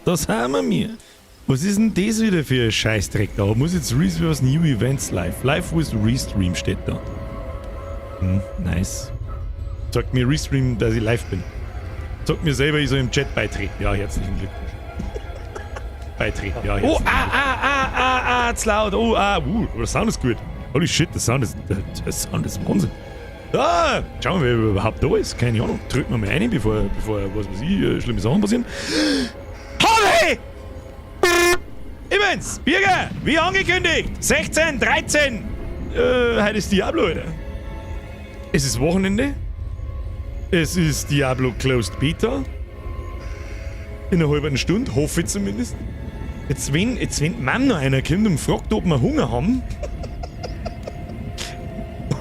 Das haben wir. Was ist denn das wieder für ein Scheißdreck da? Muss jetzt Reese New Events live. Live with Restream steht da. Nice. Sagt mir Restream, dass ich live bin. Sagt mir selber, ich soll im Chat beitreten. Ja, herzlichen Glückwunsch. Beitreten, ja, herzlichen Glückwunsch. Zu laut. Der Sound ist gut. Holy shit, der Sound ist Wahnsinn. Ah, schauen wir, wer überhaupt da ist. Keine Ahnung. Drücken wir mal rein, bevor was weiß ich, schlimme Sachen passieren. Harvey! Events, Birger, wie angekündigt, 16, 13. Heute ist Diablo, Alter. Es ist Wochenende. Es ist Diablo Closed Beta. In einer halben Stunde, hoffe ich zumindest. Jetzt wenn Mann noch einer kommt und fragt, ob wir Hunger haben.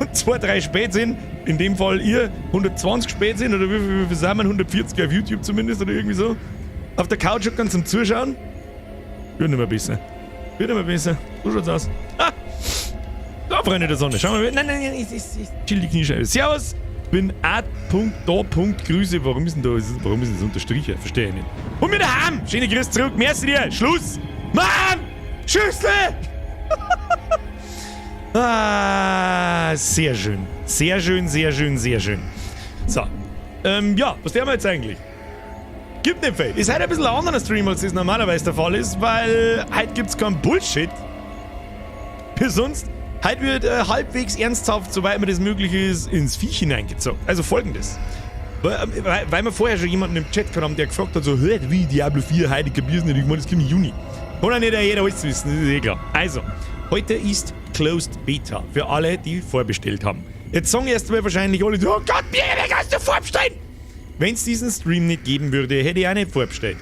Und 2, 3 spät sind, in dem Fall ihr 120 spät sind, oder wie viel sind wir? 140 auf YouTube zumindest, oder irgendwie so. Auf der Couch schon ganz zum Zuschauen. Wird nicht mehr besser. So schaut's aus. Ah! Da, Freunde der Sonne. Schauen wir mal. Nein, ich chill die Kniescheibe. Servus. Bin Grüße. Warum ist denn das unterstrichen? Verstehe ich nicht. Und wir daheim. Schöne Grüße zurück. Merci dir. Schluss. Mann! Schüssel! Sehr schön. Sehr schön. So. Ja, was tun wir jetzt eigentlich? Gibt nicht viel. Ist heute ein bisschen ein anderer Stream, als das normalerweise der Fall ist, weil heute gibt's keinen Bullshit. Für sonst. Heute wird halbwegs ernsthaft, soweit mir das möglich ist, ins Viech hineingezogen. Also folgendes. Weil wir vorher schon jemanden im Chat haben, der gefragt hat, so, hört wie Diablo 4, heute kapier's nicht, ich meine, das kommt im Juni. Kann ja nicht jeder alles wissen, das ist eh klar. Also, heute ist Closed Beta für alle, die vorbestellt haben. Jetzt sagen erst mal wahrscheinlich alle, oh Gott, wie kannst du vorbestellen? Wenn es diesen Stream nicht geben würde, hätte ich auch nicht vorbestellt.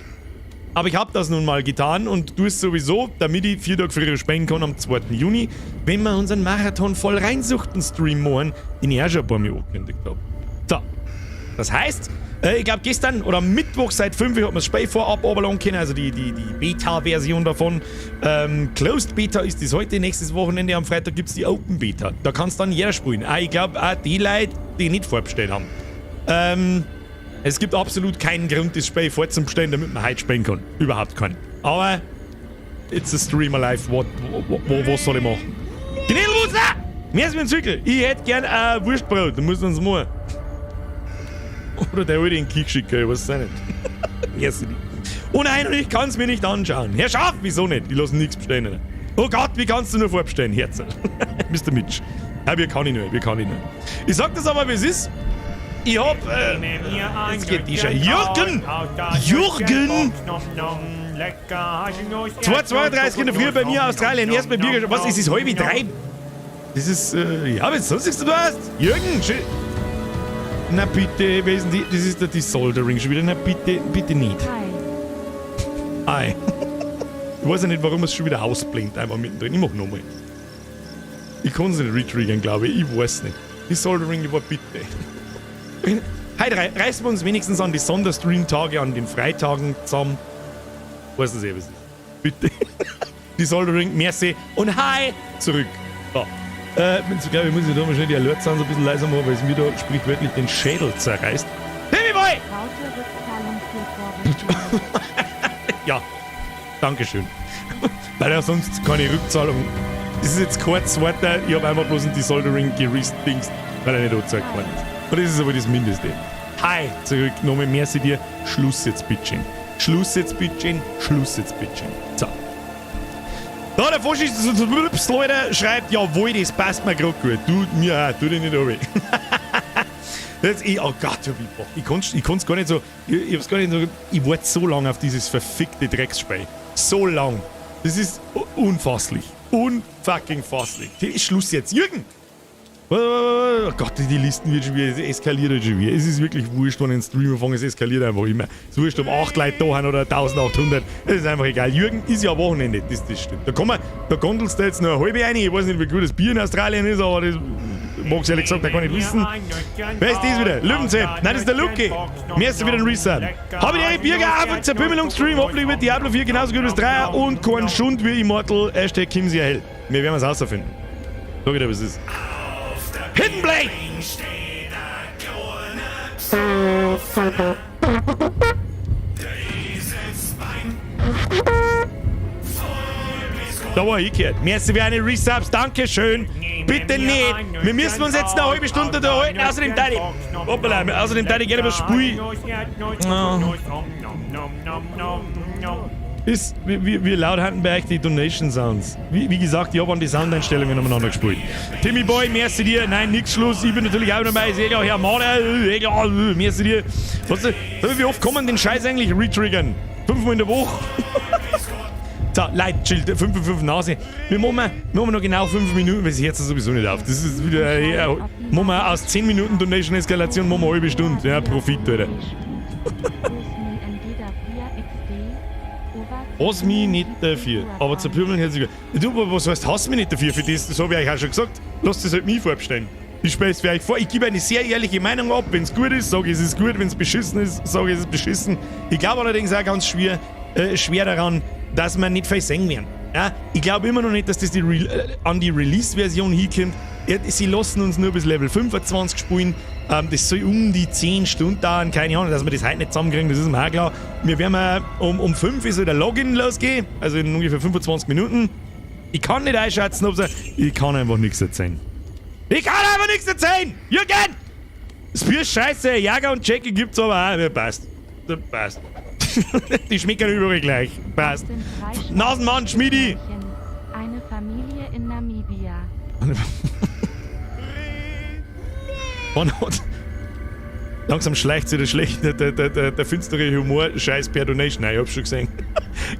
Aber ich habe das nun mal getan und tue es sowieso, damit ich 4 Tage früher spenden kann am 2. Juni, wenn wir unseren Marathon voll reinsuchten Stream machen, den ich auch schon ein paar Mal angekündigt habe. So, das heißt, ich glaube gestern oder am Mittwoch seit 5 Uhr hat man das Spiel vorab runterladen können, also die Beta-Version davon. Closed Beta ist das heute, nächstes Wochenende am Freitag gibt es die Open Beta. Da kann es dann jeder spielen. Ich glaube auch die Leute, die nicht vorbestellt haben. Es gibt absolut keinen Grund, das Spiel vorzubestellen, damit man heute spielen kann. Überhaupt keinen. Aber, it's a stream alive. Was soll ich machen? Gnädelwusser! Mehr als ein Zückel. Ich hätte gern ein Wurstbrot. Da muss uns machen. Oder der alte in den Kick schicken, ich weiß es auch nicht. Merci. Oh nein, und ich kann es mir nicht anschauen. Herr Schaff, wieso nicht? Ich lasse nichts bestellen. Alter. Oh Gott, wie kannst du nur vorbestellen? Herzl. Mr. Mitch. Ja, wir kann ich nicht. Ich sag das aber, wie es ist. Ich hab, jetzt geht die schon. Jürgen! 2:32 in der Früh bei mir, Australien. Erst bei Birger. Was ist es? 2:30? Das ist, ja, was sonst du hast? Jürgen! Na bitte, wer ist denn die? Das ist der Dissolvering schon wieder. Na bitte nicht. Hi. Ich weiß ja nicht, warum es schon wieder ausblinkt, einfach mittendrin. Ich mach nochmal. Ich kann es nicht retriggern, glaube ich. Ich weiß nicht. Dissolvering, ich war bitte. Heute reißen wir uns wenigstens an die Sonderstream-Tage, an den Freitagen zusammen. Weiß nicht, was es ist. Bitte. Die Soldering, merci. Und hi! Zurück. So. Ich glaube, ich muss da mal schnell die Alerts so ein bisschen leiser machen, weil es mir da sprichwörtlich den Schädel zerreißt. Babyboy! Ja, dankeschön. Weil ja sonst keine Rückzahlung. Das ist jetzt kein zweiter, ich habe einfach bloß ein Desoldering gerist-dingst, weil er nicht angezahlt worden ist. Und das ist aber das Mindeste. Hi, zurück, nochmal merci dir. Schluss jetzt, Bitchen. So. Da, der Faschist, Leute, schreibt, jawohl, das passt mir gerade gut. Du, mir auch, tu dich nicht runter. Oh Gott, ich kann's gar nicht so, ich hab's gar nicht so, ich warte so lange auf dieses verfickte Drecksspiel. So lang. Das ist unfasslich. Unfucking fasslich. Schluss jetzt. Jürgen! Oh Gott, die Listen wird schon wieder, es eskaliert schon wieder. Es ist wirklich wurscht, wenn ein Stream anfangen, es eskaliert einfach immer. Es ist wurscht, ob 8 Leute da haben oder 1800. Das ist einfach egal. Jürgen, ist ja Wochenende, das stimmt. Da gondelst du jetzt noch eine halbe rein. Ich weiß nicht, wie gut das Bier in Australien ist, aber das mag's ehrlich gesagt gar nicht wissen. Wer ist das wieder? Löwenzepp. Nein, das ist der Lucky. Mir ist wieder ein Reset. Habe ich die Birger auf und Zerbümmelungsstream. Hoffentlich wird Diablo 4 genauso gut wie das 3 und kein Schund wie Immortal. #Kim sehr hell. Wir werden es herausfinden. Sag ich dir, was es ist. Hidden Blade! Der ist mein Da war ich gehört. Merci für eine Resubs, dankeschön. Bitte nicht. Wir müssen uns jetzt eine halbe Stunde unterhalten. Außerdem Daddy. Hoppala, außerdem Daddy geht über das Spiel. Wie laut hatten bei euch die Donation Sounds? Wie gesagt, ich habe an die Soundeinstellungen umeinander gespielt. Timmy Boy, merci dir. Nein, nix Schluss. Ich bin natürlich auch dabei. Sehr klar, Herr Maler. Merci dir. Weißt du, wie oft kann man den Scheiß eigentlich retriggern? 5-mal in der Woche? So, Leute, chill, 5 für 5 Nase. Wir machen noch genau 5 Minuten, weil sie jetzt sowieso nicht auf. Das ist wieder, machen wir aus 10 Minuten Donation-Eskalation, machen wir eine halbe Stunde. Ja, Profit, Alter. Hass mich nicht dafür. Aber zu Pümmeln hätte ich gesagt, du, was heißt, hass mich nicht dafür? Für das habe ich euch auch schon gesagt. Lasst es halt mich vorbestellen. Ich spiele es für euch vor. Ich gebe eine sehr ehrliche Meinung ab. Wenn es gut ist, sage ich, es ist gut. Wenn es beschissen ist, sage ich, es ist beschissen. Ich glaube allerdings auch ganz schwer daran, dass wir nicht versehen werden. Ja? Ich glaube immer noch nicht, dass das an die Release-Version hinkommt. Sie lassen uns nur bis Level 25 spielen. Das soll um die 10 Stunden dauern. Keine Ahnung, dass wir das heute nicht zusammenkriegen, das ist mir auch klar. Wir werden um 5 soll der Login losgehen, also in ungefähr 25 Minuten. Ich kann nicht einschätzen, ob ich kann einfach nichts erzählen. Ich kann einfach nichts erzählen! Jürgen! Das Bier ist scheiße, Jager und Jackie gibt's aber auch. Ja, passt. Das passt. Die schmecken überall gleich. Passt. Nasenmann, Schmiedi! Eine Familie in Namibia. Langsam schleicht sich der finstere Humor scheiß per Donation. Nein, ich hab's schon gesehen.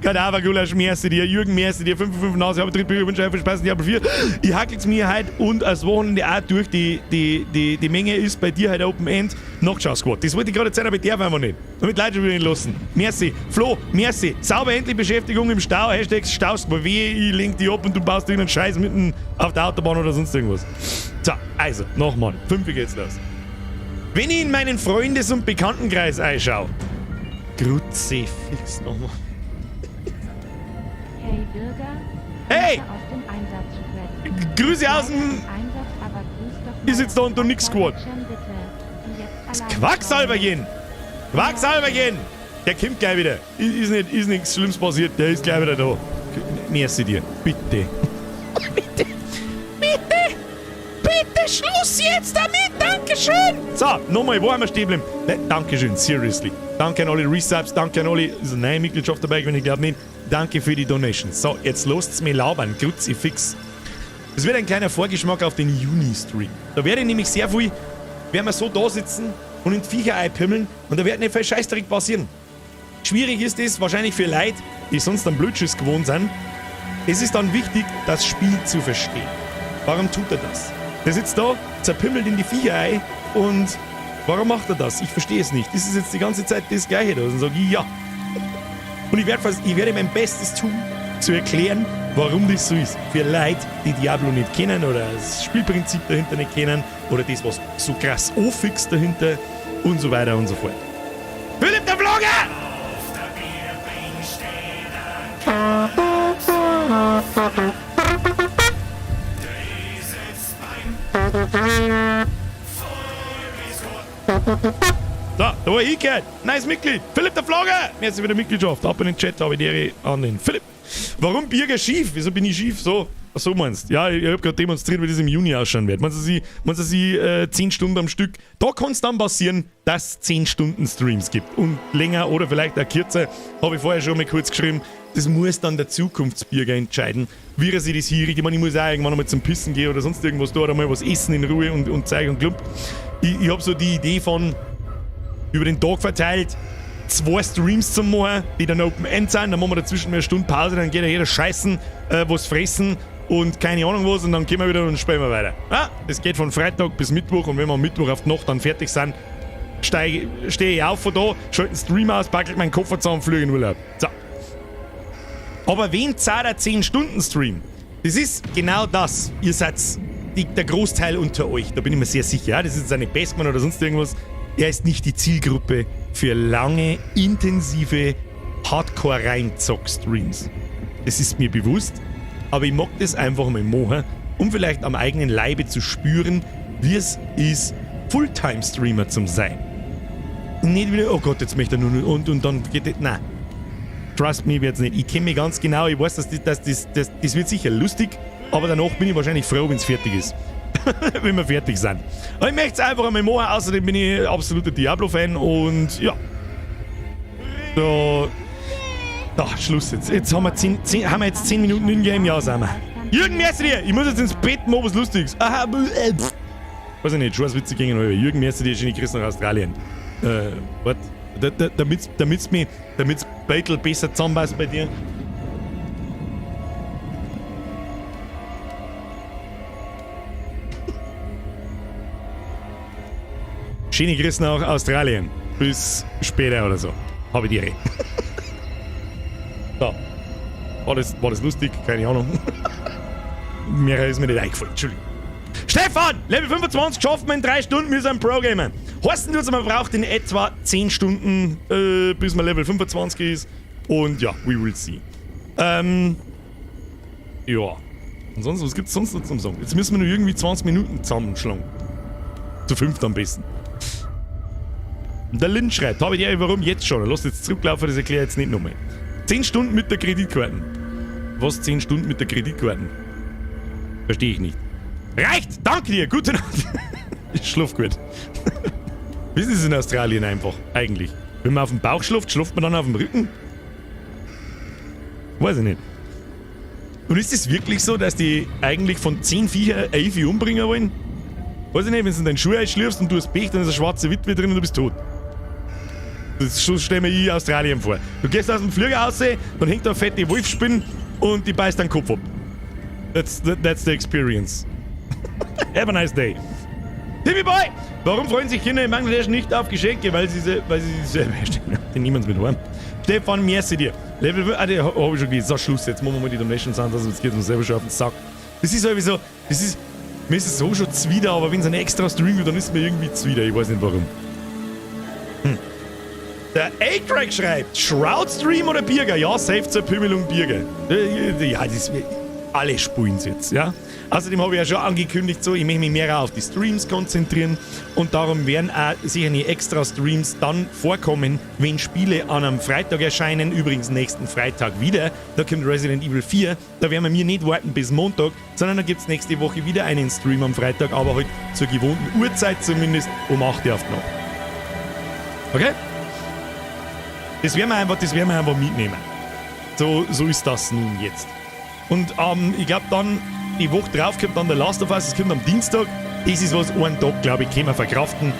Kadaver, Gulasch, merci dir. Jürgen, merci dir. 5 Nase, aber Trittbücher, wünsche viel Spaß in Diablo 4. Ich hackel's mir heute und als Wochenende auch durch. Die Menge ist bei dir heute Open End. Nachtschau Squad. Das wollte ich gerade erzählen, aber ich darf einfach nicht. Damit Leute schon wieder nicht lassen. Merci. Flo, merci. Sauber endlich Beschäftigung im Stau. Hashtag Stausquad. Ich lenk die ab und du baust irgendeinen Scheiß mitten auf der Autobahn oder sonst irgendwas. So, also, nochmal. 5 geht's los. Wenn ich in meinen Freundes- und Bekanntenkreis einschaue. Kruzifix nochmal. Hey Bürger. Hey! Auf den Einsatz Grüße aus dem... Einsatz, aber grüß doch Ich sitze da unter nix Squad. Quacksalberchen! Quacksalberchen! Der kommt gleich wieder. Ist nichts Schlimmes passiert. Der ist gleich wieder da. Merci dir. Bitte. Bitte. Bitte. Bitte Schluss jetzt damit. Dankeschön. So, nochmal, wo haben wir stehen bleiben? Dankeschön, seriously. Danke an alle Resubs. Danke an alle... Ist eine neue Mitgliedschaft dabei, wenn ich glaube nicht. Danke für die Donations. So, jetzt lasst's mir labern. Kruzifix. Das wird ein kleiner Vorgeschmack auf den Juni-Stream. Da werde ich nämlich sehr viel... Werden wir so da sitzen und in die Viecher einpimmeln und da wird nicht viel Scheißdreck passieren. Schwierig ist es wahrscheinlich für Leute, die sonst einen Blödschiss gewohnt sind. Es ist dann wichtig, das Spiel zu verstehen. Warum tut er das? Der sitzt da, zerpimmelt in die Viecher ein und warum macht er das? Ich verstehe es nicht. Ist es jetzt die ganze Zeit das Gleiche da? Und sage ich, ja. Und ich werde mein Bestes tun, zu erklären, warum das so ist. Für Leute, die Diablo nicht kennen oder das Spielprinzip dahinter nicht kennen oder das, was so krass anfixt dahinter und so weiter und so fort. Philipp der Vlogger! So, da war ich gehört. Nice Mitglied. Philipp der Vlogger. Merci für die Mitgliedschaft. Ab in den Chat, habe ich dir an den Philipp. Warum Birger schief? Wieso bin ich schief? So meinst du? Ja, ich habe gerade demonstriert, wie das im Juni ausschauen wird. Meinst du sie 10 Stunden am Stück? Da kann es dann passieren, dass es 10 Stunden Streams gibt. Und länger oder vielleicht auch kürzer. Habe ich vorher schon mal kurz geschrieben. Das muss dann der Zukunftsbürger entscheiden, wie er sich das hinkriegt. Ich meine, ich muss auch irgendwann mal zum Pissen gehen oder sonst irgendwas da oder mal was essen in Ruhe und zeigen und klump. Ich habe so die Idee von, über den Tag verteilt, 2 Streams zu machen, die dann Open End sind. Dann machen wir dazwischen mal eine Stunde Pause, dann geht ja jeder scheißen, was fressen und keine Ahnung was und dann gehen wir wieder und spielen wir weiter. Ja, das geht von Freitag bis Mittwoch und wenn wir am Mittwoch auf die Nacht dann fertig sind, stehe ich auf von da, schalte den Stream aus, packe meinen Koffer zusammen und fliege in Urlaub. So. Aber wen zahlt der 10-Stunden-Stream? Das ist genau das. Ihr seid der Großteil unter euch, da bin ich mir sehr sicher. Ja? Das ist jetzt nicht Bestman oder sonst irgendwas. Er ist nicht die Zielgruppe für lange, intensive Hardcore-Reinzock-Streams. Das ist mir bewusst, aber ich mag das einfach mal machen, um vielleicht am eigenen Leibe zu spüren, wie es ist, Fulltime-Streamer zu sein. Nicht wieder, oh Gott, jetzt möchte er nur und dann geht das. Nein. Trust me, wird's nicht. Ich kenne mich ganz genau, ich weiß, das wird sicher lustig, aber danach bin ich wahrscheinlich froh, wenn es fertig ist. Wenn wir fertig sind. Aber ich möchte es einfach einmal machen, außerdem bin ich absoluter Diablo-Fan und ja. Da, Schluss jetzt. Jetzt haben wir, 10 Minuten in-game, ja, sind wir. Jürgen, merkst du dir? Ich muss jetzt ins Bett machen, was Lustiges. Aha, weiß ich nicht, Schwarzwitze gegen euch. Jürgen, merkst du dir, ich kriegst nach Australien. Was? Damit's Beitel besser zusammenpasst bei dir. Schöne Grüße nach Australien. Bis später oder so. Habe ich die recht. So. War das lustig? Keine Ahnung. Mehr ist mir nicht eingefallen. Entschuldigung. Stefan! Level 25 schaffen wir in 3 Stunden, wir sind Pro-Gamer. Heißt das, man braucht in etwa 10 Stunden, bis man Level 25 ist. Und ja, we will see. Ja. Und sonst, was gibt's sonst noch zum Sagen? Jetzt müssen wir nur irgendwie 20 Minuten zusammenschlagen. Zu 5 am besten. Und der Lynn schreibt, habe ich dir warum jetzt schon? Lass jetzt zurücklaufen, das erkläre ich jetzt nicht nochmal. 10 Stunden mit der Kreditkarte. Was 10 Stunden mit der Kreditkarte? Verstehe ich nicht. Reicht! Danke dir! Gute Nacht! Ich schlaf gut. Wie ist es in Australien einfach, eigentlich? Wenn man auf dem Bauch schläft, schläft man dann auf dem Rücken? Weiß ich nicht. Und ist es wirklich so, dass die eigentlich von 10 Viecher 11 umbringen wollen? Weiß ich nicht, wenn du in deinen Schuh einschlürfst und du hast Pech, dann ist eine schwarze Witwe drin und du bist tot. So stell mir ich Australien vor. Du gehst aus dem Flieger raus, dann hängt da eine fette Wolfspinne und die beißt deinen Kopf ab. That's the experience. Have a nice day. Timmy Boy! Warum freuen sich Kinder in Bangladesch nicht auf Geschenke? Weil sie selber herstellen. Niemand mit heim. Stefan, merci dir. Level... die hab ich schon gelesen. So, Schluss jetzt. Machen wir mal die Donations an, also jetzt geht uns selber schon auf den Sack. Das ist sowieso... Mir ist es so schon zuwider, aber wenn es ein extra Stream wird, dann ist mir irgendwie zuwider. Ich weiß nicht warum. Der A-Track schreibt, Shroud-Stream oder Birger? Ja, safe zur Pümmelung Birger. Ja, alle spulen es jetzt, ja. Außerdem habe ich ja schon angekündigt, so, ich möchte mich mehr auf die Streams konzentrieren und darum werden auch sicher die extra Streams dann vorkommen, wenn Spiele an einem Freitag erscheinen, übrigens nächsten Freitag wieder, da kommt Resident Evil 4, da werden wir mir nicht warten bis Montag, sondern da gibt es nächste Woche wieder einen Stream am Freitag, aber halt zur gewohnten Uhrzeit zumindest, um 8 Uhr auf die Nacht. Okay? Das werden wir einfach mitnehmen. So ist das nun jetzt. Und ich glaube dann, die Woche drauf kommt dann der Last of Us, es kommt am Dienstag. Das ist was, einen Tag, glaube ich, können wir verkraften.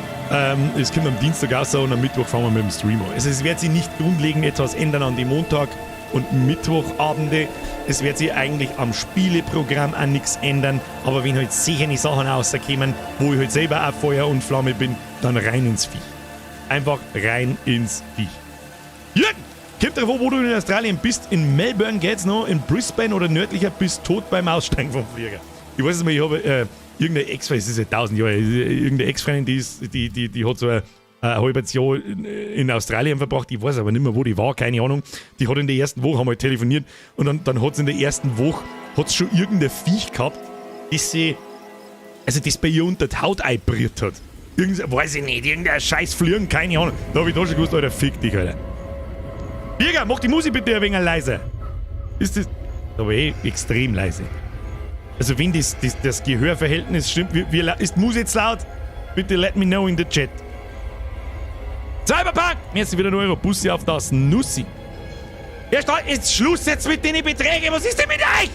Es kommt am Dienstag raus und am Mittwoch fangen wir mit dem Stream an. Also es wird sich nicht grundlegend etwas ändern an die Montag- und Mittwochabende. Es wird sich eigentlich am Spieleprogramm auch nichts ändern. Aber wenn halt sicher die Sachen rauskommen, wo ich halt selber auch Feuer und Flamme bin, dann rein ins Viech. Einfach rein ins Viech. Jürgen! Kommt drauf, wo du in Australien bist. In Melbourne geht's noch, in Brisbane oder nördlicher bist tot beim Aussteigen vom Flieger. Ich weiß nicht mehr, ich habe irgendeine Ex-Freundin, das ist ja 1000 Jahre, irgendeine Ex-Freundin, die hat so ein halbes Jahr in Australien verbracht, ich weiß aber nicht mehr, wo die war, keine Ahnung. Die hat in der ersten Woche, haben wir telefoniert, und dann hat sie in der ersten Woche, hat's schon irgendein Viech gehabt, das bei ihr unter die Haut einbriert hat. Weiß ich nicht, irgendein scheiß Fliegen, keine Ahnung. Da habe ich da schon gewusst, Alter, fick dich, Alter. Birger, mach die Musik bitte ein wenig leiser. Ist das... Aber extrem leise. Also wenn das Gehörverhältnis stimmt, ist die Musik jetzt laut? Bitte let me know in the chat. Cyberpunk! Merci wieder Euro. Bussi auf das Nussi. Herr Stahlinger, ist Schluss jetzt mit den Beträgen. Was ist denn mit euch?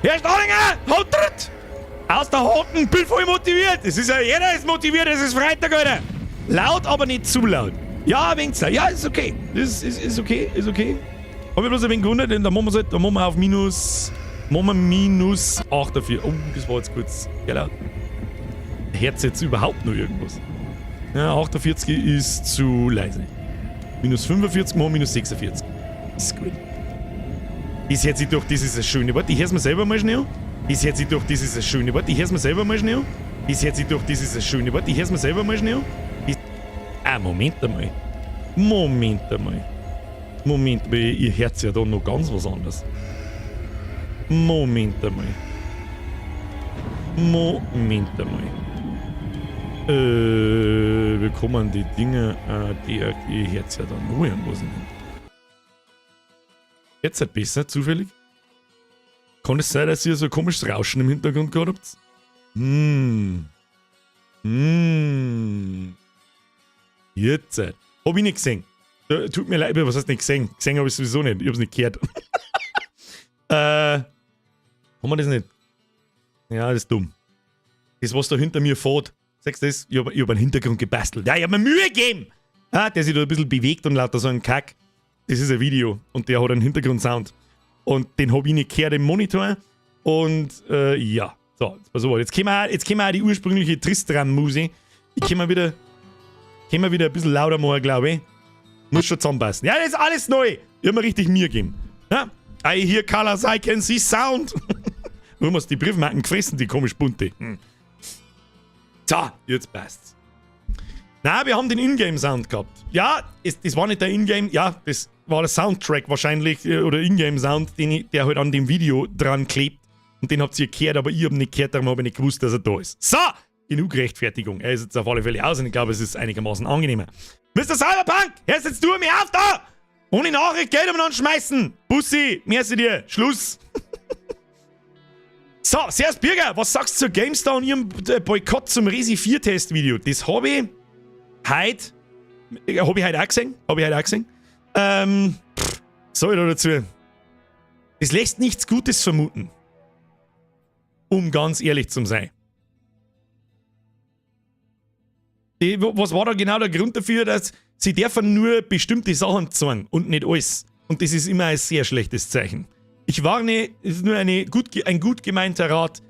Herr Stahlinger, Haut! Aus der Hoten, bin voll motiviert. Es ist ja, jeder ist motiviert, es ist Freitag, Alter. Laut, aber nicht zu laut. Ja, wenigstens. Ja, ist okay. Ist okay, ist okay. Hab ich bloß ein wenig gewundert, denn da machen wir auf minus 48. Oh, das war jetzt kurz. Genau. Hört jetzt überhaupt noch irgendwas? Ja, 48 ist zu leise. Minus 45 mal minus 46. Ist gut. Ist jetzt durch dieses schöne Wort. Ich hör's mir selber mal schnell. Ist jetzt durch dieses schöne Wort. Ich hör's mir selber mal schnell. Ist jetzt durch dieses schöne Wort. Ich hör's mir selber mal schnell. Moment einmal. Ihr hört ja da noch ganz was anderes. Moment einmal. Wie kommen die Dinge, die hört ja da noch irgendwas nicht. Jetzt halt besser, zufällig. Kann es sein, dass ihr so ein komisches Rauschen im Hintergrund gehabt habt? Jetzt. Hab ich nicht gesehen. Tut mir leid, was hast du nicht gesehen? Gesehen habe ich sowieso nicht. Ich hab's nicht gehört. Haben wir das nicht? Ja, das ist dumm. Das, was da hinter mir fährt. Sagst du das? Ich hab einen Hintergrund gebastelt. Ja, ich hab mir Mühe gegeben! Der sich da ein bisschen bewegt und lauter so ein Kack. Das ist ein Video und der hat einen Hintergrundsound. Und den habe ich nicht gehört im Monitor. Und ja. So, pass auf. Jetzt können wir auch die ursprüngliche Tristram-Musik. Ich kann mal wieder ein bisschen lauter machen, glaube ich. Muss schon zusammenpassen. Ja, das ist alles neu. Ich habe mir richtig Mühe gegeben. Ja? I hear colors, I can see sound. Warum hast du die Briefmarken gefressen, die komisch bunte? So, jetzt passt's. Na, wir haben den Ingame-Sound gehabt. Ja, das war nicht der Ingame, ja, das war der Soundtrack wahrscheinlich, oder Ingame-Sound, der halt an dem Video dran klebt. Und den habt ihr gehört, aber ich hab nicht gehört, darum habe ich nicht gewusst, dass er da ist. So, genug Rechtfertigung. Er ist jetzt auf alle Fälle aus und ich glaube, es ist einigermaßen angenehmer. Mr. Cyberpunk, hörst jetzt du mir auf da! Ohne Nachricht Geld umeinander schmeißen! Bussi, merci dir, Schluss! So, Servus Birger, was sagst du zu GameStar und ihrem Boykott zum Resi 4 Testvideo? Das habe ich heute auch gesehen. Soll ich da dazu? Das lässt nichts Gutes vermuten. Um ganz ehrlich zu sein. Was war da genau der Grund dafür, dass sie dürfen nur bestimmte Sachen zeigen und nicht alles? Und das ist immer ein sehr schlechtes Zeichen. Ich warne, es ist nur ein gut gemeinter Rat.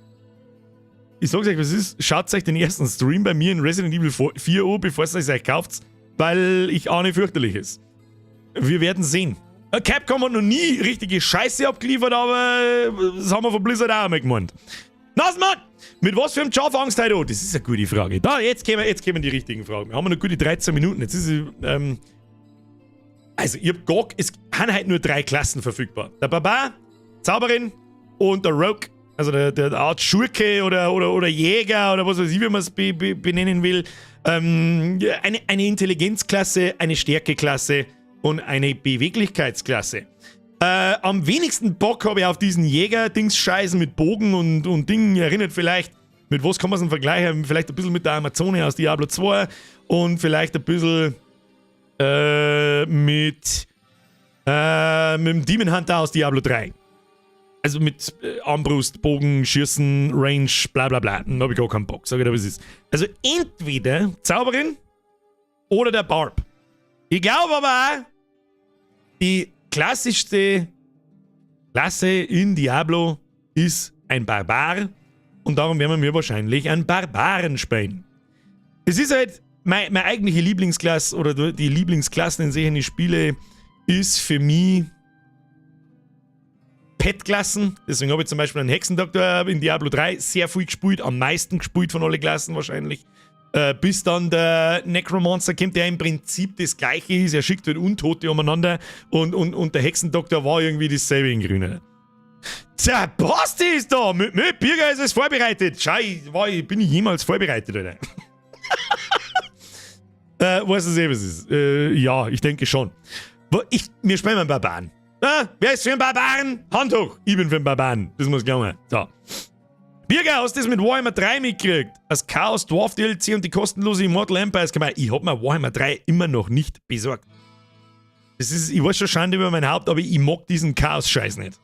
Ich sag's euch, was es ist. Schaut euch den ersten Stream bei mir in Resident Evil 4 an, bevor ihr es euch kauft, weil ich ahne fürchterliches. Wir werden sehen. Capcom hat noch nie richtige Scheiße abgeliefert, aber das haben wir von Blizzard auch einmal gemeint. Nasmann! Mit was für einem Job fangst du heute an? Das ist eine gute Frage. Da, jetzt kommen die richtigen Fragen. Wir haben noch gute 13 Minuten. Jetzt ist es, also, es sind heute nur 3 Klassen verfügbar. Der Barbar, Zauberin und der Rogue. Also der Art Schurke oder Jäger oder was weiß ich, wie man es benennen will. Eine Intelligenzklasse, eine Stärkeklasse und eine Beweglichkeitsklasse. Am wenigsten Bock habe ich auf diesen Jäger-Dings-Scheißen mit Bogen und Dingen. Erinnert vielleicht, mit was kann man es denn vergleichen? Vielleicht ein bisschen mit der Amazone aus Diablo 2 und vielleicht ein bisschen mit dem Demon Hunter aus Diablo 3. Also mit Armbrust, Bogen, Schießen, Range, bla bla bla. Da habe ich gar keinen Bock. Sag ich dir, was es ist. Also entweder Zauberin oder der Barb. Ich glaube aber auch, die klassischste Klasse in Diablo ist ein Barbar. Und darum werden wir wahrscheinlich einen Barbaren spielen. Es ist halt meine eigentliche Lieblingsklasse oder die Lieblingsklassen in solchen Spiele ist für mich Pet-Klassen. Deswegen habe ich zum Beispiel einen Hexendoktor in Diablo 3 sehr viel gespielt, am meisten gespielt von allen Klassen wahrscheinlich. Bis dann der Necromancer kommt, der im Prinzip das gleiche ist. Er schickt halt Untote umeinander und der Hexendoktor war irgendwie dasselbe in Grüne. Tja, Basti ist da! Mit Birger ist es vorbereitet. Schau, bin ich jemals vorbereitet, oder? Weißt du was es ist? Ja, ich denke schon. Wir spielen einen Barbaren. Wer ist für einen Barbaren? Hand hoch! Ich bin für einen Barbaren. Das muss gelingen. So. Birger, hast du das mit Warhammer 3 mitgekriegt? Das Chaos Dwarf DLC und die kostenlose Immortal Empires. Ich hab mir Warhammer 3 immer noch nicht besorgt. Ich weiß schon Schande über mein Haupt, aber ich mag diesen Chaos-Scheiß nicht.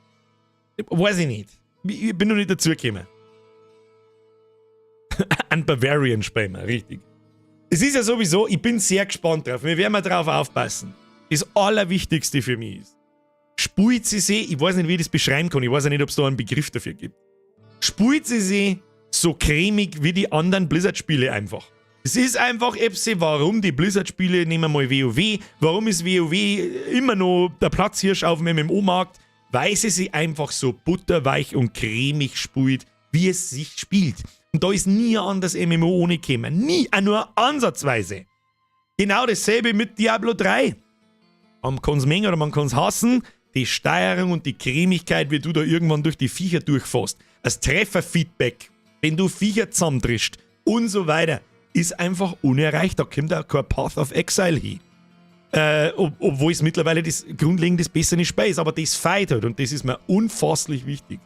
Weiß ich nicht. Ich bin noch nicht dazugekommen. Ein Bavarian spielen wir, richtig. Es ist ja sowieso, ich bin sehr gespannt drauf. Wir werden mal drauf aufpassen. Das Allerwichtigste für mich ist, spielt sie, ich weiß nicht, wie ich das beschreiben kann, ich weiß ja nicht, ob es da einen Begriff dafür gibt. Spielt sie so cremig wie die anderen Blizzard-Spiele einfach. Es ist einfach, warum die Blizzard-Spiele, nehmen wir mal WoW, warum ist WoW immer noch der Platzhirsch auf dem MMO-Markt? Weil sie einfach so butterweich und cremig spielt, wie es sich spielt. Und da ist nie ein anderes MMO ohne gekommen. Nie, auch nur ansatzweise. Genau dasselbe mit Diablo 3. Man kann es mengen oder man kann es hassen. Die Steuerung und die Cremigkeit, wie du da irgendwann durch die Viecher durchfährst. Das Trefferfeedback, wenn du Viecher zusammentrischst und so weiter, ist einfach unerreicht. Da kommt auch kein Path of Exile hin. Obwohl es mittlerweile das grundlegend das bessere Spiel ist. Aber das feiert halt und das ist mir unfasslich wichtig.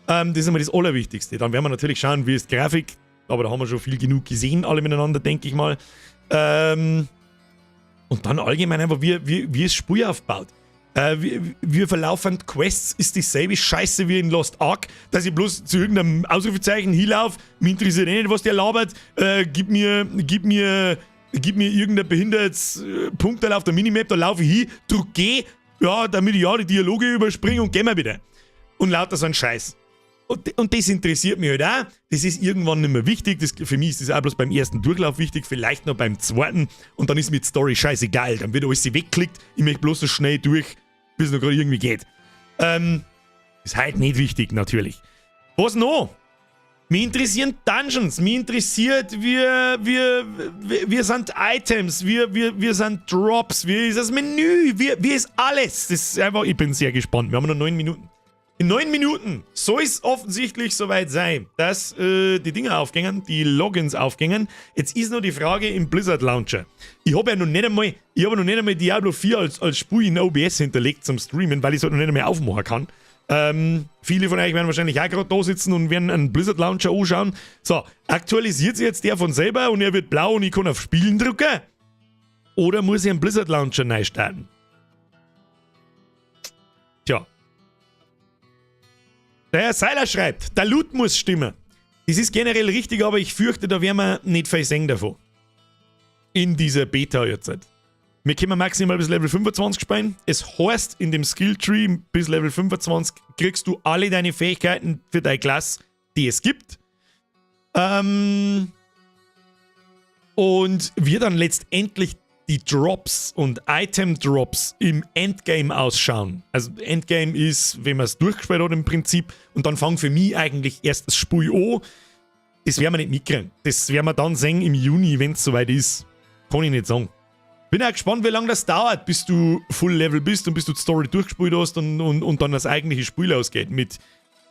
Das ist immer das Allerwichtigste. Dann werden wir natürlich schauen, wie ist die Grafik. Aber da haben wir schon viel genug gesehen, alle miteinander, denke ich mal. Und dann allgemein einfach, wie das Spiel aufbaut. Wie verlaufen Quests ist dieselbe Scheiße wie in Lost Ark, dass ich bloß zu irgendeinem Ausrufezeichen hinlaufe, mich interessiert nicht, was der labert, gib mir irgendein behindertes Punkteil auf der Minimap, da laufe ich hin, drück G, ja, damit ich ja die Dialoge überspringe und geh mal wieder. Und lauter so ein Scheiß. Und das interessiert mich halt auch. Das ist irgendwann nicht mehr wichtig. Für mich ist das auch bloß beim ersten Durchlauf wichtig, vielleicht noch beim zweiten. Und dann ist mir die Story scheißegal. Dann wird alles wegklickt. Ich möchte bloß so schnell durch, bis es noch gerade irgendwie geht. Ist halt nicht wichtig, natürlich. Was noch? Mich interessieren Dungeons. Mich interessiert, wie sind Items, wie sind Drops, wie ist das Menü, wie ist alles. Das ist einfach, ich bin sehr gespannt. Wir haben noch 9 Minuten. In 9 Minuten soll es offensichtlich soweit sein, dass die Dinger aufgängen, die Logins aufgängen. Jetzt ist noch die Frage im Blizzard Launcher. Ich habe ja noch nicht einmal Diablo 4 als Spiel in OBS hinterlegt zum Streamen, weil ich es halt noch nicht einmal aufmachen kann. Viele von euch werden wahrscheinlich auch gerade da sitzen und werden einen Blizzard Launcher anschauen. So, aktualisiert sich jetzt der von selber und er wird blau und ich kann auf Spielen drücken? Oder muss ich einen Blizzard Launcher neu starten? Tja. Der Herr Seiler schreibt, der Loot muss stimmen. Das ist generell richtig, aber ich fürchte, da werden wir nicht viel sehen davon. In dieser Beta jetzt. Wir können maximal bis Level 25 spielen. Es heißt, in dem Skilltree bis Level 25 kriegst du alle deine Fähigkeiten für deine Klasse, die es gibt. Und wir dann letztendlich die Drops und Item-Drops im Endgame ausschauen. Also Endgame ist, wenn man es durchgespielt hat im Prinzip, und dann fängt für mich eigentlich erst das Spiel an. Das werden wir nicht mitkriegen. Das werden wir dann sehen im Juni, wenn es soweit ist. Kann ich nicht sagen. Bin auch gespannt, wie lange das dauert, bis du Full Level bist und bis du die Story durchgespielt hast und dann das eigentliche Spiel ausgeht. Ich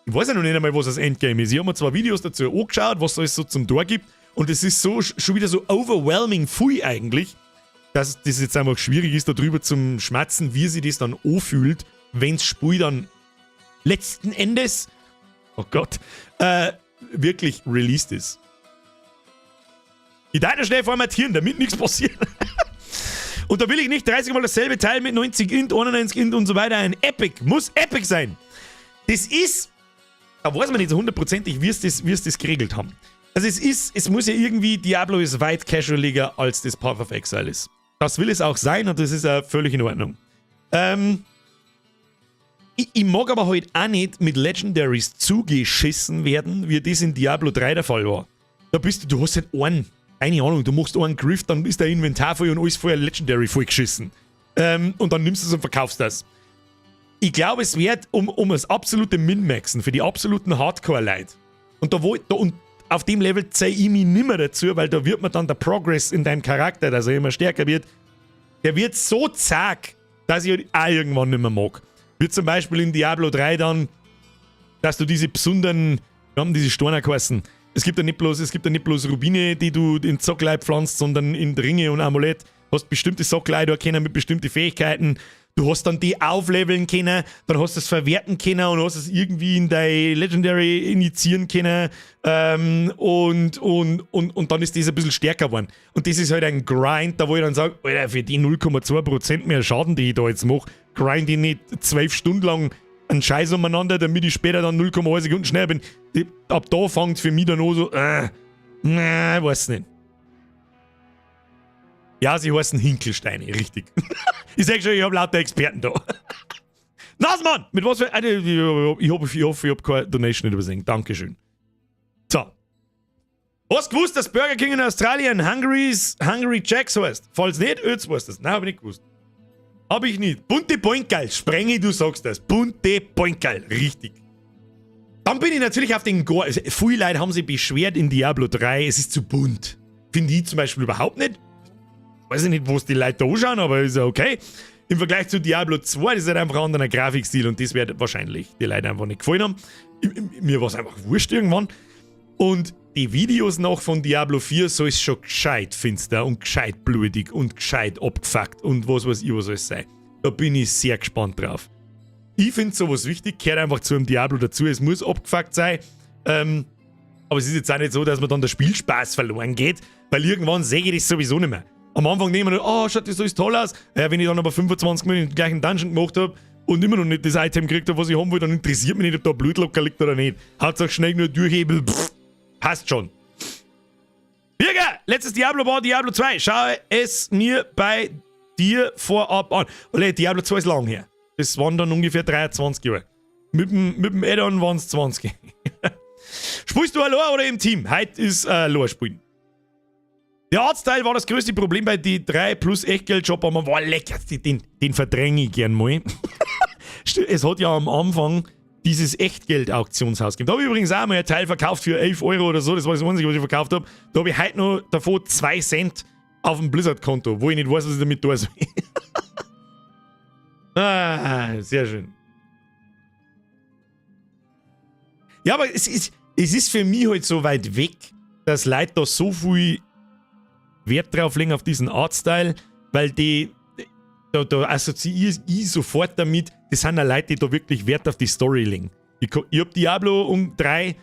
weiß ja noch nicht einmal, was das Endgame ist. Ich habe mir 2 Videos dazu angeschaut, was es so zum Tor gibt. Und es ist so schon wieder so overwhelming viel eigentlich, dass das jetzt einfach schwierig ist, darüber zum Schmatzen, wie sich das dann anfühlt, wenn das Spiel dann letzten Endes, oh Gott, wirklich released ist. Ich darf schnell formatieren, damit nichts passiert. Und da will ich nicht 30 Mal dasselbe Teil mit 90 Int, 91 Int und so weiter. Ein Epic. Muss Epic sein. Das ist, da weiß man nicht so hundertprozentig, wie es das geregelt haben. Also es muss ja irgendwie, Diablo ist weit casualiger als das Path of Exile ist. Das will es auch sein und das ist auch völlig in Ordnung. Ich mag aber halt auch nicht mit Legendaries zugeschissen werden, wie das in Diablo 3 der Fall war. Da du hast halt einen, keine Ahnung, du machst einen Griff, dann ist der Inventar voll und alles vorher Legendary vollgeschissen. Und dann nimmst du es und verkaufst das. Ich glaube, es wird um das absolute Min-Maxen für die absoluten Hardcore-Leute. Und auf dem Level zähle ich mich nimmer dazu, weil da wird man dann der Progress in deinem Charakter, dass er immer stärker wird, der wird so zack, dass ich halt auch irgendwann nicht mehr mag. Wie zum Beispiel in Diablo 3 dann, dass du diese besonderen, wir haben diese Steine geheißen. Es gibt ja nicht bloß Rubine, die du in Socklei pflanzt, sondern in Ringe und Amulett. Du hast bestimmte Socklei da können mit bestimmten Fähigkeiten. Du hast dann die aufleveln können, dann hast du es verwerten können und hast es irgendwie in dein Legendary initiieren können. Und dann ist das ein bisschen stärker geworden. Und das ist halt ein Grind, da wo ich dann sage, Alter, für die 0,2% mehr Schaden, die ich da jetzt mache, grind ich nicht 12 Stunden lang einen Scheiß umeinander, damit ich später dann 0,1 Sekunden schneller bin. Ab da fängt es für mich dann an so, weiß nicht. Ja, sie heißen Hinkelsteine, richtig. Ich sag schon, ich habe lauter Experten da. Nasmann! Mit was für... Ich hoffe, ich habe keine Donation nicht übersehen. Dankeschön. So. Hast du gewusst, dass Burger King in Australien Hungry Jacks heißt? Falls nicht, jetzt weißt du das. Nein, habe ich nicht gewusst. Habe ich nicht. Bunte Pointgeil. Sprenge, du sagst das. Bunte Pointgeil. Richtig. Dann bin ich natürlich auf den Gore. Also, viele Leute haben sich beschwert in Diablo 3, es ist zu bunt. Finde ich zum Beispiel überhaupt nicht. Weiß ich nicht, wo es die Leute da anschauen, aber ist ja okay. Im Vergleich zu Diablo 2, das ist halt einfach ein anderer Grafikstil und das wird wahrscheinlich die Leute einfach nicht gefallen haben. Mir war es einfach wurscht irgendwann. Und die Videos noch von Diablo 4 so ist schon gescheit finster und gescheit blutig und gescheit abgefuckt und was weiß ich, was alles sei. Da bin ich sehr gespannt drauf. Ich finde sowas wichtig, gehört einfach zu einem Diablo dazu, es muss abgefuckt sein. Aber es ist jetzt auch nicht so, dass man dann der Spielspaß verloren geht, weil irgendwann sehe ich das sowieso nicht mehr. Am Anfang nehmen wir, oh, schaut das alles toll aus. Ja, wenn ich dann aber 25 Minuten den gleichen Dungeon gemacht habe und immer noch nicht das Item gekriegt habe, was ich haben will, dann interessiert mich nicht, ob da Blutlocker liegt oder nicht. Hauptsache schnell nur durchhebel, passt schon. Birger, letztes Diablo war Diablo 2. Schau es mir bei dir vorab an. Weil Diablo 2 ist lang her. Das waren dann ungefähr 23 Jahre. Mit dem Add-on waren es 20. Spielst du allein oder im Team? Heute ist allein spielen. Der Artstyle war das größte Problem bei die 3 plus Echtgeld-Shop, aber man war lecker, den verdränge ich gern mal. Es hat ja am Anfang dieses Echtgeld-Auktionshaus gegeben. Da habe ich übrigens auch mal einen Teil verkauft für 11 Euro oder so, das war das Einzige, was ich verkauft habe. Da habe ich heute noch davon 2 Cent auf dem Blizzard-Konto, wo ich nicht weiß, was ich damit tun soll. Sehr schön. Ja, aber es ist für mich halt so weit weg, dass Leute da so viel Wert drauf legen auf diesen Artstyle, weil da assoziiere ich sofort damit, das sind ja Leute, die da wirklich Wert auf die Story legen. Ich hab Diablo 3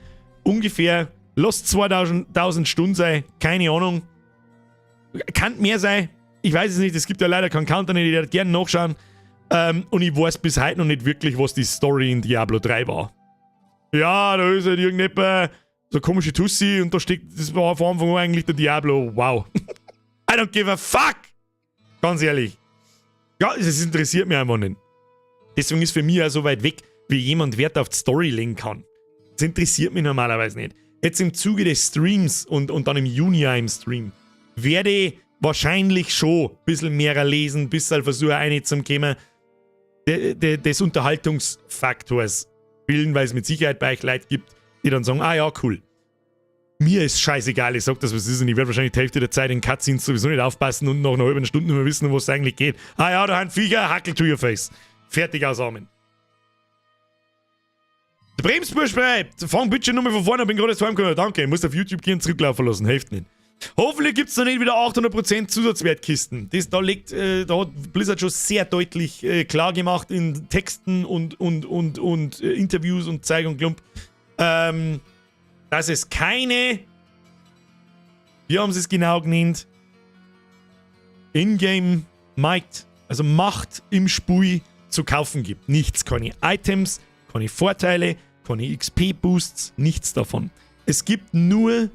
ungefähr, lasst 2000 Stunden sein, keine Ahnung. Kann mehr sein, ich weiß es nicht, es gibt ja leider keinen Counter, ich würde gerne nachschauen. Und ich weiß bis heute noch nicht wirklich, was die Story in Diablo 3 war. Ja, da ist halt irgendjemand, so eine komische Tussi und da steckt, das war von Anfang an eigentlich der Diablo. Wow. I don't give a fuck! Ganz ehrlich. Ja, das interessiert mich einfach nicht. Deswegen ist für mich auch so weit weg, wie jemand Wert auf die Story legen kann. Das interessiert mich normalerweise nicht. Jetzt im Zuge des Streams und dann im Juni im Stream werde ich wahrscheinlich schon ein bisschen mehr lesen, ein bisschen versuchen reinzukommen, des Unterhaltungsfaktors willen, weil es mit Sicherheit bei euch Leute gibt, die dann sagen, ah ja, cool. Mir ist scheißegal, ich sag das, was ist, und ich werde wahrscheinlich die Hälfte der Zeit in Cutscenes sowieso nicht aufpassen und nach einer halben Stunde nicht mehr wissen, wo es eigentlich geht. Ah ja, da haben Viecher, Hackel to your face. Fertig aus Armen. Der Bremsbur schreibt, fang bitte nochmal von vorne, bin gerade jetzt heimgekommen. Danke, ich muss auf YouTube gehen, zurücklaufen lassen, hilft nicht. Hoffentlich gibt es da nicht wieder 800% Zusatzwertkisten. Da hat Blizzard schon sehr deutlich klar gemacht in Texten und Interviews und Zeig und Klump, dass es keine, wie haben sie es genau genannt, Ingame Might, also Macht im Spiel zu kaufen gibt. Nichts, keine Items, keine Vorteile, keine XP-Boosts, nichts davon. Es gibt nur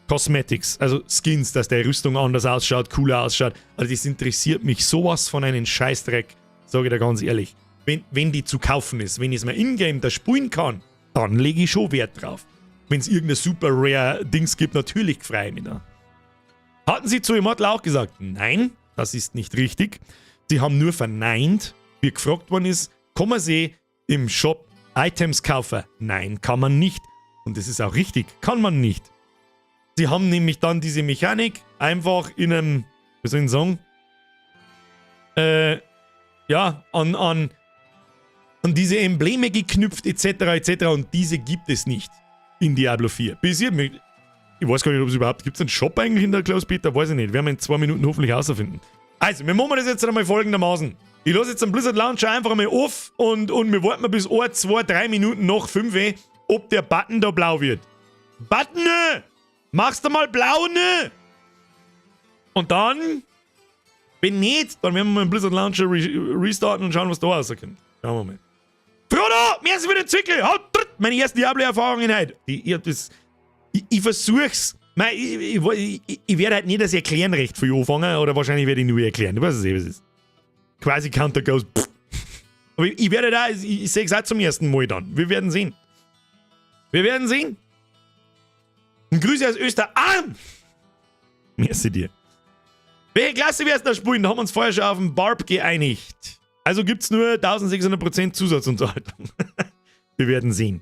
Cosmetics, also Skins, dass der Rüstung anders ausschaut, cooler ausschaut. Also das interessiert mich sowas von einem Scheißdreck, sage ich dir ganz ehrlich. Wenn die zu kaufen ist, wenn ich es mir in-game da spielen kann, dann lege ich schon Wert drauf. Wenn es irgendeine super rare Dings gibt, natürlich freue ich mich da. Hatten sie zu Immortal auch gesagt? Nein, das ist nicht richtig. Sie haben nur verneint, wie gefragt worden ist, kann man sie im Shop Items kaufen? Nein, kann man nicht. Und das ist auch richtig, kann man nicht. Sie haben nämlich dann diese Mechanik einfach in einem, wie soll ich sagen, an diese Embleme geknüpft etc. und diese gibt es nicht in Diablo 4. Ich weiß gar nicht, ob es überhaupt gibt. Einen Shop eigentlich in der Klaus Peter? Weiß ich nicht. Werden wir in 2 Minuten hoffentlich herausfinden. Also, wir machen das jetzt einmal folgendermaßen. Ich lasse jetzt den Blizzard Launcher einfach einmal auf und wir warten mal bis 1, 2, 3 Minuten nach 5, ob der Button da blau wird. Button! Machst du mal blau, ne? Und dann, wenn nicht, dann werden wir mal den Blizzard Launcher restarten und schauen, was da rauskommt. Schauen wir mal. Frodo, merci für den Zickel. Meine erste Diablo-Erfahrungen heute. Ich versuch's. Ich werde halt nicht das Erklären recht viel anfangen, oder wahrscheinlich werde ich nur erklären. Du weißt es was es ist. Quasi Counter goes. Aber ich werde da, ich sehe es auch zum ersten Mal dann. Wir werden sehen. Wir werden sehen. Und Grüße aus Österreich. Merci dir. Welche Klasse wirst du da spielen? Da haben wir uns vorher schon auf den Barb geeinigt. Also gibt's nur 1600% Zusatzunterhaltung. Wir werden sehen.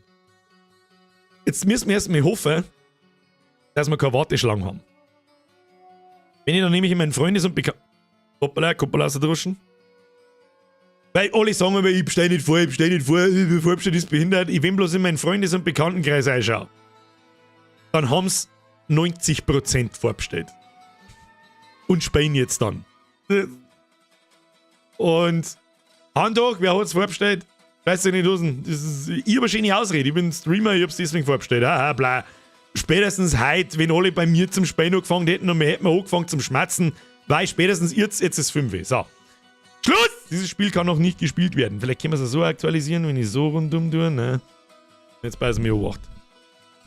Jetzt müssen wir erstmal hoffen, dass wir keine Warteschlangen haben. Wenn ich dann nämlich in meinen Freundes- und Bekannten... Hoppala, Kuppel ausdruschen. Weil alle sagen immer, ich bestell nicht vor, der Vorbesteller ist behindert. Ich will bloß in meinen Freundes- und Bekanntenkreis einschauen. Dann haben's 90% vorbestellt. Und spielen jetzt dann. Und Handtag, wer hat's vorbestellt? Weißt du nicht, losen. Ich habe eine schöne Ausrede. Ich bin Streamer, ich hab's deswegen vorbestellt. Bla. Spätestens heute, wenn alle bei mir zum Spielen angefangen hätten und wir hätten angefangen zum Schmatzen, war ich spätestens jetzt ist 5. So. Schluss! Dieses Spiel kann noch nicht gespielt werden. Vielleicht können wir es so aktualisieren, wenn ich so rundum tue. Ne? Jetzt beißen wir 8.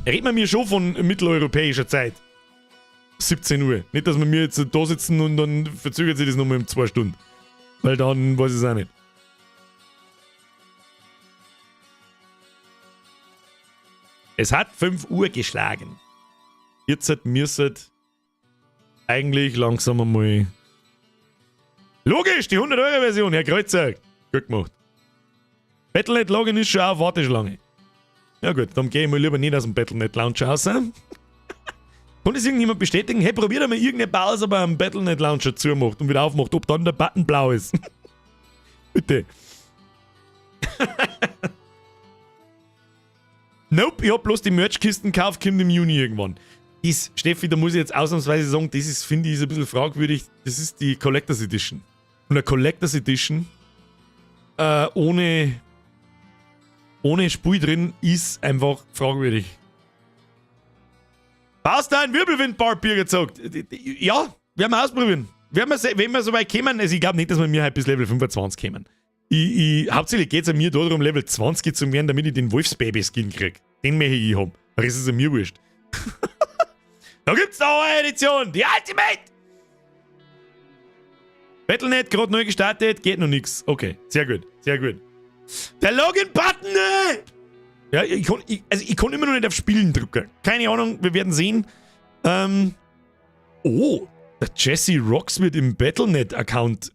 Reden wir mir schon von mitteleuropäischer Zeit. 17 Uhr. Nicht, dass wir mir jetzt da sitzen und dann verzögert sich das nochmal um 2 Stunden. Weil dann weiß ich es auch nicht. Es hat 5 Uhr geschlagen. Jetzt müsste eigentlich langsam einmal... Logisch, die 100-Euro-Version, Herr Kreuzer. Gut gemacht. Battle.net Login ist schon auf Warteschlange. Ja gut, dann gehe ich mal lieber nicht aus dem Battle.net Launcher raus. Kann das irgendjemand bestätigen? Hey, probiert einmal irgendeine Pause, aber am Battle.net Launcher zumacht und wieder aufmacht, ob dann der Button blau ist. Bitte. Nope, ich hab bloß die Merchkisten gekauft, kommt im Juni irgendwann. Das, Steffi, da muss ich jetzt ausnahmsweise sagen, das ist, finde ich, ein bisschen fragwürdig. Das ist die Collectors Edition. Und eine Collectors Edition ohne Spiel drin ist einfach fragwürdig. Baust du einen Wirbelwind-Barbier gezockt? Ja, werden wir ausprobieren. Wenn wir so weit kommen, also ich glaube nicht, dass wir mir halt bis Level 25 kommen. Hauptsächlich geht es an mir darum, Level 20 zu werden, damit ich den Wolfsbaby-Skin kriege. Den möchte ich haben. Aber es ist an mir wurscht. Da gibt's noch eine Edition, die Ultimate! Battle.net gerade neu gestartet, geht noch nix. Okay, sehr gut, sehr gut. Der Login-Button! Ja, ich kann immer noch nicht auf Spielen drücken. Keine Ahnung, wir werden sehen. Oh, der Jesse Rocks wird im Battle.net-Account,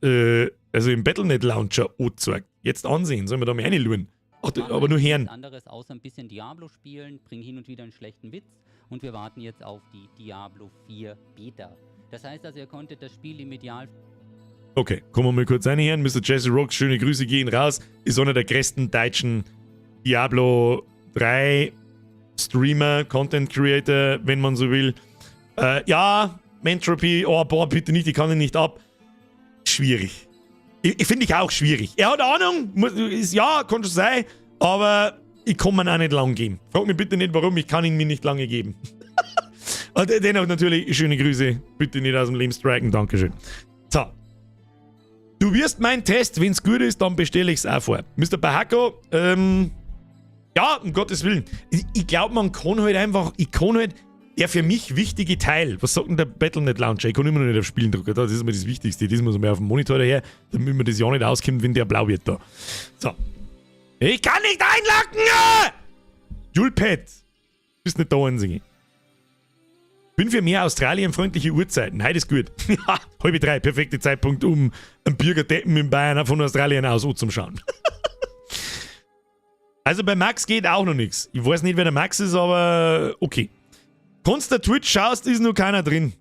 also im Battle.net-Launcher angezeigt. Jetzt ansehen, sollen wir da mal reinschauen. Ach, aber nur Herren. Anderes außer ein bisschen Diablo spielen, bringen hin und wieder einen schlechten Witz und wir warten jetzt auf die Diablo 4 Beta. Das heißt also, ihr konntet das Spiel im Ideal... Okay, kommen wir mal kurz rein, Herren. Mr. Jesse Rocks, schöne Grüße gehen raus. Ist einer der größten deutschen Diablo 3 Streamer, Content Creator, wenn man so will. Ja, Mentropy, oh boah, bitte nicht, ich kann ihn nicht ab. Schwierig. Finde ich auch schwierig. Er hat Ahnung, ja, kann schon sein, aber ich kann mir ihn auch nicht lang geben. Frag mich bitte nicht, warum, ich kann ihn mir nicht lange geben. Und dennoch natürlich schöne Grüße, bitte nicht aus dem Leben striken, Dankeschön. So. Du wirst mein Test, wenn es gut ist, dann bestelle ich es auch vor. Mr. Bahako, ja, um Gottes Willen. Ich glaube, man kann halt einfach, der für mich wichtige Teil, was sagt denn der Battle.net Launcher? Ich kann immer noch nicht auf Spielen drücken, das ist mir das Wichtigste. Das muss man auf dem Monitor daher, damit mir das ja nicht auskommt, wenn der blau wird da. So. Ich kann nicht einloggen! Julpet, bist nicht da einsingen. Bin für mehr australienfreundliche Uhrzeiten. Heute ist gut. Ja, 2:30, perfekte Zeitpunkt, um einen Bürgerdeppen in Bayern von Australien aus anzuschauen. Also bei Max geht auch noch nichts. Ich weiß nicht, wer der Max ist, aber okay. Kannst du Twitch schaust, ist noch keiner drin.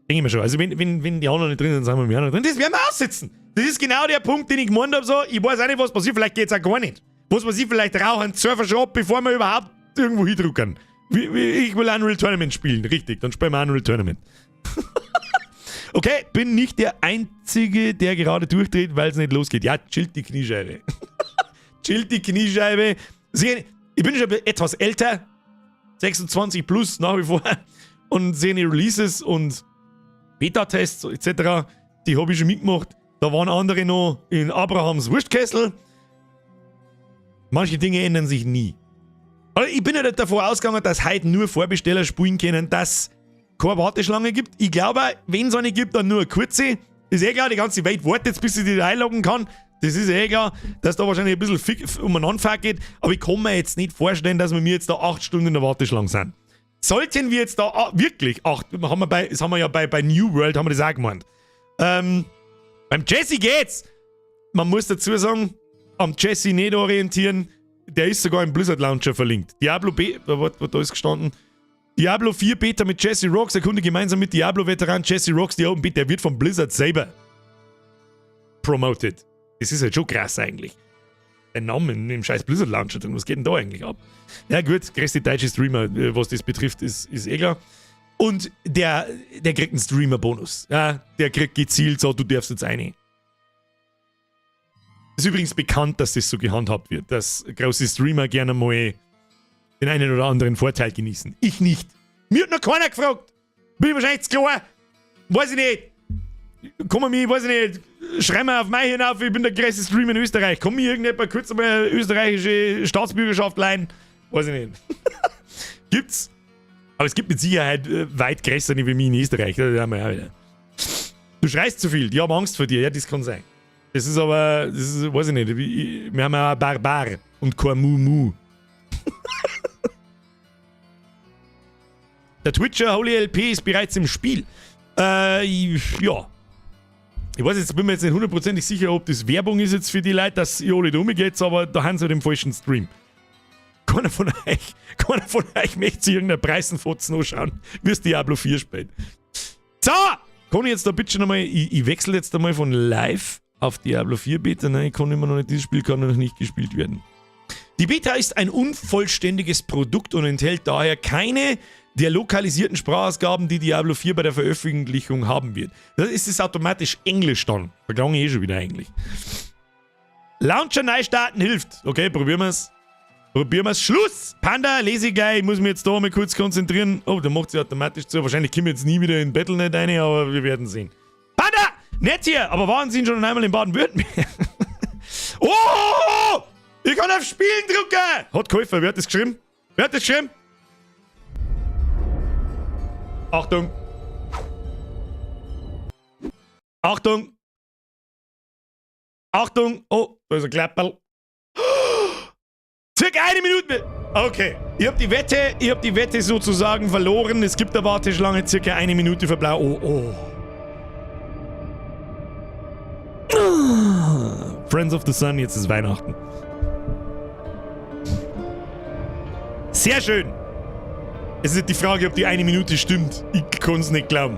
Denke ich mir schon. Also wenn die anderen nicht drin sind, sind wir mehr noch drin. Das werden wir aussitzen. Das ist genau der Punkt, den ich gemeint habe. So, ich weiß auch nicht, was passiert. Vielleicht geht es auch gar nicht. Was passiert, vielleicht rauchen Surfer schon ab, bevor wir überhaupt irgendwo hindrücken. Ich will Unreal Tournament spielen. Richtig, dann spielen wir Unreal Tournament. Okay, bin nicht der Einzige, der gerade durchdreht, weil es nicht losgeht. Ja, chillt die Kniescheibe. Chillt die Kniescheibe. Ich bin schon etwas älter. 26 plus nach wie vor. Und sehe die Releases und Beta-Tests etc. Die habe ich schon mitgemacht. Da waren andere noch in Abrahams Wurstkessel. Manche Dinge ändern sich nie. Aber ich bin ja nicht davon ausgegangen, dass heute nur Vorbesteller spielen können, dass es keine Warteschlange gibt. Ich glaube, wenn es eine gibt, dann nur eine kurze. Ist eh klar, die ganze Welt wartet jetzt, bis sie die einloggen kann. Das ist eh klar, dass da wahrscheinlich ein bisschen umeinander geht. Aber ich kann mir jetzt nicht vorstellen, dass wir jetzt da 8 Stunden in der Warteschlange sind. Sollten wir jetzt da wirklich 8, das haben wir ja bei New World, haben wir das auch gemeint. Beim Jesse geht's. Man muss dazu sagen, am Jesse nicht orientieren. Der ist sogar im Blizzard Launcher verlinkt. Diablo B, da ist gestanden. Diablo 4 Beta mit Jesse Rocks, erkunde gemeinsam mit Diablo-Veteran Jesse Rocks die Open Beta. Der wird vom Blizzard selber promoted. Das ist halt schon krass eigentlich. Ein Name im scheiß Blizzard Launcher drin. Was geht denn da eigentlich ab? Ja gut, größte deutsche Streamer, was das betrifft, ist eh klar. Und der kriegt einen Streamer-Bonus. Ja, der kriegt gezielt so, du darfst jetzt rein. Ist übrigens bekannt, dass das so gehandhabt wird, dass große Streamer gerne mal den einen oder anderen Vorteil genießen. Ich nicht. Mir hat noch keiner gefragt. Bin ich wahrscheinlich zu klar. Weiß ich nicht. Komm mir, weiß ich nicht. Schrei mir auf mich hinauf, ich bin der größte Streamer in Österreich. Komm mir irgendjemand kurz einmal österreichische Staatsbürgerschaft leihen. Weiß ich nicht. Gibt's. Aber es gibt mit Sicherheit weit größere wie mich in Österreich. Das haben wir auch wieder. Du schreist zu viel, die haben Angst vor dir. Ja, das kann sein. Das ist aber, das ist, weiß ich nicht. Wir haben ja auch Barbar und kein Mumu. Der Twitcher Holy LP ist bereits im Spiel. Ja. Ich weiß jetzt, bin mir jetzt nicht hundertprozentig sicher, ob das Werbung ist jetzt für die Leute, dass ihr alle da rumgeht, aber da haben sie halt den falschen Stream. Keiner von euch möchte sich irgendeinen Preisenfotzen anschauen, wie es Diablo 4 spielt. So! Kann ich jetzt da bitte nochmal, ich wechsle jetzt einmal von live auf Diablo 4 Beta. Nein, ich kann immer noch nicht, dieses Spiel kann noch nicht gespielt werden. Die Beta ist ein unvollständiges Produkt und enthält daher keine der lokalisierten Sprachausgaben, die Diablo 4 bei der Veröffentlichung haben wird. Das ist es automatisch Englisch dann. Da klang ich schon wieder eigentlich. Launcher neu starten hilft. Okay, probieren wir's. Schluss! Panda, lese ich gleich. Ich muss mich jetzt da mal kurz konzentrieren. Oh, da macht sie automatisch zu. Wahrscheinlich kommen wir jetzt nie wieder in Battle.net rein, aber wir werden sehen. Panda! Nicht hier! Aber waren Sie schon einmal in Baden-Württemberg? Oh! Ich kann auf Spielen drücken! Hat geholfen. Wer hat das geschrieben? Achtung! Achtung! Oh, da ist ein Klapperl. Circa 1 Minute. Okay. Ich hab die Wette sozusagen verloren. Es gibt eine Warteschlange, circa 1 Minute für Blau. Oh. Friends of the Sun, jetzt ist Weihnachten. Sehr schön. Es ist nicht die Frage, ob die 1 Minute stimmt. Ich kann es nicht glauben.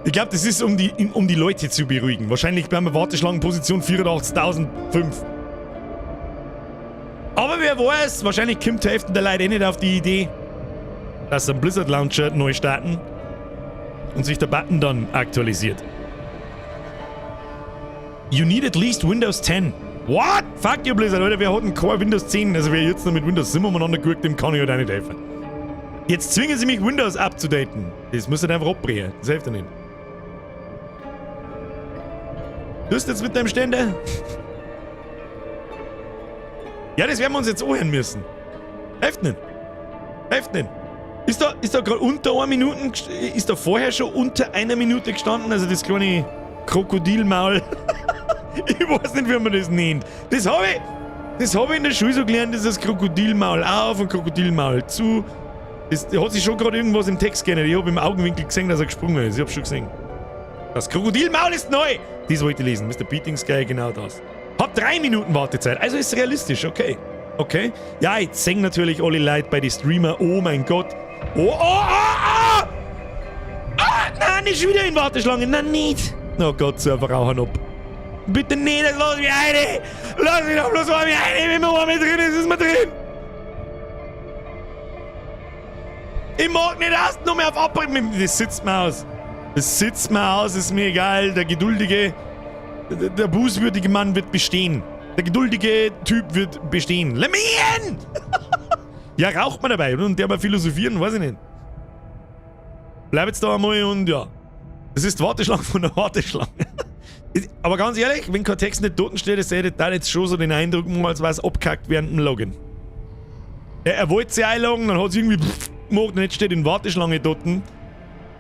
Ich glaube, das ist, um die Leute zu beruhigen. Wahrscheinlich bleiben wir Warteschlangenposition 84.005. Aber wer weiß, wahrscheinlich kommt die Hälfte der Leute nicht auf die Idee, dass sie einen Blizzard Launcher neu starten und sich der Button dann aktualisiert. You need at least Windows 10. What? Fuck you, Blizzard, Alter, wir hatten kein Windows 10. Also wer jetzt noch mit Windows 7 umeinander guckt, dem kann ich halt auch nicht helfen. Jetzt zwingen sie mich, Windows abzudaten. Das muss halt einfach abbrechen. Das hilft ja nicht. Du hast jetzt mit deinem Ständer? Ja, das werden wir uns jetzt anhören müssen. Hilft nicht. Ist da gerade unter 1 Minute, ist da vorher schon unter 1 Minute gestanden? Also das kleine Krokodilmaul. Ich weiß nicht, wie man das nennt. Das habe ich in der Schule so gelernt, das ist das Krokodilmaul auf und Krokodilmaul zu. Da hat sich schon gerade irgendwas im Text geändert. Ich habe im Augenwinkel gesehen, dass er gesprungen ist. Ich habe schon gesehen. Das Krokodilmaul ist neu! Dies wollte ich lesen. Mr. Beatings Guy, genau das. Hab 3 Minuten Wartezeit. Also ist realistisch, okay. Okay. Ja, jetzt singen natürlich alle Leute bei den Streamer. Oh mein Gott. Oh! Nein, nicht wieder in Warteschlange. Nein, nicht. Oh Gott, Server rauchen ab. Bitte nicht, das lass mich rein. Lass mich doch bloß mal rein. Wenn man mit drin ist man drin. Ich mag nicht erst noch mehr auf Abbrechen. Das sitzt mir aus. Ist mir egal. Der bußwürdige Mann wird bestehen. Der geduldige Typ wird bestehen. Lemien! Ja, raucht man dabei und der mal philosophieren, weiß ich nicht. Bleib jetzt da einmal und ja. Das ist die Warteschlange von der Warteschlange. Aber ganz ehrlich, wenn kein Text nicht dort steht, das hätte da jetzt schon so den Eindruck, als wäre es abgehackt während dem Login. Er wollte sich einloggen, dann hat es irgendwie gemacht und jetzt steht in Warteschlange dort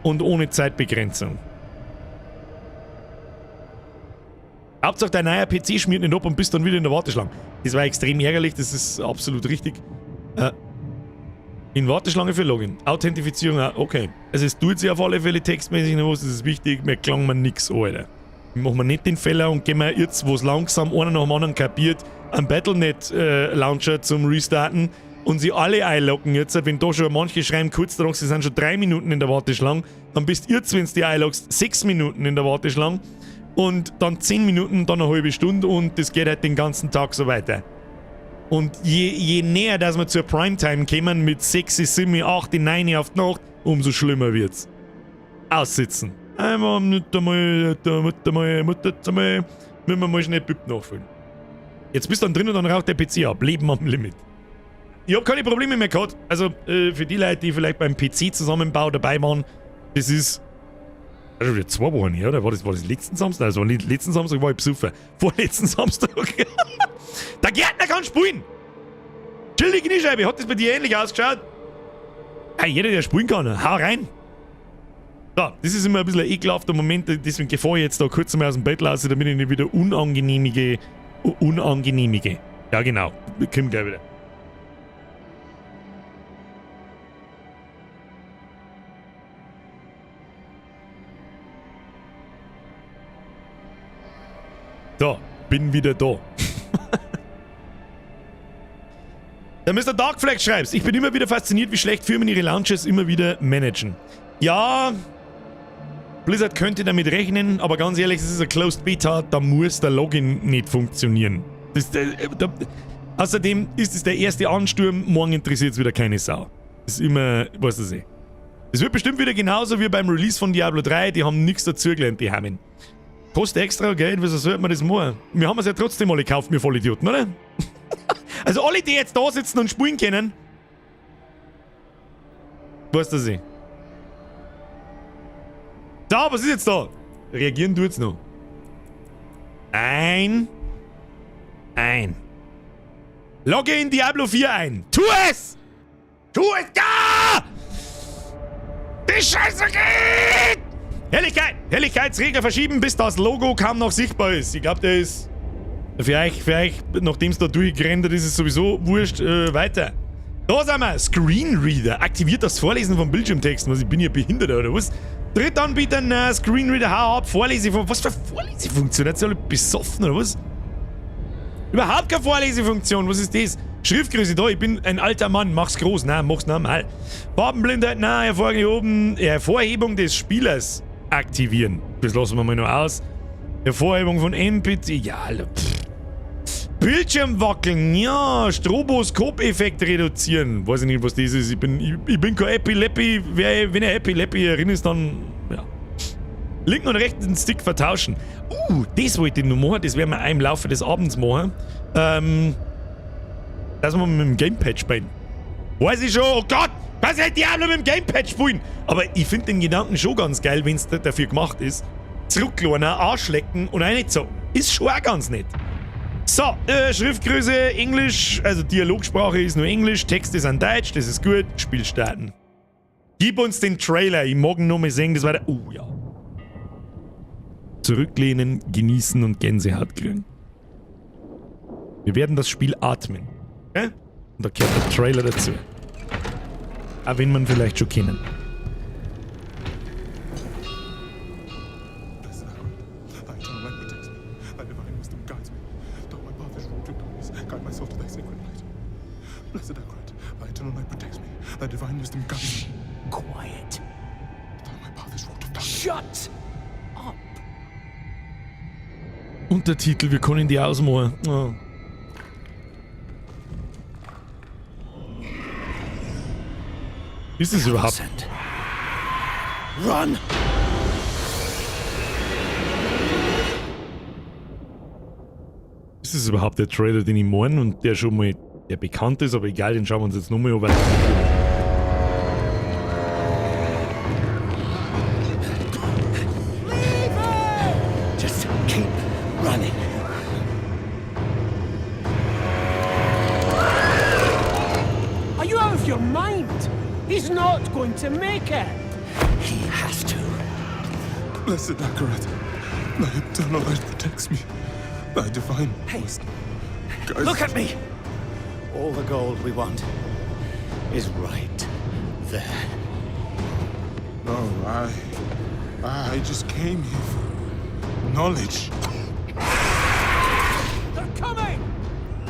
und ohne Zeitbegrenzung. Hauptsache dein neuer PC schmiert nicht ab und bist dann wieder in der Warteschlange. Das war extrem ärgerlich, das ist absolut richtig. In Warteschlange für Login. Authentifizierung, okay. Also es tut sich auf alle Fälle textmäßig noch was, das ist wichtig, mir klang mir nix, Alter. Machen wir nicht den Fehler und gehen wir jetzt, wo es langsam einer nach dem anderen kapiert, einen Battle.net Launcher zum Restarten und sie alle einloggen jetzt, wenn da schon manche schreiben kurz danach, sie sind schon 3 Minuten in der Warteschlange, dann bist ihr, wenn du die einloggst, 6 Minuten in der Warteschlange und dann 10 Minuten, dann eine halbe Stunde und das geht halt den ganzen Tag so weiter. Und je näher, dass wir zur Primetime kommen, mit 6, 7, 8, 9 auf die Nacht, umso schlimmer wird's. aussitzen. Einmal nicht einmal, müssen wir mal schnell BIP nachfüllen. Jetzt bist du dann drin und dann raucht der PC ab. Leben am Limit. Ich hab keine Probleme mehr gehabt. Also, für die Leute, die vielleicht beim PC-Zusammenbau dabei waren, das ist... Also wieder 2 Wochen her, oder? War das letzten Samstag? Also, letzten Samstag war ich besoffen. Vorletzten Samstag. Der Gärtner kann spielen! Chill die Kniescheibe. Hat das bei dir ähnlich ausgeschaut? Hey, jeder, der spielen kann, hau rein! So, das ist immer ein bisschen ein ekelhafter Moment, deswegen fahre ich jetzt da kurz mal aus dem Bett raus, damit ich nicht wieder unangenehmige. Ja, genau. Kommt gleich wieder. So, bin wieder da. Der Mr. Darkflex schreibt, ich bin immer wieder fasziniert, wie schlecht Firmen ihre Launches immer wieder managen. Ja, Blizzard könnte damit rechnen, aber ganz ehrlich, es ist eine Closed Beta, da muss der Login nicht funktionieren. Außerdem ist es der erste Ansturm, morgen interessiert es wieder keine Sau. Das ist immer, weißt du eh. Es wird bestimmt wieder genauso wie beim Release von Diablo 3, die haben nichts dazugelernt, die Hamen. Kostet extra Geld, wieso sollte man das machen? Wir haben es ja trotzdem alle gekauft, wir Vollidioten, oder? Also alle, die jetzt da sitzen und spielen können, weißt du eh. Da, was ist jetzt da? Reagieren tut's noch. Ein. Logge in Diablo 4 ein. Tu es! Tu es! Ja! Die Scheiße geht! Helligkeit! Helligkeitsregler verschieben, bis das Logo kaum noch sichtbar ist. Ich glaube, der ist... Für euch, nachdem es da durchgerendert ist, ist sowieso wurscht. Weiter. Da sind wir. Screenreader. Aktiviert das Vorlesen von Bildschirmtexten. Was, ich bin hier Behinderter, oder was? Drittanbieter, Screenreader, hau ab, Vorlesefunktion. Was für Vorlesefunktion? Hat sie alle besoffen, oder was? Überhaupt keine Vorlesefunktion. Was ist das? Schriftgröße da, ich bin ein alter Mann. Mach's groß. Nein, mach's normal. Farbenblindheit, nein, Hervorhebung des Spielers aktivieren. Das lassen wir mal noch aus. Hervorhebung von NPC. Ja, Bildschirm wackeln. Ja, Stroboskop-Effekt reduzieren. Weiß ich nicht, was das ist. Ich bin kein Epileppi. Wenn ihr Epileppi erinnert, dann... Ja. Linken und rechten Stick vertauschen. Das wollte ich noch machen. Das werden wir im Laufe des Abends machen. Dass wir mit dem Gamepad spielen. Weiß ich schon. Oh Gott! Was hätte Diablo mit dem Gamepad spielen? Aber ich finde den Gedanken schon ganz geil, wenn es dafür gemacht ist. Zurücklohnen, anschlecken und reinzocken. Ist schon auch ganz nett. So, Schriftgröße, Englisch, also Dialogsprache ist nur Englisch, Text ist an Deutsch, das ist gut. Spiel starten. Gib uns den Trailer, ich mag ihn noch mal sehen, das war der... Oh ja. Zurücklehnen, genießen und Gänsehaut kriegen. Wir werden das Spiel atmen. Ja? Und da gehört der Trailer dazu. Auch wenn man vielleicht schon kennen. Blessed Akrat, thy eternal light protects me. Thy divine wisdom guides me. Quiet. Though my path is wrought of darkness. Shut up. Untertitel, wir können die ausmachen. Oh. Ist es überhaupt? Run! Ist es überhaupt der Trailer, den ich meine und der schon mal der bekannt ist, aber egal, den schauen wir uns jetzt nochmal an. Just keep running. Are you out of your mind? He's not going to make it. He has to. Blessed Akrat, thy eternal light protects me. Thy divine wisdom guides Look at me. All the gold we want is right there. No, I just came here for knowledge. They're coming!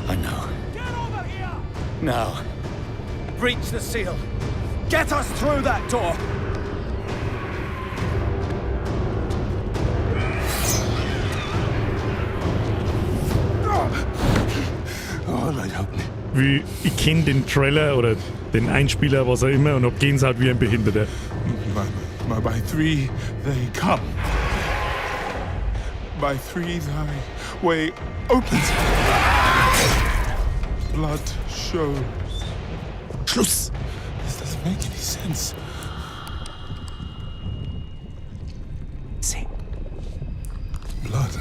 I know. Get over here! Now, breach the seal. Get us through that door. Oh, Leid, help me. Wie, ich kenne den Trailer oder den Einspieler, was auch immer, und hab Gänsehaut wie ein Behinderter. By 3 they come. By 3 thy way opens. Blood shows. Schluss! This doesn't make any sense. See. Blood.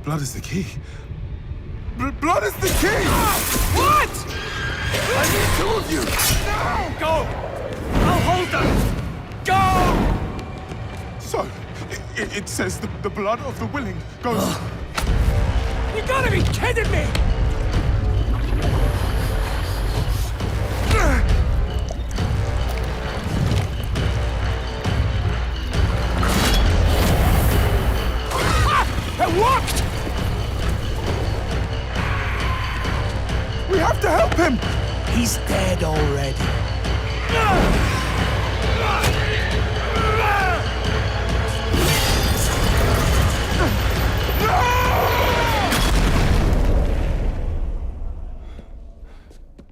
Blood is the key. Blood is the key! What? I need 2 of you! Now! Go! I'll hold them! Go! So, it says the blood of the willing goes... You gotta be kidding me! It worked! We have to help him! He's dead already.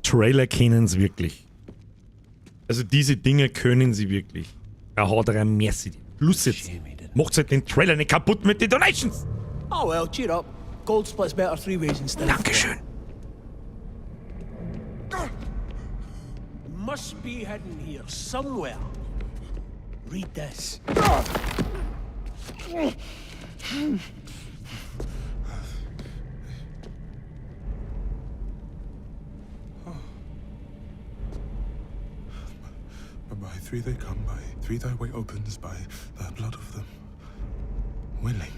Trailer kennen sie wirklich. Also diese Dinge können sie wirklich. Er hat rein Merci. Plus jetzt. Macht's halt den Trailer nicht kaputt mit den Donations. Oh well, cheer up. Gold splits better 3 ways instead of 4. Dankeschön. Must be hidden here somewhere. Read this. By 3 they come, by 3 thy way opens, by the blood of them willing.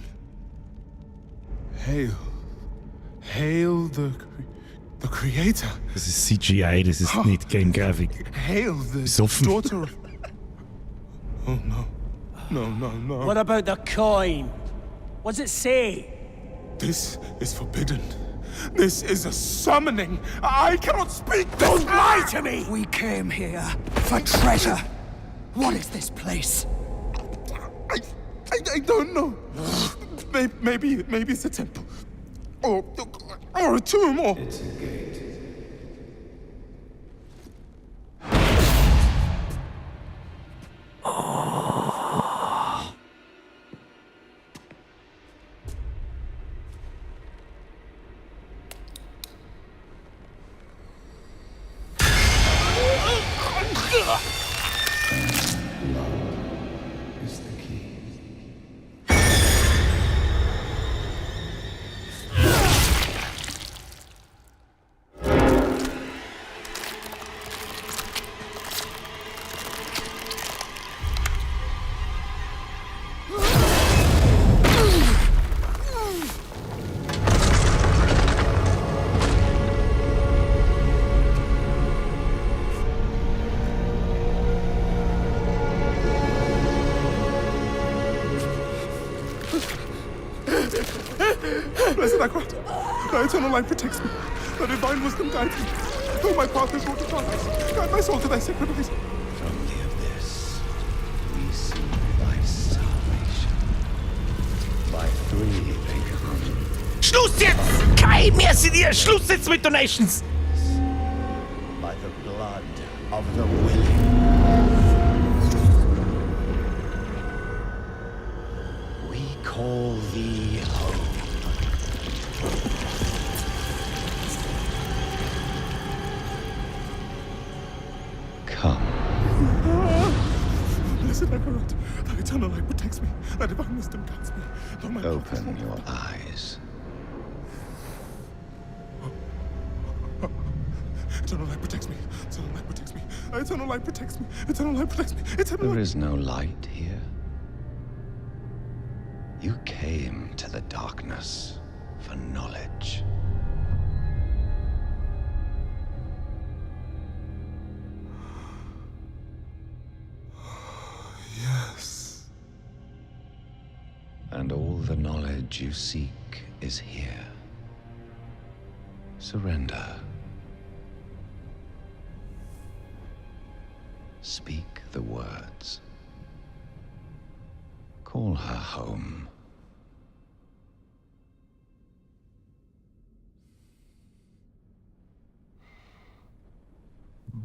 Hail. Hail the Creator. Das ist CGI, das ist nicht Game-Grafik. Hail the Besoffen. daughter of... Oh no. No. What about the coin? What's it say? This is forbidden. This is a summoning. I cannot speak. Don't lie to me! We came here for treasure. What is this place? I don't know. Maybe it's a temple. Or a tomb, or... It's a gate. Is the key. Blessed Akrat, thy eternal light protects me. Thy divine wisdom guides me. Though my path is wrought upon us, guide my soul to thy sacred ways. From the abyss, we see thy salvation. By 3 they come. Schluss jetzt! Kai, merci dir! Schluss jetzt mit Donations! By the blood of the willing. We call thee home. Come. Blessed Akrat, thy eternal light protects me. Thy divine wisdom guides me. Though my path is Open wrought your upon us. eyes. Eternal light protects me. Eternal light protects me. Eternal light protects me. Eternal light protects me. Eternal There light... is no light here. You came to the darkness for knowledge. Yes. And all the knowledge you seek is here. Surrender. Speak the words. Call her home.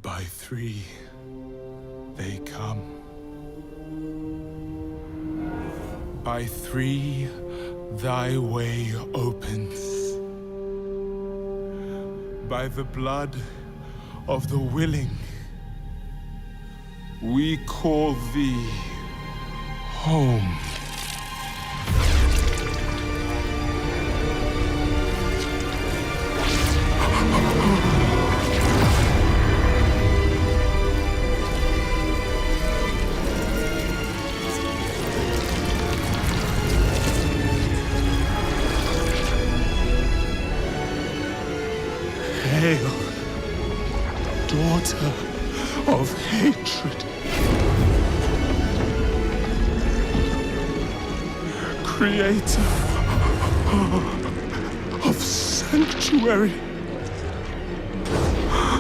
By 3 they come. By 3 thy way opens. By the blood of the willing, we call thee home. Hail, daughter of hatred, creator of sanctuary.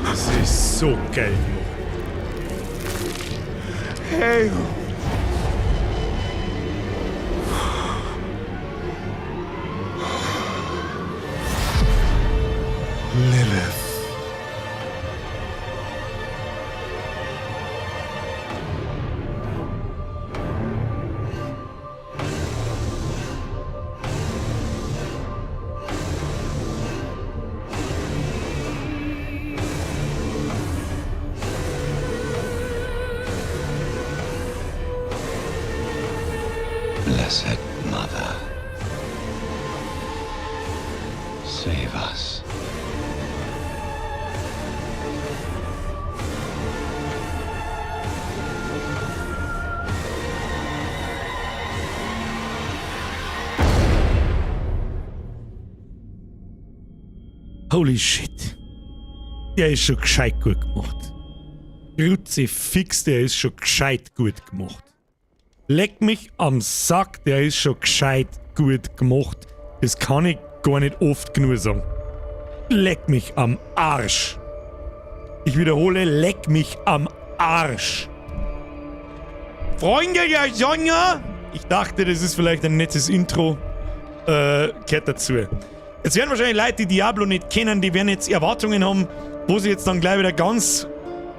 Das ist so geil. Hail, Lilith. Blessed Mother, save us. Holy shit. Der ist schon gescheit gut gemacht. Kruzifix, der ist schon gescheit gut gemacht. Leck mich am Sack, der ist schon gescheit gut gemacht. Das kann ich gar nicht oft genug sagen. Leck mich am Arsch. Ich wiederhole, leck mich am Arsch. Freunde der Sonja! Ich dachte, das ist vielleicht ein nettes Intro. Gehört dazu. Jetzt werden wahrscheinlich Leute, die Diablo nicht kennen, die werden jetzt Erwartungen haben, wo sie jetzt dann gleich wieder ganz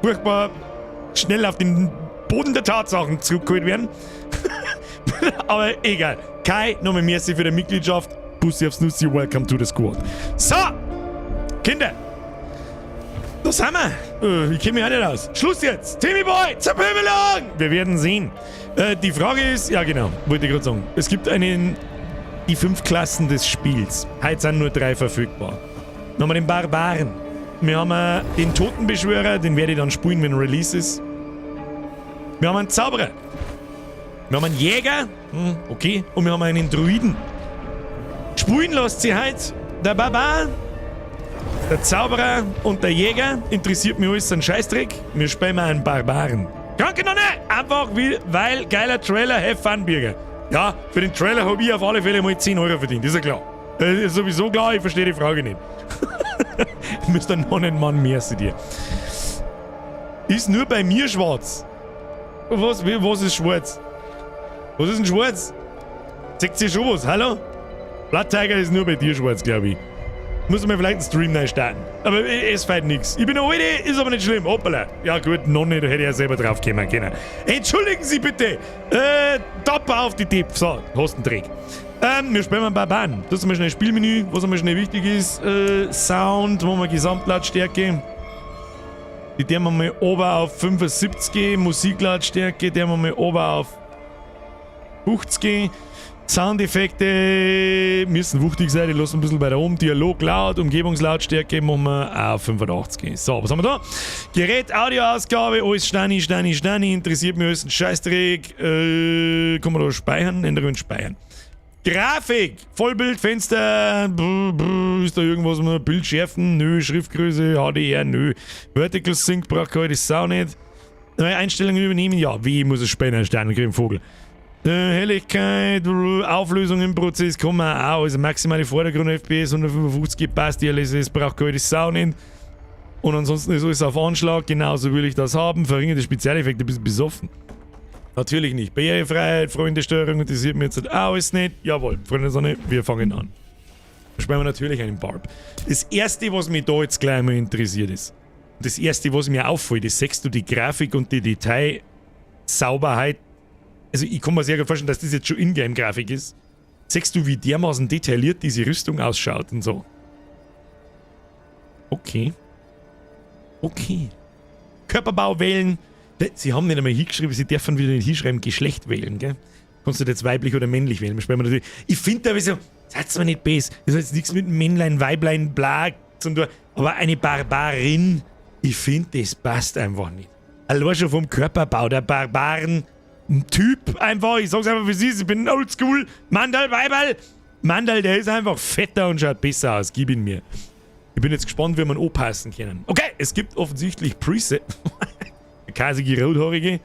furchtbar schnell auf den Boden der Tatsachen zurückgeholt werden. Aber egal. Kai, nochmal merci für die Mitgliedschaft. Bussi aufs Nussi, welcome to the squad. So! Kinder! Da sind wir. Ich kenne mich auch nicht aus. Schluss jetzt! Timmy Boy! Zerböbelung! Wir werden sehen. Die Frage ist, ja genau, wollte ich gerade sagen. Es gibt die 5 Klassen des Spiels. Heute sind nur 3 verfügbar. Dann haben wir den Barbaren. Wir haben den Totenbeschwörer, den werde ich dann spielen, wenn Release ist. Wir haben einen Zauberer. Wir haben einen Jäger. Okay. Und wir haben einen Druiden. Spielen lässt sie heute der Barbar, der Zauberer und der Jäger. Interessiert mich alles ein Scheißdreck. Wir spielen mal einen Barbaren. Danke noch nicht. Einfach weil geiler Trailer, have fun, Bürger. Ja, für den Trailer habe ich auf alle Fälle mal 10 Euro verdient. Ist ja klar. Ist sowieso klar, ich verstehe die Frage nicht. Du müsst noch einen Mann mehr zu dir. Ist nur bei mir schwarz. Was ist schwarz? Was ist denn schwarz? Zeigt sich schon was, hallo? Blood Tiger ist nur bei dir schwarz, glaube ich. Muss man vielleicht einen Stream neu starten. Aber es fällt nichts. Ich bin eine alte, ist aber nicht schlimm. Hoppala. Ja gut, noch nicht, da hätte ich ja selber drauf kommen können. Entschuldigen Sie bitte. Topper auf die Tipp. So, hast einen Trick. Wir spielen mal ein paar Bahnen. Das ist mal schnell Spielmenü, was einmal schnell wichtig ist. Sound, wo wir Gesamtlautstärke. Die der wir mal oben auf 75, Musiklautstärke, der wir mal oben auf 50. Soundeffekte müssen wuchtig sein, die lassen ein bisschen weiter oben. Dialog laut, Umgebungslautstärke machen wir auf 85. So, was haben wir da? Gerät, Audioausgabe, alles Steini, interessiert mich alles ein Scheißdreck. Kann man da speichern? Änderungen speichern. Grafik, Vollbild, Fenster, ist da irgendwas mit Bildschärfen? Nö, Schriftgröße, HDR, nö. Vertical Sync braucht heute Sau nicht. Neue Einstellungen übernehmen, ja, wie muss es speichern, Sternencreme-Vogel. Helligkeit, Auflösung im Prozess, kann man auch. Also maximale Vordergrund FPS 155 passt, DLSS braucht keine Sau nicht. Und ansonsten ist alles auf Anschlag, genauso will ich das haben. Verringerte Spezialeffekte, ein bisschen besoffen. Natürlich nicht. Barrierefreiheit, Freundesteuerung interessiert mich jetzt alles nicht. Jawohl, Freunde der Sonne, wir fangen an. Da spielen wir natürlich einen Barb. Das erste, was mich da jetzt gleich mal interessiert ist, das erste, was mir auffällt, ist, siehst du die Grafik und die Detail Sauberheit. Also ich kann mir sehr gut vorstellen, dass das jetzt schon Ingame-Grafik ist. Siehst du, wie dermaßen detailliert diese Rüstung ausschaut und so. Okay. Okay. Körperbau wählen. Sie haben nicht einmal hingeschrieben, sie dürfen wieder nicht hinschreiben, Geschlecht wählen, gell? Kannst du jetzt weiblich oder männlich wählen? Ich finde aber so, seid's mir nicht böse. Das hat jetzt nichts mit Männlein, Weiblein, bla zu tun. Aber eine Barbarin, ich finde, das passt einfach nicht. Allein schon vom Körperbau, der Barbaren-Typ einfach. Ich sag's einfach, wie sie ist, ich bin oldschool. Mandal, Weiberl. Mandal, der ist einfach fetter und schaut besser aus. Gib ihn mir. Ich bin jetzt gespannt, wie man anpassen können. Okay, es gibt offensichtlich Preset. Der kasige Rothaarige.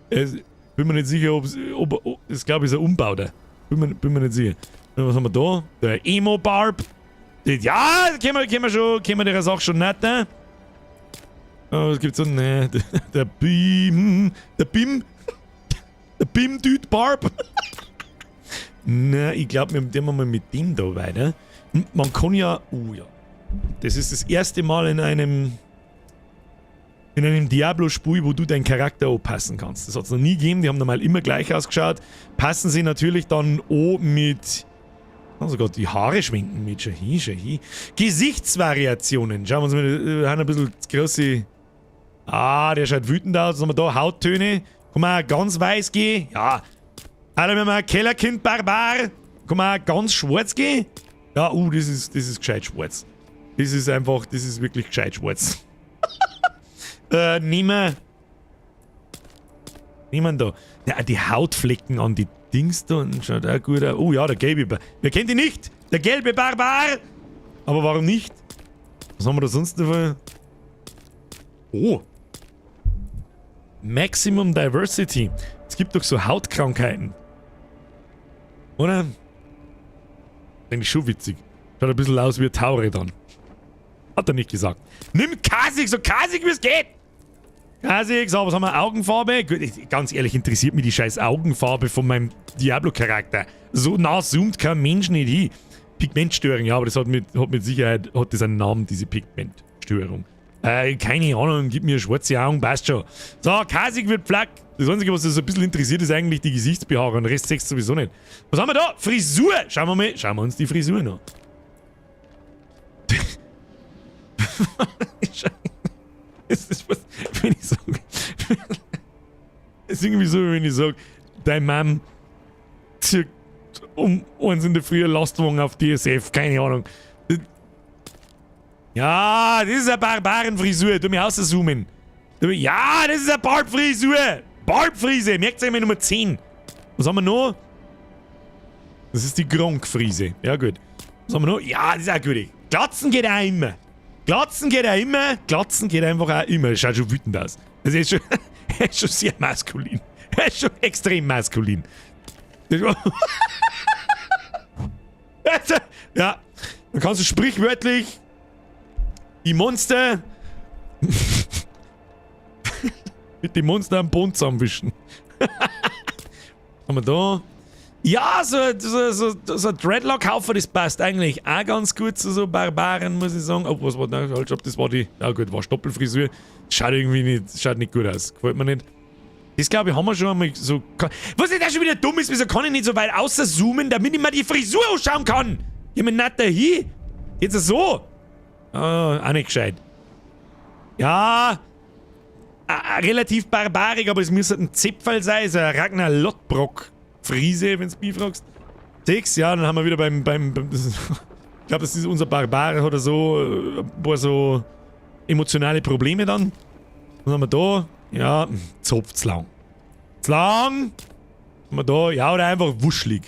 Bin mir nicht sicher, ob das glaube ich ist ein Umbau da. Bin mir nicht sicher. Was haben wir da? Der Emo-Barb. Ja, können wir der Sache schon nicht, ne? Oh, was gibt's so? Ne, der Bim-Dude Barb. Na, ich glaube, wir machen mal mit dem da weiter. Man kann ja. Oh ja. Das ist das erste Mal in einem Diablo-Spiel, wo du deinen Charakter anpassen kannst. Das hat es noch nie gegeben, die haben normal immer gleich ausgeschaut. Passen sie natürlich dann an mit. Oh Gott, die Haare schminken mit. Schon hin. Gesichtsvariationen. Schauen wir uns mal, wir haben ein bisschen das große. Ah, der schaut wütend aus. Was haben wir da? Hauttöne. Kann man ganz weiß gehen? Ja. Dann haben wir Kellerkind Barbar. Kann man ganz schwarz gehen? Ja, das ist gescheit schwarz. Das ist wirklich gescheit schwarz. Nehmen da. Ja, die Hautflecken an die Dings da schaut auch gut aus. Oh ja, der gelbe. Wer kennt ihn nicht? Der gelbe Barbar! Aber warum nicht? Was haben wir da sonst noch? Oh. Maximum Diversity. Es gibt doch so Hautkrankheiten. Oder? Finde ich schon witzig. Schaut ein bisschen aus wie ein Taure dann. Hat er nicht gesagt. Nimm Kasig, so kasig wie es geht! Kasig, so, was haben wir? Augenfarbe? Gut, ganz ehrlich, interessiert mich die scheiß Augenfarbe von meinem Diablo-Charakter. So nah zoomt kein Mensch nicht hin. Pigmentstörung, ja, aber das hat mit Sicherheit einen Namen, diese Pigmentstörung. Keine Ahnung, gib mir schwarze Augen, passt schon. So, Kasig wird Flack. Das Einzige, was das so ein bisschen interessiert, ist eigentlich die Gesichtsbehaarung. Den Rest sechst du sowieso nicht. Was haben wir da? Frisur! Schauen wir uns die Frisur noch. Es ist was, wenn ich sage. Es ist irgendwie so, wenn ich sage, dein Mann zieht um uns in der Früh Lastwagen auf DSF, keine Ahnung. Ja, das ist eine Barbarenfrisur, tu mich auszoomen. Ja, das ist eine Barbfrisur. Barbfrise, merkt euch mal Nummer 10. Was haben wir noch? Das ist die Gronk-Frise. Ja, gut. Was haben wir noch? Ja, das ist auch gut. Glatzen geht auch immer. Glatzen geht einfach auch immer. Das schaut schon wütend aus. Das ist schon, er ist schon sehr maskulin. Er ist schon extrem maskulin. Ja, dann kannst du sprichwörtlich die Monster mit den Monster am Bund zusammenwischen. Haben wir da? Ja, so ein Dreadlock-Haufen, das passt eigentlich auch ganz gut zu so Barbaren, muss ich sagen. Oh, was war das? Ich glaube, das war die. Ja, gut, war Stoppelfrisur. Schaut irgendwie nicht gut aus. Gefällt mir nicht. Das glaube ich, haben wir schon einmal so. Was ist das schon wieder dumm ist, wieso kann ich nicht so weit auszoomen, damit ich mir die Frisur ausschauen kann? Geh mir nicht dahin. Jetzt so. Auch nicht gescheit. Ja. Relativ barbarig, aber es müsste ein Zipfel sein, so ein Ragnar Lothbrok. Friese, wenn du mich fragst. 6, ja, dann haben wir wieder beim ich glaube, das ist unser Barbar oder so, ein paar so emotionale Probleme dann. Was haben wir da? Ja, Zopf zu lang. Zu lang! Was haben wir da? Ja, oder einfach wuschelig.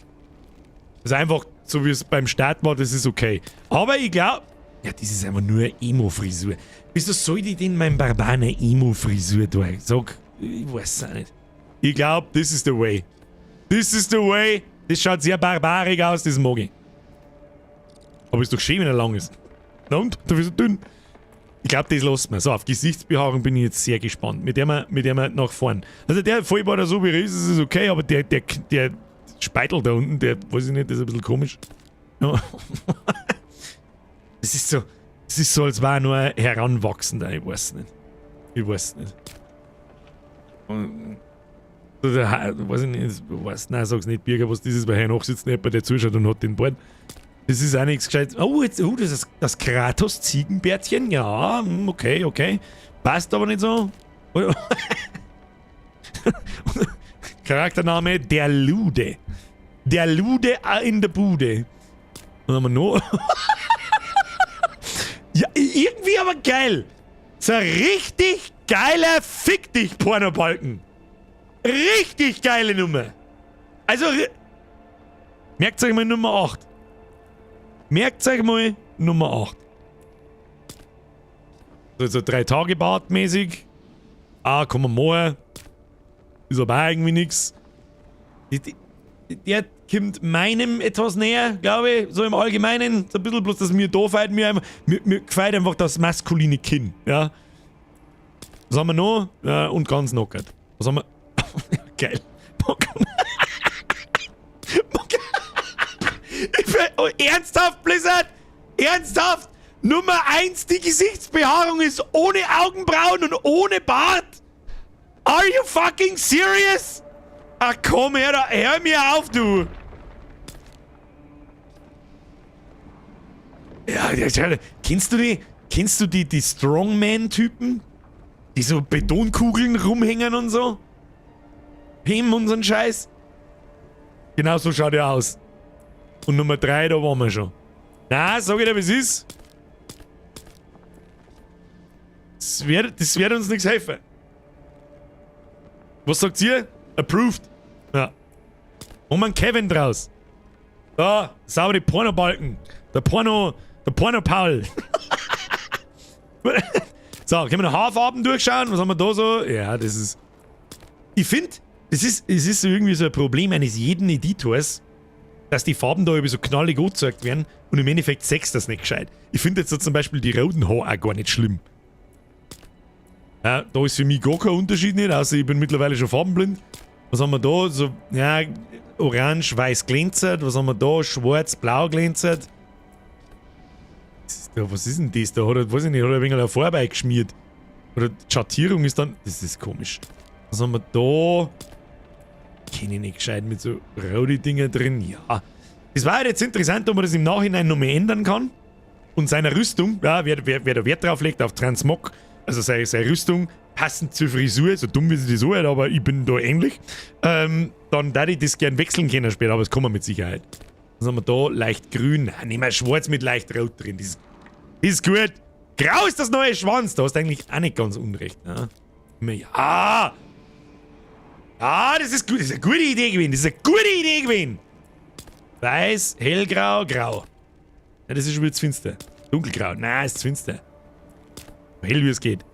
Das ist einfach, so wie es beim Start war, das ist okay. Aber ich glaube, ja, das ist einfach nur eine Emo-Frisur. Wieso soll ich denn meinem Barbar eine Emo-Frisur tun? Sag, ich weiß es nicht. Ich glaube, this is the way. This is the way. Das schaut sehr barbarig aus, das mag ich. Aber ist doch schön, wenn er lang ist. Na und? Dafür so dünn. Ich glaube, das lassen wir. So, auf Gesichtsbehaarung bin ich jetzt sehr gespannt. Mit dem wir nach vorn. Also der Vollbart, so wie er ist es okay, aber der Speitel da unten, der, weiß ich nicht, das ist ein bisschen komisch. Ja. Das ist so, als wäre er nur ein Heranwachsender, ich weiß nicht. So weiß ich nicht, nein, sag's nicht, Birger, was das ist, weil hier noch sitzt jemand, der zuschaut und hat den Bart. Das ist auch nichts gescheit. Oh, das ist das Kratos-Ziegenbärtchen. Ja, okay. Passt aber nicht so. Charaktername, der Lude. Der Lude in der Bude. Was haben wir noch? Ja, irgendwie aber geil. So ein richtig geiler Fick dich Pornobalken. Richtig geile Nummer. Also, merkt euch mal Nummer 8. Merkt euch mal Nummer 8. So 3-Tage-Bad mäßig. Ah, kann man machen. Ist aber auch irgendwie nix. Der kommt meinem etwas näher, glaube ich, so im Allgemeinen. So ein bisschen bloß, dass mir da gefällt mir gefällt einfach das maskuline Kinn, ja. Was haben wir noch? Ja, und ganz knockert. Was haben wir? Geil. Oh, ernsthaft, Blizzard? Ernsthaft? Nummer 1, die Gesichtsbehaarung ist ohne Augenbrauen und ohne Bart? Are you fucking serious? Ach komm her, hör mir auf, du! Ja, kennst du die Strongman-Typen? Die so Betonkugeln rumhängen und so? Him und so ein Scheiß? Genau so schaut er aus. Und Nummer 3, da waren wir schon. Na, sag ich dir, was ist? Das wird uns nichts helfen. Was sagt ihr? Approved. Ja. Und man Kevin draus. Da, saubere Pornobalken. Der Porno-Paul. So, können wir noch Haarfarben durchschauen? Was haben wir da so? Ja, das ist... Ich finde, es ist so irgendwie so ein Problem eines jeden Editors, dass die Farben da irgendwie so knallig angezeigt werden und im Endeffekt sechst das nicht gescheit. Ich finde jetzt so zum Beispiel die roten Haare auch gar nicht schlimm. Ja, da ist für mich gar kein Unterschied nicht, außer ich bin mittlerweile schon farbenblind. Was haben wir da? So, ja, orange, weiß glänzert. Was haben wir da? Schwarz, blau glänzert. Was ist denn das? Da hat er, weiß ich nicht, hat er ein wenig eine Farbe eingeschmiert. Oder die Schattierung ist dann... Das ist komisch. Was haben wir da? Kenne ich nicht gescheit mit so rote Dinger drin. Ja. Es war halt jetzt interessant, ob man das im Nachhinein noch mehr ändern kann. Und seine Rüstung, ja, wer da Wert drauf legt, auf Transmog, also seine Rüstung, passend zur Frisur, so dumm wie sie das hat, aber ich bin da ähnlich, dann da ich das gern wechseln können später, aber das kann man mit Sicherheit. Was haben wir da? Leicht grün. Nein, nehmen wir schwarz mit leicht rot drin. Das ist gut. Grau ist das neue Schwanz. Da hast du eigentlich auch nicht ganz unrecht. Ne? Ja! Ja, das ist gut. Das ist eine gute Idee gewesen. Weiß, hellgrau, grau. Ja, das ist schon wieder zu finster. Dunkelgrau. Nein, ist zu finster. So hell wie es geht.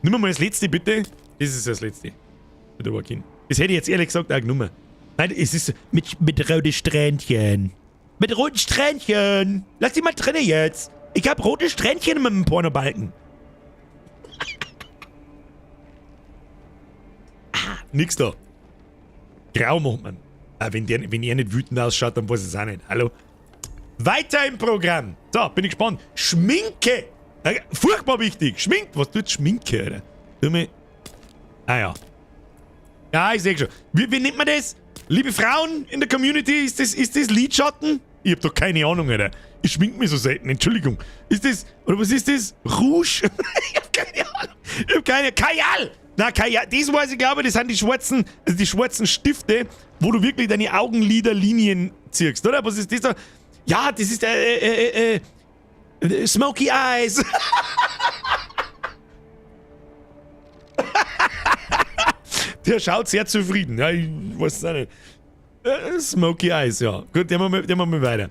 Nimm mal das letzte, bitte. Das ist das letzte. Das hätte ich jetzt ehrlich gesagt auch genommen. Nein, es ist mit roten Strähnchen. Mit roten Strähnchen. Lass die mal drin jetzt. Ich hab rote Strähnchen mit dem Pornobalken. Nix da. Grau macht man. Wenn er nicht wütend ausschaut, dann weiß ich es auch nicht. Hallo? Weiter im Programm. So, bin ich gespannt. Schminke. Furchtbar wichtig. Schminkt. Was tut Schminke, Alter? Tu mir... Ah ja. Ja, ich sehe schon. Wie nennt man das? Liebe Frauen in der Community, ist das Lidschatten? Ich hab doch keine Ahnung, Alter. Ich schmink mich so selten, Entschuldigung. Ist das... Oder was ist das? Rouge? Ich hab keine Ahnung. Ich hab keine... Kajal! Na, Kajal, das weiß ich, glaube, das sind die schwarzen Stifte, wo du wirklich deine Augenliderlinien ziehst, oder? Was ist das da? Ja, das ist, Smoky Eyes. Der schaut sehr zufrieden. Ja, ich weiß es auch nicht. Smoky Eyes, ja. Gut, den machen wir weiter.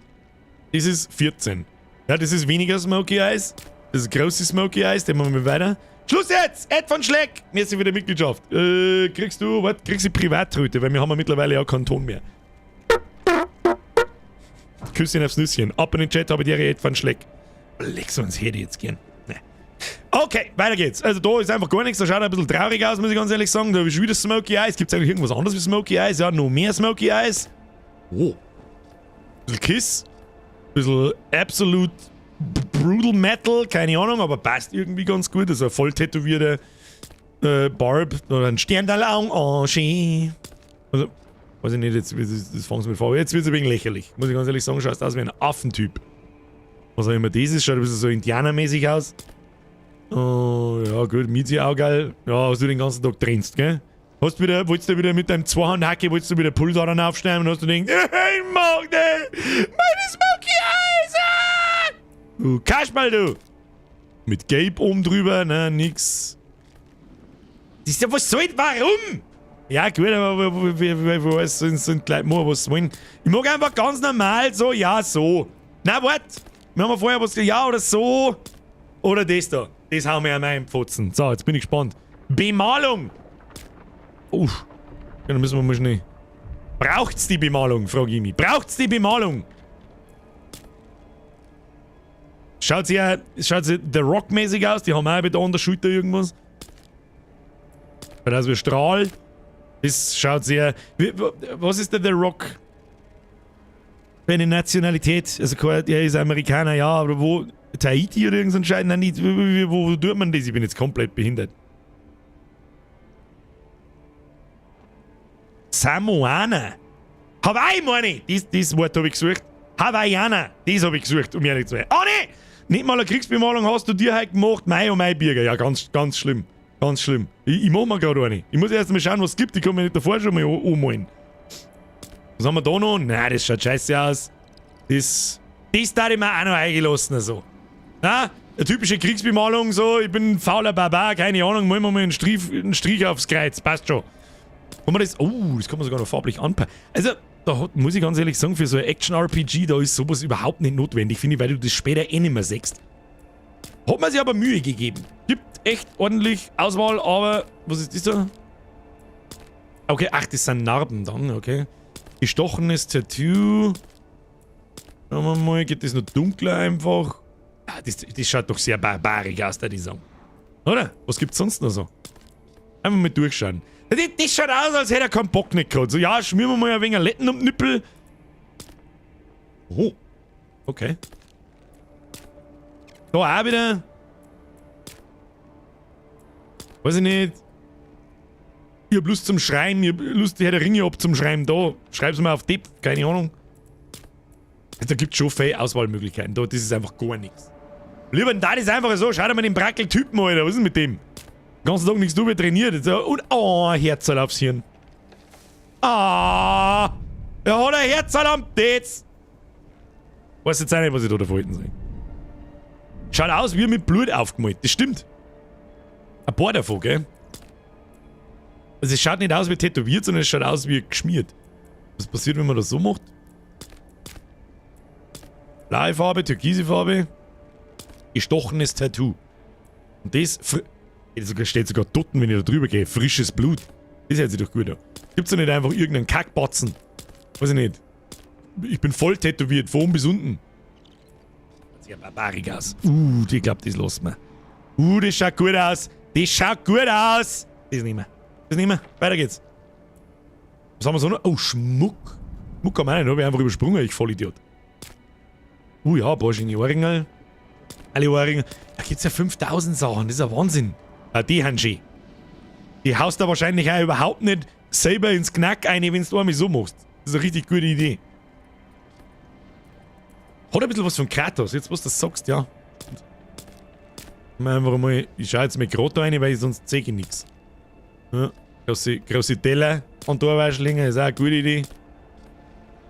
Das ist 14. Ja, das ist weniger Smoky Eyes. Das ist große Smoky Eyes, den machen wir weiter. Schluss jetzt! Ed von Schleck! Merci für die Mitgliedschaft. Kriegst du die Privattröte, weil wir haben ja mittlerweile ja keinen Ton mehr. Küsschen aufs Nüsschen. Ab in den Chat habe ich dir Ed von Schleck. Leck, sonst hätte ich jetzt gern. Nee. Okay, weiter geht's. Also da ist einfach gar nichts. Da schaut ein bisschen traurig aus, muss ich ganz ehrlich sagen. Da habe ich schon wieder Smoky Eyes. Gibt es eigentlich irgendwas anderes wie Smoky Eyes? Ja, noch mehr Smoky Eyes. Oh. Ein bisschen Kiss. Ein bisschen Absolute Brutal Metal. Keine Ahnung, aber passt irgendwie ganz gut. Also voll tätowierte Barb oder ein Sterndal-Ange. Also, weiß ich nicht, jetzt das fangen sie mit vor. Jetzt wird es ein wenig lächerlich. Muss ich ganz ehrlich sagen, schaust aus wie ein Affentyp. Was auch immer das ist, schaut ein bisschen so indianermäßig aus. Oh, ja gut, Miezi auch geil. Ja, hast du den ganzen Tag trennst, gell? Wolltest du wieder mit deinem Zweihandhacke, wolltest du wieder Pulsadern aufschneiden und hast du gedacht, ich mag das! Meine Smoky Eyes! Ah! Du Kasperl, du! Mit Gelb oben drüber, ne, nix. Das ist ja, was soll, warum? Ja gut, aber was sind gleich mal was wollen. Ich mag einfach ganz normal so, ja, so. Na, wart! Wir haben vorher was gesagt, ja oder so. Oder das da. Das hauen wir an meinen Pfotzen. So, jetzt bin ich gespannt. Bemalung! Uff. Ja, dann müssen wir mal schnell. Braucht's die Bemalung, frage ich mich. Braucht's die Bemalung? Schaut sie The Rock-mäßig aus? Die haben auch wieder an der Schulter irgendwas. Schaut aus wie Strahl. Das schaut sehr. Was ist denn The Rock? Für eine Nationalität? Also, er ist Amerikaner, ja, aber wo? Tahiti oder irgend so ein Nein, nicht. Wo tut man das? Ich bin jetzt komplett behindert. Samoaner. Hawaii, meine ich. Das Wort habe ich gesucht. Hawaiianer. Das habe ich gesucht, um ehrlich zu sein. Oh ne! Nicht mal eine Kriegsbemalung hast du dir heute gemacht. Mai und Mai-Bürger. Ja, ganz schlimm. Ganz schlimm. Ich mach mir gerade eine. Ich muss erst mal schauen, was es gibt. Ich kann mir nicht davor schon mal anmalen. Was haben wir da noch? Nein, das schaut scheiße aus. Das darf ich mir auch noch eingelassen. Also. Na, eine typische Kriegsbemalung, so, ich bin ein fauler Barbar, keine Ahnung, machen wir mal einen Strich aufs Kreuz, passt schon. Und man das kann man sogar noch farblich anpassen. Also, da muss ich ganz ehrlich sagen, für so ein Action-RPG, da ist sowas überhaupt nicht notwendig, finde ich, weil du das später eh nicht mehr siehst. Hat man sich aber Mühe gegeben. Gibt echt ordentlich Auswahl, aber, was ist das da? Okay, ach, das sind Narben dann, okay. Gestochenes Tattoo. Schauen wir mal, geht das noch dunkler einfach? Ah, das schaut doch sehr barbarisch aus, da die sagen. Oder? Was gibt's sonst noch so? Einfach mal durchschauen. Das schaut aus, als hätte er keinen Bock nicht gehabt. So, ja, schmieren wir mal ein wenig Letten um den Nippel. Oh. Okay. Da auch wieder. Weiß ich nicht. Ich hab Lust zum Schreiben. Ich hab Lust, die Herr der Ringe ab zum Schreiben. Da. Schreib's mal auf Tipp. Keine Ahnung. Da gibt's schon viele Auswahlmöglichkeiten. Da, das ist einfach gar nichts. Lieber da ist einfach so. Schau dir mal den Brackel-Typen, Alter. Was ist denn mit dem? Den ganzen Tag nichts drüber trainiert. Und, oh, Herzl aufs Hirn. Ah. Er hat ein Herzl am Tetz. Weiß jetzt auch nicht, was ich da verhalten soll. Schaut aus wie mit Blut aufgemalt. Das stimmt. Ein paar davon, gell? Also es schaut nicht aus wie tätowiert, sondern es schaut aus wie geschmiert. Was passiert, wenn man das so macht? Blaue Farbe, türkise Farbe. Gestochenes Tattoo. Und das steht sogar dort, wenn ich da drüber gehe. Frisches Blut. Das hört sich doch gut an. Gibt's doch nicht einfach irgendeinen Kackbatzen. Weiß ich nicht. Ich bin voll tätowiert, von oben bis unten. Sieht ja barbarisch aus. Ich glaub, das lassen wir. Das schaut gut aus. Das schaut gut aus. Das nehmen wir. Das nehmen wir. Weiter geht's. Was haben wir so noch? Oh, Schmuck. Schmuck haben wir nicht, hab ich einfach übersprungen, ich Vollidiot. Ja, ein paar schöne Ohrringe. Alle Ohrringe. Da gibt's ja 5000 Sachen, das ist ja Wahnsinn. Die haben schön. Die haust da wahrscheinlich auch überhaupt nicht selber ins Knack ein, wenn du einmal so machst. Das ist eine richtig gute Idee. Hat ein bisschen was von Kratos, jetzt was du sagst, ja. Einfach mal, ich schau jetzt mal gerade da rein, weil sonst sehe ich nichts. Ja, große Teller und Torwaschlinge ist auch eine gute Idee.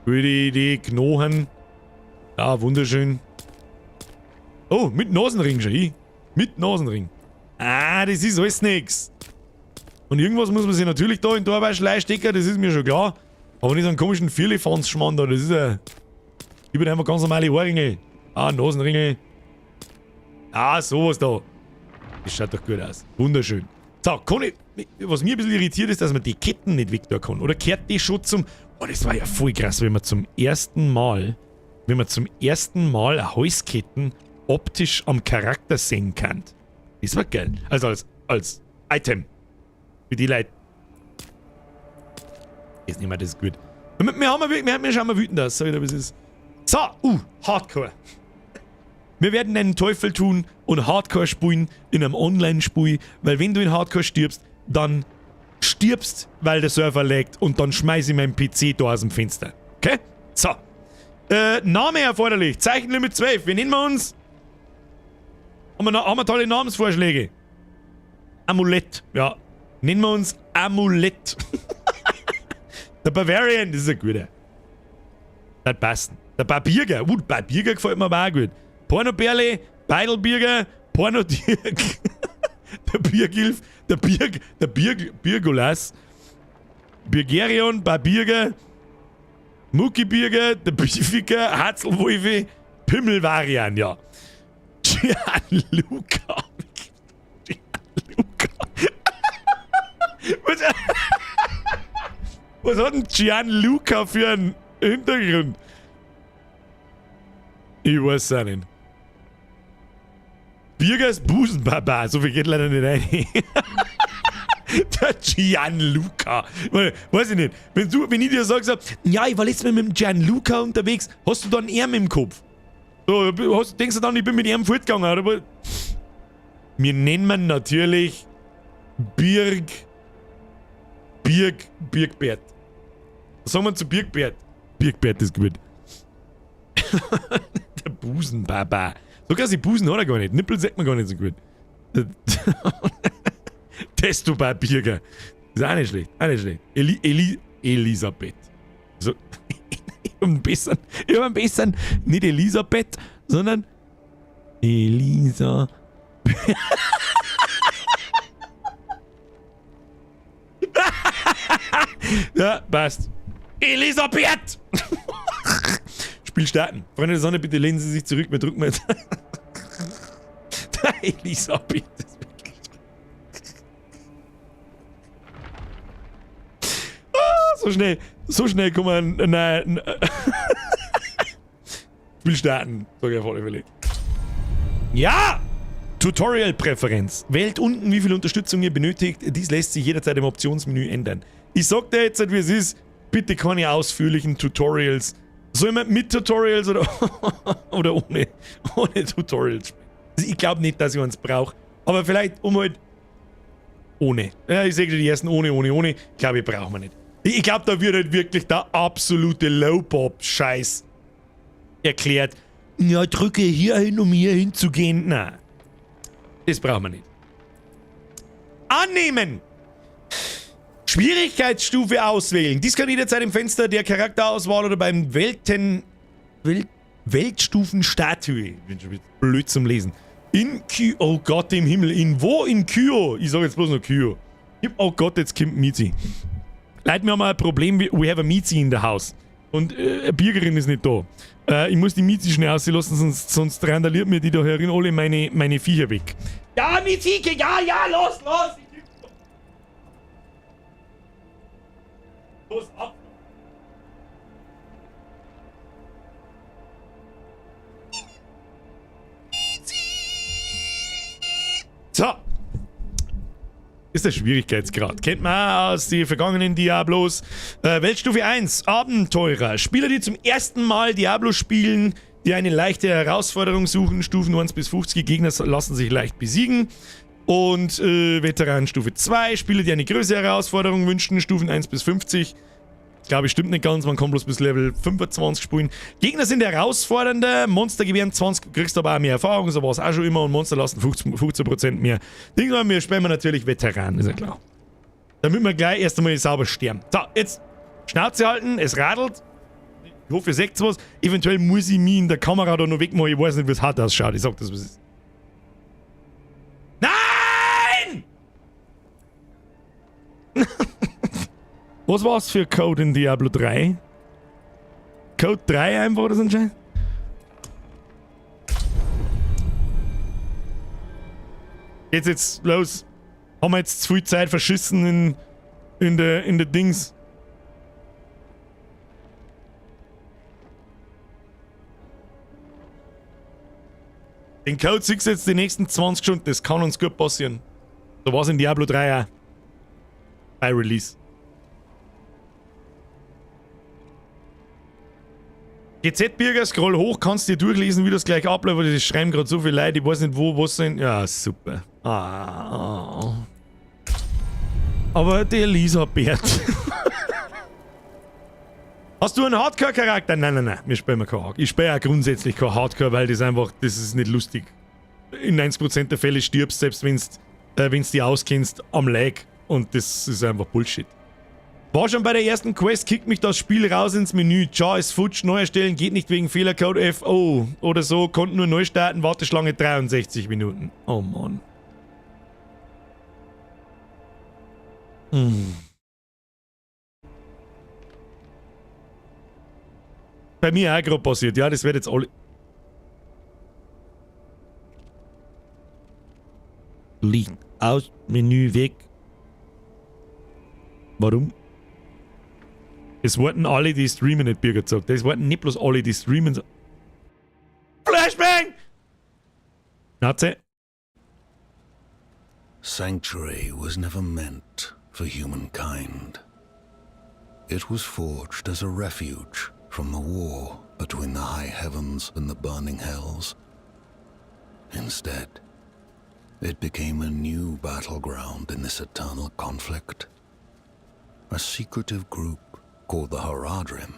Gute Idee, Knochen. Ja, wunderschön. Oh, mit Nasenring schon, ich. Mit Nasenring. Ah, das ist alles nix. Und irgendwas muss man sich natürlich da in Torwaschlei stecken, das ist mir schon klar. Aber nicht so einen komischen Firlefanz-Schmarrn da, das ist ein... Ich bin einfach ganz normale Ohrringe. Ah, Nasenringe. Ah, sowas da. Das schaut doch gut aus. Wunderschön. So, kann ich... Was mir ein bisschen irritiert ist, dass man die Ketten nicht weg da kann. Oder kehrt die schon zum... Oh, das war ja voll krass, wenn man zum ersten Mal eine Halsketten optisch am Charakter sehen kann. Das war geil. Also als Item. Für die Leute. Jetzt nehmen wir das gut. Wir schauen mal wütend aus. So wieder, wie es ist. So, Hardcore. Wir werden einen Teufel tun und Hardcore spielen in einem Online-Spiel, weil wenn du in Hardcore stirbst, dann stirbst, weil der Server laggt und dann schmeiße ich meinen PC da aus dem Fenster. Okay? So. Name erforderlich. Zeichenlimit 12. Wie nennen wir uns? Haben wir tolle Namensvorschläge? Amulett. Ja. Nennen wir uns Amulett. Der Bavarian, das ist ein guter. Das passt. Der Barbierger. Barbierger gefällt mir aber auch gut. Pornoberle, Beidelbierger, Pornodirk. Der Biergilf, der Birgulas, Birgerion, Barbierger, Muckibierger, der Bifiker, Hatzelwolfe, Pimmelvarian, ja. Gianluca. Was hat denn Gianluca für einen Hintergrund? Ich weiß es auch nicht. Birgers Busenbaba, so viel geht leider nicht rein. Der Gianluca. Weiß ich nicht. Wenn ich dir sage, so, ja, ich war letztes Mal mit dem Gianluca unterwegs, hast du dann Arm im Kopf? So, denkst du dann, ich bin mit ihm fortgegangen, oder? Wir nennen natürlich Birgbert. Was sagen wir zu Birgbert? Birgbert ist gut. Der Busenbaba. So krasse Busen hat er gar nicht. Nippel sagt man gar nicht so gut. Testo-Barbierger. Ist auch nicht schlecht. Auch nicht schlecht. Elisabeth. So. Ich hab einen besseren. Nicht Elisabeth, sondern Elisa. Ja, passt. Elisabeth! Spiel starten. Freunde der Sonne, bitte lehnen Sie sich zurück. Wir drücken mal. Der Elisabeth. So schnell kann man. Nein. Spiel starten. Sag ich auf alle Fälle. Ja! Tutorial-Präferenz. Wählt unten, wie viel Unterstützung ihr benötigt. Dies lässt sich jederzeit im Optionsmenü ändern. Ich sag dir jetzt, wie es ist. Bitte keine ausführlichen Tutorials. Soll man mit Tutorials oder ohne Tutorials spielen? Also ich glaube nicht, dass ich eins brauche. Aber vielleicht halt ohne. Ja, ich sage dir die ersten ohne. Glaube ich, brauchen wir nicht. Ich glaube, da wird halt wirklich der absolute Low-Pop-Scheiß erklärt. Ja, drücke hier hin, um hier hinzugehen. Nein. Das brauchen wir nicht. Annehmen! Schwierigkeitsstufe auswählen. Dies kann jederzeit im Fenster der Charakterauswahl oder beim Weltstufenstatue. Ich bin schon wieder blöd zum Lesen. Oh Gott im Himmel. In Kyo? Ich sage jetzt bloß noch Kyo. Oh Gott, jetzt kommt Mizi. Leute, wir haben ein Problem. We have a Mizi in the house. Und eine Bürgerin ist nicht da. Ich muss die Mizi schnell auslassen, sonst randaliert mir die da herin alle meine Viecher weg. Ja, Mizike, ja, los! Los, ab! So. Ist der Schwierigkeitsgrad. Kennt man auch aus den vergangenen Diablos. Weltstufe 1. Abenteurer. Spieler, die zum ersten Mal Diablo spielen, die eine leichte Herausforderung suchen. Stufen 1 bis 50. Gegner lassen sich leicht besiegen. Und Veteran Stufe 2. Spieler, die eine größere Herausforderung wünschen. Stufen 1 bis 50. Ich glaube, stimmt nicht ganz. Man kann bloß bis Level 25 spielen. Gegner sind herausfordernder. Monster gewähren 20, kriegst aber auch mehr Erfahrung. So war es auch schon immer. Und Monster lassen 15% mehr. Wir spielen natürlich Veteran, ist ja klar. Damit wir gleich erst einmal sauber sterben. So, jetzt Schnauze halten. Es radelt. Ich hoffe, ihr seht was. Eventuell muss ich mich in der Kamera da noch wegmachen. Ich weiß nicht, wie es hart ausschaut. Ich sag das, was es ist. Nein! Was war's für Code in Diablo 3? Code 3 einfach oder so anscheinend? Geht's jetzt los? Haben wir jetzt zu viel Zeit verschissen in der Dings? Den Code siehst du jetzt die nächsten 20 Stunden. Das kann uns gut passieren. So war's in Diablo 3 auch. Bei Release. GZ-Bürger, scroll hoch, kannst dir durchlesen, wie das gleich abläuft, weil das schreiben gerade so viele Leute, ich weiß nicht wo, was sind. Ja, super. Aber die Elisabeth. Hast du einen Hardcore-Charakter? Nein. Wir spielen kein Hardcore. Ich spiele ja grundsätzlich kein Hardcore, weil das einfach, das ist nicht lustig. In 90% der Fälle stirbst, selbst wenn's die auskennst, am Lag. Und das ist einfach Bullshit. War schon bei der ersten Quest, kickt mich das Spiel raus ins Menü. Ciao, ist futsch, neu erstellen, geht nicht wegen Fehlercode FO oder so, konnte nur neu starten, Warteschlange 63 Minuten. Oh Mann. Bei mir auch gerade passiert, ja, das wird jetzt alle... Liegt aus, Menü weg. Warum? Es wollten alle, die streamen, nicht Bürger gesagt. Es wollten nicht bloß alle, die streamen. Flashbang! Nazi. Sanctuary was never meant for humankind. It was forged as a refuge from the war between the high heavens and the burning hells. Instead, it became a new battleground in this eternal conflict. A secretive group called the Haradrim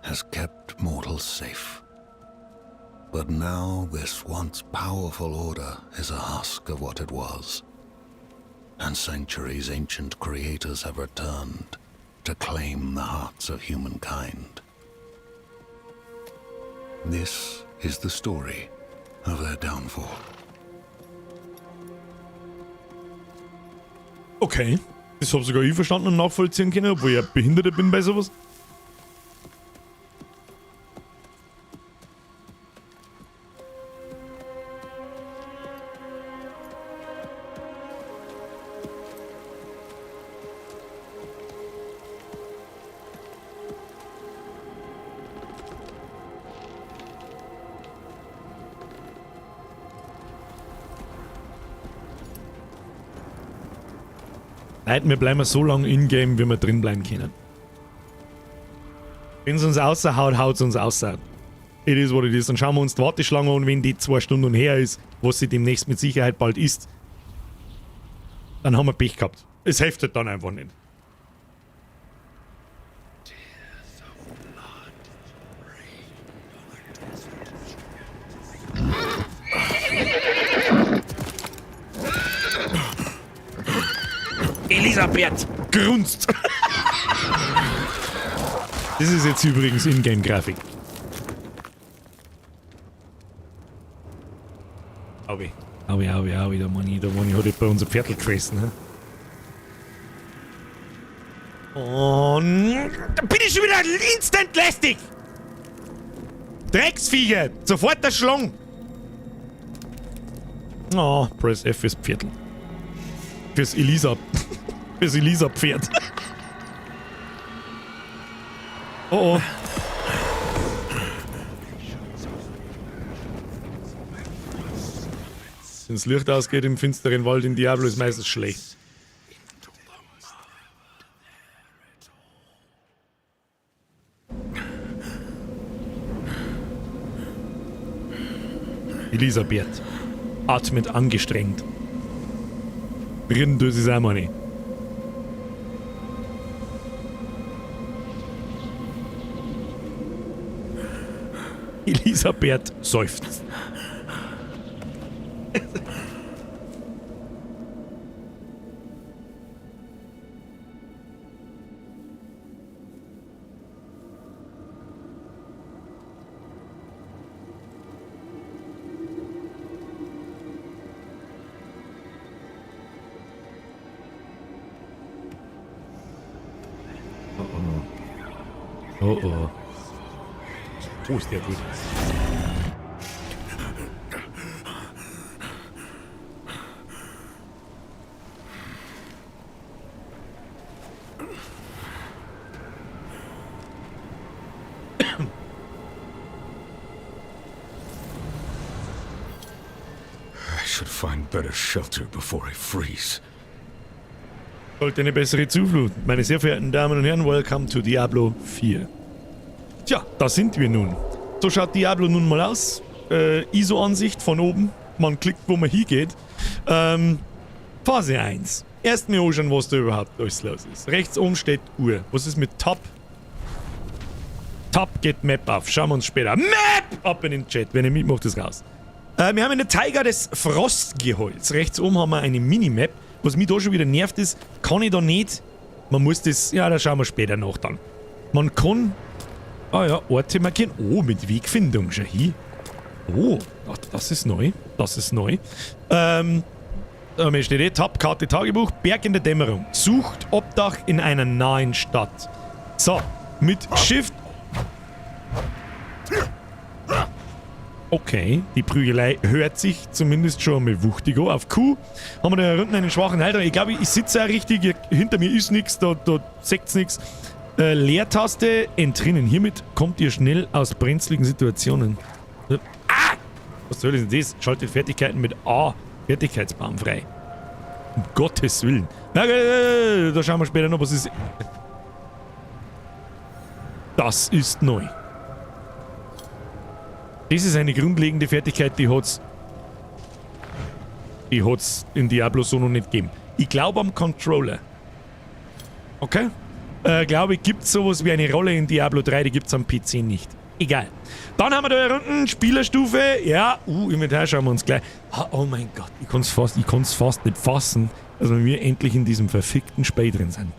has kept mortals safe. But now this once powerful order is a husk of what it was. And Sanctuary's ancient creators have returned to claim the hearts of humankind. This is the story of their downfall. Okay. Das habe sogar ich verstanden und nachvollziehen können, obwohl ich ja Behinderte bin bei sowas. Leute, wir bleiben so lange in-game, wie wir drin bleiben können. Wenn es uns raushaut, haut es uns raus. It is what it is. Dann schauen wir uns die Warteschlange an, wenn die 2 Stunden her ist, was sie demnächst mit Sicherheit bald ist. Dann haben wir Pech gehabt. Es heftet dann einfach nicht. Elisabeth grunzt. Das ist jetzt übrigens Ingame-Grafik. Aui, der Manni hat jetzt bei uns ein Pferdl gefressen. Ne? Und da bin ich schon wieder instant lästig. Drecksviecher, sofort der Schlong. Oh, Press F fürs Pferdl. Fürs Elisa-Pferd. Oh. Wenn das Licht ausgeht im finsteren Wald in Diablo, ist meistens schlecht. Elisabeth atmet angestrengt. Drin tut es auch mal nicht. Elisabeth seufzt. Oh oh. Oh, ist der gut. I should find better shelter before I freeze. Sollte eine bessere Zuflucht. Meine sehr verehrten Damen und Herren, welcome to Diablo 4. Tja, da sind wir nun. So schaut Diablo nun mal aus. ISO-Ansicht von oben. Man klickt, wo man hingeht. Phase 1. Erst mal anschauen, was da überhaupt alles los ist. Rechts oben steht Uhr. Was ist mit Tab? Tab geht Map auf. Schauen wir uns später. Map! Ab in den Chat. Wenn ihr mitmacht, ist raus. Wir haben eine Taiga des Frostgeholz. Rechts oben haben wir eine Minimap. Was mich da schon wieder nervt ist, kann ich da nicht. Man muss das. Ja, da schauen wir später nach dann. Man kann. Ah ja, Orte markieren. Oh, mit Wegfindung. Schau hier. Oh, das ist neu. Das ist neu. Da steht Tab, Karte, Tagebuch. Berg in der Dämmerung. Sucht Obdach in einer nahen Stadt. So, mit Shift. Okay, die Prügelei hört sich zumindest schon einmal wuchtig an. Auf Q haben wir da unten einen schwachen Halter. Ich glaube, ich sitze auch richtig. Hinter mir ist nichts, da seht's nichts. Leertaste entrinnen. Hiermit kommt ihr schnell aus brenzligen Situationen. Ah! Was soll denn das? Schaltet Fertigkeiten mit A. Fertigkeitsbaum frei. Um Gottes Willen. Na, da schauen wir später noch, was ist. Das ist neu. Das ist eine grundlegende Fertigkeit, die hat's in Diablo so noch nicht gegeben. Ich glaube am Controller. Okay? Glaube ich, gibt es sowas wie eine Rolle in Diablo 3, die gibt es am PC nicht. Egal. Dann haben wir da hier unten Spielerstufe. Ja, Inventar schauen wir uns gleich. Oh mein Gott, ich kann's fast nicht fassen, dass wir endlich in diesem verfickten Spiel drin sind.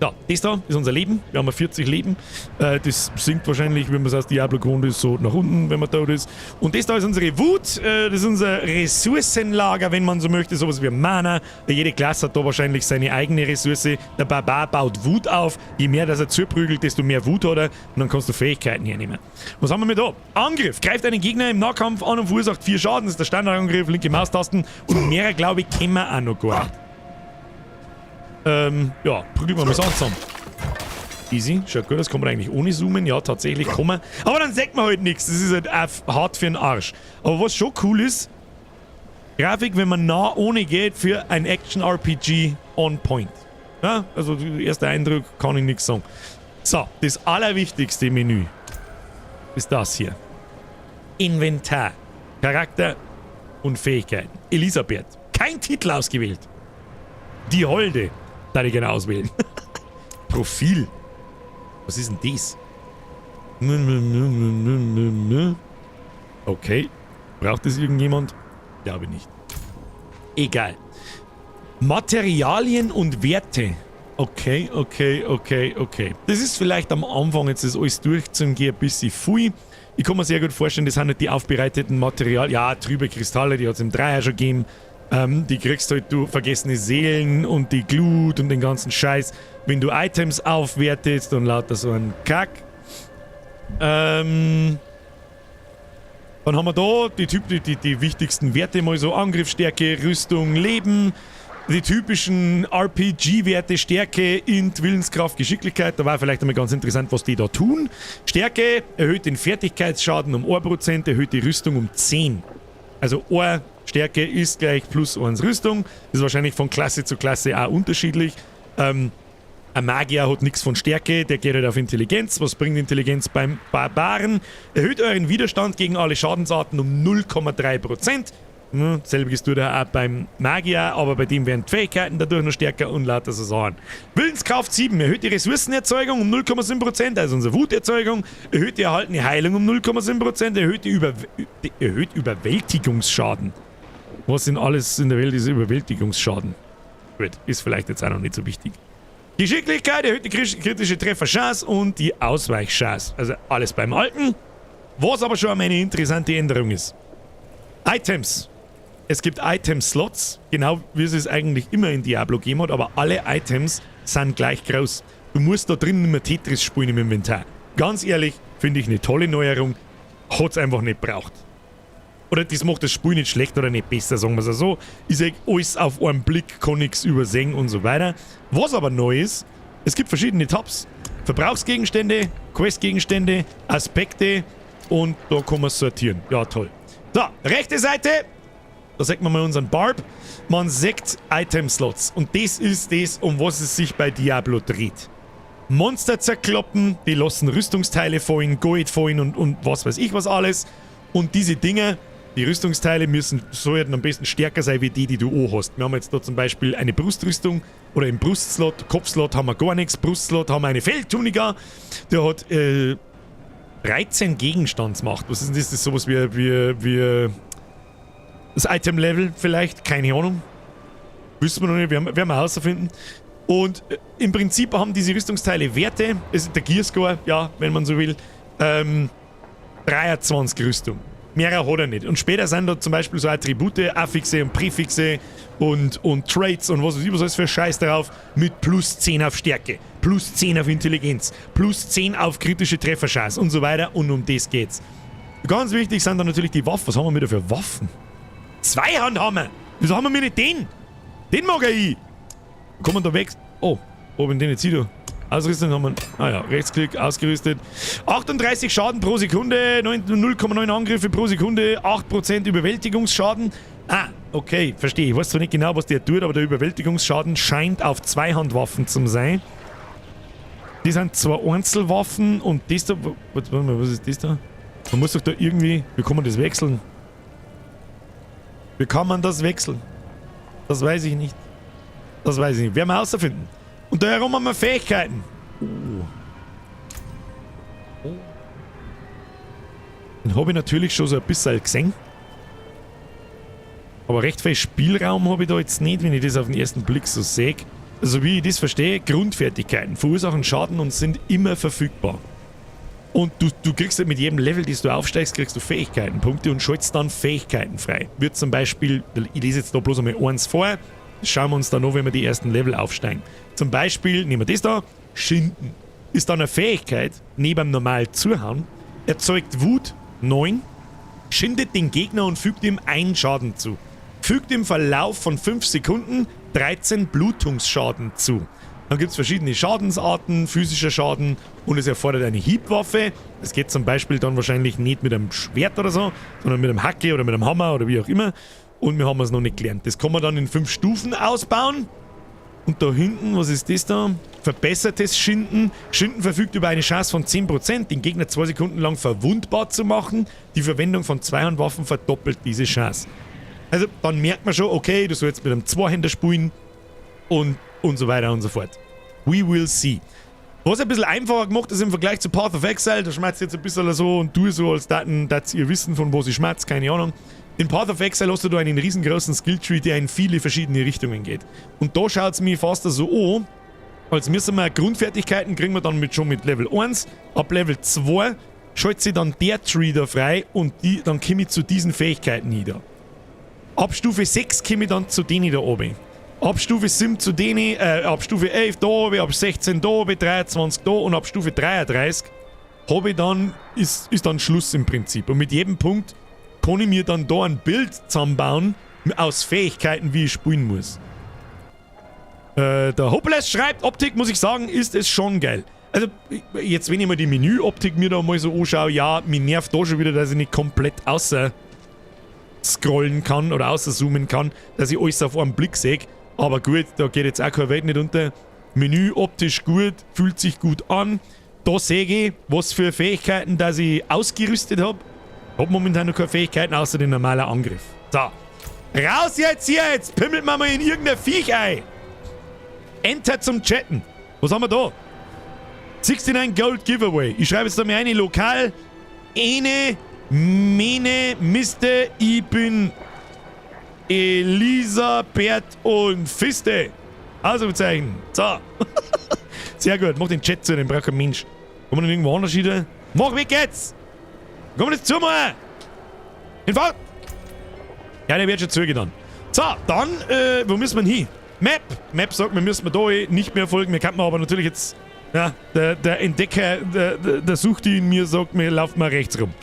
Ja, das da ist unser Leben. Wir haben 40 Leben. Das sinkt wahrscheinlich, wenn man es aus Diablo gewohnt ist, so nach unten, wenn man tot ist. Und das da ist unsere Wut. Das ist unser Ressourcenlager, wenn man so möchte. Sowas wie Mana. Jede Klasse hat da wahrscheinlich seine eigene Ressource. Der Barbar baut Wut auf. Je mehr das er zuprügelt, desto mehr Wut hat er. Und dann kannst du Fähigkeiten hernehmen. Was haben wir mit da? Angriff. Greift einen Gegner im Nahkampf an und verursacht 4 Schaden. Das ist der Standardangriff. Linke Maustasten. Und mehrere, glaube ich, kennen wir auch noch gar nicht. Ja, prügeln wir mal so zusammen. Easy, schaut gut, das kann man eigentlich ohne zoomen. Ja, tatsächlich kann man. Aber dann sagt man halt nichts. Das ist halt hart für den Arsch. Aber was schon cool ist, Grafik, wenn man nah ohne geht, für ein Action-RPG on point. Ja, also der erste Eindruck kann ich nichts sagen. So, das allerwichtigste Menü ist das hier. Inventar, Charakter und Fähigkeiten. Elisabeth. Kein Titel ausgewählt. Die Holde. Da ich gerne auswählen. Profil. Was ist denn das? Okay. Braucht das irgendjemand? Glaube nicht. Egal. Materialien und Werte. Okay. Das ist vielleicht am Anfang jetzt das alles durchzugehen ein bisschen viel. Ich kann mir sehr gut vorstellen, das sind nicht die aufbereiteten Materialien. Ja, trübe Kristalle, die hat es im Dreier schon gegeben. Die kriegst halt du vergessene Seelen und die Glut und den ganzen Scheiß, wenn du Items aufwertest und lauter so ein Kack. Dann haben wir da die wichtigsten Werte, mal so Angriffsstärke, Rüstung, Leben, die typischen RPG-Werte, Stärke, Int, Willenskraft, Geschicklichkeit. Da war vielleicht einmal ganz interessant, was die da tun. Stärke erhöht den Fertigkeitsschaden um 1%, erhöht die Rüstung um 10%. Also Stärke ist gleich +1 Rüstung. Das ist wahrscheinlich von Klasse zu Klasse auch unterschiedlich. Ein Magier hat nichts von Stärke, der geht halt auf Intelligenz. Was bringt Intelligenz beim Barbaren? Erhöht euren Widerstand gegen alle Schadensarten um 0,3%. Selbiges tut er auch beim Magier, aber bei dem werden die Fähigkeiten dadurch noch stärker und lauter so Sachen. Willenskraft 7 erhöht die Ressourcenerzeugung um 0,7%, also unsere Wuterzeugung, erhöht die erhaltene Heilung um 0,7%, erhöht Überwältigungsschaden. Was in alles in der Welt ist Überwältigungsschaden? Gut, ist vielleicht jetzt auch noch nicht so wichtig. Geschicklichkeit erhöht die kritische Trefferchance und die Ausweichchance. Also alles beim Alten. Was aber schon eine interessante Änderung ist. Items. Es gibt Item-Slots, genau wie es eigentlich immer in Diablo gegeben hat, aber alle Items sind gleich groß. Du musst da drin nicht mehr Tetris spielen im Inventar. Ganz ehrlich, finde ich eine tolle Neuerung. Hat es einfach nicht braucht. Oder das macht das Spiel nicht schlecht oder nicht besser, sagen wir es so. Ich sage, alles auf einen Blick, kann nichts übersehen und so weiter. Was aber neu ist, es gibt verschiedene Tabs. Verbrauchsgegenstände, Questgegenstände, Aspekte und da kann man sortieren. Ja, toll. So, rechte Seite, da sagt man mal unseren Barb. Man sagt Item-Slots. Und das ist das, um was es sich bei Diablo dreht. Monster zerkloppen, die lassen Rüstungsteile fallen, Gold fallen und was weiß ich was alles. Und diese Dinge, die Rüstungsteile sollten am besten stärker sein wie die du auch hast. Wir haben jetzt da zum Beispiel eine Brustrüstung oder im Brustslot, Kopfslot haben wir gar nichts, Brustslot haben wir eine Feldtunika, der hat 13 Gegenstandsmacht. Was ist denn das? Das ist sowas wie das Item-Level vielleicht? Keine Ahnung. Wissen wir noch nicht, werden wir herausfinden. Und im Prinzip haben diese Rüstungsteile Werte, ist der Gearscore, ja, wenn man so will, 23 Rüstung. Mehr hat er nicht. Und später sind da zum Beispiel so Attribute, Affixe und Präfixe und Traits und was weiß ich, was alles für Scheiß drauf, mit plus 10 auf Stärke, plus 10 auf Intelligenz, plus 10 auf kritische Trefferchance und so weiter, und um das geht's. Ganz wichtig sind dann natürlich die Waffen. Was haben wir wieder für Waffen? Zweihand haben wir! Wieso haben wir nicht den? Den mag ich! Kommt man da weg? Oh, oben den jetzt hier. Ausrüstung haben wir. Ah ja, Rechtsklick, ausgerüstet. 38 Schaden pro Sekunde, 0,9 Angriffe pro Sekunde, 8% Überwältigungsschaden. Ah, okay, verstehe. Ich weiß zwar nicht genau, was der tut, aber der Überwältigungsschaden scheint auf Zweihandwaffen zu sein. Die sind zwar Einzelwaffen und das da. Warte mal, was ist das da? Man muss doch da irgendwie. Wie kann man das wechseln? Wie kann man das wechseln? Das weiß ich nicht. Das weiß ich nicht. Werden wir herausfinden. Und da herum haben wir Fähigkeiten. Den habe ich natürlich schon so ein bisschen gesehen. Aber recht viel Spielraum habe ich da jetzt nicht, wenn ich das auf den ersten Blick so sehe. Also wie ich das verstehe, Grundfertigkeiten verursachen Schaden und sind immer verfügbar. Und du kriegst halt mit jedem Level, das du aufsteigst, kriegst du Fähigkeitenpunkte und schaltest dann Fähigkeiten frei. Wird zum Beispiel, ich lese jetzt da bloß einmal eins vor, das schauen wir uns dann an, wenn wir die ersten Level aufsteigen. Zum Beispiel, nehmen wir das da, Schinden. Ist dann eine Fähigkeit, neben dem normal Zuhauen, erzeugt Wut 9, schindet den Gegner und fügt ihm 1 Schaden zu. Fügt im Verlauf von 5 Sekunden 13 Blutungsschaden zu. Dann gibt es verschiedene Schadensarten, physischer Schaden, und es erfordert eine Hiebwaffe. Es geht zum Beispiel dann wahrscheinlich nicht mit einem Schwert oder so, sondern mit einem Hacke oder mit einem Hammer oder wie auch immer. Und wir haben es noch nicht gelernt. Das kann man dann in 5 Stufen ausbauen. Und da hinten, was ist das da? Verbessertes Schinden. Schinden verfügt über eine Chance von 10%, den Gegner 2 Sekunden lang verwundbar zu machen. Die Verwendung von Zweihandwaffen verdoppelt diese Chance. Also dann merkt man schon, okay, du sollst mit einem Zweihänder spielen und so weiter und so fort. We will see. Was ein bisschen einfacher gemacht ist im Vergleich zu Path of Exile, da schmerzt jetzt ein bisschen so und du so, als dass ihr wissen, von wo sie schmerzt, keine Ahnung. In Path of Exile hast du da einen riesengroßen Skilltree, der in viele verschiedene Richtungen geht. Und da schaut es mir fast so an, als müssen wir Grundfertigkeiten kriegen wir dann schon mit Level 1. Ab Level 2 schaltet sich dann der Tree da frei und dann komme ich zu diesen Fähigkeiten wieder. Ab Stufe 6 komme ich dann zu denen da oben. Ab Stufe 7 zu denen, ab Stufe 11 da oben, ab 16 da oben, 23 da und ab Stufe 33 habe ich dann, ist dann Schluss im Prinzip. Und mit jedem Punkt kann ich mir dann da ein Bild zusammenbauen aus Fähigkeiten, wie ich spielen muss. Der Hopeless schreibt, Optik, muss ich sagen, ist es schon geil. Also, jetzt wenn ich mal die Menü-Optik mir da mal so anschaue, ja, mir nervt da schon wieder, dass ich nicht komplett außer scrollen kann oder außer zoomen kann, dass ich alles auf einen Blick sehe. Aber gut, da geht jetzt auch keine Welt nicht unter. Menü optisch gut, fühlt sich gut an. Da sehe ich, was für Fähigkeiten, dass ich ausgerüstet habe. Hab momentan noch keine Fähigkeiten, außer den normalen Angriff. So. Raus jetzt hier, jetzt pimmelt man mal in irgendein Viech ein. Enter zum Chatten. Was haben wir da? 69 Gold Giveaway. Ich schreibe jetzt da mal eine lokal. Ene, Mene, Miste, ich bin Elisabeth und Fiste. Ausrufezeichen. So. Sehr gut. Mach den Chat zu, den braucht kein Mensch. Kann man noch irgendwo anders wieder? Mach weg jetzt! Komm jetzt zu mir! Hinfahrt! Ja, der wird schon zugetan. So, dann, wo müssen wir hin? Map! Map sagt, wir müssen da nicht mehr folgen. Wir könnten aber natürlich jetzt, ja, der Entdecker, der Suchte in mir sagt, wir laufen mal rechts rum.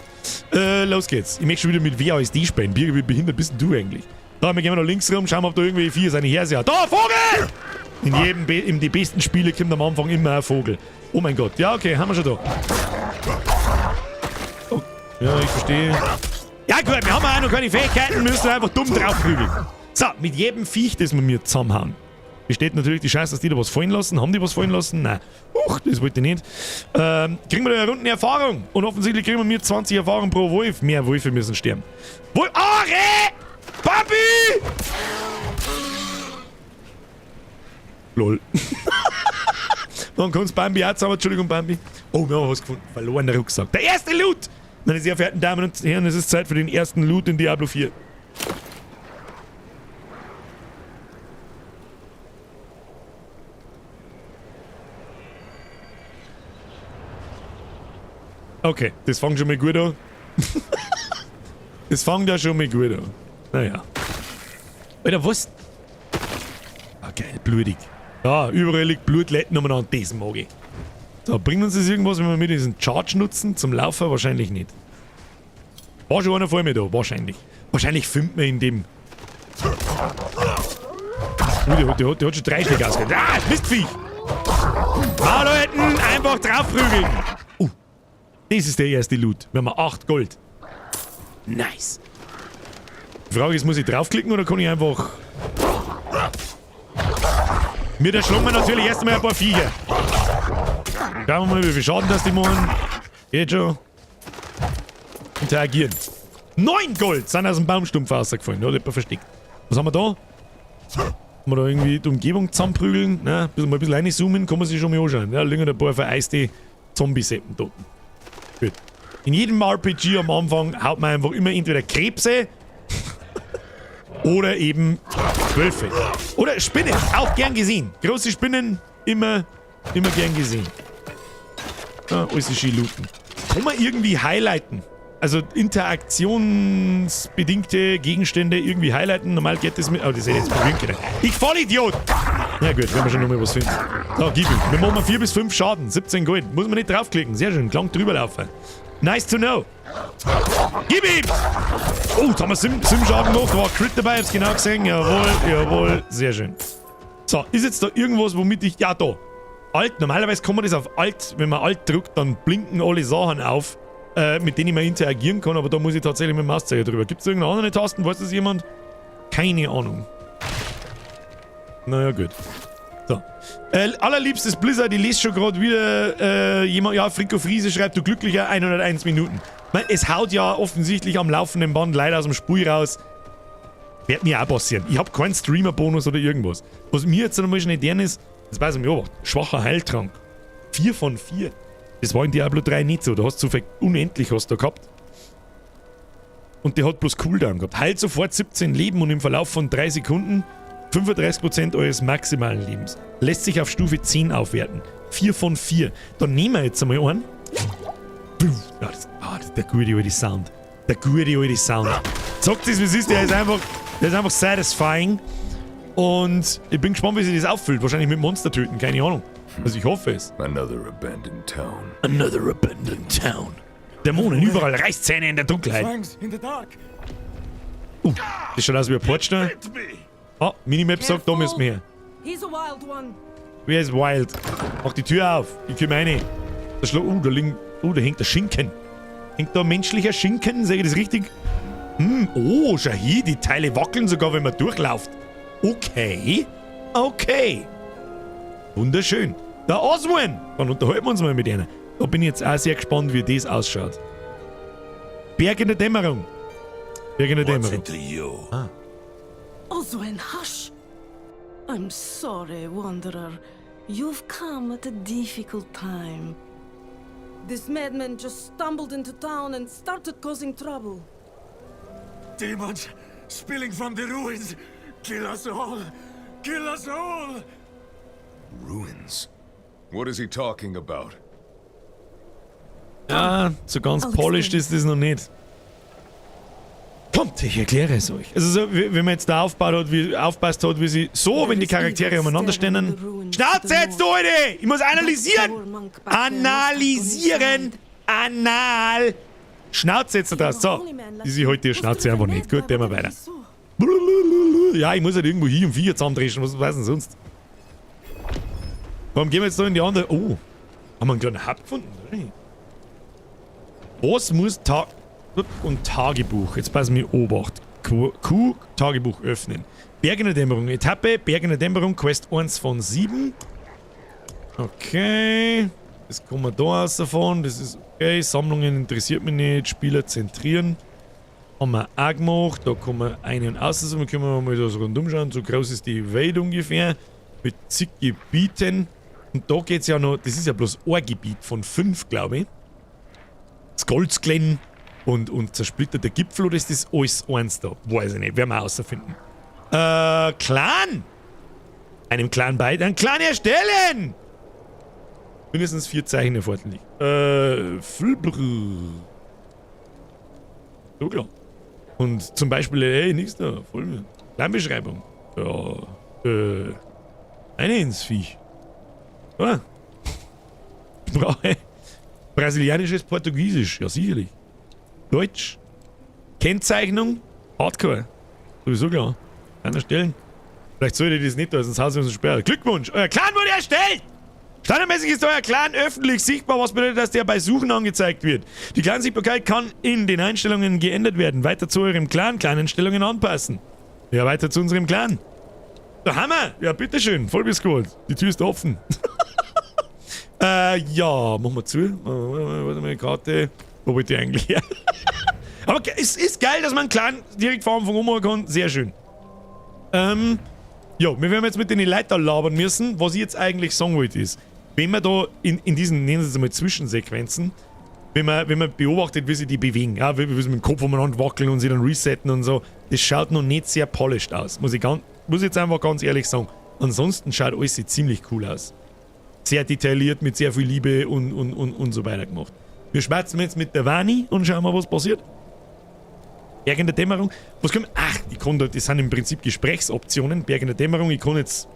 Los geht's. Ich möchte schon wieder mit WASD spielen. Wie behindert bist denn du eigentlich? Da, wir gehen mal nach links rum, schauen wir, ob da irgendwie 4 seine Herse hat. Da, Vogel! In die besten Spiele kommt am Anfang immer ein Vogel. Oh mein Gott. Ja, okay, haben wir schon da. Oh, ja, ich verstehe. Ja gut, wir haben auch noch keine Fähigkeiten, müssen einfach dumm draufprügeln. So, mit jedem Viech, das wir mir zusammenhauen, Besteht natürlich die Chance, dass die da was fallen lassen. Haben die was fallen lassen? Nein. Das wollte ich nicht. Kriegen wir da eine Runden Erfahrung. Und offensichtlich kriegen wir mir 20 Erfahrung pro Wolf. Mehr Wölfe müssen sterben. Wolf! Are! Papi! Lol. Dann kommt's Bambi auch zusammen. Entschuldigung, Bambi. Oh, wir haben was gefunden. Verlorener Rucksack. Der erste Loot! Meine sehr verehrten Damen und Herren, es ist Zeit für den ersten Loot in Diablo 4. Okay, das fängt schon mal gut an. Das fängt ja schon mal gut an. Naja. Alter, was? Okay, blutig. Ja, überall liegt Blut, leiten wir an, das mag ich. So, bringt uns das irgendwas, wenn wir mit diesen Charge nutzen? Zum Laufen wahrscheinlich nicht. War schon einer vor mir da, wahrscheinlich. Wahrscheinlich filmt man in dem. Der hat schon 3 Stück ausgehört. Ah, Mistviech! Ah, Leuten, einfach draufprügeln! Das ist der erste Loot. Wir haben 8 Gold. Nice. Die Frage ist, muss ich draufklicken oder kann ich einfach... Mir erschlagen wir natürlich erst einmal ein paar Viecher. Schauen wir mal, wie viel Schaden das die machen. Geht schon. Interagieren. 9 Gold sind aus dem Baumstumpf rausgefallen. Da hat jemand versteckt. Was haben wir da? Haben wir da irgendwie die Umgebung zusammenprügeln? Mal ein bisschen reinzoomen, kann man sich schon mal anschauen. Ja, liegen ein paar vereiste Zombie-Seppen dort. Gut. In jedem RPG am Anfang haut man einfach immer entweder Krebse oder eben Wölfe. Oder Spinnen, auch gern gesehen. Große Spinnen, immer gern gesehen. Ah, alles ist schön looten. Kann man irgendwie highlighten? Also interaktionsbedingte Gegenstände irgendwie highlighten. Normal geht das mit... Oh, das hätte jetzt berühren können. Ich Vollidiot! Ja gut, werden wir schon nochmal was finden. So, gib ihm. Wir machen 4 bis 5 Schaden. 17 Gold. Muss man nicht draufklicken. Sehr schön. Klang drüber laufen. Nice to know. Gib ihm! Oh, da haben wir 7 Schaden gemacht. Da war Crit dabei. Hab's genau gesehen. Jawohl, jawohl. Sehr schön. So, ist jetzt da irgendwas, womit ich... Ja, da. Alt. Normalerweise kann man das auf Alt. Wenn man Alt drückt, dann blinken alle Sachen auf, mit denen man interagieren kann. Aber da muss ich tatsächlich mit dem Mauszeiger drüber. Gibt es irgendeine andere Tasten? Weiß das jemand? Keine Ahnung. Naja, gut. So. Allerliebstes Blizzard, ich lese schon gerade wieder jemand, ja, Frico Friese schreibt, du glücklicher 101 Minuten. Es haut ja offensichtlich am laufenden Band leider aus dem Spiel raus. Wird mir auch passieren. Ich habe keinen Streamer-Bonus oder irgendwas. Was mir jetzt nochmal schnell deren ist, das weiß ich mir auch, schwacher Heiltrank. 4 von 4. Das war in Diablo 3 nicht so. Da hast du unendlich was da gehabt. Und der hat bloß Cooldown gehabt. Heilt sofort 17 Leben und im Verlauf von 3 Sekunden 35% eures maximalen Lebens. Lässt sich auf Stufe 10 aufwerten. 4 von 4. Dann nehmen wir jetzt einmal einen. Ja, das ist der gute alte Sound. Der gute alte Sound. Sagt das, wie es ist, der ist einfach satisfying. Und ich bin gespannt, wie sich das auffüllt. Wahrscheinlich mit Monster töten, keine Ahnung. Also ich hoffe es. Another abandoned town. Another abandoned town. Dämonen überall, Reißzähne in der Dunkelheit. Das schaut aus wie ein Portstein. Ah, Minimap sagt, da müssen wir her. Wer ist wild? Mach die Tür auf. Ich komm rein. Da hängt der Schinken. Hängt da menschlicher Schinken? Sehe ich das richtig? Oh, schau hier, die Teile wackeln sogar, wenn man durchläuft. Okay. Okay. Wunderschön. Der Oswin. Dann unterhalten wir uns mal mit einer. Da bin ich jetzt auch sehr gespannt, wie das ausschaut. Berg in der Dämmerung. Berg in der Dämmerung. Ah. Oswin, hush! I'm sorry, Wanderer. You've come at a difficult time. This madman just stumbled into town and started causing trouble. Demons spilling from the ruins. Kill us all! Kill us all! Ruins? What is he talking about? Ja, so ganz polished ist das noch nicht. Kommt, ich erkläre es euch. Also so, wenn man jetzt da aufpasst hat, wie sie so, wenn die Charaktere umeinander stehen. Schnauze jetzt, du Alter! Ich muss analysieren! Analysieren! Anal! Schnauze jetzt da draus. So. Ist sie heute die Schnauze einfach nicht. Gut, gehen wir weiter. Ja, ich muss halt irgendwo hier und Viecher zusammendreschen. Was weiß denn sonst? Warum gehen wir jetzt da in die andere... Oh. Haben wir einen kleinen Hub gefunden? Was muss und Tagebuch. Jetzt passen wir Obacht. Q-Tagebuch öffnen. Berg in der Dämmerung. Etappe, Berg in der Dämmerung, Quest 1 von 7. Okay. Das kommen wir da raus davon. Das ist okay. Sammlungen interessiert mich nicht. Spieler zentrieren. Haben wir auch gemacht. Da kann man ein- und aus. Also können wir mal das rundum schauen. So groß ist die Welt ungefähr. Mit zig Gebieten. Und da geht es ja noch. Das ist ja bloß ein Gebiet von 5, glaube ich. Skolzglen und zersplitterter Gipfel, oder ist das alles eins da? Weiß ich nicht. Werden wir herausfinden. Clan! Einem Clan einen Clan erstellen! Mindestens 4 Zeichen erforderlich. So klar. Und zum Beispiel, ey, nix da. Voll Clan-Beschreibung. Ja, eine ins Viech. Ah. Ich brauche brasilianisches Portugiesisch. Ja, sicherlich. Deutsch. Kennzeichnung. Hardcore. Sowieso klar. Kann erstellen. Vielleicht sollte ich das nicht da, sonst hauen sie uns sperren. Glückwunsch! Euer Clan wurde erstellt! Standardmäßig ist euer Clan öffentlich sichtbar, was bedeutet, dass der bei Suchen angezeigt wird. Die Clan-Sichtbarkeit kann in den Einstellungen geändert werden. Weiter zu eurem Clan, Clan-Einstellungen anpassen. Ja, weiter zu unserem Clan. Der Hammer! Ja, bitteschön, Vollbiscot. Die Tür ist offen. Ja, machen wir zu. Warte mal, Karte. Wo wollt ihr eigentlich her? Aber es ist geil, dass man einen Clan direkt vor Anfang umhauen kann. Sehr schön. Ja, wir werden jetzt mit den Leuten labern müssen. Was ich jetzt eigentlich sagen wollte ist, wenn man da in diesen, nennen Sie es mal Zwischensequenzen, wenn man beobachtet, wie sie die bewegen, ja, wie sie mit dem Kopf umeinander wackeln und sie dann resetten und so, das schaut noch nicht sehr polished aus. Muss ich jetzt einfach ganz ehrlich sagen. Ansonsten schaut alles ziemlich cool aus. Sehr detailliert, mit sehr viel Liebe und so weiter gemacht. Wir schmerzen jetzt mit der Vani und schauen mal, was passiert. Berg in der Dämmerung. Was können wir? Ach, das sind im Prinzip Gesprächsoptionen. Berg in der Dämmerung, ich kann jetzt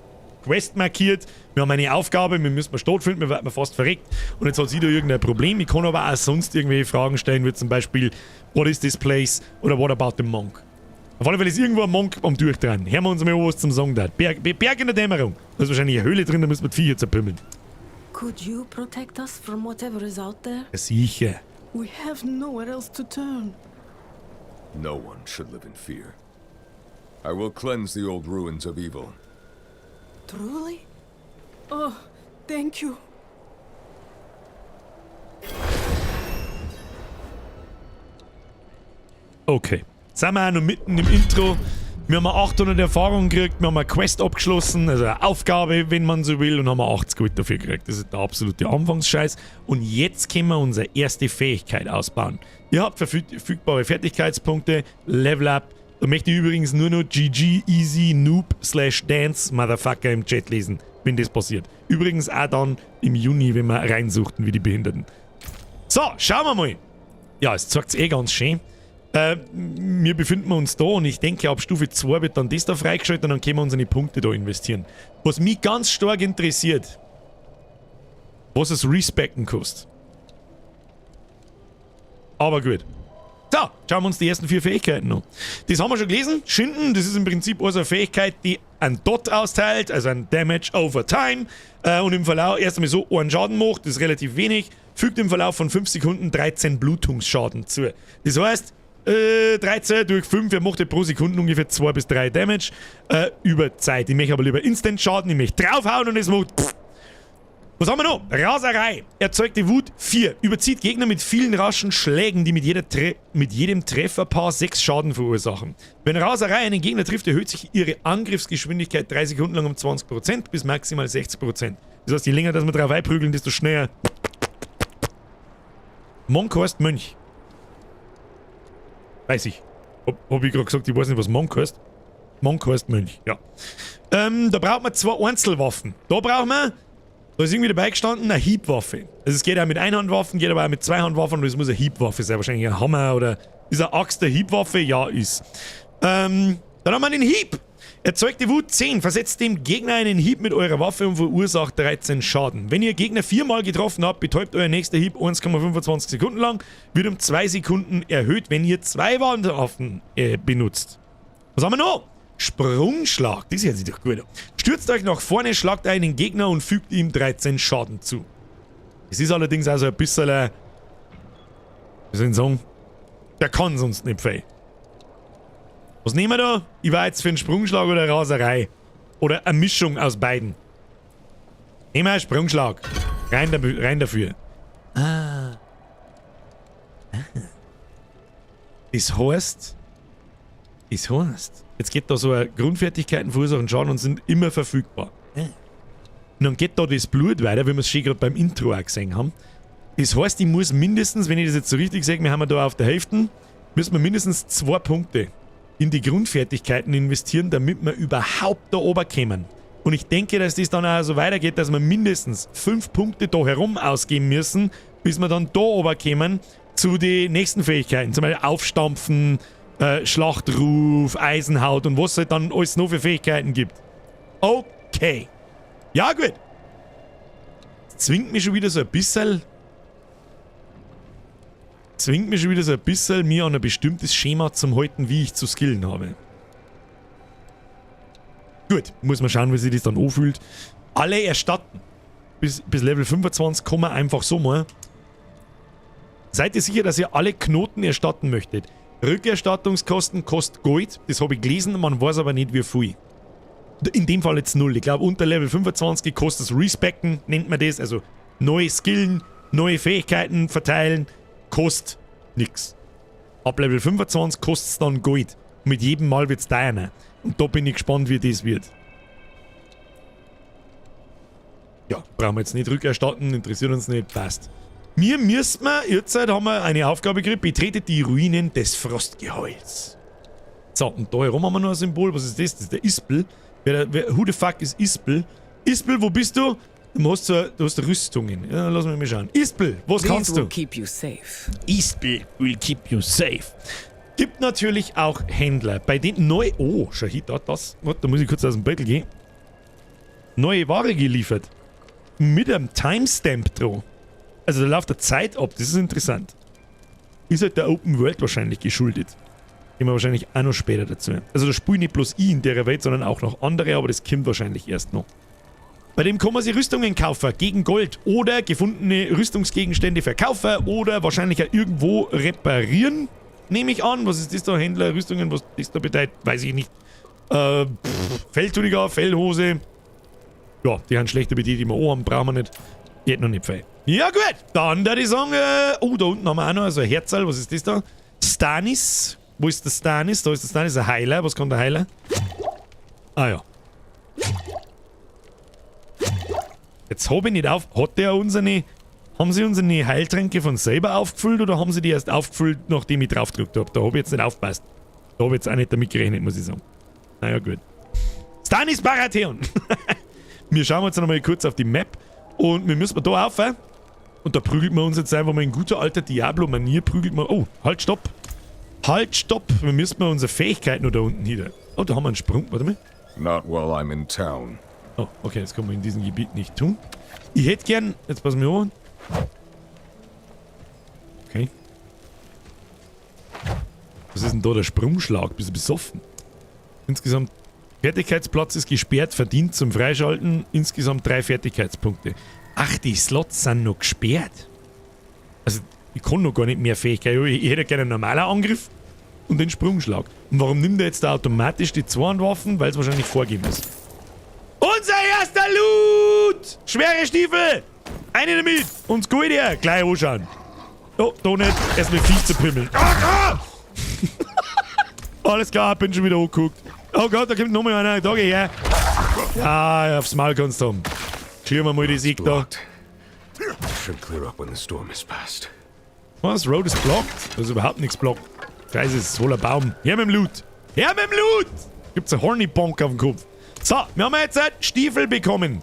Quest markiert. Wir haben eine Aufgabe, wir müssen stattfinden, wir werden fast verreckt. Und jetzt hat sie da irgendein Problem. Ich kann aber auch sonst irgendwelche Fragen stellen, wie zum Beispiel, what is this place? Oder what about the monk? Auf alle Fälle ist irgendwo ein Monk am Durchdrehen. Hören wir uns mal was zum Sagen da. Berg in der Dämmerung. Da ist wahrscheinlich eine Höhle drin, da müssen wir die Viecher zerpümmeln. Could you protect us from whatever is out there? Ja, sicher. We have nowhere else to turn. No one should live in fear. I will cleanse the old ruins of evil. Truly? Oh, thank you. Okay. Sind wir auch noch mitten im Intro. Wir haben 800 Erfahrungen gekriegt, wir haben eine Quest abgeschlossen, also eine Aufgabe, wenn man so will, und haben 80 Gold dafür gekriegt. Das ist der absolute Anfangsscheiß. Und jetzt können wir unsere erste Fähigkeit ausbauen. Ihr habt verfügbare Fertigkeitspunkte, Level Up. Da möchte ich übrigens nur noch GG Easy Noob /Dance Motherfucker im Chat lesen, wenn das passiert. Übrigens auch dann im Juni, wenn wir reinsuchten wie die Behinderten. So, schauen wir mal. Ja, es zeigt es ganz schön. Wir befinden uns da und ich denke, ab Stufe 2 wird dann das da freigeschaltet und dann können wir unsere Punkte da investieren. Was mich ganz stark interessiert, was es Respecken kostet. Aber gut. So, schauen wir uns die ersten 4 Fähigkeiten an. Das haben wir schon gelesen. Schinden, das ist im Prinzip also eine Fähigkeit, die einen Dot austeilt, also ein Damage over Time. Und im Verlauf erst einmal so einen Schaden macht, das ist relativ wenig. Fügt im Verlauf von 5 Sekunden 13 Blutungsschaden zu. Das heißt, 13 durch 5, er macht pro Sekunde ungefähr 2 bis 3 Damage über Zeit. Ich möchte aber lieber Instant-Schaden, ich möchte draufhauen und es macht. Was haben wir noch? Raserei. Erzeugte Wut 4. Überzieht Gegner mit vielen raschen Schlägen, die mit jedem Trefferpaar 6 Schaden verursachen. Wenn Raserei einen Gegner trifft, erhöht sich ihre Angriffsgeschwindigkeit 3 Sekunden lang um 20% bis maximal 60%. Das heißt, je länger dass wir drauf einprügeln, desto schneller. Monk heißt Mönch. Weiß ich. Hab ich gerade gesagt, ich weiß nicht, was Monk heißt. Monk heißt Mönch, ja. Da braucht man 2 Einzelwaffen. Da braucht man, da ist irgendwie dabei gestanden, eine Hiebwaffe. Also es geht auch mit Einhandwaffen, geht aber auch mit Zweihandwaffen und es muss eine Hiebwaffe sein. Wahrscheinlich ein Hammer oder ist eine Axt eine Hiebwaffe? Ja, ist. Dann haben wir den Hieb. Erzeugte Wut 10. Versetzt dem Gegner einen Hieb mit eurer Waffe und verursacht 13 Schaden. Wenn ihr Gegner 4-mal getroffen habt, betäubt euer nächster Hieb 1,25 Sekunden lang, wird um 2 Sekunden erhöht, wenn ihr 2 Waffen benutzt. Was haben wir noch? Sprungschlag. Das hört sich doch gut an. Stürzt euch nach vorne, schlagt einen Gegner und fügt ihm 13 Schaden zu. Es ist allerdings also ein bisschen, wie soll ich sagen, der kann sonst nicht viel. Was nehmen wir da? Ich war jetzt für einen Sprungschlag oder eine Raserei. Oder eine Mischung aus beiden. Nehmen wir einen Sprungschlag. Rein dafür. Ah. Das heißt, jetzt geht da so eine Grundfertigkeiten verursachen Schaden und sind immer verfügbar. Und dann geht da das Blut weiter, wie wir es schon gerade beim Intro auch gesehen haben. Das heißt, ich muss mindestens, wenn ich das jetzt so richtig sehe, wir haben da auf der Hälfte, müssen wir mindestens 2 Punkte in die Grundfertigkeiten investieren, damit wir überhaupt da oben kommen. Und ich denke, dass das dann auch so weitergeht, dass wir mindestens 5 Punkte da herum ausgeben müssen, bis wir dann da oben kommen zu den nächsten Fähigkeiten. Zum Beispiel Aufstampfen, Schlachtruf, Eisenhaut und was es halt dann alles noch für Fähigkeiten gibt. Okay. Ja, gut. Das zwingt mich schon wieder so ein bisschen, mir an ein bestimmtes Schema zu halten, wie ich zu skillen habe. Gut, muss man schauen, wie sich das dann anfühlt. Alle erstatten. Bis Level 25 kommen wir einfach so mal. Seid ihr sicher, dass ihr alle Knoten erstatten möchtet? Rückerstattungskosten kostet Gold. Das habe ich gelesen, man weiß aber nicht wie viel. In dem Fall jetzt 0. Ich glaube, unter Level 25 kostet es Respecken, nennt man das. Also neue Skillen, neue Fähigkeiten verteilen, kostet nix. Ab Level 25 kostet es dann Gold. Mit jedem Mal wird es teurer. Und da bin ich gespannt, wie das wird. Ja, brauchen wir jetzt nicht rückerstatten, interessiert uns nicht, passt. Jetzt haben wir eine Aufgabe gekriegt, betretet die Ruinen des Frostgeheuls. So, und da herum haben wir noch ein Symbol, was ist das? Das ist der Ispel. Who the fuck ist Ispel? Ispel, wo bist du? Du hast Rüstungen. Ja, lass mich mal schauen. Ispel, was kannst du? Keep you safe. Ispel will keep you safe. Gibt natürlich auch Händler, bei denen neu... Oh, schau hier, das. Warte, da muss ich kurz aus dem Beutel gehen. Neue Ware geliefert. Mit einem Timestamp dran. Also da läuft der Zeit ab, das ist interessant. Ist halt der Open World wahrscheinlich geschuldet. Gehen wir wahrscheinlich auch noch später dazu. Also da spiele nicht bloß ich in der Welt, sondern auch noch andere, aber das kommt wahrscheinlich erst noch. Bei dem kann man sich Rüstungen kaufen gegen Gold oder gefundene Rüstungsgegenstände verkaufen oder wahrscheinlich auch irgendwo reparieren. Nehme ich an. Was ist das da? Händler, Rüstungen, was das da bedeutet, weiß ich nicht. Feldtuniger, Fellhose. Ja, die haben schlechte Bedient, die wir auch haben, brauchen wir nicht. Geht noch nicht viel. Ja gut, dann würde ich sagen, oh, da unten haben wir auch noch so ein Herzl, was ist das da? Stanis. Wo ist der Stanis? Da ist der Stanis, ein Heiler. Was kann der Heiler? Ah ja. Jetzt habe ich nicht auf... Hat der unsere... Haben sie unsere Heiltränke von selber aufgefüllt oder haben sie die erst aufgefüllt, nachdem ich drauf gedrückt habe? Da habe ich jetzt nicht aufgepasst. Da habe ich jetzt auch nicht damit gerechnet, muss ich sagen. Naja, gut. Stanis Baratheon! Wir schauen uns jetzt nochmal kurz auf die Map und wir müssen da rauf. Und da prügelt man uns jetzt einfach mal in guter alter Diablo-Manier prügelt man... Oh, halt, stopp! Halt, stopp! Wir müssen mal unsere Fähigkeit noch da unten nieder. Oh, da haben wir einen Sprung. Warte mal. Not while I'm in town. Oh, okay, das kann man in diesem Gebiet nicht tun. Ich hätte gern... Jetzt passen wir an. Okay. Was ist denn da der Sprungschlag? Bist du besoffen? Insgesamt... Fertigkeitsplatz ist gesperrt, verdient zum Freischalten. Insgesamt 3 Fertigkeitspunkte. Ach, die Slots sind noch gesperrt. Also, ich kann noch gar nicht mehr Fähigkeiten. Ich hätte gerne einen normalen Angriff und den Sprungschlag. Und warum nimmt er jetzt da automatisch die Zweihandwaffen? Weil es wahrscheinlich vorgeben ist. Unser erster Loot! Schwere Stiefel! Eine damit! Uns gut her! Gleich anschauen. Oh, da nicht. Erst mit Viech zu pimmeln. Alles klar, bin schon wieder angeguckt. Oh Gott, da kommt nochmal einer. Da geh her. Ja, aufs Maul kannst du haben. Klären wir mal die Sieg da. Should clear up when the storm is past. Was? Road ist blockt? Da ist überhaupt nichts blockt. Scheiße, es ist voller Baum. Her mit dem Loot. Her mit dem Loot! Gibt's einen Horny-Bonk auf dem Kopf. So, wir haben jetzt Stiefel bekommen.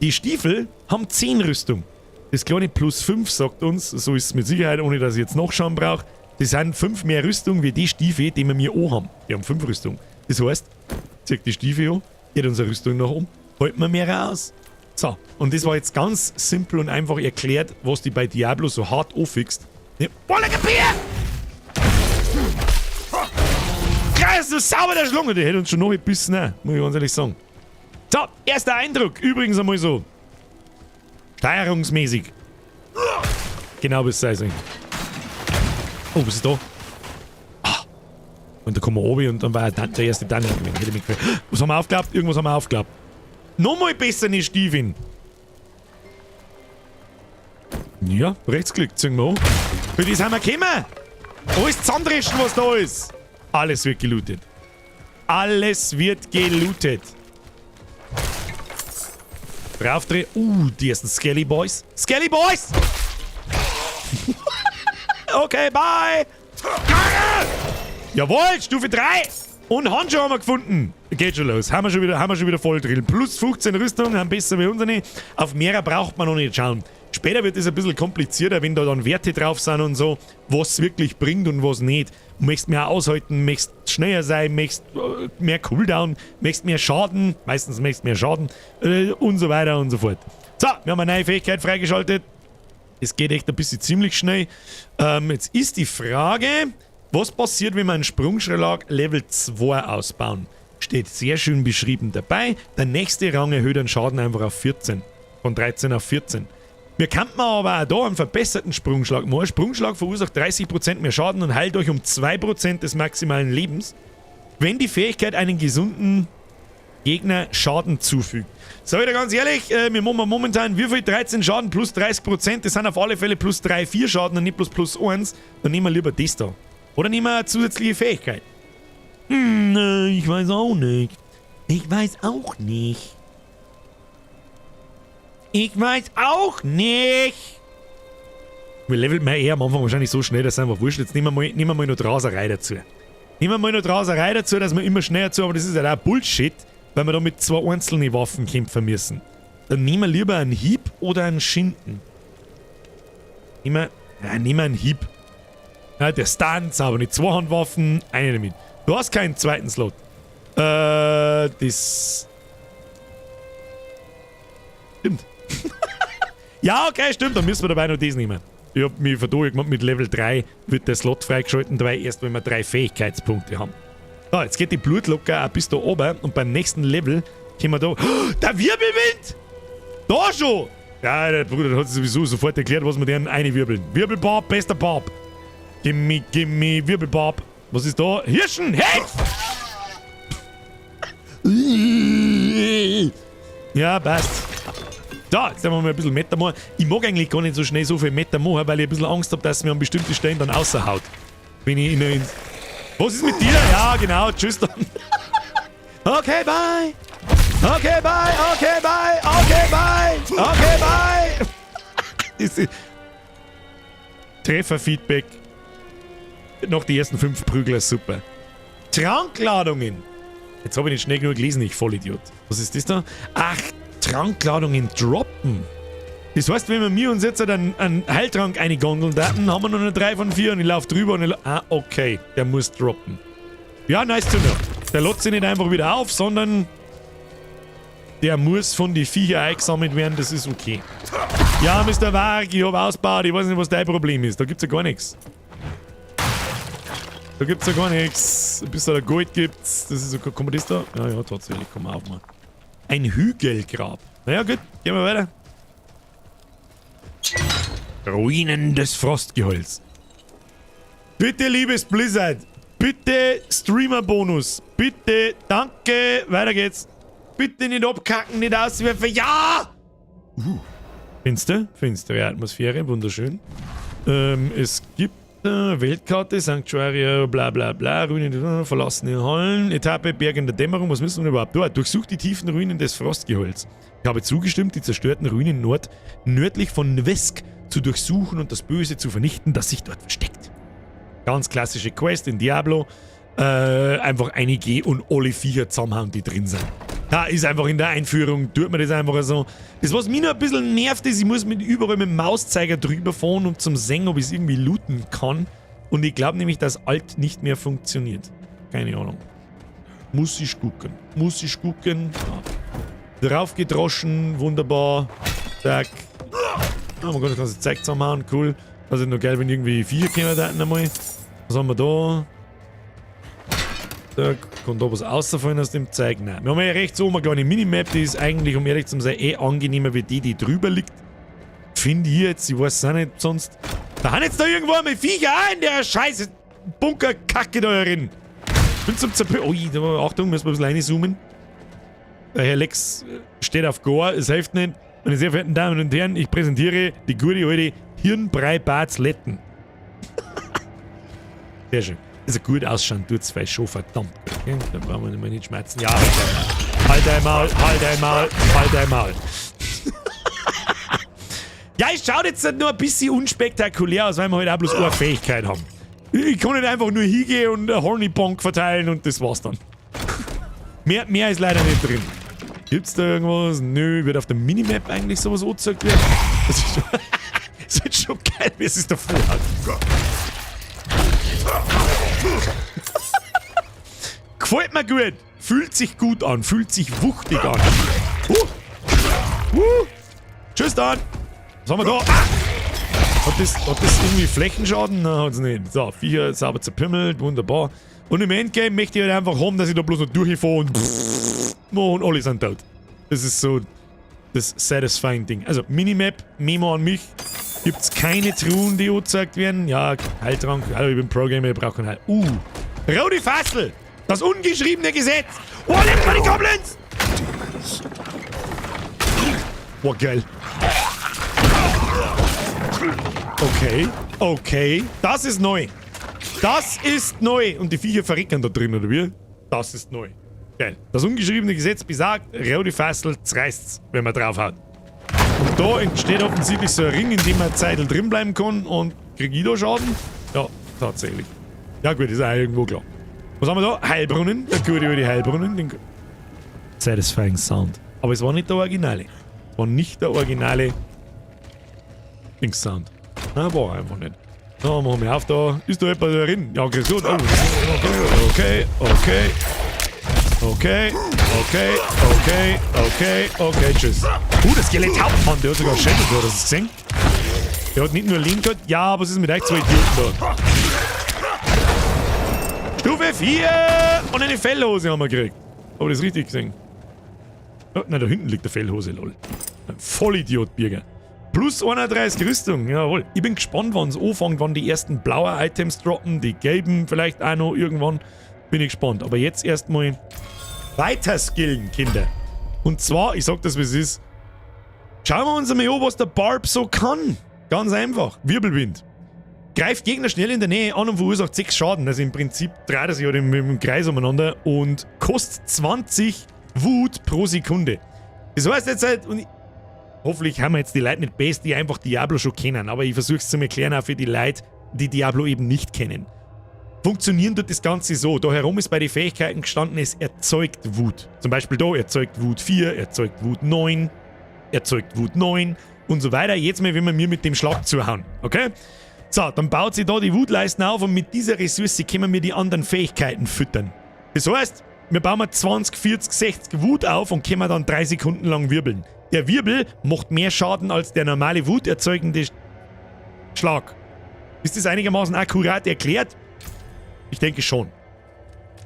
Die Stiefel haben 10 Rüstung. Das kleine plus 5 sagt uns, so ist es mit Sicherheit, ohne dass ich jetzt nachschauen brauche, das sind 5 mehr Rüstung wie die Stiefel, die wir mir auch haben. Die haben 5 Rüstung. Das heißt, zieht die Stiefel an, geht unsere Rüstung nach oben, halten wir mehr raus. So, und das war jetzt ganz simpel und einfach erklärt, was die bei Diablo so hart anfixt. Ja, Bier! Kreis, du sauber der Schlange, der hätte uns schon noch gebissen, ne? Muss ich ganz ehrlich sagen. So, erster Eindruck. Übrigens einmal so. Steuerungsmäßig. Genau, bis sei es. Oh, was ist da? Ah. Und da kommen wir oben und dann war der erste Tanne. Was haben wir aufgeklappt? Irgendwas haben wir aufgeklappt. Nochmal besser eine Stiefin. Ja, Rechtsklick, ziehen wir an. Für das haben wir gekommen. Alles zusammendreschen, was da ist. Alles wird gelootet. Alles wird gelootet. Draufdrehen. Die ersten Skelly Boys. Skelly Boys! Okay, bye! Jawohl, Stufe 3! Und Handschuhe haben wir gefunden. Geht schon los. Haben wir schon wieder voll drin. Plus 15 Rüstung, haben besser wie unsere. Auf mehrere braucht man noch nicht schauen. Später wird es ein bisschen komplizierter, wenn da dann Werte drauf sind und so, was wirklich bringt und was nicht. Du möchtest mehr aushalten, möchtest schneller sein, möchtest mehr Cooldown, möchtest mehr Schaden, meistens möchtest mehr Schaden und so weiter und so fort. So, wir haben eine neue Fähigkeit freigeschaltet. Es geht echt ein bisschen ziemlich schnell. Jetzt ist die Frage, was passiert, wenn wir einen Sprungschlag Level 2 ausbauen? Steht sehr schön beschrieben dabei. Der nächste Rang erhöht den Schaden einfach auf 14. Von 13 auf 14. Wir könnten aber auch da einen verbesserten Sprungschlag machen. Ein Sprungschlag verursacht 30% mehr Schaden und heilt euch um 2% des maximalen Lebens, wenn die Fähigkeit einen gesunden Gegner Schaden zufügt. Sag ich dir ganz ehrlich, wir machen momentan wie viel? 13 Schaden plus 30%. Das sind auf alle Fälle plus 3, 4 Schaden und nicht plus 1. Dann nehmen wir lieber das da. Oder nehmen wir eine zusätzliche Fähigkeit. Ich weiß auch nicht. Ich weiß auch nicht. Wir leveln mal eher am Anfang wahrscheinlich so schnell, dass es einfach wurscht. Jetzt nehmen wir mal noch die Raserei dazu. Dass wir immer schneller zu, aber das ist ja auch Bullshit, weil wir da mit 2 einzelnen Waffen kämpfen müssen. Dann nehmen wir lieber einen Hieb oder einen Schinden. Nehmen wir einen Hieb. Ja, der Stunts, aber nicht 2 Handwaffen, eine damit. Du hast keinen zweiten Slot. Das... Stimmt. Ja, okay, stimmt, dann müssen wir dabei noch das nehmen. Ich hab mich verdammt gemacht, mit Level 3 wird der Slot freigeschalten, dabei erst, wenn wir 3 Fähigkeitspunkte haben. So, jetzt geht die Blutlocker auch bis da oben und beim nächsten Level können wir da... Oh, der Wirbelwind! Da schon! Ja, der Bruder hat sowieso sofort erklärt, was wir denen einwirbeln. Wirbelbarb, bester Barb. Gimme, Wirbelbarb. Was ist da? Hirschen, hey! Ja, passt. So, jetzt haben wir mal ein bisschen Meta machen. Ich mag eigentlich gar nicht so schnell so viel Meta machen, weil ich ein bisschen Angst habe, dass mir an bestimmte Stellen dann raushaut. Wenn ich in Was ist mit dir? Ja, genau. Tschüss dann. Okay, bye. Okay, bye. Okay, bye. Okay, bye. Okay, bye. Trefferfeedback. Noch die ersten 5 Prügler, super. Trankladungen. Jetzt habe ich nicht schnell genug gelesen, ich Vollidiot. Was ist das da? Ach, Trankladungen droppen. Das heißt, wenn wir uns jetzt einen Heiltrank eingondeln, dann haben wir noch eine 3 von 4 und ich laufe drüber und okay, der muss droppen. Ja, nice to know. Der lädt sich nicht einfach wieder auf, sondern der muss von den Viecher eingesammelt werden, das ist okay. Ja, Mr. Warg, ich habe ausgebaut, ich weiß nicht, was dein Problem ist. Da gibt's ja gar nichts. Bis da Gold gibt's. Das ist so, kann man das da? Ja, tatsächlich, komm mal auf mal. Ein Hügelgrab. Naja, gut, gehen wir weiter. Ruinen des Frostgeholz. Bitte, liebes Blizzard. Bitte Streamer-Bonus. Bitte, danke. Weiter geht's. Bitte nicht abkacken, nicht auswerfen. Ja! Finstere Atmosphäre, wunderschön. Es gibt Weltkarte, Sanctuaria, bla bla bla, Ruinen, verlassene Hallen, Etappe, Berg in der Dämmerung, was müssen wir überhaupt dort? Durchsucht die tiefen Ruinen des Frostgeholz. Ich habe zugestimmt, die zerstörten Ruinen nördlich von Nvesk zu durchsuchen und das Böse zu vernichten, das sich dort versteckt. Ganz klassische Quest in Diablo. Einfach einige und alle Viecher zusammenhauen, die drin sind. Da ist einfach in der Einführung, tut man das einfach so. Das, was mich noch ein bisschen nervt, ist, ich muss überall mit dem Mauszeiger drüber fahren, um zum sehen, ob ich es irgendwie looten kann. Und ich glaube nämlich, dass Alt nicht mehr funktioniert. Keine Ahnung. Muss ich gucken. Ja. Draufgedroschen, wunderbar. Zack. Oh mein Gott, das ganze Zeug zusammenhauen, cool. Also noch geil, wenn irgendwie 4 kommen da einmal. Was haben wir da? Da kommt da was rausfallen aus dem Zeug. Nein. Wir haben ja rechts oben eine kleine Minimap, die ist eigentlich, um ehrlich zu sein, angenehmer wie die drüber liegt. Finde ich jetzt, ich weiß es auch nicht sonst. Da haben jetzt da irgendwo einmal Viecher in der scheiße Bunkerkacke da drin. Bin zum Zerpö... Ui, Achtung, müssen wir ein bisschen reinzoomen. Der Herr Lex steht auf Gore, es hilft nicht. Meine sehr verehrten Damen und Herren, ich präsentiere die gute alte Hirnbrei-Barzletten. Sehr schön. Also gut ausschauen tut's vielleicht schon verdammt gut. Okay? Da brauchen wir nicht schmerzen. Ja, halt dein Maul, halt dein Maul, halt dein Maul. Ja, es schaut jetzt nur ein bisschen unspektakulär aus, weil wir halt auch bloß eine Fähigkeit haben. Ich kann nicht einfach nur hingehen und eine Horny Bonk verteilen und das war's dann. Mehr ist leider nicht drin. Gibt's da irgendwas? Nö, wird auf der Minimap eigentlich sowas angezeigt werden? Das ist schon geil, wie es sich davor hat. Gefällt mir gut. Fühlt sich gut an. Fühlt sich wuchtig an. Tschüss dann. Was haben wir da? Hat das irgendwie Flächenschaden? Nein, hat's nicht. So, Viecher sauber zerpimmelt. Wunderbar. Und im Endgame möchte ich halt einfach haben, dass ich da bloß noch durchfahre und alle sind tot. Das ist so das satisfying Ding. Also, Minimap, Memo an mich. Gibt's keine Truhen, die angezeigt werden? Ja, Heiltrank. Hallo, ich bin Pro-Gamer, ich brauche keinen Heil. Rudi Fassel! Das ungeschriebene Gesetz! Oh, lebt mal die Goblins! Boah, geil. Okay. Das ist neu. Das ist neu. Und die Viecher verrecken da drin, oder wie? Das ist neu. Geil. Das ungeschriebene Gesetz besagt, Rudi Fassel zerreißt's, wenn man draufhaut. Und da entsteht offensichtlich so ein Ring, in dem man Zeitl drin bleiben kann und krieg ich da Schaden? Ja, tatsächlich. Ja gut, ist auch irgendwo klar. Was haben wir da? Heilbrunnen. Der gute alte Heilbrunnen. Satisfying Sound. Aber es war nicht der Originale. Es war nicht der originale Dings-Sound. Nein, war einfach nicht. So, machen wir auf da. Ist da jemand drin? Ja, okay, gut. Okay, tschüss. Der Skelett-Hauptmann, der hat sogar Shadow, du hast es gesehen? Der hat nicht nur Link gehabt, ja, was ist mit euch zwei Idioten da? Stufe 4 und eine Fellhose haben wir gekriegt. Aber das ist richtig gesehen. Oh, nein, da hinten liegt der Fellhose, lol. Ein Vollidiot, Birger. Plus 31 Rüstung, jawohl. Ich bin gespannt, wann es anfängt, wann die ersten blauen Items droppen, die gelben vielleicht auch noch irgendwann. Bin ich gespannt. Aber jetzt erstmal weiter skillen, Kinder. Und zwar, ich sag das, wie es ist. Schauen wir uns einmal an, was der Barb so kann. Ganz einfach. Wirbelwind. Greift Gegner schnell in der Nähe an und verursacht 6 Schaden. Also im Prinzip dreht er sich halt im Kreis umeinander und kostet 20 Wut pro Sekunde. Das heißt jetzt halt, und hoffentlich haben wir jetzt die Leute nicht best, die einfach Diablo schon kennen, aber ich versuche es zu erklären auch für die Leute, die Diablo eben nicht kennen. Funktionieren tut das Ganze so. Da herum ist bei den Fähigkeiten gestanden, es erzeugt Wut. Zum Beispiel da erzeugt Wut 4, erzeugt Wut 9, erzeugt Wut 9 und so weiter. Jetzt mal, wenn wir mir mit dem Schlag zuhauen. Okay? So, dann baut sie da die Wutleisten auf und mit dieser Ressource können wir die anderen Fähigkeiten füttern. Das heißt, wir bauen 20, 40, 60 Wut auf und können dann 3 Sekunden lang wirbeln. Der Wirbel macht mehr Schaden als der normale wuterzeugende Schlag. Ist das einigermaßen akkurat erklärt? Ich denke schon.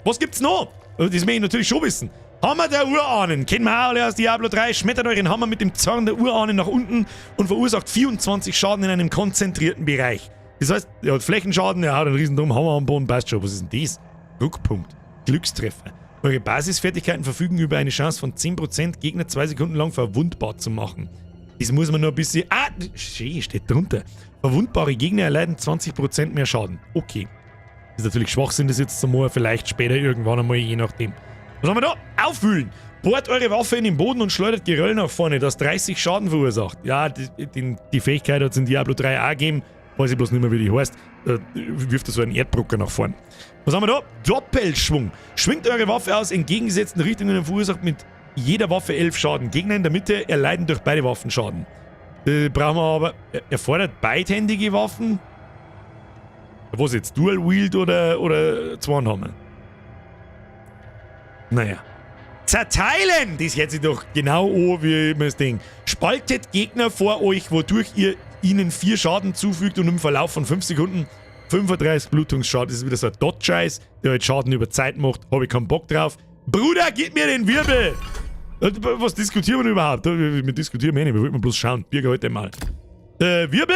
Was gibt's noch? Das möchte ich natürlich schon wissen. Hammer der Urahnen. Kennen wir auch alle aus Diablo 3. Schmettert euren Hammer mit dem Zorn der Urahnen nach unten und verursacht 24 Schaden in einem konzentrierten Bereich. Das heißt, er hat Flächenschaden, er hat einen riesen dummen Hammer am Boden, passt schon. Was ist denn das? Druckpunkt. Glückstreffer. Eure Basisfertigkeiten verfügen über eine Chance von 10%, Gegner 2 Sekunden lang verwundbar zu machen. Das muss man noch ein bisschen... Ah, steht drunter. Verwundbare Gegner erleiden 20% mehr Schaden. Okay. Ist natürlich Schwachsinn, das jetzt zumal, vielleicht später irgendwann einmal, je nachdem. Was haben wir da? Aufwühlen! Bohrt eure Waffe in den Boden und schleudert Geröll nach vorne, das 30 Schaden verursacht. Ja, die Fähigkeit hat es in Diablo 3 auch gegeben. Weiß ich bloß nicht mehr, wie die heißt. Wirft so einen Erdbrucker nach vorne. Was haben wir da? Doppelschwung. Schwingt eure Waffe aus entgegengesetzten Richtungen und verursacht mit jeder Waffe 11 Schaden. Gegner in der Mitte erleiden durch beide Waffen Schaden. Brauchen wir aber... Erfordert beidhändige Waffen? Was jetzt? Dual Wield oder Zweihammer? Naja. Zerteilen! Das hört sich doch genau an, wie man das Ding. Spaltet Gegner vor euch, wodurch ihr ihnen 4 Schaden zufügt und im Verlauf von 5 Sekunden 35 Blutungsschaden. Das ist wieder so ein Dot-Scheiß, der halt Schaden über Zeit macht. Habe ich keinen Bock drauf. Bruder, gib mir den Wirbel! Was diskutieren wir denn überhaupt? Wir diskutieren nicht, wir wollten bloß schauen. Birger heute mal. Wirbel,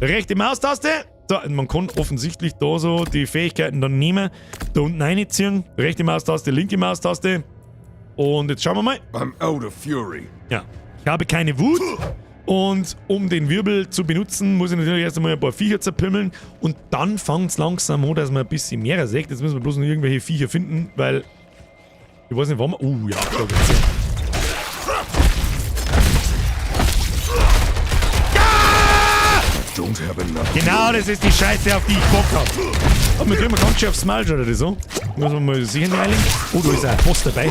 rechte Maustaste. da, man kann offensichtlich da so die Fähigkeiten dann nehmen, da unten reinziehen, rechte Maustaste, linke Maustaste. Und jetzt schauen wir mal. I'm out of fury. Ja, ich habe keine Wut. Und um den Wirbel zu benutzen, muss ich natürlich erst einmal ein paar Viecher zerpimmeln. Und dann fängt es langsam an, dass man ein bisschen mehr sieht. Jetzt müssen wir bloß noch irgendwelche Viecher finden, weil... Ich weiß nicht, wann wir... ja, da geht's ja. Don't have enough. Genau, das ist die Scheiße, auf die ich Bock hab. Aber wir kriegen ganz schön aufs Maul, oder das so? Muss man mal sehen, Eiling. Oh, da ist ein Boss dabei.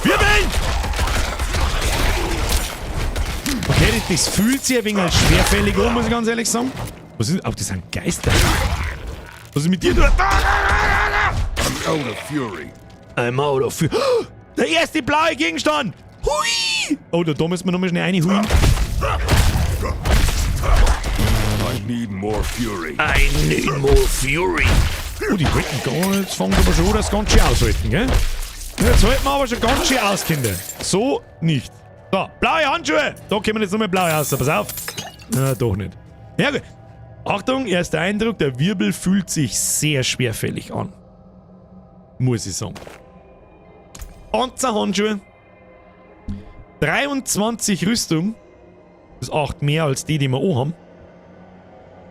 Wirbeln! Okay, das fühlt sich ein wenig als schwerfällig an, muss ich ganz ehrlich sagen. Was ist... Oh, das sind Geister. Was ist mit dir? I'm out of fury. I'm out of fury. Oh, der erste blaue Gegenstand! Hui! Oh, da müssen wir nochmal schnell reinhuien. I need more fury. I need more fury. Oh, die halten gar nicht. Jetzt fangen wir aber schon an, das ganz schön aushalten, gell? Jetzt halten wir aber schon ganz schön aus, Kinder. So nicht. So, blaue Handschuhe. Da kommen jetzt nochmal blaue raus. Pass auf. Na, doch nicht. Ja, gut. Achtung, erster Eindruck. Der Wirbel fühlt sich sehr schwerfällig an. Muss ich sagen. Panzerhandschuhe. 23 Rüstung. Das ist 8 mehr als die wir haben.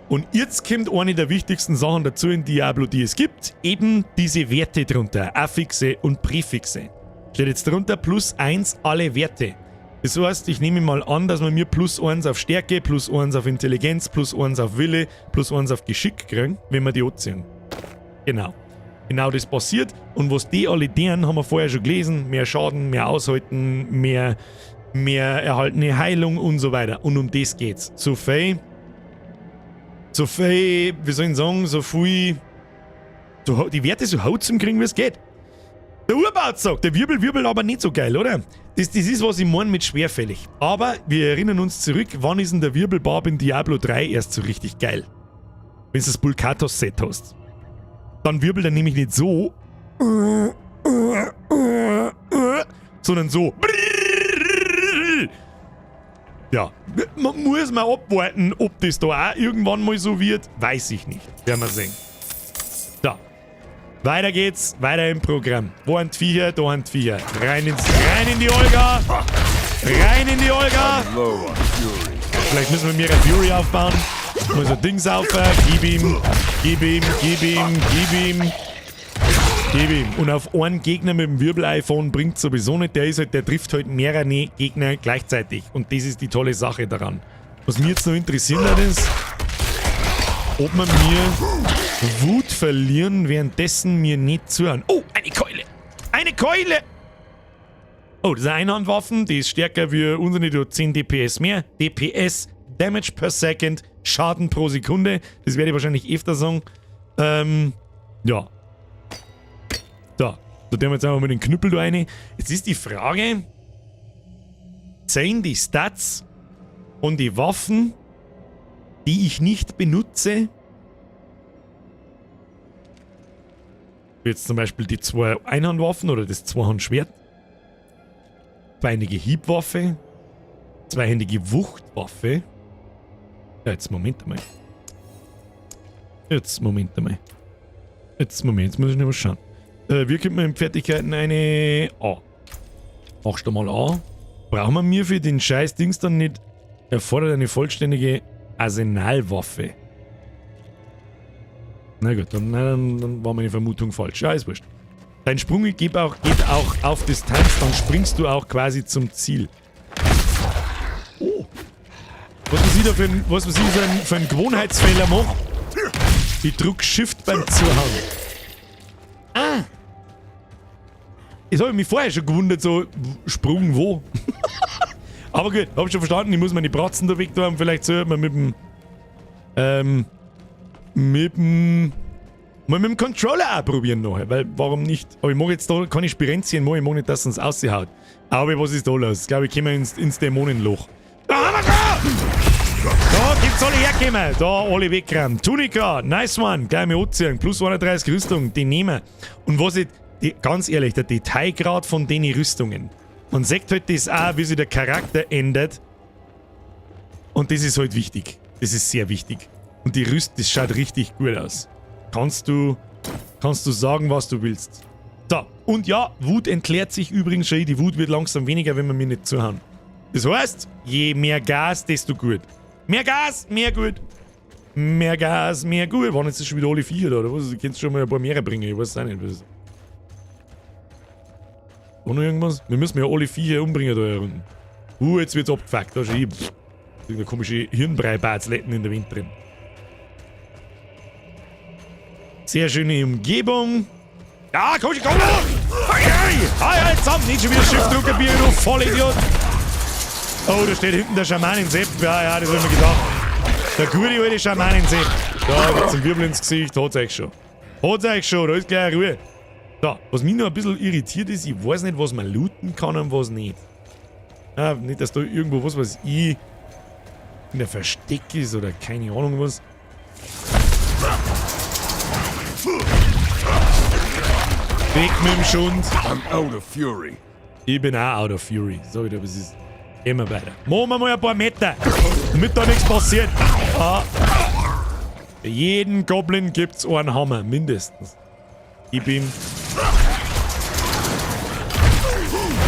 Und jetzt kommt eine der wichtigsten Sachen dazu in Diablo, die es gibt. Eben diese Werte drunter. Affixe und Präfixe. Steht jetzt drunter +1 alle Werte. Das heißt, ich nehme mal an, dass wir mir +1 auf Stärke, +1 auf Intelligenz, +1 auf Wille, +1 auf Geschick kriegen, wenn wir die anziehen. Genau. Genau das passiert. Und was die alle deren, haben wir vorher schon gelesen. Mehr Schaden, mehr Aushalten, mehr erhaltene Heilung und so weiter. Und um das geht's. So viel, wie soll ich sagen, so viel, die Werte so haut zum kriegen, wie es geht. Der Urbaut sagt, der Wirbel aber nicht so geil, oder? Das ist, was ich meine mit schwerfällig. Aber wir erinnern uns zurück, wann ist denn der Wirbelbarb in Diablo 3 erst so richtig geil? Wenn du das Bulkatos-Set hast. Dann wirbelt er nämlich nicht so, sondern so. Ja, man muss mal abwarten, ob das da auch irgendwann mal so wird, weiß ich nicht. Werden wir sehen. So, weiter geht's, weiter im Programm. Wo sind die Viecher? Da sind die Viecher. Rein in die Olga! Rein in die Olga! Vielleicht müssen wir mehr eine Fury aufbauen. Mal so Dings auf, gib ihm. Und auf einen Gegner mit dem Wirbel-iPhone bringt sowieso nicht. Der trifft halt mehrere Gegner gleichzeitig. Und das ist die tolle Sache daran. Was mich jetzt noch interessieren hat, ist, ob wir mir Wut verlieren, währenddessen mir nicht zuhören. Oh, eine Keule! Eine Keule! Oh, das ist eine Einhandwaffen. Die ist stärker wie unsere, die hat 10 DPS mehr. DPS, Damage per Second, Schaden pro Sekunde. Das werde ich wahrscheinlich öfter sagen. Ja. Da tun wir jetzt einfach mal den Knüppel da rein. Jetzt ist die Frage, zählen die Stats und die Waffen, die ich nicht benutze, wie jetzt zum Beispiel die 2 Einhandwaffen oder das Zweihandschwert, zweihändige Hiebwaffe, zweihändige Wuchtwaffe. Ja, jetzt Moment einmal. Jetzt muss ich nicht mal schauen. Wir könnten in Fertigkeiten eine A. Machst du mal A. Brauchen wir mir für den scheiß Dings dann nicht erfordert eine vollständige Arsenalwaffe. Na gut, dann war meine Vermutung falsch. Ja, ist wurscht. Dein Sprung geht auch auf Distanz, dann springst du auch quasi zum Ziel. Oh. Was ich da für einen Gewohnheitsfehler mache, ich drück Shift beim Zuhauen. Ah! Das habe ich mich vorher schon gewundert, so Sprung wo. Aber gut, hab schon verstanden, ich muss meine Bratzen da weg tun. Vielleicht sollte man mit dem Controller auch probieren nachher, weil warum nicht? Aber ich mag jetzt da keine Spirenzien machen, ich mag nicht, dass es uns aushaut. Aber was ist da los? Ich glaube, ich komme ins Dämonenloch. Da haben wir schon! Da gibt's alle herkommen, da alle wegrennen. Tunika, nice one, gleich mal anziehen, plus 31 Rüstung, die nehmen. Und was ich, ganz ehrlich, der Detailgrad von den Rüstungen. Man sieht halt das auch, wie sich der Charakter ändert. Und das ist halt wichtig. Das ist sehr wichtig. Und die Rüst, das schaut richtig gut aus. Kannst du sagen, was du willst. So, und ja, Wut entleert sich übrigens schon. Die Wut wird langsam weniger, wenn wir mir nicht zuhauen. Das heißt, je mehr Gas, desto gut. Mehr Gas, mehr gut. Mehr Gas, mehr gut. Waren jetzt schon wieder alle Viecher da, oder was? Du kannst schon mal ein paar mehr bringen, ich weiß es auch nicht. War noch irgendwas? Wir müssen ja alle Viecher umbringen da unten. Jetzt wird's abgefuckt. Da ist eine komische Hirnbrei-Batzletten in der Wind drin. Sehr schöne Umgebung. Ja, komm schon, komm! Hey, zusammen! Nicht schon wieder Schiffdrucker, Bier, du Vollidiot! Oh, da steht hinten der Schamanensepp. Ja, das hab ich mir gedacht. Der gute alte Schamanensepp. Da gibt's einen Wirbel ins Gesicht. Hat's euch schon. Da ist gleich Ruhe. So, was mich noch ein bisschen irritiert ist, ich weiß nicht, was man looten kann und was nicht. Ja, nicht, dass da irgendwo was weiß ich in der Versteck ist oder keine Ahnung was. Weg mit dem Schund. I'm out of fury. Ich bin auch out of fury. Sag ich dir, was ist. Gehen wir weiter. Machen wir mal ein paar Meter, damit da nichts passiert. Ah. Für jeden Goblin gibt's einen Hammer, mindestens. Gib ihm.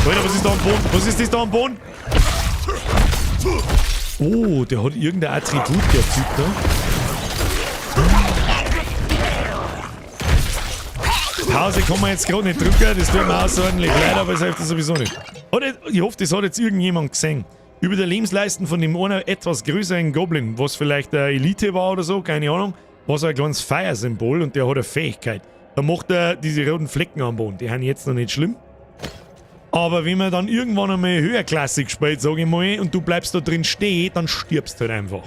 Alter, was ist da am Boden? Was ist das da am Boden? Oh, der hat irgendein Attribut, der Typ da. Pause kann man jetzt gerade nicht drücken, das tut mir außerordentlich leid, aber es hilft das sowieso nicht. Ich hoffe, das hat jetzt irgendjemand gesehen. Über der Lebensleisten von dem einen etwas größeren Goblin, was vielleicht eine Elite war oder so, keine Ahnung, war so ein kleines Feiersymbol und der hat eine Fähigkeit. Da macht er diese roten Flecken am Boden, die sind jetzt noch nicht schlimm. Aber wenn man dann irgendwann einmal höherklassig spielt, sage ich mal, und du bleibst da drin stehen, dann stirbst du halt einfach.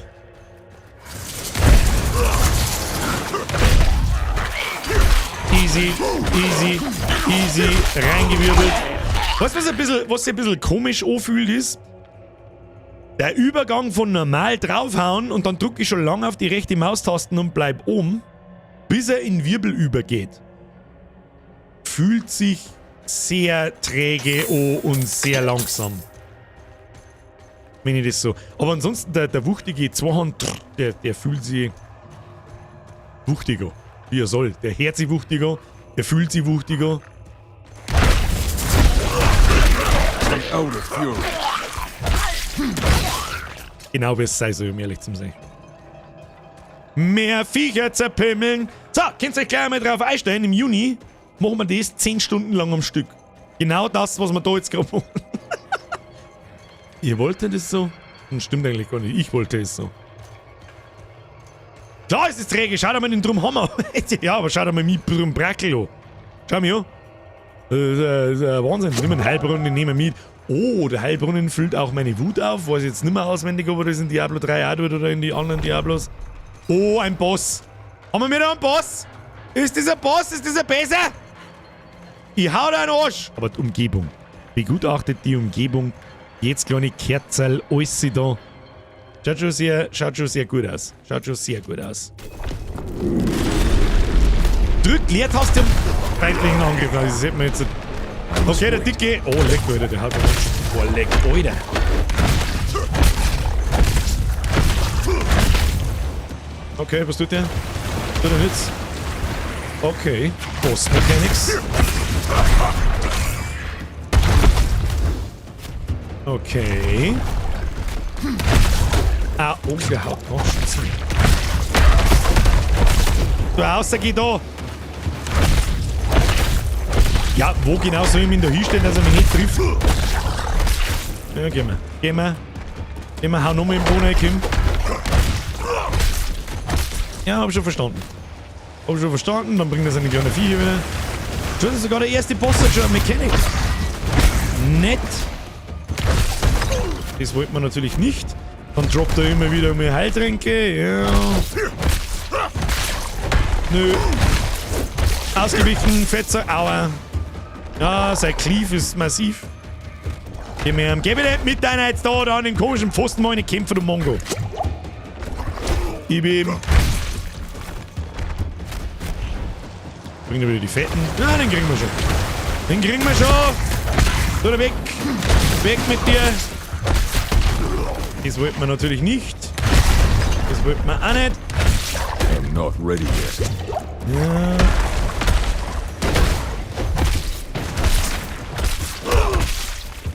Easy, easy, easy, reingewirbelt. Weißt du, was sich ein bisschen komisch anfühlt ist? Der Übergang von normal draufhauen und dann drücke ich schon lange auf die rechte Maustasten und bleib oben, bis er in Wirbel übergeht. Fühlt sich sehr träge an und sehr langsam. Wenn ich das so. Aber ansonsten, der wuchtige Zweihand, der fühlt sich wuchtiger. Wie er soll. Der hört sich wuchtiger, der fühlt sich wuchtiger. Genau wie es sei soll, um ehrlich zu sein. Mehr Viecher zerpimmeln. So, könnt ihr euch gleich mal drauf einstellen. Im Juni machen wir das 10 Stunden lang am Stück. Genau das, was wir da jetzt gerade machen. Ihr wolltet es so? Das stimmt eigentlich gar nicht. Ich wollte es so. Klar ist es träge. Schau dir mal den Drumhammer. Ja, aber schau dir mal meinen Brumbrackel an. Schau mir an. Das ist Wahnsinn. Nimm einen Heilbrunnen, den nehmen wir mit. Oh, der Heilbrunnen füllt auch meine Wut auf. Weiß jetzt nicht mehr auswendig, ob er das in Diablo 3 auch tut oder in die anderen Diablos. Oh, ein Boss. Haben wir wieder einen Boss? Ist das ein Boss? Ist das ein besser? Ich hau da einen Arsch. Aber die Umgebung. Begutachtet die Umgebung. Jetzt kleine Kerzel, alles da. Schaut schon sehr gut aus. Schaut schon sehr gut aus. Drück Leertaste um feindlichen Angriff. Das sieht man jetzt. Okay, der Dicke. Oh, leck, Alter. Der hat mich. Oh, leck, Alter. Okay, was tut der? Tut er nichts? Okay. Boss Mechanics. Okay. Ah, umgehauen. Oh, Scheiße. Du Aussage da. Ja, wo genau soll ich mich da hinstellen, dass er mich nicht trifft? Ja, gehen wir. Gehen wir, hau nochmal im Boden rein, Kim. Ja, hab schon verstanden. Dann bringt das eine kleine Viecher wieder. Schon ist sogar der erste Boss hat schon eine Mechanik. Nett. Das wollten wir natürlich nicht. Dann droppt er immer wieder mehr Heiltränke. Ja. Nö. Ausgewichen, Fetzer, aua. Ja, sein Cleave ist massiv. Geh mir mit deiner jetzt da an den komischen Pfosten mal eine Kämpfer, du Mongo. Gib ihm. Bring dir wieder die Fetten. Ja, den kriegen wir schon. So, da weg. Weg mit dir. Das wollten wir natürlich nicht. Das wollten wir auch nicht. I'm not ready yet. Ja.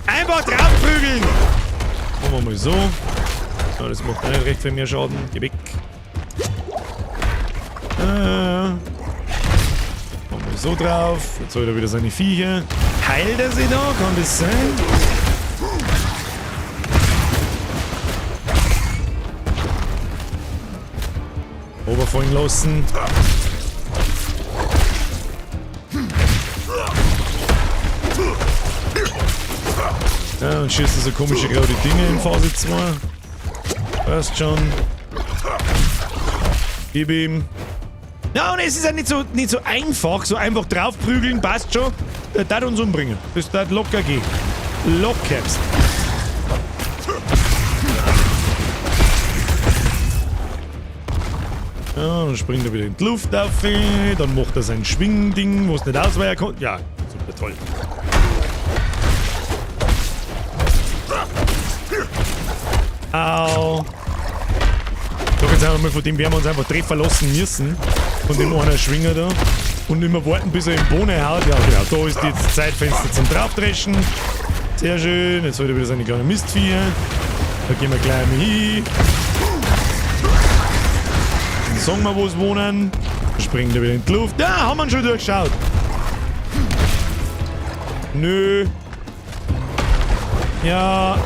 Einfach draufprügeln! Machen wir mal so. So, das macht nicht recht viel mehr Schaden. Geh weg. Machen wir so drauf. Jetzt holt er wieder seine Viecher. Heilt er sie da? Kann das sein? Oberfallen lassen. Ja, und schießt so komische graue Dinge in Phase 2. Passt schon. Gib ihm. Ja, und es ist ja nicht so einfach. So einfach draufprügeln, passt schon. Der darf uns umbringen. Das darf locker gehen. Lockerst. Ja, dann springt er wieder in die Luft auf. Dann macht er sein Schwingding, wo es nicht ausweichen kann. Ja, super toll. Au. Doch, jetzt einmal von dem werden wir uns einfach treffen lassen müssen. Von dem einen Schwinger da. Und immer warten, bis er im Bohne haut. Ja, genau. Da ist jetzt das Zeitfenster zum Draufdreschen. Sehr schön. Jetzt hat er wieder seine kleinen Mistviecher. Da gehen wir gleich mal hin. Dann sagen wir, wo sie wohnen. Dann springt er wieder in die Luft. Ja, haben wir ihn schon durchgeschaut. Nö. Ja.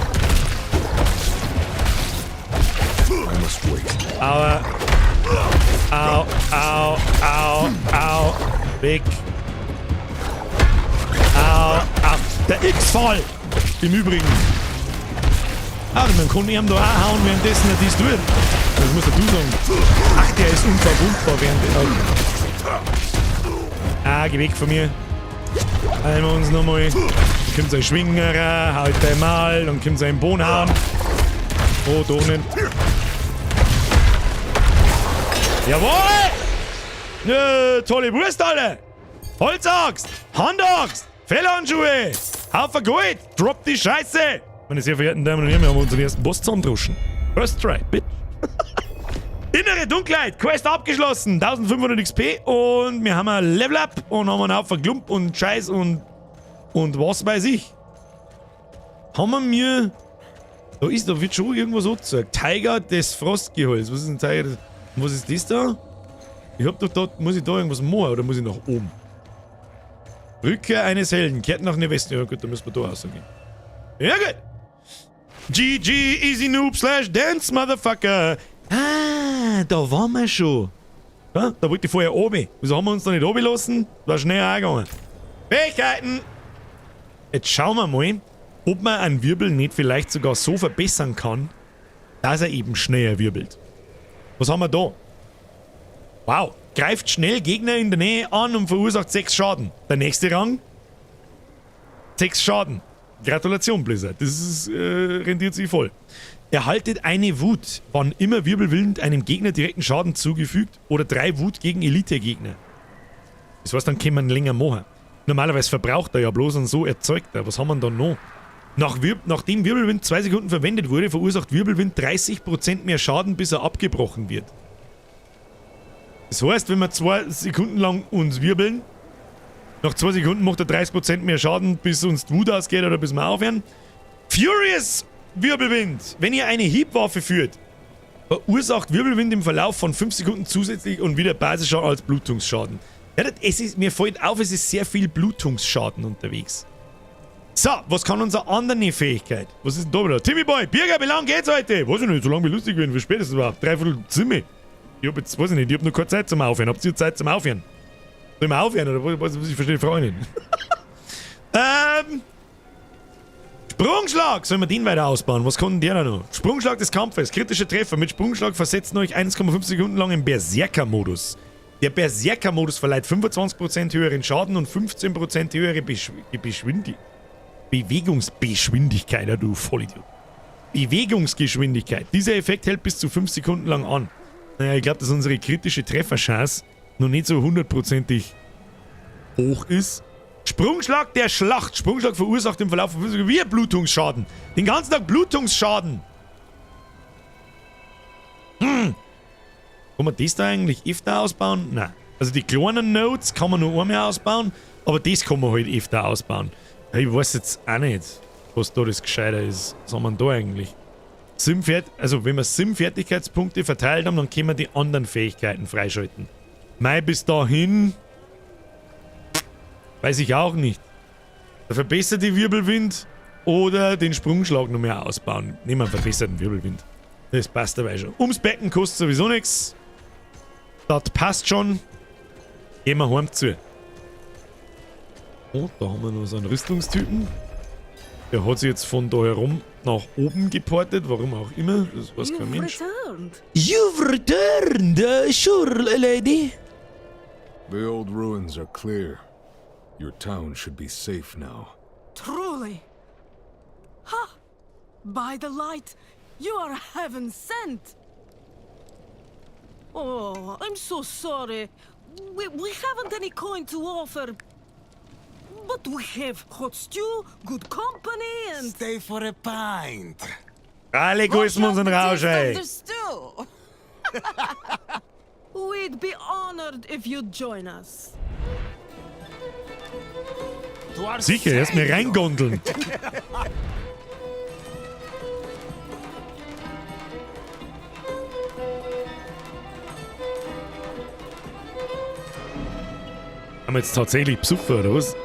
Aua. Au, au, au, au. Weg. Au, au. Der X-Fall. Im Übrigen. Ah, man kann ihm da auch hauen, währenddessen er dies tut. Das musst du sagen. Ach, der ist unverwundbar während. Ah, geh weg von mir. Heilen wir uns nochmal. Dann kommt so ein Schwinger, halt einmal, dann kommt so ein Bohnhauen. Oh, da unten. Jawohl! Ne, tolle Wurst, Alter! Holzaxt! Handaxt! Fellhandschuhe! Haufen Gold! Drop die Scheiße! Meine sehr verehrten Damen und Herren, wir haben unseren ersten Boss zusammendroschen. First try, bitch. Innere Dunkelheit! Quest abgeschlossen! 1500 XP und wir haben ein Level Up und haben einen Haufen Klump und Scheiß und was weiß ich. Haben wir mir... Da wird schon irgendwas angezeigt. Tiger des Frostgehölz. Was ist ein Tiger des... Was ist das da? Ich hab doch da... Muss ich da irgendwas machen oder muss ich nach oben? Rückkehr eines Helden. Kehrt nach Westen. Ja gut, da müssen wir da rausgehen. Ja gut. GG Easy Noob /Dance Motherfucker. Ah, da waren wir schon. Ja, da wollte ich vorher oben. Wieso haben wir uns da nicht oben lassen? War schnell angegangen. Fähigkeiten. Jetzt schauen wir mal, ob man einen Wirbel nicht vielleicht sogar so verbessern kann, dass er eben schneller wirbelt. Was haben wir da? Wow. Greift schnell Gegner in der Nähe an und verursacht 6 Schaden. Der nächste Rang? 6 Schaden. Gratulation, Blizzard. Das ist, rendiert sich voll. Erhaltet eine Wut, wann immer wirbelwind einem Gegner direkten Schaden zugefügt oder 3 Wut gegen Elite-Gegner. Das heißt, dann kann man länger machen. Normalerweise verbraucht er ja bloß und so erzeugt er. Was haben wir denn da noch? Nachdem Wirbelwind 2 Sekunden verwendet wurde, verursacht Wirbelwind 30% mehr Schaden, bis er abgebrochen wird. Das heißt, wenn wir 2 Sekunden lang uns wirbeln, nach 2 Sekunden macht er 30% mehr Schaden, bis uns die Wut ausgeht oder bis wir aufhören. Furious Wirbelwind. Wenn ihr eine Hiebwaffe führt, verursacht Wirbelwind im Verlauf von 5 Sekunden zusätzlich und wieder Basisschaden als Blutungsschaden. Ja, mir fällt auf, es ist sehr viel Blutungsschaden unterwegs. So, was kann unsere andere Fähigkeit? Was ist denn da wieder? Timmy Boy, Birger, wie lange geht's heute? Weiß ich nicht, so lange wie lustig werden. Wie spät ist es überhaupt? 3/4 Zimmer. Ich hab jetzt, weiß ich nicht, ich hab noch keine Zeit zum Aufhören. Habt ihr Zeit zum Aufhören? Soll ich mal aufhören oder was? Ich verstehe die Frage nicht. Sprungschlag! Sollen wir den weiter ausbauen? Was kann denn der da noch? Sprungschlag des Kampfes. Kritischer Treffer. Mit Sprungschlag versetzen euch 1,5 Sekunden lang im Berserker-Modus. Der Berserker-Modus verleiht 25% höheren Schaden und 15% höhere Bewegungsgeschwindigkeit, ja, du Vollidiot. Bewegungsgeschwindigkeit. Dieser Effekt hält bis zu 5 Sekunden lang an. Naja, ich glaube, dass unsere kritische Trefferchance noch nicht so 100%ig hoch ist. Sprungschlag der Schlacht. Sprungschlag verursacht im Verlauf von 5 Sekunden wieder Blutungsschaden. Den ganzen Tag Blutungsschaden. Kann man das da eigentlich öfter ausbauen? Nein. Also die kleinen Nodes kann man nur einmal ausbauen, aber das kann man halt öfter ausbauen. Ich weiß jetzt auch nicht, was da das Gescheiter ist. Was haben wir da eigentlich? Also wenn wir Sim-Fertigkeitspunkte verteilt haben, dann können wir die anderen Fähigkeiten freischalten. Bis dahin... Weiß ich auch nicht. Der verbesserte Wirbelwind oder den Sprungschlag noch mehr ausbauen. Nehmen wir einen verbesserten Wirbelwind. Das passt dabei schon. Ums Becken kostet sowieso nichts. Das passt schon. Gehen wir heim zu. Oh, da haben wir noch so einen Rüstungstypen. Der hat sich jetzt von da herum nach oben geportet, warum auch immer. Das weiß kein Mensch. You've returned, sure, lady. The old ruins are clear. Your town should be safe now. Truly. Ha! By the light, you are heaven sent. Oh, I'm so sorry. We haven't any coin to offer. But we have hot stew, good company, and... Stay for a pint. Alle grüßen uns und Rausch, ey. We'd be honored if you'd join us. Sicher, erst mal reingondeln. Haben wir jetzt tatsächlich Besucher, oder was?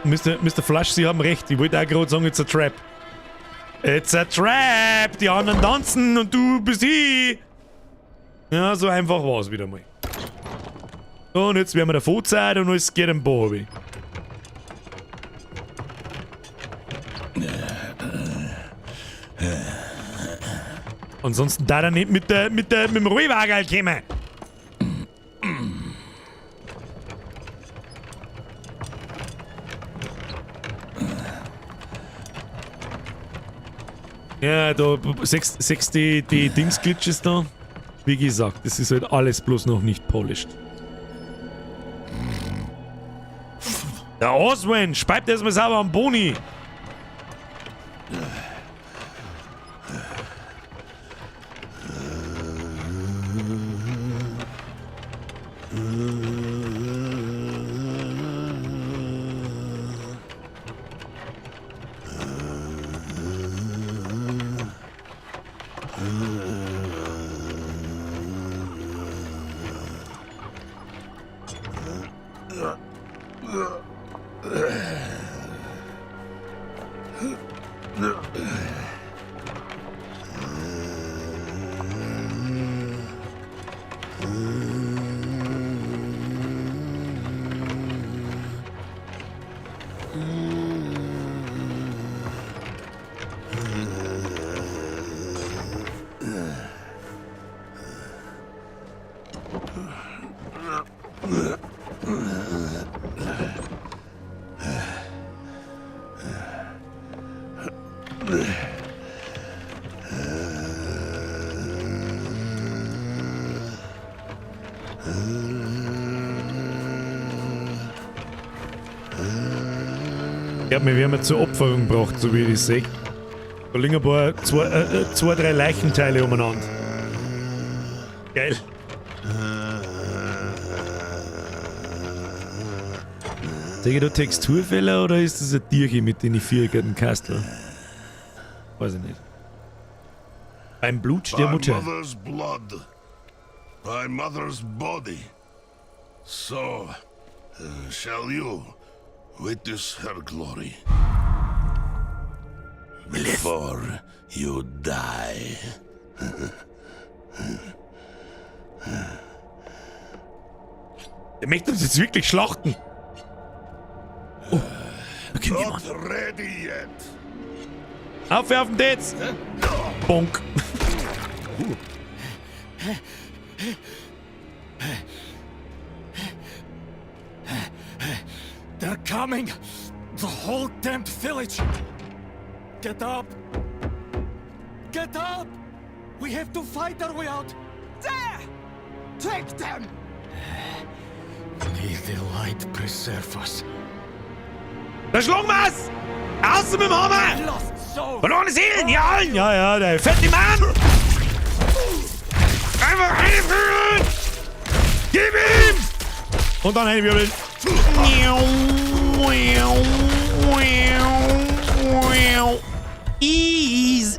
Mr. Flush, Sie haben recht. Ich wollte auch gerade sagen, it's a trap. It's a trap! Die anderen tanzen und du bist ich! Ja, so einfach war es wieder mal. So, und jetzt werden wir davon Zeit und es geht im Bobby. Ansonsten da er nicht mit dem Ruhewagel kommen. Ja, da sechs die Dings-Glitches da. Wie gesagt, das ist halt alles bloß noch nicht polished. Der Oswen, speibt erstmal sauber am Boni. Ich glaube, wir werden jetzt zur Opferung gebracht, so wie ich das sehe. Da liegen ein paar, zwei, drei Leichenteile umeinander. Geil. Sehe ich da Texturfehler oder ist das ein Tierchen mit den viereckigen Kasteln? Weiß ich nicht. Beim Blut der Mutter. My mother's blood. My mother's body. So, shall you witness her glory? Before you die. Der möchte uns jetzt wirklich schlachten. Oh, da kommt jemand. Not ready yet. Aufwerfen jetzt! Bonk. They're coming! The whole damned village! Get up! Get up! We have to fight our way out! There! Take them! May the light preserve us. Da schlagen wir's! Außen mit dem Hammer! Lost soul! Verlorene Seelen, ja, ja, der fette Mann! Einfach reinwirbeln! Gib ihm! Und dann reinwirbeln. Easy.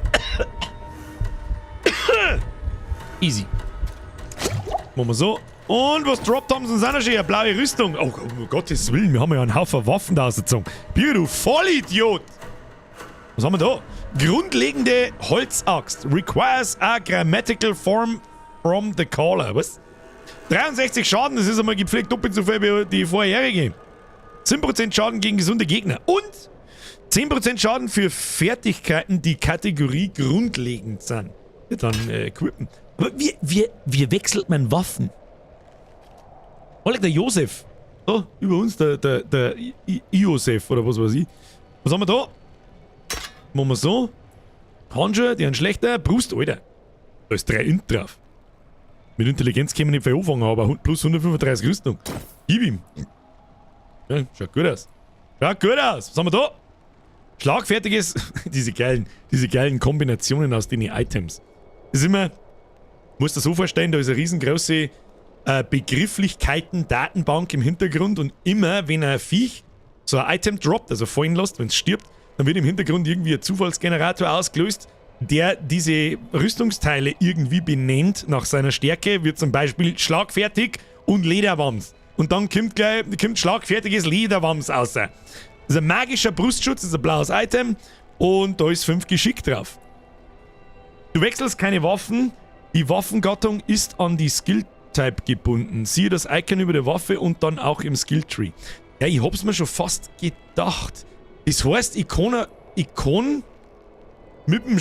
Easy. Machen wir so. Und was droppt haben sie uns auch noch schon? Eine blaue Rüstung. Oh, um Gottes Willen, wir haben ja einen Haufen Waffen da ausgezogen. Bier, du Vollidiot! Was haben wir da? Grundlegende Holzaxt. Requires a grammatical form from the caller. Was? 63 Schaden, das ist einmal gepflegt doppelt so viel wie die vorherige. 10% Schaden gegen gesunde Gegner. Und 10% Schaden für Fertigkeiten, die Kategorie grundlegend sind. Ja, dann equippen. Aber wie wechselt man Waffen? Oleg, der Josef. Oh, über uns, der Josef oder was weiß ich. Was haben wir da? Machen wir so. Handschuhe, die haben schlechter. Brust, Alter. Da ist 3 Int drauf. Mit Intelligenz können wir nicht viel anfangen, aber plus 135 Rüstung. Gib ihm. Ja, schaut gut aus. Schaut gut aus. Was haben wir da? Schlagfertiges. diese geilen Kombinationen aus den Items. Das ist immer, musst du dir so vorstellen, da ist eine riesengroße Begrifflichkeiten-Datenbank im Hintergrund und immer, wenn ein Viech so ein Item droppt, also fallen lässt, wenn es stirbt, dann wird im Hintergrund irgendwie ein Zufallsgenerator ausgelöst, der diese Rüstungsteile irgendwie benennt nach seiner Stärke, wird zum Beispiel schlagfertig und Lederwams. Und dann kommt schlagfertiges Lederwams raus. Das ist ein magischer Brustschutz, das ist ein blaues Item und da ist 5 Geschick drauf. Du wechselst keine Waffen, die Waffengattung ist an die Skill-Type gebunden. Siehe das Icon über der Waffe und dann auch im Skill-Tree. Ja, ich hab's mir schon fast gedacht. Das heißt, Ikon mit dem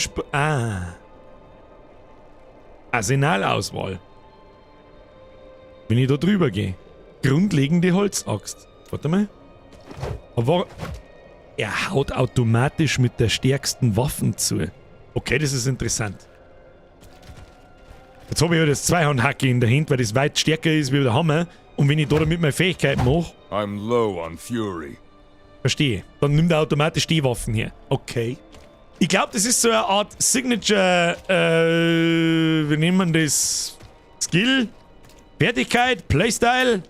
Arsenalauswahl. Wenn ich da drüber gehe. Grundlegende Holzaxt. Warte mal. Aber er haut automatisch mit der stärksten Waffen zu. Okay, das ist interessant. Jetzt habe ich ja das Zweihandhacke in der Hand, weil das weit stärker ist wie der Hammer. Und wenn ich da damit meine Fähigkeiten mache... I'm low on fury. Verstehe. Dann nimmt er automatisch die Waffen her. Okay. Ich glaube, das ist so eine Art Signature, wie nennt man das? Skill, Fertigkeit, Playstyle,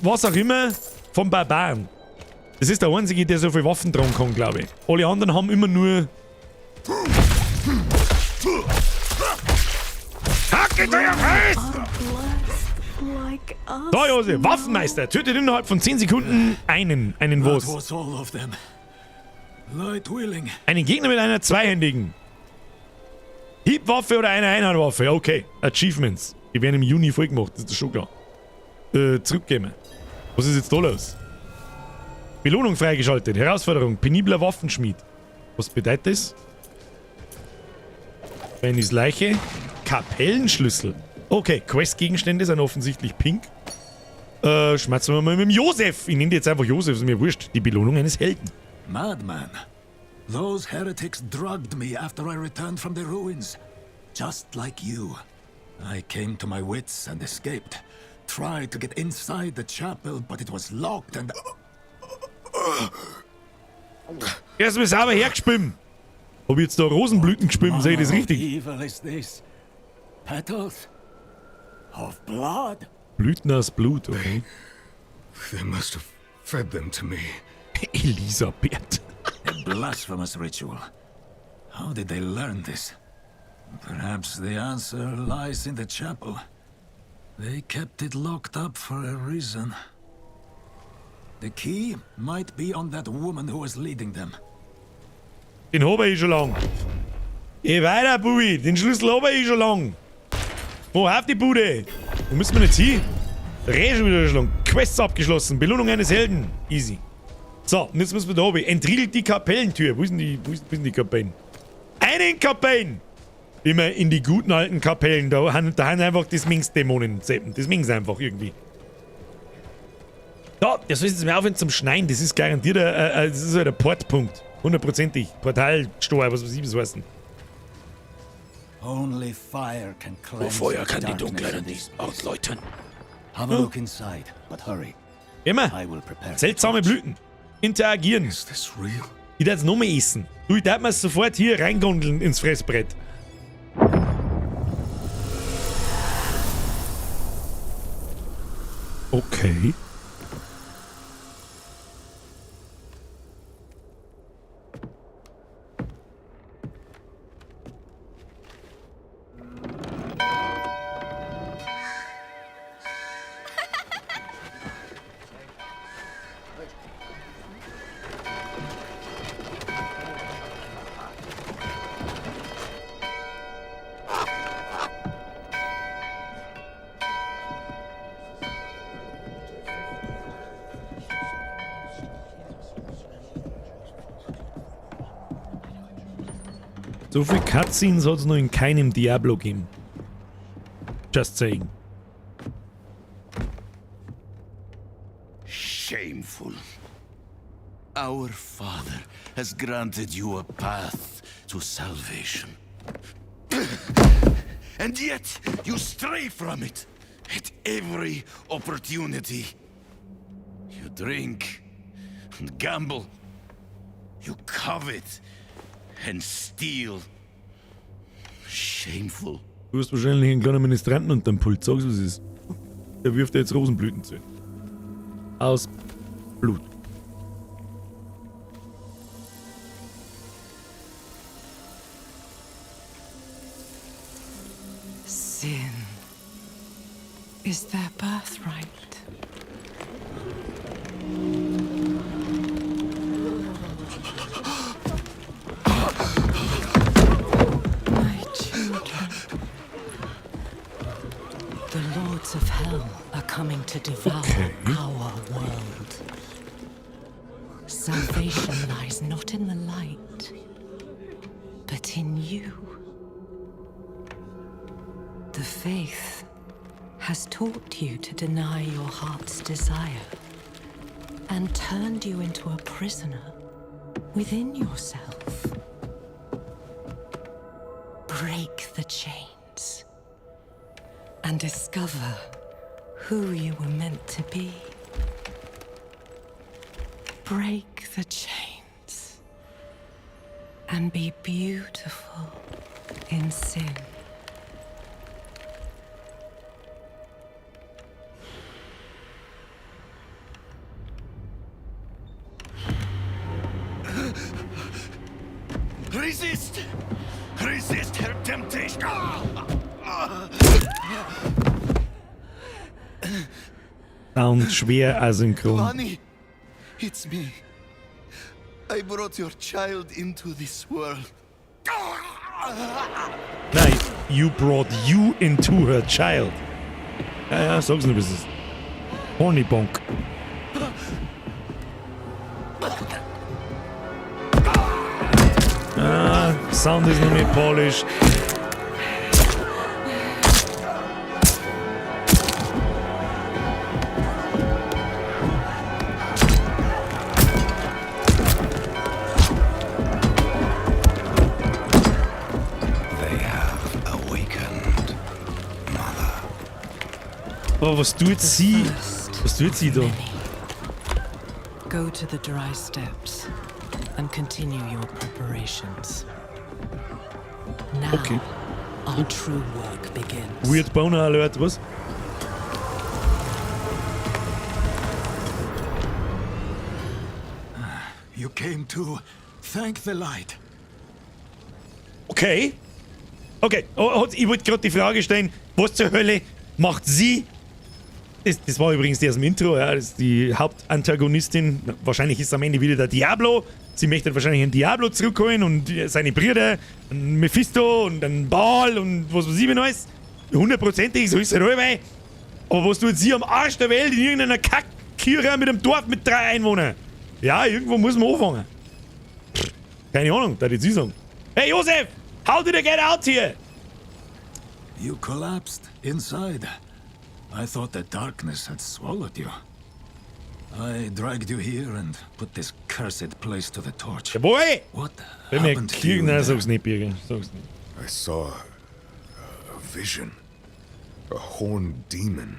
was auch immer, vom Barbaren. Das ist der einzige, der so viele Waffen tragen kann, glaube ich. Alle anderen haben immer nur... Hacke dir fest! Da, Jose, Waffenmeister, tötet innerhalb von 10 Sekunden einen was. Einen Gegner mit einer zweihändigen. Hiebwaffe oder eine Einhandwaffe, okay. Achievements. Die werden im Juni voll gemacht, das ist schon klar. Zurückgeben. Was ist jetzt da los? Belohnung freigeschaltet. Herausforderung. Penibler Waffenschmied. Was bedeutet das? Bennys Leiche. Kapellenschlüssel. Okay, Questgegenstände sind offensichtlich pink. Schmerzen wir mal mit dem Josef. Ich nenne die jetzt einfach Josef, ist mir wurscht. Die Belohnung eines Helden. Madman. Those heretics drugged me after I returned from the ruins. Just like you. I came to my wits and escaped. Tried to get inside the chapel, but it was locked and... Erst mal sauber hergespimmt. Hab ich jetzt da Rosenblüten gespimmt, sehe ich das richtig? Evil is this? Petals of blood? Blüten aus Blut, okay. They must have fed them to me. Elisabeth. A blasphemous ritual. How did they learn this? Perhaps the answer lies in the chapel. They kept it locked up for a reason. The key might be on that woman who was leading them. Den habe ich schon lang. Geh weiter, Bubi. Den Schlüssel habe ich schon lang. Wo auf die Bude? Wo müssen wir jetzt hin? Reh schon wieder schon lang. Quests abgeschlossen. Belohnung eines Helden. Easy. So, und jetzt müssen wir da oben. Entriegelt die Kapellentür. Wo sind die Kapellen? Einen Kapellen! Immer in die guten alten Kapellen. Da haben einfach die Sphinx-Dämonen. Das Sphinx einfach irgendwie. Da, das soll jetzt mal aufhören zum Schneiden. Das ist garantiert das ist halt ein Portpunkt. 100%ig. Portalsteuer, was weiß ich, was heißt denn? Only fire can cleanse Feuer kann die darkness Dunkelheit in these ausläutern. Have a look inside, but hurry. Immer. I will prepare. Seltsame Blüten. Interagieren. Is this real? Ich darf es noch mehr essen. Du, ich darf mir sofort hier reingondeln ins Fressbrett. Okay. So viel Cutscenes hat es noch in keinem Diablo geben. Just saying. Shameful. Our Father has granted you a path to salvation. And yet, you stray from it at every opportunity. You drink and gamble. You covet and steal. Shameful. Du hast wahrscheinlich einen kleinen Ministranten unterm Pult. Sag's, was es ist. Der wirft dir jetzt Rosenblüten zu. Aus Blut. Sin is their birthright. My children. The lords of hell are coming to devour our world. Salvation lies not in the light, but in you. The faith has taught you to deny your heart's desire and turned you into a prisoner within yourself. Break the chains and discover who you were meant to be. Break the chains and be beautiful in sin. Resist! Resist her temptation! Sound schwer asynchron. Bonnie, it's me. I brought your child into this world. Nein, you brought you into her child. Ja, sag's nur, was es ist. Hornybonk. Sound is noch nicht polished. They have awakened, Mother. Oh, was tut sie? Was tut sie da? Go to the dry steps and continue your preparations. Now, Okay. our true work begins. Weird Boner Alert, was? You came to thank the light. Okay. Okay, ich wollte gerade die Frage stellen, was zur Hölle macht sie? Das war übrigens die aus dem Intro, ja, das ist die Hauptantagonistin. Wahrscheinlich ist es am Ende wieder der Diablo. Sie möchte wahrscheinlich einen Diablo zurückholen und seine Brüder, einen Mephisto und einen Baal und was weiß ich denn alles. 100%ig, so ist es halt. Aber was tut sie am Arsch der Welt in irgendeiner Kackkirche mit einem Dorf mit 3 Einwohnern? Ja, irgendwo muss man anfangen. Keine Ahnung, da ich sagen. Hey Josef, how did I get out here? You collapsed inside. I thought the darkness had swallowed you. I dragged you here and put this cursed place to the torch. Jawohl! What Wenn mir happened to you? Nein, sag's nicht, Birger. Sag's nicht. I saw a vision. A horned demon.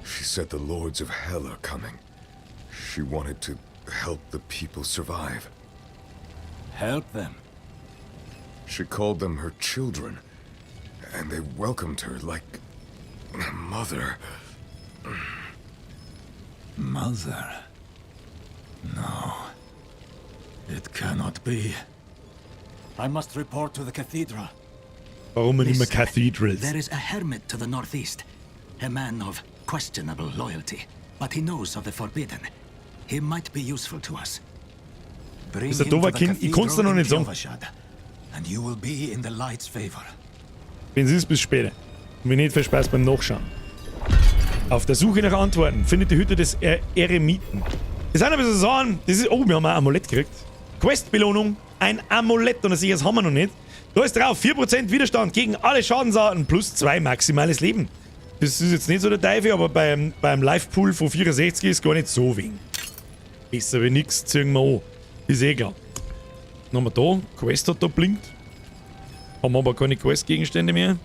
She said the lords of hell are coming. She wanted to help the people survive. Help them. She called them her children, and they welcomed her like a mother. Mother. No. It cannot be. I must report to the cathedral. Warum immer Listen, Cathedrals? There is a hermit to the northeast. A man of questionable loyalty. But he knows of the forbidden. He might be useful to us. Bring Ist der him to the Doverkin? Ich kann's dir noch cathedral in nicht sagen. Jovashad, and you will be in the light's favor. Wenn es ist, bis später. Und wenn nicht, viel Spaß beim Nachschauen. Auf der Suche nach Antworten findet die Hütte des Eremiten. Das sind ein bisschen Sachen, das ist, oh, wir haben ein Amulett gekriegt. Questbelohnung, ein Amulett, und das haben wir noch nicht. Da ist drauf, 4% Widerstand gegen alle Schadensarten plus 2 maximales Leben. Das ist jetzt nicht so der Teufel, aber beim Life-Pool von 64 ist gar nicht so wenig. Besser wie nix, ziehen wir an. Ist eh klar. Dann haben wir da, Quest hat da blinkt. Haben aber keine Quest-Gegenstände mehr.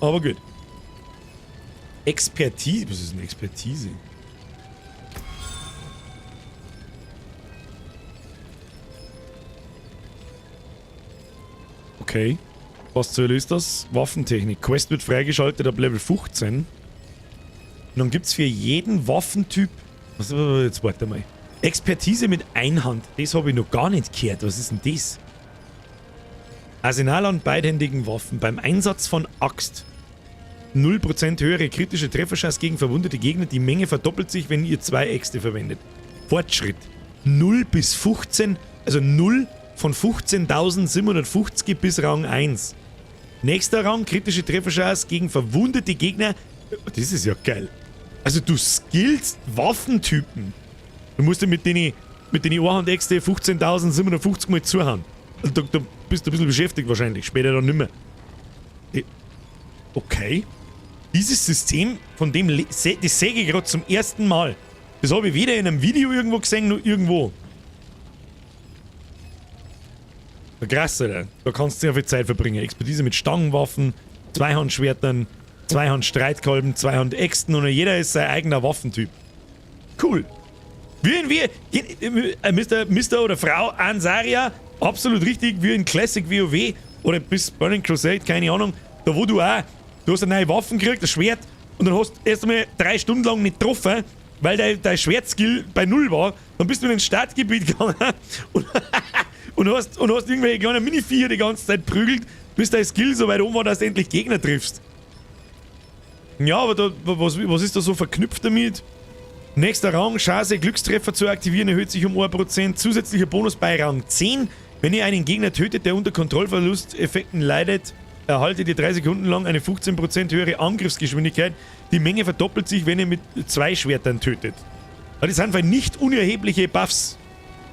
Aber gut. Expertise. Was ist denn Expertise? Okay. Was zur Hölle ist das? Waffentechnik. Quest wird freigeschaltet ab Level 15. Und dann gibt es für jeden Waffentyp... Was, jetzt warte mal. Expertise mit Einhand. Das habe ich noch gar nicht gehört. Was ist denn das? Arsenal an beidhändigen Waffen. Beim Einsatz von Axt. 0% höhere kritische Trefferchance gegen verwundete Gegner. Die Menge verdoppelt sich, wenn ihr 2 Äxte verwendet. Fortschritt. 0 bis 15. Also 0 von 15.750 bis Rang 1. Nächster Rang, kritische Trefferchance gegen verwundete Gegner. Das ist ja geil. Also du skillst Waffentypen. Du musst dir mit den Einhandäxte 15.750 mal zuhauen. Da bist du ein bisschen beschäftigt wahrscheinlich. Später dann nimmer. Okay. Dieses System, von dem das sehe ich gerade zum ersten Mal. Das habe ich weder in einem Video irgendwo gesehen, noch irgendwo. Krass, Alter. Da kannst du sehr viel Zeit verbringen. Expertise mit Stangenwaffen, Zweihandschwertern, Zweihand-Streitkolben, Zweihand-Äxten und jeder ist sein eigener Waffentyp. Cool. Mr. oder Frau Ansaria, absolut richtig, wie in Classic WoW oder bis Burning Crusade, keine Ahnung, da wo du hast eine neue Waffen gekriegt, ein Schwert, und dann hast du erst einmal 3 Stunden lang nicht getroffen, weil dein Schwertskill bei 0 war, dann bist du in ein Startgebiet gegangen und hast irgendwelche kleinen Mini-Viecher die ganze Zeit prügelt, bis dein Skill so weit oben war, dass du endlich Gegner triffst. Ja, aber was ist da so verknüpft damit? Nächster Rang, Chance, Glückstreffer zu aktivieren, erhöht sich um 1%. Zusätzlicher Bonus bei Rang 10. Wenn ihr einen Gegner tötet, der unter Kontrollverlusteffekten leidet, erhaltet ihr 3 Sekunden lang eine 15% höhere Angriffsgeschwindigkeit. Die Menge verdoppelt sich, wenn ihr mit 2 Schwertern tötet. Aber das sind nicht unerhebliche Buffs.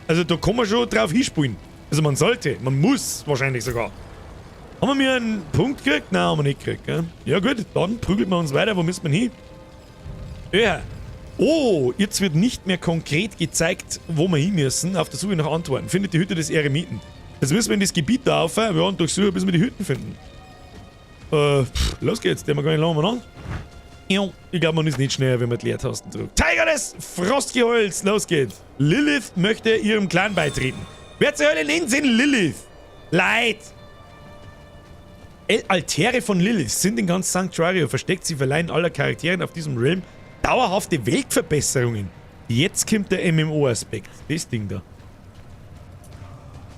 Also da kann man schon drauf hinspielen. Also man sollte, man muss wahrscheinlich sogar. Haben wir einen Punkt gekriegt? Nein, haben wir nicht gekriegt. Gell? Ja gut, dann prügeln wir uns weiter. Wo müssen wir hin? Ja. Oh, jetzt wird nicht mehr konkret gezeigt, wo wir hin müssen. Auf der Suche nach Antworten. Findet die Hütte des Eremiten. Jetzt müssen wir in das Gebiet da rauf, ja, und durchsuchen, bis wir die Hütten finden. Los geht's, der wir gar nicht lange an. Ich glaube, man ist nicht schneller, wenn man die Leertasten drückt. Tiger des Frostgeheul's, los geht's. Lilith möchte ihrem Clan beitreten. Wer zur Hölle nennt sie Lilith? Leid! Altäre von Lilith sind in ganz Sanctuario versteckt. Sie verleihen aller Charakteren auf diesem Realm dauerhafte Weltverbesserungen. Jetzt kommt der MMO-Aspekt. Das Ding da.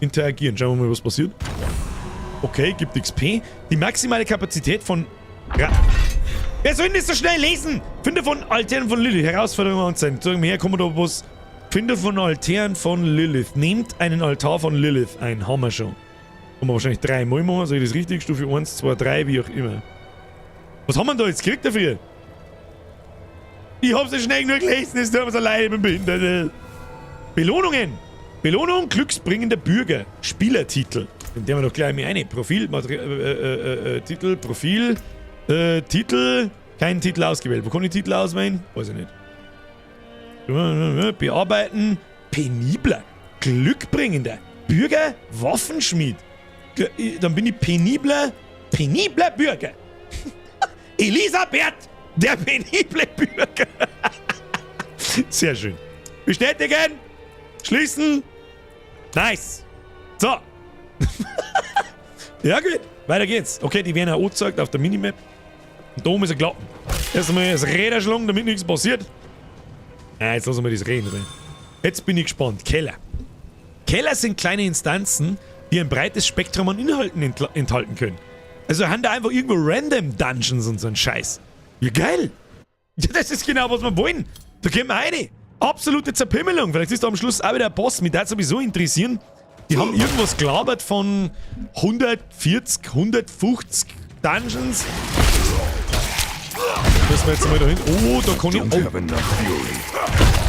Interagieren. Schauen wir mal, was passiert. Okay, gibt XP. Die maximale Kapazität von... Wer soll denn das so schnell lesen? Finde von Altären von Lilith. Herausforderung anzeigen. Sagen wir her, kommen wir da was. Finde von Altären von Lilith. Nehmt einen Altar von Lilith ein. Haben wir schon. Haben wir wahrscheinlich 3 Mal machen. Sag ich das richtig? Stufe 1, 2, 3, wie auch immer. Was haben wir da jetzt gekriegt dafür? Ich hab's so schnell nur gelesen, das tut mir so leid, ich bin behindert. Belohnungen. Belohnung, glücksbringender Bürger. Spielertitel. Den wir doch gleich mal eine. Profil, Titel, Profil, Titel. Keinen Titel ausgewählt. Wo kann ich Titel auswählen? Weiß ich nicht. Bearbeiten. Penibler. Glückbringender. Bürger, Waffenschmied. Dann bin ich penibler Bürger. Elisabeth, der penible Bürger. Sehr schön. Bestätigen. Schließen. Nice. So. Ja gut, weiter geht's. Okay, die werden auch angezeigt auf der Minimap. Und da oben ist ein Glatten. Erstmal das Räder schlagen, damit nichts passiert. Jetzt lassen wir das reden. Jetzt bin ich gespannt. Keller. Keller sind kleine Instanzen, die ein breites Spektrum an Inhalten enthalten können. Also haben da einfach irgendwo random Dungeons und so ein Scheiß. Ja, geil. Ja, das ist genau, was wir wollen. Da gehen wir rein. Absolute Zerpimmelung. Vielleicht ist da am Schluss auch wieder ein Boss. Mich würde sowieso interessieren. Die haben irgendwas gelabert von 140, 150 Dungeons. Müssen wir jetzt mal da hin. Oh, da kann ich... Oh.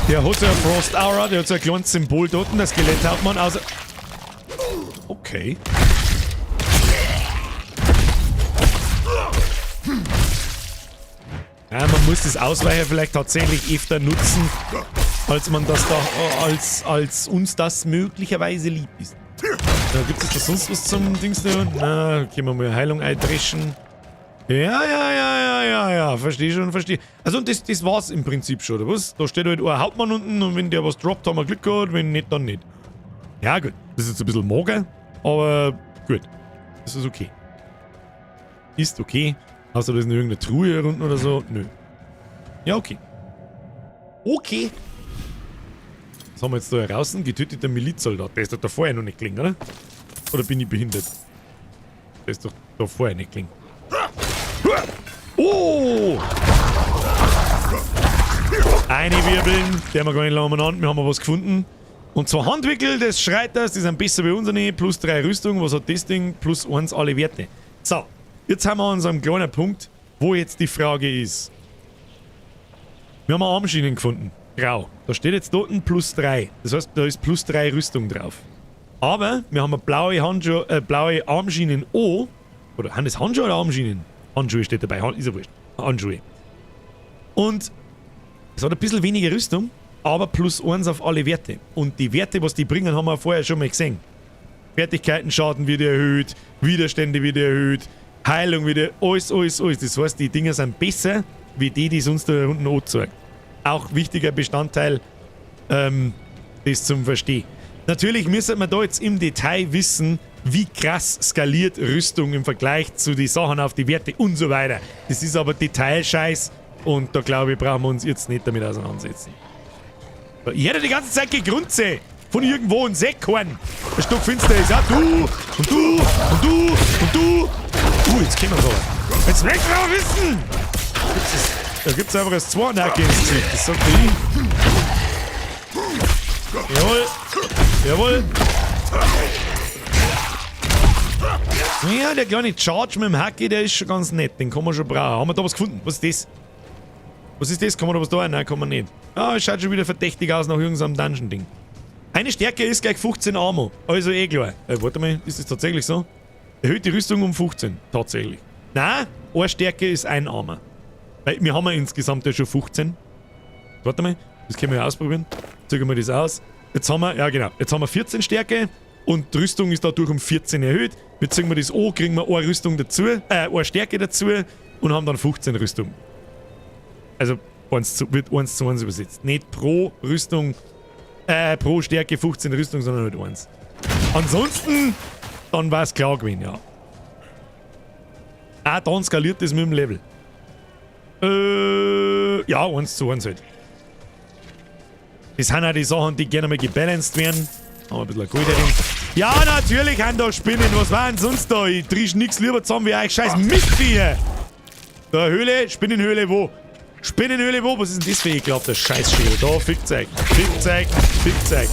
Der hat so eine Frost Aura, der hat so ein kleines Symbol dort, der Skeletthauptmann. Also... Okay. Ja, man muss das Ausweichen vielleicht tatsächlich öfter nutzen, als man das da, als uns das möglicherweise lieb ist. Da gibt es da sonst was zum Dings da? Na, können wir mal Heilung eindreschen. Ja, verstehe schon, verstehe. Also und das war's im Prinzip schon, oder was? Da steht halt ein Hauptmann unten und wenn der was droppt, haben wir Glück gehabt, wenn nicht, dann nicht. Ja gut, das ist jetzt ein bisschen mager, aber gut. Das ist okay. Ist okay. Außer da ist noch irgendeine Truhe hier unten oder so. Nö. Ja, okay. Okay. Was haben wir jetzt da draußen? Getöteter Milizsoldat. Der ist doch da vorher noch nicht gelingen, oder? Oder bin ich behindert? Der ist doch da vorher nicht gelingen. Oh! Eine Wirbeln. Der haben wir gar nicht lange an. Wir haben aber was gefunden. Und zwar Handwickel des Schreiters. Die sind besser wie unsere. Plus 3 Rüstung. Was hat das Ding? Plus 1 alle Werte. So. Jetzt haben wir an so einem kleinen Punkt, wo jetzt die Frage ist. Wir haben Armschienen gefunden. Grau. Da steht jetzt dort plus 3. Das heißt, da ist plus 3 Rüstung drauf. Aber wir haben eine blaue Armschienen O. Oder haben das Handschuhe oder Armschienen? Handschuhe steht dabei. Ist ja wurscht. Handschuhe. Und es hat ein bisschen weniger Rüstung, aber plus 1 auf alle Werte. Und die Werte, was die bringen, haben wir vorher schon mal gesehen. Fertigkeitenschaden wird erhöht, Widerstände wird erhöht, Heilung wieder, alles. Das heißt, die Dinger sind besser, wie die es uns da unten anzeigen. Auch wichtiger Bestandteil, das zum Verstehen. Natürlich müssen wir da jetzt im Detail wissen, wie krass skaliert Rüstung im Vergleich zu den Sachen auf die Werte und so weiter. Das ist aber Detailscheiß und da glaube ich, brauchen wir uns jetzt nicht damit auseinandersetzen. Ich hätte die ganze Zeit gegrunzt von irgendwo ein Säckhorn. Der Stück finster ist. Ja, du und du und du und du. Jetzt können wir so. Jetzt weg drauf wissen! Da gibt's einfach das 2 Nacke ins Ziel. Das sagt ich. Jawohl. Ja, der kleine Charge mit dem Hacke, der ist schon ganz nett. Den kann man schon brauchen. Haben wir da was gefunden? Was ist das? Was ist das? Kann man da was da? Nein, kann man nicht. Ah, es schaut schon wieder verdächtig aus nach irgendeinem Dungeon-Ding. Eine Stärke ist gleich 15 Armor. Also klar. Warte mal, ist das tatsächlich so? Erhöht die Rüstung um 15. Tatsächlich. Nein, eine Stärke ist ein Armor. Weil wir haben ja insgesamt ja schon 15. Warte mal, das können wir ja ausprobieren. Zeigen wir das aus. Jetzt haben wir, ja genau, jetzt haben wir 14 Stärke und die Rüstung ist dadurch um 14 erhöht. Jetzt ziehen wir das an, kriegen wir eine Rüstung dazu, eine Stärke dazu und haben dann 15 Rüstung. Also wird 1 zu 1 übersetzt. Nicht pro Rüstung, pro Stärke 15 Rüstung, sondern halt 1. Ansonsten, dann war es klar gewesen, ja. Ah, dann skaliert das mit dem Level. Ja, 1 zu 1 halt. Das sind auch die Sachen, die gerne mal gebalanced werden. Haben wir ein bisschen Gold drin. Ja, natürlich haben da Spinnen. Was war denn sonst da? Ich trisch nix lieber zusammen wie euch scheiß Mistviecher. Da Höhle, Spinnenhöhle wo? Spinnenhöhle wo? Was ist denn das für ekelhafter Scheißschädel? Da, Fickzeug.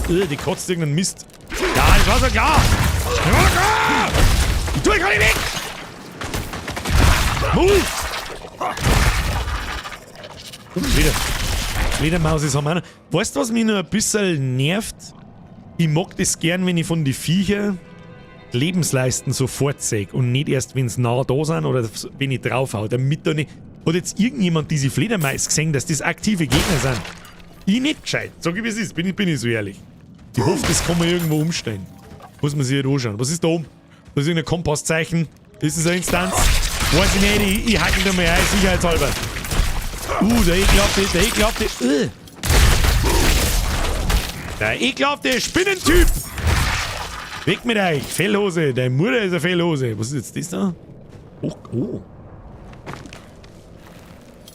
Die kotzt irgendeinen Mist. Ja, das war so klar. Ich tue gar nicht weg. Move! Und wieder. Fledermaus haben wir noch. Weißt du, was mich noch ein bisschen nervt? Ich mag das gern, wenn ich von den Viecher Lebensleisten sofort sehe und nicht erst, wenn sie nah da sind oder wenn ich draufhau. Damit da nicht. Hat jetzt irgendjemand diese Fledermaus gesehen, dass das aktive Gegner sind? Ich nicht gescheit. Sag ich, wie es ist. Bin ich so ehrlich. Ich hoffe, das kann man irgendwo umstellen. Muss man sich halt anschauen. Was ist da oben? Da ist irgendein Kompasszeichen. Ist das eine Instanz? Weiß ich nicht. Ich hacke da mal ein, sicherheitshalber. Der ekelhafte Spinnentyp! Weg mit euch! Fellhose! Deine Mutter ist eine Fellhose! Was ist jetzt das da? Oh.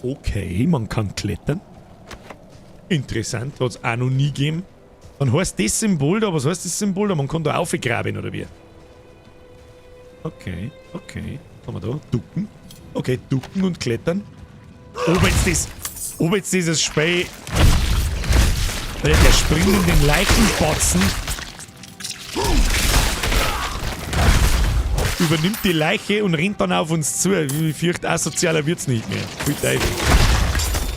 Okay, man kann klettern. Interessant, hat es auch noch nie gegeben. Dann heißt das Symbol da, was heißt das Symbol da? Man kann da aufgraben, oder wie? Okay, okay. Was haben wir da? Ducken. Okay, ducken und klettern. Ob jetzt dieses Spiel der springenden Leichenbatzen übernimmt die Leiche und rennt dann auf uns zu. Ich fürchte, asozialer wird's nicht mehr. Viel Teufel.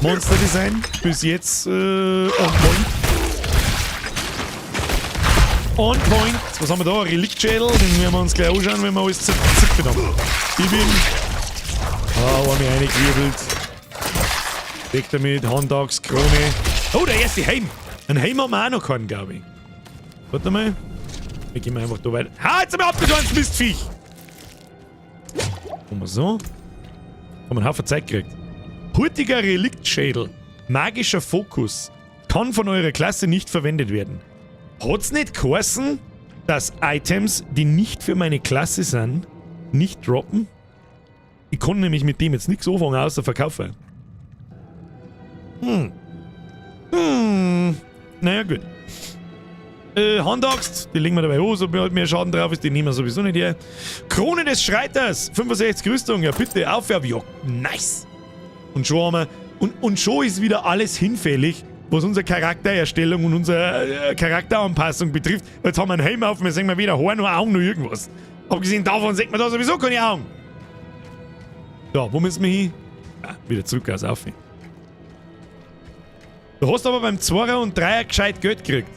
Monster Design bis jetzt on point. On point. Was haben wir da? Reliktschädel. Den werden wir uns gleich anschauen, wenn wir alles zerpflückt haben. Ich bin... Ah, haben wir reingewirbelt. Weg damit, Handachs, Krone. Oh, der erste Helm. Einen Helm haben wir auch noch keinen, glaube ich. Warte mal. Wir gehen einfach da weiter. Ha, jetzt haben wir abgetan, das Mistviech. Machen wir so. Haben wir einen Haufen Zeit gekriegt. Hurtiger Reliktschädel. Magischer Fokus. Kann von eurer Klasse nicht verwendet werden. Hat's nicht geheißen, dass Items, die nicht für meine Klasse sind, nicht droppen? Ich kann nämlich mit dem jetzt nichts anfangen, außer verkaufen. Naja, gut. Handaxt, die legen wir dabei an, so halt mehr Schaden drauf ist, die nehmen wir sowieso nicht her. Krone des Schreiters, 65 Rüstung, ja bitte, Aufwärmjagd, nice. Und schon haben wir, und schon ist wieder alles hinfällig, was unsere Charaktererstellung und unsere Charakteranpassung betrifft. Jetzt haben wir einen Helm auf, wir sehen mal weder Haar, noch Augen, noch irgendwas. Abgesehen davon sieht man da sowieso keine Augen. Ja, wo müssen wir hin? Ah, wieder zurück aus Aufwärmen. Du hast aber beim 2er und 3er gescheit Geld gekriegt.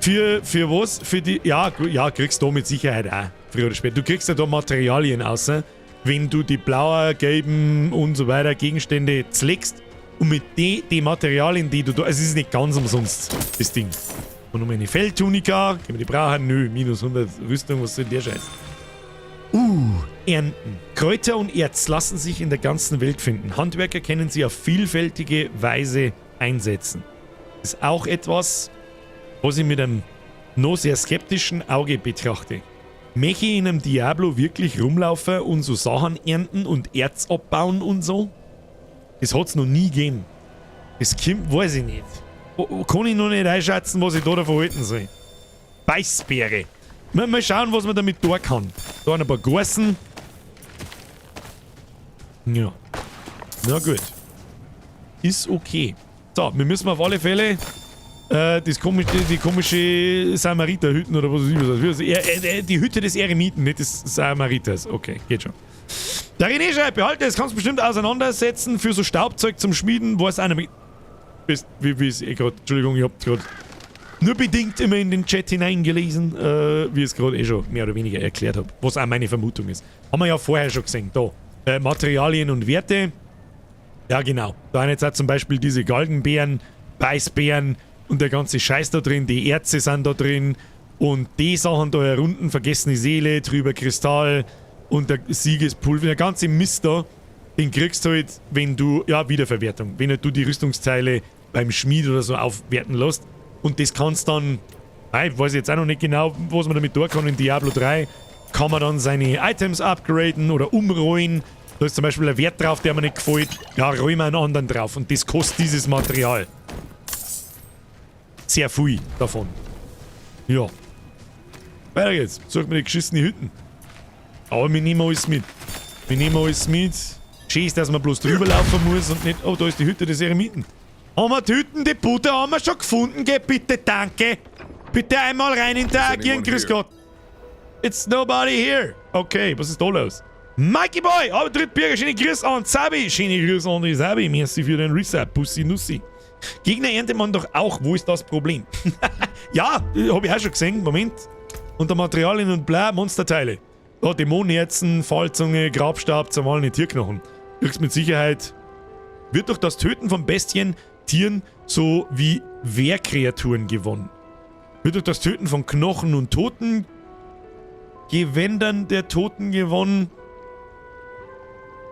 Für was? Für die... Ja, kriegst du mit Sicherheit auch. Früher oder später. Du kriegst ja da Materialien außer, wenn du die blauer, gelben und so weiter Gegenstände zlegst. Und mit den Materialien, die du da... Also es ist nicht ganz umsonst, das Ding. Und um eine Feldtunika, können wir die brauchen? Nö, minus 100 Rüstung, was soll der Scheiß? Ernten. Kräuter und Erz lassen sich in der ganzen Welt finden. Handwerker können sie auf vielfältige Weise einsetzen. Das ist auch etwas, was ich mit einem noch sehr skeptischen Auge betrachte. Möchte ich in einem Diablo wirklich rumlaufen und so Sachen ernten und Erz abbauen und so? Das hat es noch nie gegeben. Das kommt, weiß ich nicht. Kann ich noch nicht einschätzen, was ich da davon halten soll. Beißbeere. Mal schauen, was man damit tun kann. Da ein paar Gorsen. Ja. Na gut. Ist okay. So, wir müssen auf alle Fälle die komische Samariter-Hütten oder was weiß ich. Die Hütte des Eremiten, nicht des Samariters. Okay, geht schon. Der René schreibt, behalte es, kannst du bestimmt auseinandersetzen für so Staubzeug zum Schmieden, wo es einer mit... Wie ist gerade... Entschuldigung, ich hab's gerade nur bedingt immer in den Chat hineingelesen, wie ich es gerade schon mehr oder weniger erklärt habe, was auch meine Vermutung ist. Haben wir ja vorher schon gesehen, da. Materialien und Werte. Ja, genau. Da haben jetzt auch zum Beispiel diese Galgenbeeren, Beißbeeren und der ganze Scheiß da drin, die Erze sind da drin und die Sachen da herunten, vergessene Seele, trüber Kristall und der Siegespulver, der ganze Mist da, den kriegst du halt, wenn du, ja, Wiederverwertung, wenn du die Rüstungsteile beim Schmied oder so aufwerten lässt. Und das kannst dann, ich weiß jetzt auch noch nicht genau, was man damit tun kann. In Diablo 3 kann man dann seine Items upgraden oder umrollen. Da ist zum Beispiel ein Wert drauf, der mir nicht gefällt. Ja, rollen wir einen anderen drauf. Und das kostet dieses Material. Sehr viel davon. Ja. Weiter geht's. Suchen wir die geschissene Hütten. Aber wir nehmen alles mit. Schön ist, dass man bloß drüber laufen muss und nicht... Oh, da ist die Hütte des Eremiten. Haben wir die Hütten, die Bude haben wir schon gefunden, gell? Bitte, danke. Bitte einmal rein interagieren, grüß Gott. It's nobody here. Okay, was ist da los? Mikey Boy, aber Drittbürger, schöne Grüße an Sabi. Schöne Grüße an die Sabi. Merci für den Reset. Pussy Nussi. Gegner erntet man doch auch. Wo ist das Problem? Ja, habe ich auch schon gesehen. Moment. Unter Materialien und bla, Monsterteile. Da, Dämonenherzen, Fallzunge, Grabstab, zermahlene Tierknochen. Kriegst mit Sicherheit. Wird durch das Töten von Bestien, Tieren sowie Wehrkreaturen gewonnen. Wird durch das Töten von Knochen und Toten Gewändern der Toten gewonnen.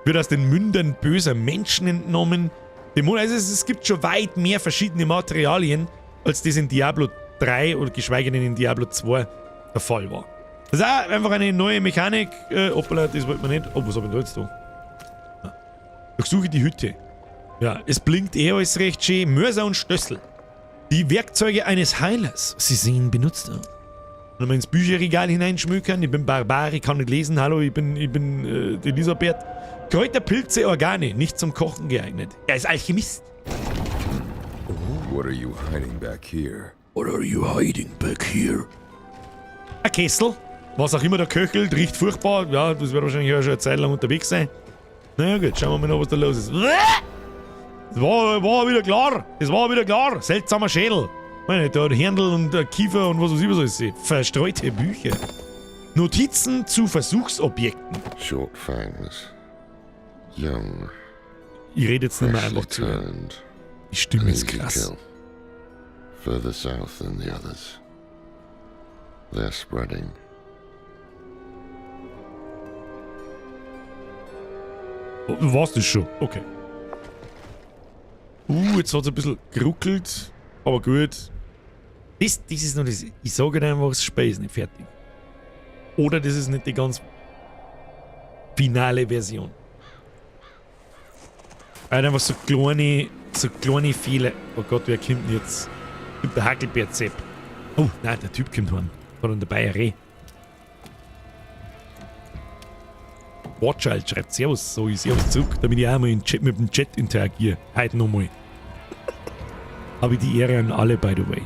Wird aus den Mündern böser Menschen entnommen. Also es gibt schon weit mehr verschiedene Materialien, als das in Diablo 3 oder geschweige denn in Diablo 2 der Fall war. Das ist auch einfach eine neue Mechanik. Hoppala, das wollte man nicht. Oh, was hab ich da jetzt da? Durchsuche die Hütte. Ja, es blinkt alles recht schön. Mörser und Stössel. Die Werkzeuge eines Heilers. Sie sehen benutzt aus. Wenn man ins Bücherregal hineinschmökern. Ich bin Barbar, ich kann nicht lesen. Hallo, ich bin Elisabeth. Kräuter, Pilze, Organe. Nicht zum Kochen geeignet. Er ist Alchemist. What are you hiding back here? What are you hiding back here? Ein Kessel. Was auch immer da köchelt, riecht furchtbar. Ja, das wird wahrscheinlich auch schon eine Zeit lang unterwegs sein. Na ja, gut, schauen wir mal noch, was da los ist. Das war wieder klar. Das war wieder klar. Seltsamer Schädel. Meine, da hat Händel und Kiefer und was weiß ich was alles. Verstreute Bücher. Notizen zu Versuchsobjekten. Short fangs. Young. Ich rede jetzt nicht mehr einfach zu. Die Stimme ist krass. Further south than the others. They're spreading. Oh, du warst das schon. Okay. Jetzt hat es ein bisschen geruckelt. Aber gut. Das ist noch das. Ich sage dir einfach, das Spiel ist nicht fertig. Oder das ist nicht die ganz finale Version. Er hat einfach so kleine Fehler. Oh Gott, wer kommt denn jetzt? Kommt der Hackelbär-Zepp. Oh, nein, der Typ kommt heim. Hat er dabei ein Reh. Watchild schreibt Servus, so ich Servus zurück, damit ich auch mal mit dem Chat interagiere. Heute nochmal. Habe ich die Ehre an alle, by the way.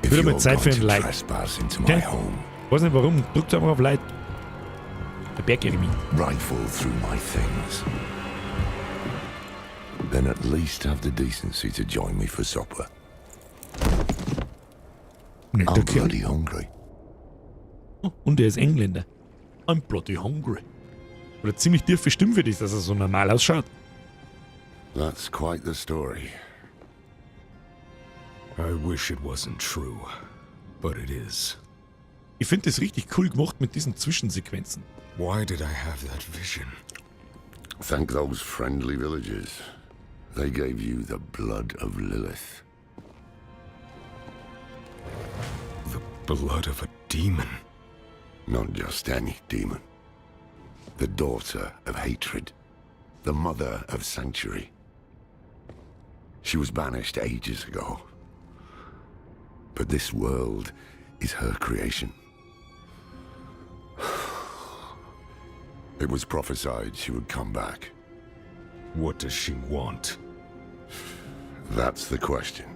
Ich würde mal Zeit für ein Like. Okay? Weiß nicht warum, drückt einfach auf Like. Der Berg-Jeremy. Rifle through my things. Then at least have the decency to join me for supper. I'm bloody hungry. Oh, und er ist Engländer. I'm bloody hungry. Oder ziemlich tiefe Stimme für dich, dass er so normal ausschaut. That's quite the story. I wish it wasn't true, but it is. Ich finde das richtig cool gemacht mit diesen Zwischensequenzen. Why did I have that vision? Thank those friendly villagers. They gave you the blood of Lilith. The blood of a demon? Not just any demon. The daughter of hatred. The mother of sanctuary. She was banished ages ago. But this world is her creation. It was prophesied she would come back. What does she want? That's the question.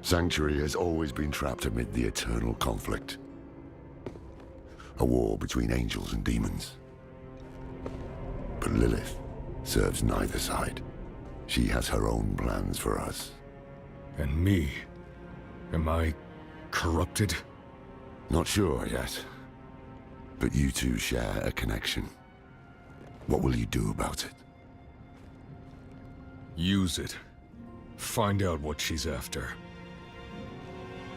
Sanctuary has always been trapped amid the eternal conflict. A war between angels and demons. But Lilith serves neither side. She has her own plans for us. And me? Am I corrupted? Not sure yet. But you two share a connection. What will you do about it? Use it. Find out what she's after.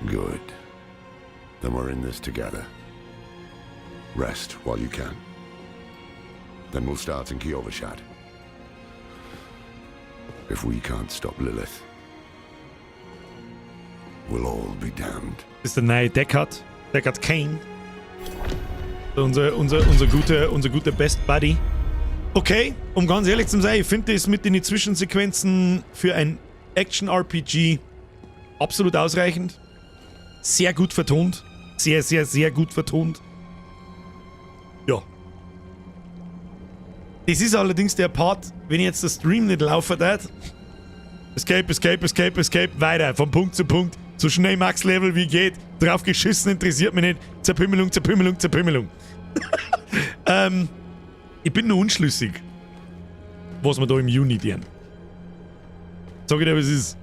Good. Then we're in this together. Rest while you can. Then we'll start in Kiovashad. If we can't stop Lilith, we'll all be damned. Das ist der neue Deckard Kane. Unser guter Best Buddy. Okay, um ganz ehrlich zu sein, ich finde das mit den Zwischensequenzen für ein Action-RPG absolut ausreichend. Sehr gut vertont. Sehr, sehr, sehr gut vertont. Ja. Das ist allerdings der Part, wenn jetzt der Stream nicht laufen hat. Escape, weiter, von Punkt zu Punkt. So schnell Max-Level wie geht. Drauf geschissen, interessiert mich nicht. Zerpümmelung. Ich bin nur unschlüssig, was wir da im Juni tun. Sag ich dir, was ist.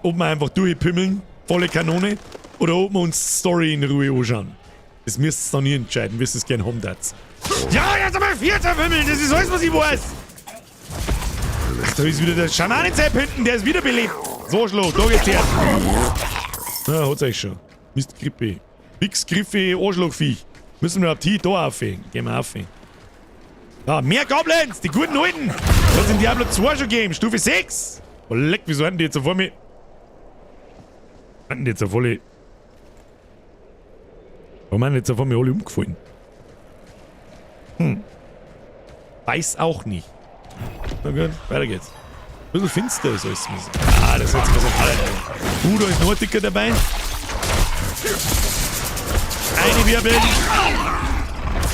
Ob wir einfach durchpümmeln, volle Kanone, oder ob wir uns die Story in Ruhe anschauen. Das müsst ihr dann nie entscheiden, wisst ihr es gerne haben das. Ja, jetzt einmal 4 zerpümmeln, das ist alles, was ich weiß. Da ist wieder der Schamanenzepp hinten, der ist wiederbelebt. So, Schlo, da geht's her. Na, hat's euch schon. Mist, Grippe. Fix, Griffe, Anschlagviech. Müssen wir ab hier da aufhängen. Gehen wir auf. Ja, mehr Goblins, die guten alten. Das hat in Diablo 2 schon gegeben, Stufe 6. Oh, leck, wieso hatten die jetzt so vor mir? Hatten die jetzt so volle. Warum haben die jetzt so vor mir alle umgefallen? Weiß auch nicht. Na gut, weiter geht's. Ein bisschen finster ist alles. Ah, das setzen wir so alle. Da ist noch ein Ticker dabei. Eine wirbeln.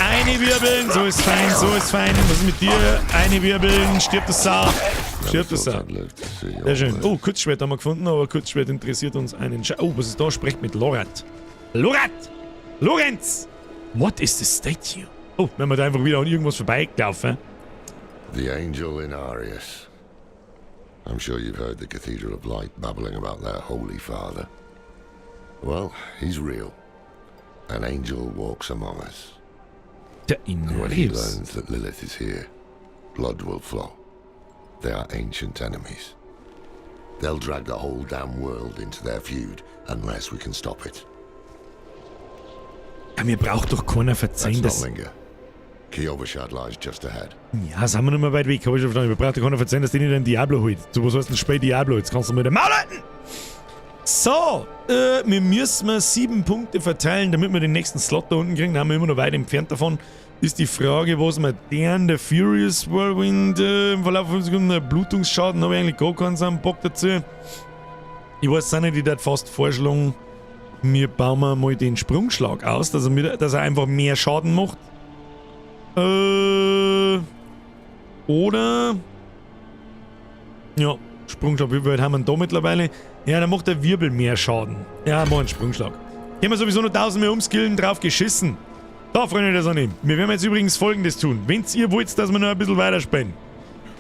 Eine wirbeln. So ist fein, so ist fein. Was ist mit dir? Eine wirbeln. Stirbt das Sau. Stirbt das Sau. Sehr schön. Oh, Kurzschwert haben wir gefunden, aber Kurzschwert interessiert uns einen Oh, was ist da? Sprecht mit Lorat. Lorat! Lorenz! What is the statue? Oh, wenn wir da einfach wieder an irgendwas vorbeigelaufen. The angel in Arius. I'm sure you've heard the Cathedral of Light babbling about their Holy Father. Well, he's real. An angel walks among us. And when he learns that Lilith is here, blood will flow. They are ancient enemies. They'll drag the whole damn world into their feud unless we can stop it. Ja, mir braucht doch keiner verzeihen, Let's dass... not linger. Kiovashad lies just ahead. Ja, sind wir nicht mehr weit weg, hab ich schon verstanden. Mir braucht doch keiner verzeihen, dass die nicht einen Diablo holt. So, was heißt denn spät Diablo? Jetzt kannst du mir den Maul halten! So, wir müssen 7 Punkte verteilen, damit wir den nächsten Slot da unten kriegen. Da haben wir immer noch weit entfernt davon. Ist die Frage, was wir der Furious Whirlwind im Verlauf von 5 Sekunden, der Blutungsschaden, habe ich eigentlich gar keinen so einen Bock dazu. Ich weiß auch nicht, ich würde fast vorschlagen, wir bauen mal den Sprungschlag aus, dass er einfach mehr Schaden macht. Oder... Ja, Sprungschlag, wie weit haben wir da mittlerweile? Ja, dann macht der Wirbel mehr Schaden. Ja, mal einen Sprungschlag. Können wir sowieso noch 1000 mehr umskillen, drauf geschissen. Da, Freunde der Sonne. Wir werden jetzt übrigens Folgendes tun. Wenn ihr wollt, dass wir noch ein bisschen weiter spenden.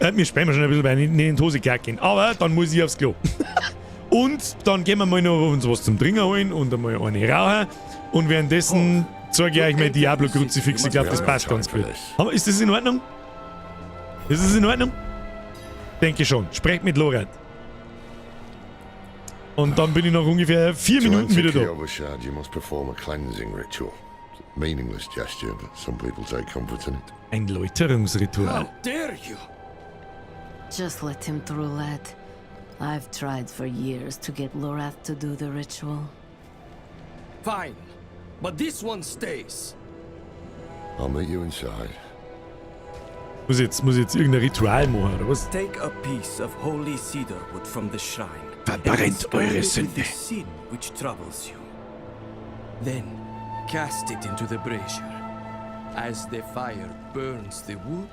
Wir spenden schon ein bisschen weiter, nicht in die Hose gehen. Aber dann muss ich aufs Klo. Und dann gehen wir mal noch uns was zum Trinken holen und einmal eine rauchen. Und währenddessen zeige ich euch mal Diablo-Kruzifix. Ich glaube, das passt ganz gut. Aber ist das in Ordnung? Ist das in Ordnung? Denke schon. Sprecht mit Lorat. Und dann bin ich noch ungefähr 4 Minuten wieder da. Kiovashad, you must perform a cleansing ritual. Meaningless gesture, but some people take comfort in it. Ein Läuterungsritual. How dare you? Just let him through, lad. I've tried for years to get Lorath to do the ritual. Fine, but this one stays. I'll meet you inside. Muss jetzt irgendein Ritual machen, oder was? Take a piece of holy cedar wood from the shrine. Verbrennt eure Sünde. The sin which troubles you. Then cast it into the brazier. As the fire burns the wood,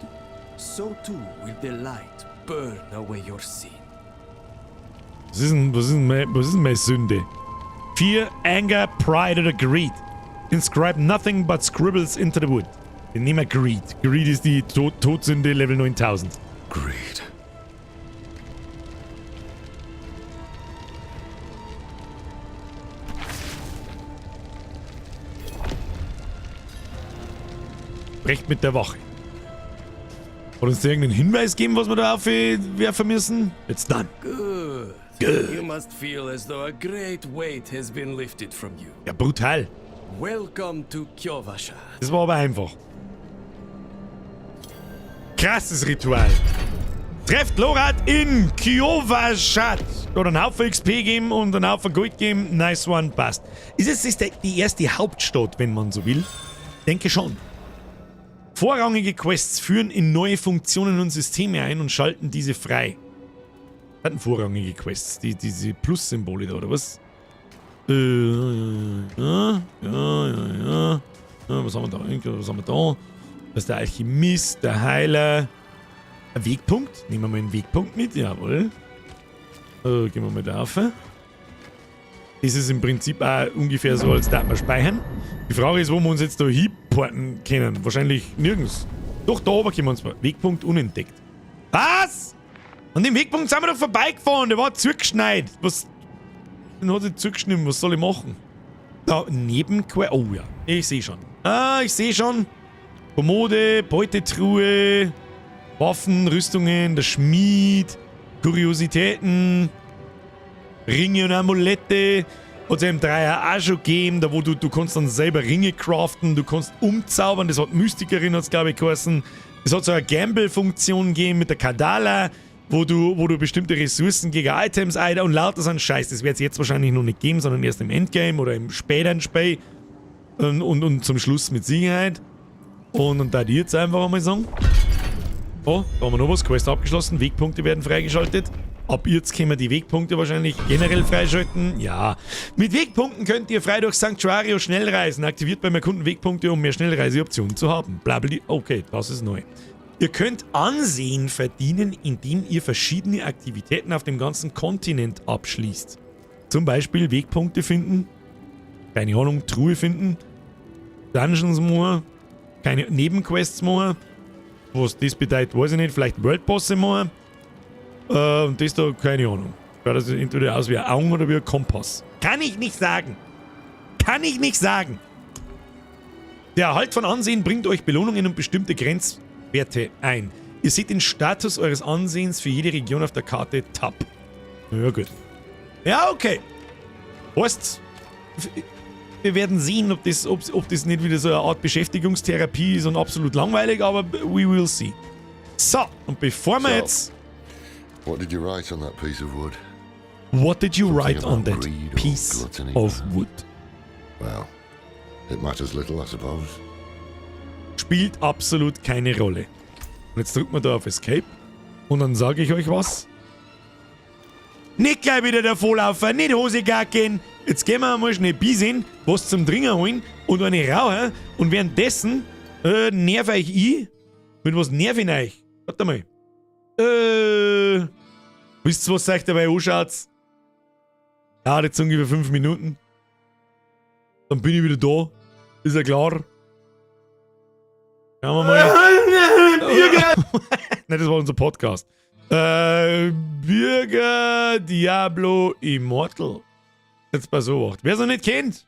so too will the light burn away your sin. Was ist denn meine Sünde? Fear, Anger, Pride oder Greed. Inscribe nothing but scribbles into the wood. Wir nehmen Greed. Greed ist die Todsünde Level 9000. Greed. Sprecht mit der Wache. Hat uns da irgendeinen Hinweis geben, was wir da aufwerfen müssen? It's done. Good. Good. You must feel as though a great weight has been lifted from you. Ja, brutal. Welcome to Kiovashad. Das war aber einfach. Krasses Ritual. Trefft Lorat in Kiovashad. Oder einen Haufen XP geben und einen Haufen Gold geben. Nice one, passt. Ist es die erste Hauptstadt, wenn man so will? Denke schon. Vorrangige Quests führen in neue Funktionen und Systeme ein und schalten diese frei. Was hatten vorrangige Quests? Diese Plus-Symbole da, oder was? Ja. Was haben wir da? Was haben wir da? Das ist der Alchemist, der Heiler. Ein Wegpunkt? Nehmen wir mal einen Wegpunkt mit, jawohl. Gehen wir mal da rauf. Das ist im Prinzip auch ungefähr so, als darf man speichern. Die Frage ist, wo wir uns jetzt da hinporten können. Wahrscheinlich nirgends. Doch, da oben können wir uns mal. Wegpunkt unentdeckt. Was? An dem Wegpunkt sind wir doch vorbeigefahren. Der war zugeschneit. Was? Den hat sich zugeschnitten. Was soll ich machen? Da Nebenquest. Oh ja, ich sehe schon. Ich sehe schon. Kommode, Beutetruhe, Waffen, Rüstungen, der Schmied, Kuriositäten, Ringe und Amulette. Hat es im Dreier auch schon gegeben, da wo du kannst dann selber Ringe craften, du kannst umzaubern, das hat Mystikerin, hat es glaube ich geheißen. Es hat so eine Gamble-Funktion gegeben mit der Kadala, wo du bestimmte Ressourcen gegen Items ein und lauter so ein Scheiß. Das wird es jetzt wahrscheinlich noch nicht geben, sondern erst im Endgame oder im späteren Spiel. Und zum Schluss mit Sicherheit. Und da die jetzt einfach einmal sagen. Oh, da haben wir noch was. Quest abgeschlossen. Wegpunkte werden freigeschaltet. Ab jetzt können wir die Wegpunkte wahrscheinlich generell freischalten. Ja. Mit Wegpunkten könnt ihr frei durch Sanctuario schnell reisen. Aktiviert beim Erkunden Wegpunkte, um mehr Schnellreiseoptionen zu haben. Blablabla. Okay, das ist neu. Ihr könnt Ansehen verdienen, indem ihr verschiedene Aktivitäten auf dem ganzen Kontinent abschließt. Zum Beispiel Wegpunkte finden, keine Ahnung, Truhe finden, Dungeons machen, keine Nebenquests machen. Was das bedeutet, weiß ich nicht. Vielleicht Worldbosse machen. Und das da, keine Ahnung. Schaut das entweder aus wie ein Augen oder wie ein Kompass. Kann ich nicht sagen. Kann ich nicht sagen. Der Erhalt von Ansehen bringt euch Belohnungen und bestimmte Grenzwerte ein. Ihr seht den Status eures Ansehens für jede Region auf der Karte Tab. Ja, gut. Ja, okay. Heißt, wir werden sehen, ob das nicht wieder so eine Art Beschäftigungstherapie ist und absolut langweilig, aber we will see. So, und bevor wir jetzt... What did you write on that piece of wood? What did you write on that greed or piece gluttony? of wood? Well, it matters little, I suppose. Spielt absolut keine Rolle. Und jetzt drückt man da auf Escape. Und dann sage ich euch was. Nicht gleich wieder der Volllaufer, nicht Hose gehen. Jetzt gehen wir mal schnell Bisinn, was zum Trinken holen und eine rauchen. Und währenddessen nerv euch ich. Mit was nerv ich euch? Warte mal. Wisst ihr, was euch dabei anschaut? Ja, jetzt ungefähr 5 Minuten. Dann bin ich wieder da. Ist ja klar. Schauen wir mal. Nein, das war unser Podcast. Bürger Diablo Immortal. Jetzt bei so Wer es noch nicht kennt,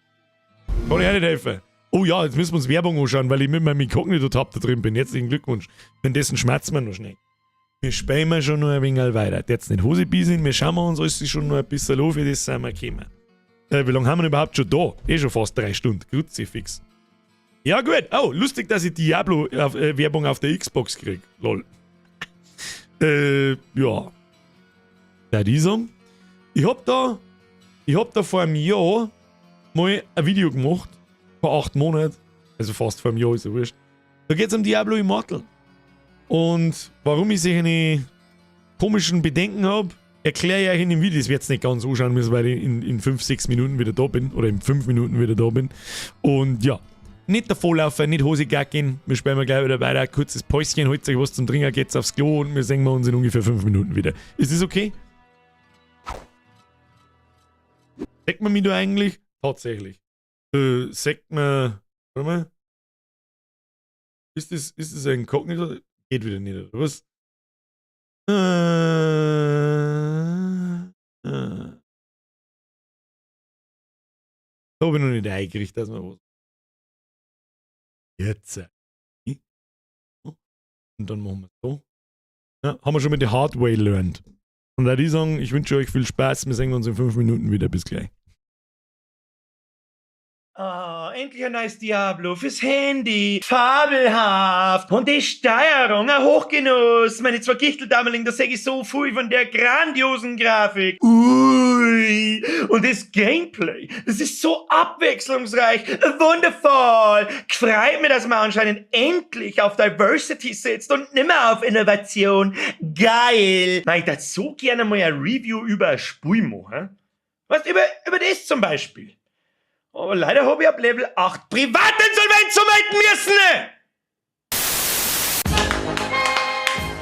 kann ich auch nicht helfen. Oh ja, jetzt müssen wir uns Werbung anschauen, weil ich mit meinem Inkognito-Tab da drin bin. Herzlichen Glückwunsch. Währenddessen schmerzen wir noch schnell. Wir spielen wir schon noch ein wenig weiter. Jetzt nicht Hose sind, wir schauen uns alles schon noch ein bisschen an, für das sind wir gekommen. Wie lange haben wir überhaupt schon da? Schon fast 3 Stunden. Kruzifix. Ja gut. Oh, lustig, dass ich Diablo-Werbung auf der Xbox krieg. Lol. Ja. Ja, dieser. Ich hab da vor einem Jahr mal ein Video gemacht. Vor 8 Monaten. Also fast vor einem Jahr, ist ja wurscht. Da geht's um Diablo Immortal. Und warum ich solche komischen Bedenken habe, erkläre ich euch in dem Video. Das wird jetzt nicht ganz anschauen müssen, weil ich in 5-6 Minuten wieder da bin. Oder in 5 Minuten wieder da bin. Und ja. Nicht der Volllaufer, nicht Hose gehen. Wir spielen mal gleich wieder weiter. Kurzes Päuschen, holt euch was zum Trinken, geht's aufs Klo und wir sehen uns in ungefähr 5 Minuten wieder. Ist das okay? Sagt man mich da eigentlich? Tatsächlich. Sagt man. Warte mal. Ist das ein Inkognito? Geht wieder nicht, oder was? Da habe ich noch nicht eingerichtet, dass man was. Jetzt. Und dann machen wir es so. Ja, haben wir schon mit der Hard Way learned. Und da die sagen, ich wünsche euch viel Spaß. Wir sehen uns in 5 Minuten wieder. Bis gleich. Oh, endlich ein neues Diablo fürs Handy. Fabelhaft. Und die Steuerung, ein Hochgenuss. Meine 2 Gichteldamerling, da sehe ich so viel von der grandiosen Grafik. Ui. Und das Gameplay, das ist so abwechslungsreich. Wundervoll. Freut mich, dass man anscheinend endlich auf Diversity setzt und nimmer auf Innovation. Geil. Na, ich würde so gerne mal ein Review über ein Spiel machen. Was, über das zum Beispiel. Aber leider habe ich ab Level 8 Privatinsolvenz zumelden müssen!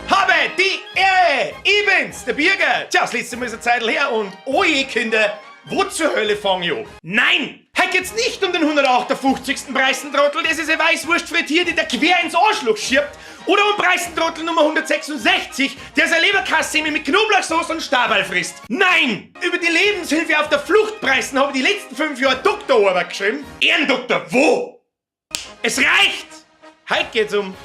Habe die Ehre! Ich bin's, der Bürger! Tja, das letzte Mal ist eine Zeit her und oje, Kinder, wo zur Hölle fang ich an? Nein! Heute geht's nicht um den 158. Preisentrottel, das ist ein Weißwurst frittiert, die der quer ins Arschloch schiebt, oder um Preisentrottel Nummer 166, der seine Leberkassemi mit Knoblauchsoße und Stabal frisst. Nein! Über die Lebenshilfe auf der Fluchtpreisen habe ich die letzten 5 Jahre Doktorarbeit geschrieben. Ehrendoktor, wo? Es reicht! Heute geht's um...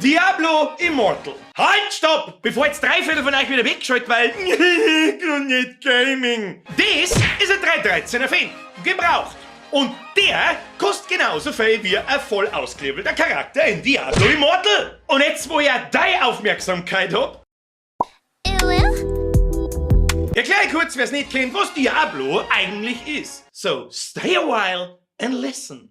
Diablo Immortal. Halt, stopp! Bevor jetzt 3/4 von euch wieder wegschaltet, weil nicht Gaming. Das ist ein 313er Fan. Gebraucht. Und der kostet genauso viel wie ein voll ausgelevelter Charakter in Diablo Immortal. Und jetzt, wo ich deine Aufmerksamkeit hab... Erklär kurz, wer es nicht kennt, was Diablo eigentlich ist. So, stay a while and listen.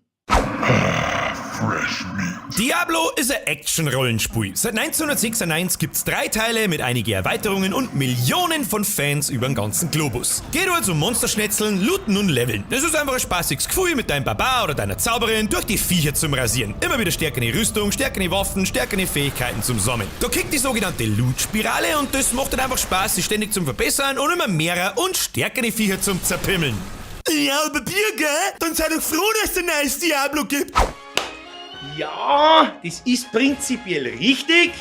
Diablo ist ein Action-Rollenspiel. Seit 1996 gibt's 3 Teile mit einigen Erweiterungen und Millionen von Fans über den ganzen Globus. Geht also um Monsterschnetzeln, Looten und Leveln. Das ist einfach ein spaßiges Gefühl, mit deinem Barbar oder deiner Zauberin durch die Viecher zum Rasieren. Immer wieder stärkere Rüstung, stärkere Waffen, stärkere Fähigkeiten zum Sammeln. Da kickt die sogenannte Loot-Spirale und das macht dann einfach Spaß, sich ständig zum Verbessern und immer mehrer und stärkere Viecher zum Zerpimmeln. Ja, aber Bier, gell? Dann sei doch froh, dass es ein neues Diablo gibt. Ja, das ist prinzipiell richtig,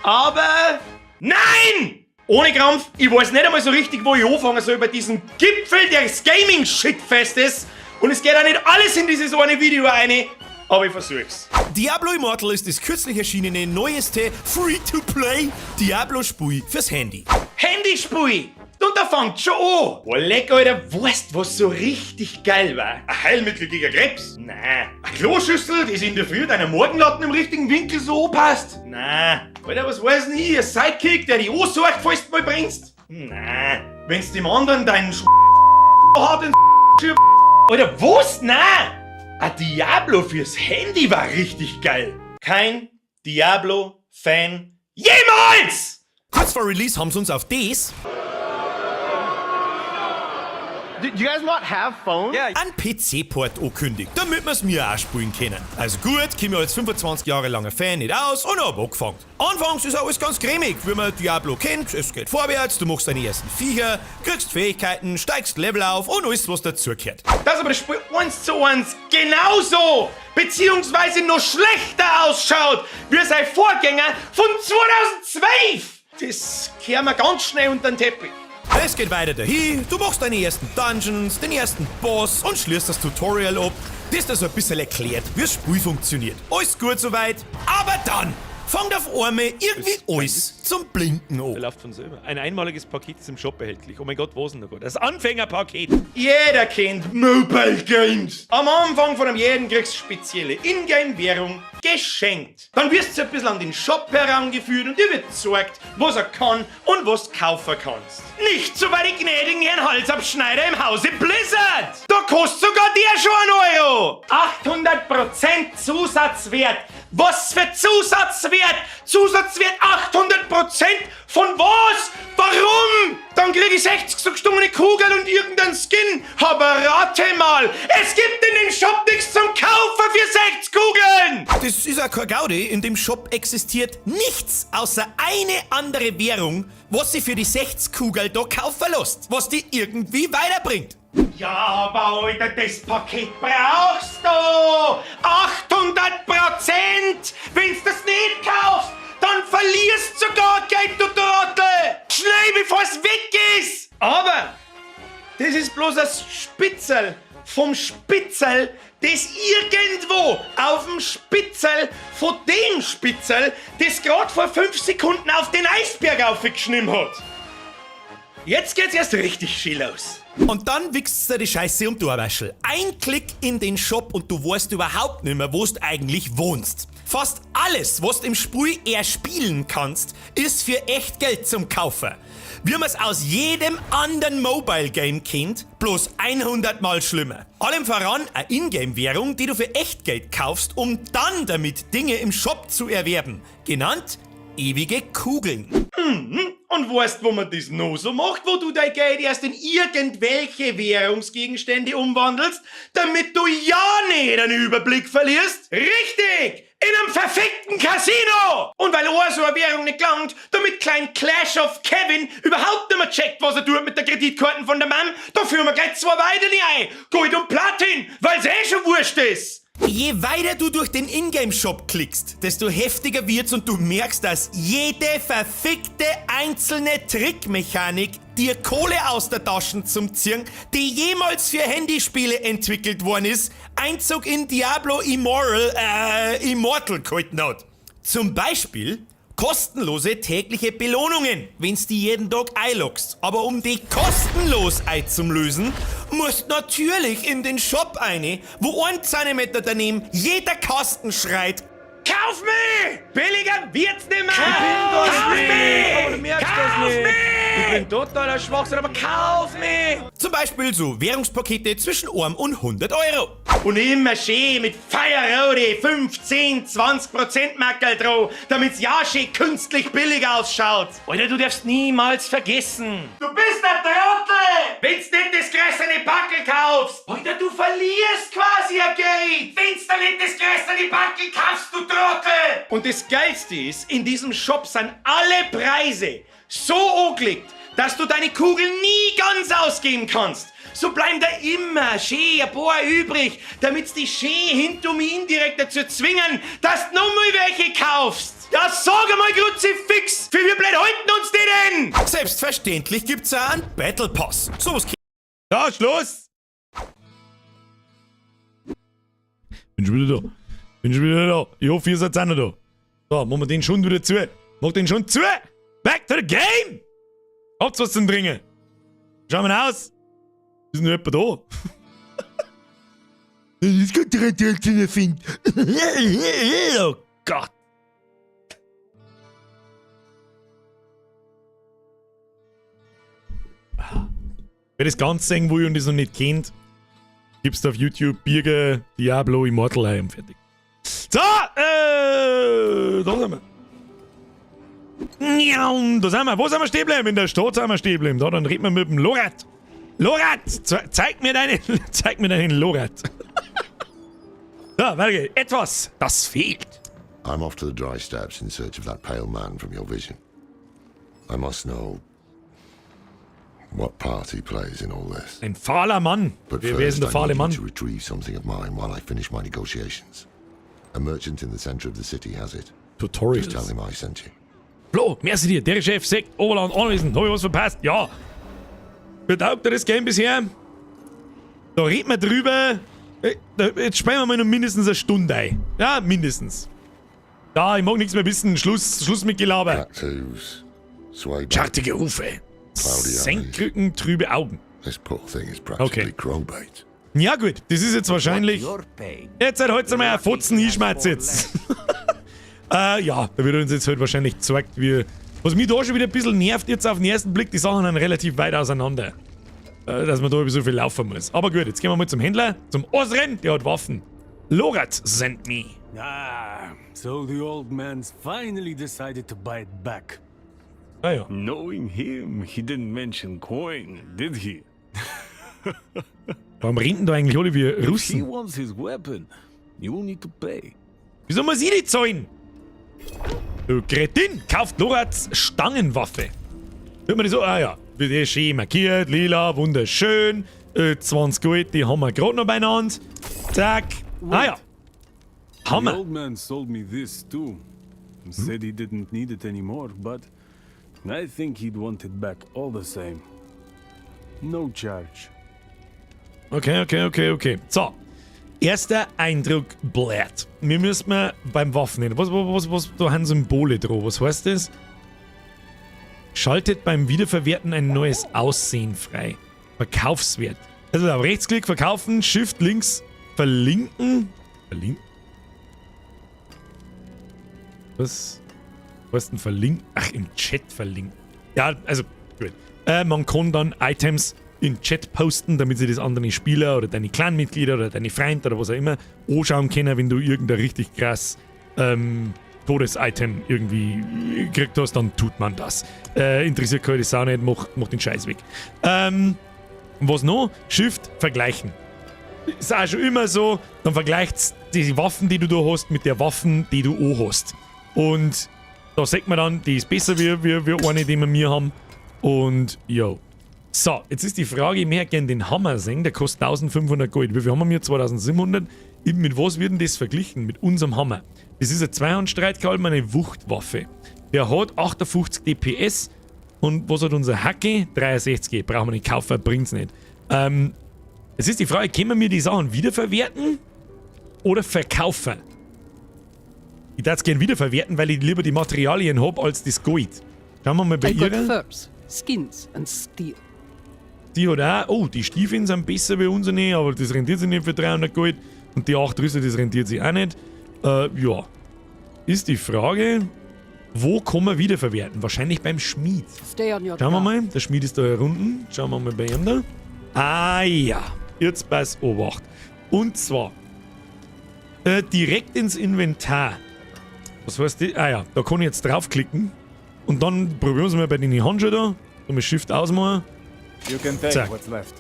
aber nein! Ohne Krampf, ich weiß nicht einmal so richtig, wo ich anfangen soll bei diesem Gipfel des Gaming-Shitfestes und es geht auch nicht alles in dieses eine Video rein, aber ich versuch's. Diablo Immortal ist das kürzlich erschienene neueste Free-to-Play Diablo-Spiel fürs Handy. Handyspiel! Und da fängt schon an. Boah, leck, Alter, weißt was so richtig geil war? Ein Heilmittel gegen Krebs? Nein. Eine Kloschüssel, die in der Früh deiner Morgenlatten im richtigen Winkel so passt? Nein. Alter, was weiß denn ich? Ein Sidekick, der dich ansaugt, falls du mal bringst? Nein. Wenn's dem anderen deinen hat in Alter, was? Nein. Ein Diablo fürs Handy war richtig geil. Kein Diablo-Fan jemals! Kurz vor Release haben sie uns auf das Do you guys not have phones? Yeah. Ein PC-Port angekündigt, damit wir es mir auch spielen können. Also gut, komme ich als 25 Jahre langer Fan nicht aus und habe angefangen. Anfangs ist alles ganz cremig, wie man Diablo kennt. Es geht vorwärts, du machst deine ersten Viecher, kriegst Fähigkeiten, steigst Level auf und alles, was dazugehört. Das aber das Spiel 1:1 genauso, beziehungsweise noch schlechter ausschaut, wie sein Vorgänger von 2012. Das kehren wir ganz schnell unter den Teppich. Es geht weiter dahin, du machst deine ersten Dungeons, den ersten Boss und schließt das Tutorial ab, das dir so ein bisschen erklärt, wie das Spiel funktioniert. Alles gut soweit, aber dann fängt auf einmal irgendwie alles zum Blinken an. Der läuft von selber. Ein einmaliges Paket ist im Shop erhältlich. Oh mein Gott, wo ist denn da gerade? Das Anfängerpaket. Jeder kennt Mobile Games. Am Anfang von einem jeden kriegst du spezielle Ingame-Währung geschenkt. Dann wirst du ein bisschen an den Shop herangeführt und dir wird gezeigt, was er kann und was du kaufen kannst. Nicht so bei den gnädigen Herrn Halsabschneider im Hause Blizzard. Da kostet sogar der schon 1 Euro. 800% Zusatzwert. Was für Zusatzwert? Zusatzwert 800% von was? Warum? Dann krieg ich 60 so gestungene Kugeln und irgendeinen Skin. Aber rate mal, es gibt in dem Shop nichts zum Kaufen für 60 Kugeln. Das ist ja kein Gaudi, in dem Shop existiert nichts außer eine andere Währung, was sie für die 60 Kugeln da kaufen lässt, was die irgendwie weiterbringt. Ja, aber Alter, das Paket brauchst du! 800%! Wenn's das nicht kaufst, dann verlierst du sogar Geld, du Trottel! Schnell, bevor es weg ist! Aber das ist bloß ein Spitzel vom Spitzel, das irgendwo auf dem Spitzel von dem Spitzel, das gerade vor 5 Sekunden auf den Eisberg aufgeschnitten hat. Jetzt geht's erst richtig schill aus. Und dann wichst dir die Scheiße um die Ohrwaschel. Ein Klick in den Shop und du weißt überhaupt nicht mehr, wo du eigentlich wohnst. Fast alles, was du im Spiel erspielen kannst, ist für echt Geld zum Kaufen. Wie man es aus jedem anderen Mobile-Game kennt, bloß 100 Mal schlimmer. Allem voran eine Ingame-Währung, die du für Echtgeld kaufst, um dann damit Dinge im Shop zu erwerben. Genannt ewige Kugeln. Und weißt, wo man das noch so macht, wo du dein Geld erst in irgendwelche Währungsgegenstände umwandelst, damit du ja nicht einen Überblick verlierst? Richtig! In einem verfickten Casino! Und weil so eine Währung nicht langt, damit klein Clash of Kevin überhaupt nicht mehr checkt, was er tut mit der Kreditkarten von der Mom, da führen wir gleich 2 weitere ein. Gold und Platin, weil's schon wurscht ist. Je weiter du durch den Ingame-Shop klickst, desto heftiger wird's und du merkst, dass jede verfickte einzelne Trickmechanik dir Kohle aus der Taschen zum Ziehen, die jemals für Handyspiele entwickelt worden ist, Einzug in Diablo Immortal gehalten hat. Zum Beispiel kostenlose tägliche Belohnungen, wenn's die jeden Tag einloggst. Aber um die kostenlos einzulösen, musst natürlich in den Shop rein, wo 1 Zentimeter daneben jeder Kasten schreit: Kauf mich! Billiger wird's nicht mehr! Kauf mich! Aber du merkst das nicht! Mich! bin totaler Schwachsinn, aber kauf mich! Zum Beispiel so Währungspakete zwischen 1 und 100 Euro. Und immer schön mit Feierrode 15, 20% Mackerl drauf, damit's ja schön künstlich billig ausschaut. Alter, du darfst niemals vergessen. Du bist ein Trottel! Wenn's nicht das größere Backel kaufst! Alter, du verlierst quasi ein Geld! Wenn's da nicht das größere Backel kaufst, du Trottel! Und das Geilste ist, in diesem Shop sind alle Preise so angelegt, dass du deine Kugel nie ganz ausgeben kannst. So bleiben da immer schön ein paar übrig, damit's dich schön hinter mich indirekt dazu zwingen, dass du noch mal welche kaufst. Ja, sag einmal, Kruzifix, für wie blöd halten uns die denn? Selbstverständlich gibt's auch einen Battle Pass. Sowas. Ja, Schluss! Bin schon wieder da. Ich hoffe, ihr seid auch noch da. So, machen wir den schon wieder zu. Mach den schon zu! Back to the game! Habt's was zum Trinken? Schauen wir aus. Ist noch jemand da? Das könnte ich nicht finden. Oh Gott. Wer das ganz sehen will und das noch nicht kennt, gibst auf YouTube Birger Diablo Immortal ein. Fertig. So, da sind wir. Da sind wir. Wo sind wir stehen bleiben? In der Stadt sind wir stehen bleiben. Da, dann reden wir mit dem Lorat. Lorat! Zeig mir deinen Lorat. Da, warte, etwas, das fehlt. I'm off to the Dry Steppes in search of that pale man from your vision. I must know what part he plays in all this. Ein fahler Mann. But Wer ist first, der fahle I need Mann? you to retrieve something of mine while I finish my negotiations. A merchant in the center of the city has it. Tutorials. Just tell him I sent you. Flo, merci dir. Der Chef sagt, Oberland, Anwesen. Hab ich was verpasst? Ja. Wie taugt dir das Game bisher? Da reden wir drüber. Jetzt sperren wir mal noch mindestens eine Stunde ein. Ja, mindestens. Ja, ich mag nichts mehr wissen. Schluss mit Gelaber. Tattoos, sway back, Schartige Rufe. cloudy eyes. Senkrücken, trübe Augen. This poor thing is practically Okay. crowbait. Ja gut, das ist jetzt wahrscheinlich... Jetzt halt heute mal ein Fotzen hinschmerzt jetzt. Ja, da wird uns jetzt halt wahrscheinlich gezeigt, wie... Was mich da schon wieder ein bisschen nervt jetzt auf den ersten Blick, die Sachen sind relativ weit auseinander. Dass man da über so viel laufen muss. Aber gut, jetzt gehen wir mal zum Händler, zum Osren, der hat Waffen. Lorat sent me. Ah, so the old man's finally decided to buy it back. Ah ja. Knowing him, he didn't mention coin, did he? Warum reden da eigentlich alle wie If he Russen? wants his weapon, you will need to pay. Wieso muss ich nicht zahlen? Du Kretin, kauft Lorats Stangenwaffe. Hört man das so? Ah ja, wird eh schön markiert, lila, wunderschön. 20 Gold, die haben wir gerade noch beieinander. Zack. Ah ja. The Hammer. old man sold me this too. Said he didn't need it anymore, but I think he'd want it back all the same. No charge. Okay. So. Erster Eindruck blärt. Wir müssen mal beim Waffen hin. Was, da haben Symbole drauf. Was heißt das? Schaltet beim Wiederverwerten ein neues Aussehen frei. Verkaufswert. Also auf Rechtsklick verkaufen, Shift links verlinken. Verlinken? Was heißt denn verlinken? Ach, im Chat verlinken. Ja, also gut. Man kann dann Items in den Chat posten, damit sie das andere Spieler oder deine Clanmitglieder oder deine Freunde oder was auch immer anschauen können, wenn du irgendein richtig krass Todes-Item irgendwie gekriegt hast, dann tut man das. Interessiert keine Sau nicht, mach den Scheiß weg. Was noch? Shift vergleichen. Ist auch schon immer so, dann vergleicht die Waffen, die du da hast, mit der Waffen, die du auch hast. Und da sagt man dann, die ist besser wie eine, die wir haben. Und ja. So, jetzt ist die Frage, ich möchte gerne den Hammer sehen, der kostet 1500 Gold. Wie viel haben wir? 2700. Mit was wird denn das verglichen? Mit unserem Hammer. Das ist ein Zweihandstreitkolben, eine Wuchtwaffe. Der hat 58 DPS. Und was hat unser Hacke? 63. Brauchen wir nicht kaufen, bringt's nicht. Jetzt ist die Frage, können wir die Sachen wiederverwerten oder verkaufen? Ich würde es gerne wiederverwerten, weil ich lieber die Materialien habe als das Gold. Schauen wir mal bei ihr. Furs, skins and steel. Die hat auch, oh, die Stiefeln sind besser wie unsere, aber das rentiert sich nicht für 300 Gold. Und die 8 Rüsser, das rentiert sich auch nicht. Ja. Ist die Frage, Wo kann man wiederverwerten? Wahrscheinlich beim Schmied. Stay on your Schauen wir guard. mal, der Schmied ist da herunten. Schauen wir mal bei ihm da. Ah ja, jetzt pass Obacht. Und zwar direkt ins Inventar. Was heißt das? Ah ja, da kann ich jetzt draufklicken. Und dann probieren wir es mal bei den Handschuhen da. Und wir Shift ausmachen. You can take Zack. what's left.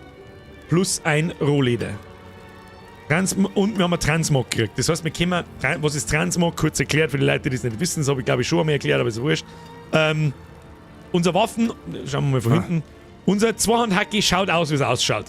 Plus ein Rohleder. Und wir haben ein Transmog gekriegt. Das heißt, wir können, was ist Transmog? Kurz erklärt für die Leute, die das nicht wissen. Das habe ich, glaube ich, schon einmal erklärt, aber ist wurscht. Unser Waffen, schauen wir mal von hinten. Unser Zweihandhacki schaut aus, wie es ausschaut.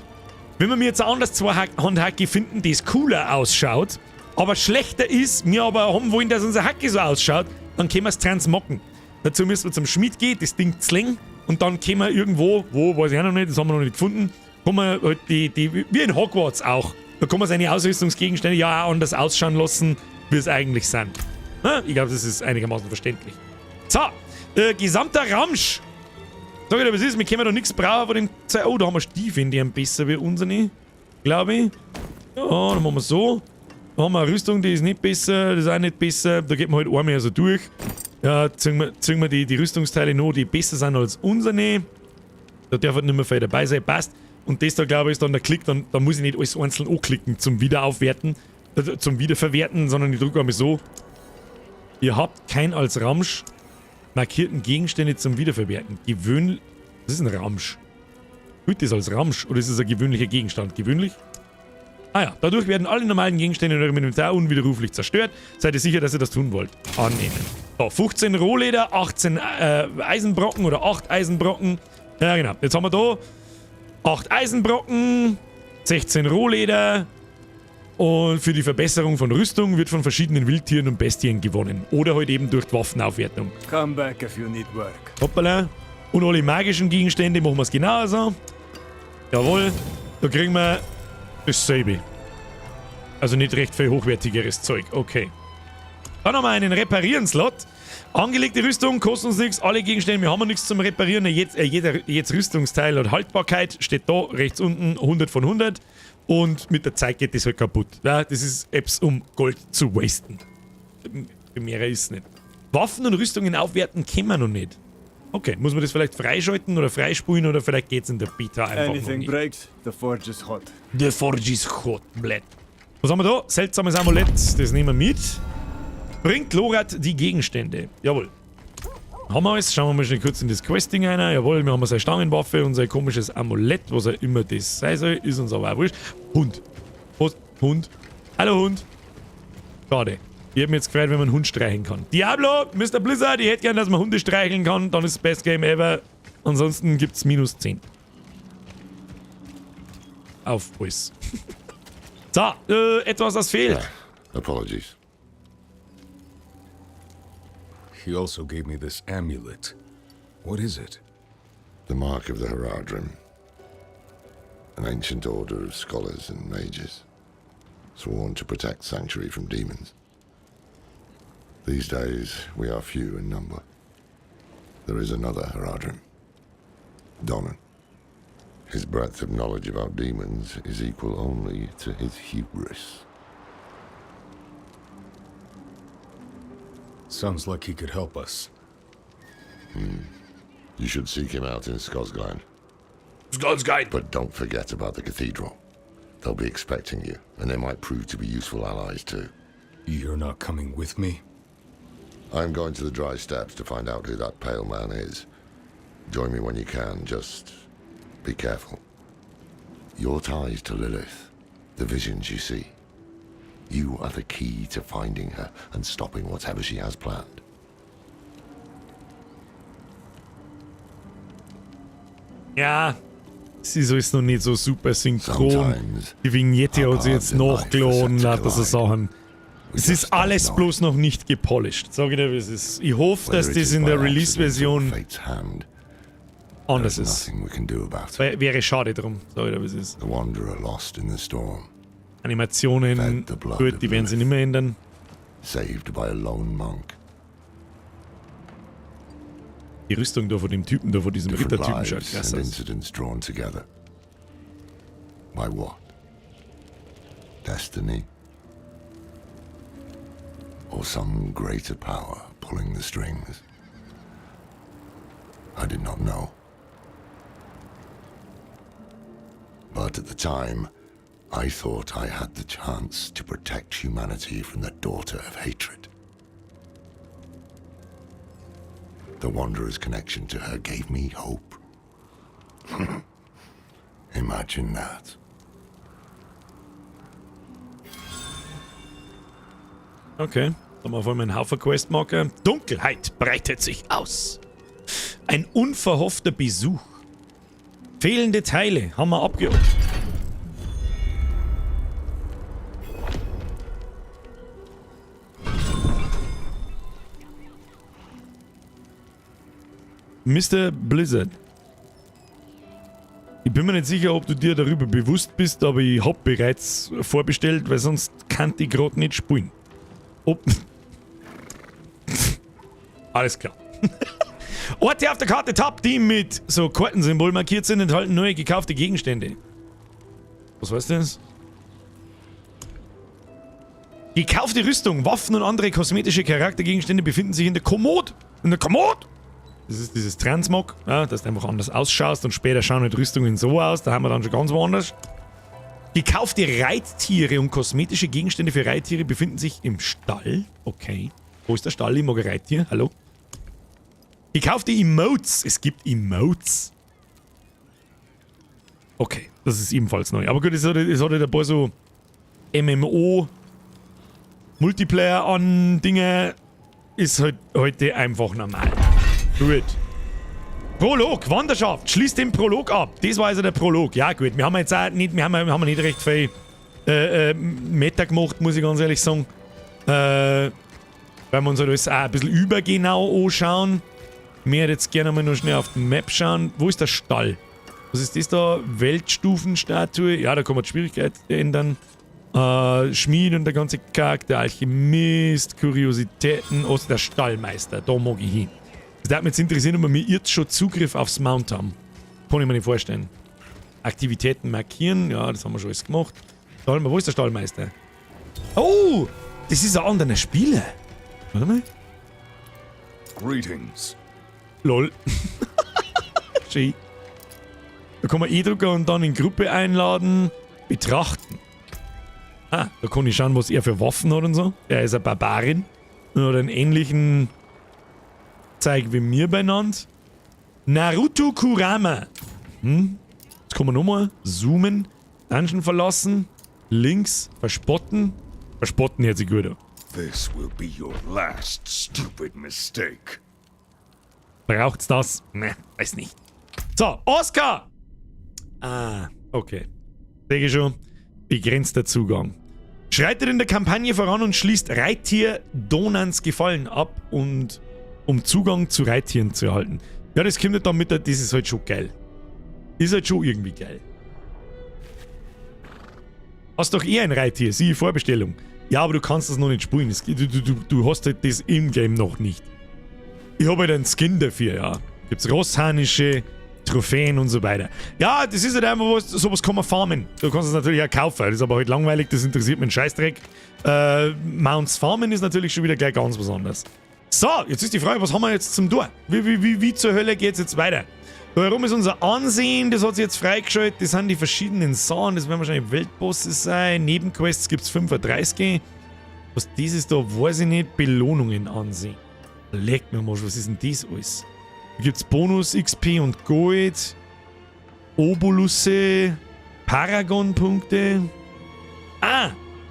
Wenn wir mir jetzt ein anderes Zweihandhacki finden, das cooler ausschaut, aber schlechter ist, wir aber haben wollen, dass unser Hacki so ausschaut, dann können wir es transmocken. Dazu müssen wir zum Schmied gehen, das Ding slingen und dann können wir irgendwo, wo, weiß ich auch noch nicht, das haben wir noch nicht gefunden, kann man halt wie in Hogwarts auch, da kann man seine Ausrüstungsgegenstände ja auch anders ausschauen lassen, wie es eigentlich sind. Ja, ich glaube, das ist einigermaßen verständlich. So, gesamter Ramsch. Sag ich dir, was ist, wir können da nichts brauchen von dem Zeug. Oh, da haben wir Stiefel, die haben besser wie unsere, glaube ich. Ja, dann machen wir so. Da haben wir eine Rüstung, die ist nicht besser, das ist auch nicht besser. Da geht man halt einmal so durch. Ja, ziehen wir die Rüstungsteile noch, die besser sind als unsere. Da darf halt nicht mehr viel dabei sein, passt. Und das da, glaube ich, ist dann der Klick, dann muss ich nicht alles einzeln anklicken zum Wiederaufwerten, zum Wiederverwerten, sondern ich drücke einmal so. Ihr habt kein als Ramsch markierten Gegenstände zum Wiederverwerten. Was ist ein Ramsch? Gilt das als Ramsch oder ist es ein gewöhnlicher Gegenstand? Gewöhnlich? Ah ja, dadurch werden alle normalen Gegenstände in eurem Inventar unwiderruflich zerstört. Seid ihr sicher, dass ihr das tun wollt? Annehmen. So, 15 Rohleder, 18 Eisenbrocken oder 8 Eisenbrocken. Ja, genau. Jetzt haben wir da 8 Eisenbrocken, 16 Rohleder und für die Verbesserung von Rüstung wird von verschiedenen Wildtieren und Bestien gewonnen. Oder halt eben durch die Waffenaufwertung. Come back if you need work. Hoppala. Und alle magischen Gegenstände machen wir es genauso. Jawohl. Da kriegen wir dasselbe. Also nicht recht viel hochwertigeres Zeug. Okay. Dann haben wir einen Reparieren-Slot. Angelegte Rüstung, kostet uns nichts. Alle Gegenstände, wir haben nichts zum Reparieren. Jedes Rüstungsteil hat Haltbarkeit. Steht da rechts unten 100 von 100. Und mit der Zeit geht das halt kaputt. Ja, das ist Apps, um Gold zu wasten. Mehr ist es nicht. Waffen und Rüstungen aufwerten können wir noch nicht. Okay, muss man das vielleicht freischalten oder freispulen oder vielleicht geht's in der Beta einfach noch Anything nicht. breaks, the forge is hot. The forge is hot, blöd. Was haben wir da? Seltsames Amulett, das nehmen wir mit. Bringt Lorath die Gegenstände. Jawohl. Haben wir alles. Schauen wir mal schnell kurz in das Questing rein. Jawohl, wir haben seine Stangenwaffe und sein komisches Amulett, was auch immer das sein soll. Ist uns aber auch wurscht. Hund. Was? Hund. Hallo Hund. Schade. Ich hätte mich jetzt gefreut, wenn man einen Hund streicheln kann. Diablo, Mr. Blizzard, ich hätte gern, dass man Hunde streicheln kann. Dann ist das Best Game ever. Ansonsten gibt es minus 10. Auf alles. So, etwas, das fehlt. Apologies. He also gave me this amulet. What is it? The Mark of the Haradrim. An ancient order of scholars and mages, sworn to protect Sanctuary from demons. These days, we are few in number. There is another Haradrim, Donan. His breadth of knowledge about demons is equal only to his hubris. Sounds like he could help us. You should seek him out in Skosgard. Skosgard! But don't forget about the cathedral. They'll be expecting you, and they might prove to be useful allies too. You're not coming with me? I'm going to the Dry Steppes to find out who that pale man is. Join me when you can, just be careful. Your ties to Lilith, the visions you see. You are the key to finding her and stopping whatever she has planned. Ja, sie ist alles noch nicht so super synchron. Die Vignette hat sie jetzt nachgeladen, lauter so Sachen. Es ist alles bloß noch nicht gepolished. Sag ich dir, wie es ist. Ich hoffe, dass das in der Release-Version anders ist. Wäre schade drum. Sag ich dir, wie es ist. Animationen, gut, die werden sie nicht mehr ändern. Saved by a lone monk. Die Rüstung da von dem Typen, da von diesem Rittertypen schaut krass aus. Incidents drawn together. By what? Destiny? Or some greater power pulling the strings? I did not know. But at the time, I thought I had the chance to protect humanity from the daughter of hatred. The Wanderer's connection to her gave me hope. Imagine that. Okay, dann haben wir vor allem einen Haufen Questmarker. Dunkelheit breitet sich aus. Ein unverhoffter Besuch. Fehlende Teile haben wir abgeholt. Mr. Blizzard. Ich bin mir nicht sicher, ob du dir darüber bewusst bist, aber ich hab bereits vorbestellt, weil sonst kann ich gerade nicht spielen. Alles klar. Orte auf der Karte Tab, die mit so Kartensymbol markiert sind, enthalten neue gekaufte Gegenstände. Was heißt das? Gekaufte Rüstung, Waffen und andere kosmetische Charaktergegenstände befinden sich in der Kommode. In der Kommode? Das ist dieses Transmog, ja, dass du einfach anders ausschaust und später schauen halt Rüstungen so aus, da haben wir dann schon ganz woanders. Gekaufte Reittiere und kosmetische Gegenstände für Reittiere befinden sich im Stall. Okay. Wo ist der Stall? Ich mag ein Reittier. Hallo? Gekaufte Emotes. Es gibt Emotes. Okay, das ist ebenfalls neu. Aber gut, es hat halt ein paar so MMO-Multiplayer-an-Dinge. Ist halt heute einfach normal. Gut. Prolog, Wanderschaft, schließt den Prolog ab. Das war also der Prolog. Ja gut, wir haben jetzt auch nicht, wir haben nicht recht viel Meta gemacht, muss ich ganz ehrlich sagen. Weil wir uns halt alles auch ein bisschen übergenau anschauen. Ich möchte jetzt gerne mal nur schnell auf die Map schauen. Wo ist der Stall? Was ist das da? Weltstufenstatue? Ja, da kann man die Schwierigkeit ändern. Schmied und der ganze Kack, der Alchemist, Kuriositäten, also der Stallmeister, da mag ich hin. Das würde mich jetzt interessieren, ob wir jetzt schon Zugriff aufs Mount haben. Kann ich mir nicht vorstellen. Aktivitäten markieren, ja, das haben wir schon alles gemacht. Wo ist der Stallmeister? Oh, das ist ein anderer Spieler. Warte mal. Greetings. Lol. Schön. Da kann man E-Drucker und dann in Gruppe einladen, betrachten. Ah, da kann ich schauen, was er für Waffen hat und so. Er ist eine Barbarin und hat einen ähnlichen Zeig wie mir benannt. Naruto Kurama. Jetzt kann man nochmal zoomen, Dungeon verlassen, links, verspotten. Verspotten hört sich gut an. This will be your last stupid mistake. Braucht's das? Ne, weiß nicht. So, Oscar! Ah, okay. Sehe ich schon. Begrenzter Zugang. Schreitet in der Kampagne voran und schließt Reittier Donans Gefallen ab, und um Zugang zu Reittieren zu erhalten. Ja, das kommt nicht damit, das ist halt schon geil. Ist halt schon irgendwie geil. Hast doch eh ein Reittier, siehe Vorbestellung. Ja, aber du kannst das noch nicht spielen. Du hast halt das Ingame noch nicht. Ich habe halt einen Skin dafür, ja. Gibt's Rosshanische, Trophäen und so weiter. Ja, das ist halt einfach was, sowas kann man farmen. Du kannst es natürlich auch kaufen, das ist aber halt langweilig, das interessiert mich einen Scheißdreck. Mounts farmen ist natürlich schon wieder gleich ganz was anderes. So, jetzt ist die Frage, was haben wir jetzt zum Tor? Wie zur Hölle geht's jetzt weiter? Da herum ist unser Ansehen, das hat sich jetzt freigeschaltet, das sind die verschiedenen Sachen, das werden wahrscheinlich Weltbosse sein, Nebenquests gibt's 35. Was das ist da, weiß ich nicht, Belohnungen ansehen. Leck mir mal, was ist denn das alles? Da gibt's Bonus XP und Gold, Obolusse, Paragon-Punkte,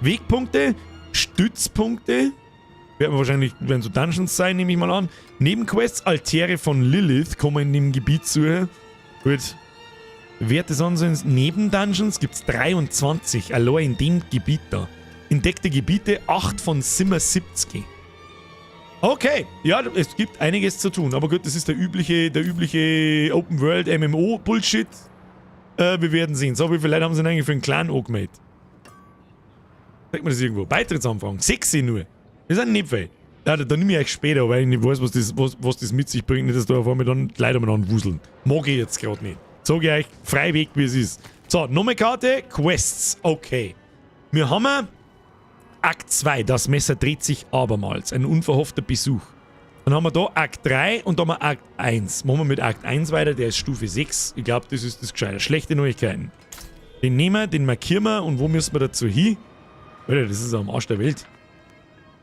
Wegpunkte, Stützpunkte, werden wahrscheinlich so Dungeons sein, nehme ich mal an. Nebenquests, Altäre von Lilith, kann man in dem Gebiet suchen. Gut. Werte sonst Nebendungeons gibt es 23, allein in dem Gebiet da. Entdeckte Gebiete 8 von 77. Okay, ja, es gibt einiges zu tun, aber gut, das ist der übliche Open World MMO Bullshit. Wir werden sehen. So, wie viele Leute haben sie denn eigentlich für einen Clan angemeldet? Zeigt man das irgendwo? Beitrittsanfragen, 6 nur. Das sind nicht viel. Ja, da nehme ich euch später, weil ich nicht weiß, was das mit sich bringt. Nicht, dass da auf einmal dann Leute miteinander wuseln. Mag ich jetzt gerade nicht. Sag ich euch frei weg, wie es ist. So, Nummerkarte, Quests. Okay. Wir haben Akt 2. Das Messer dreht sich abermals. Ein unverhoffter Besuch. Dann haben wir da Akt 3 und dann haben wir Akt 1. Machen wir mit Akt 1 weiter, der ist Stufe 6. Ich glaube, das ist das Gescheite. Schlechte Neuigkeiten. Den nehmen wir, den markieren wir und wo müssen wir dazu hin? Alter, das ist am Arsch der Welt.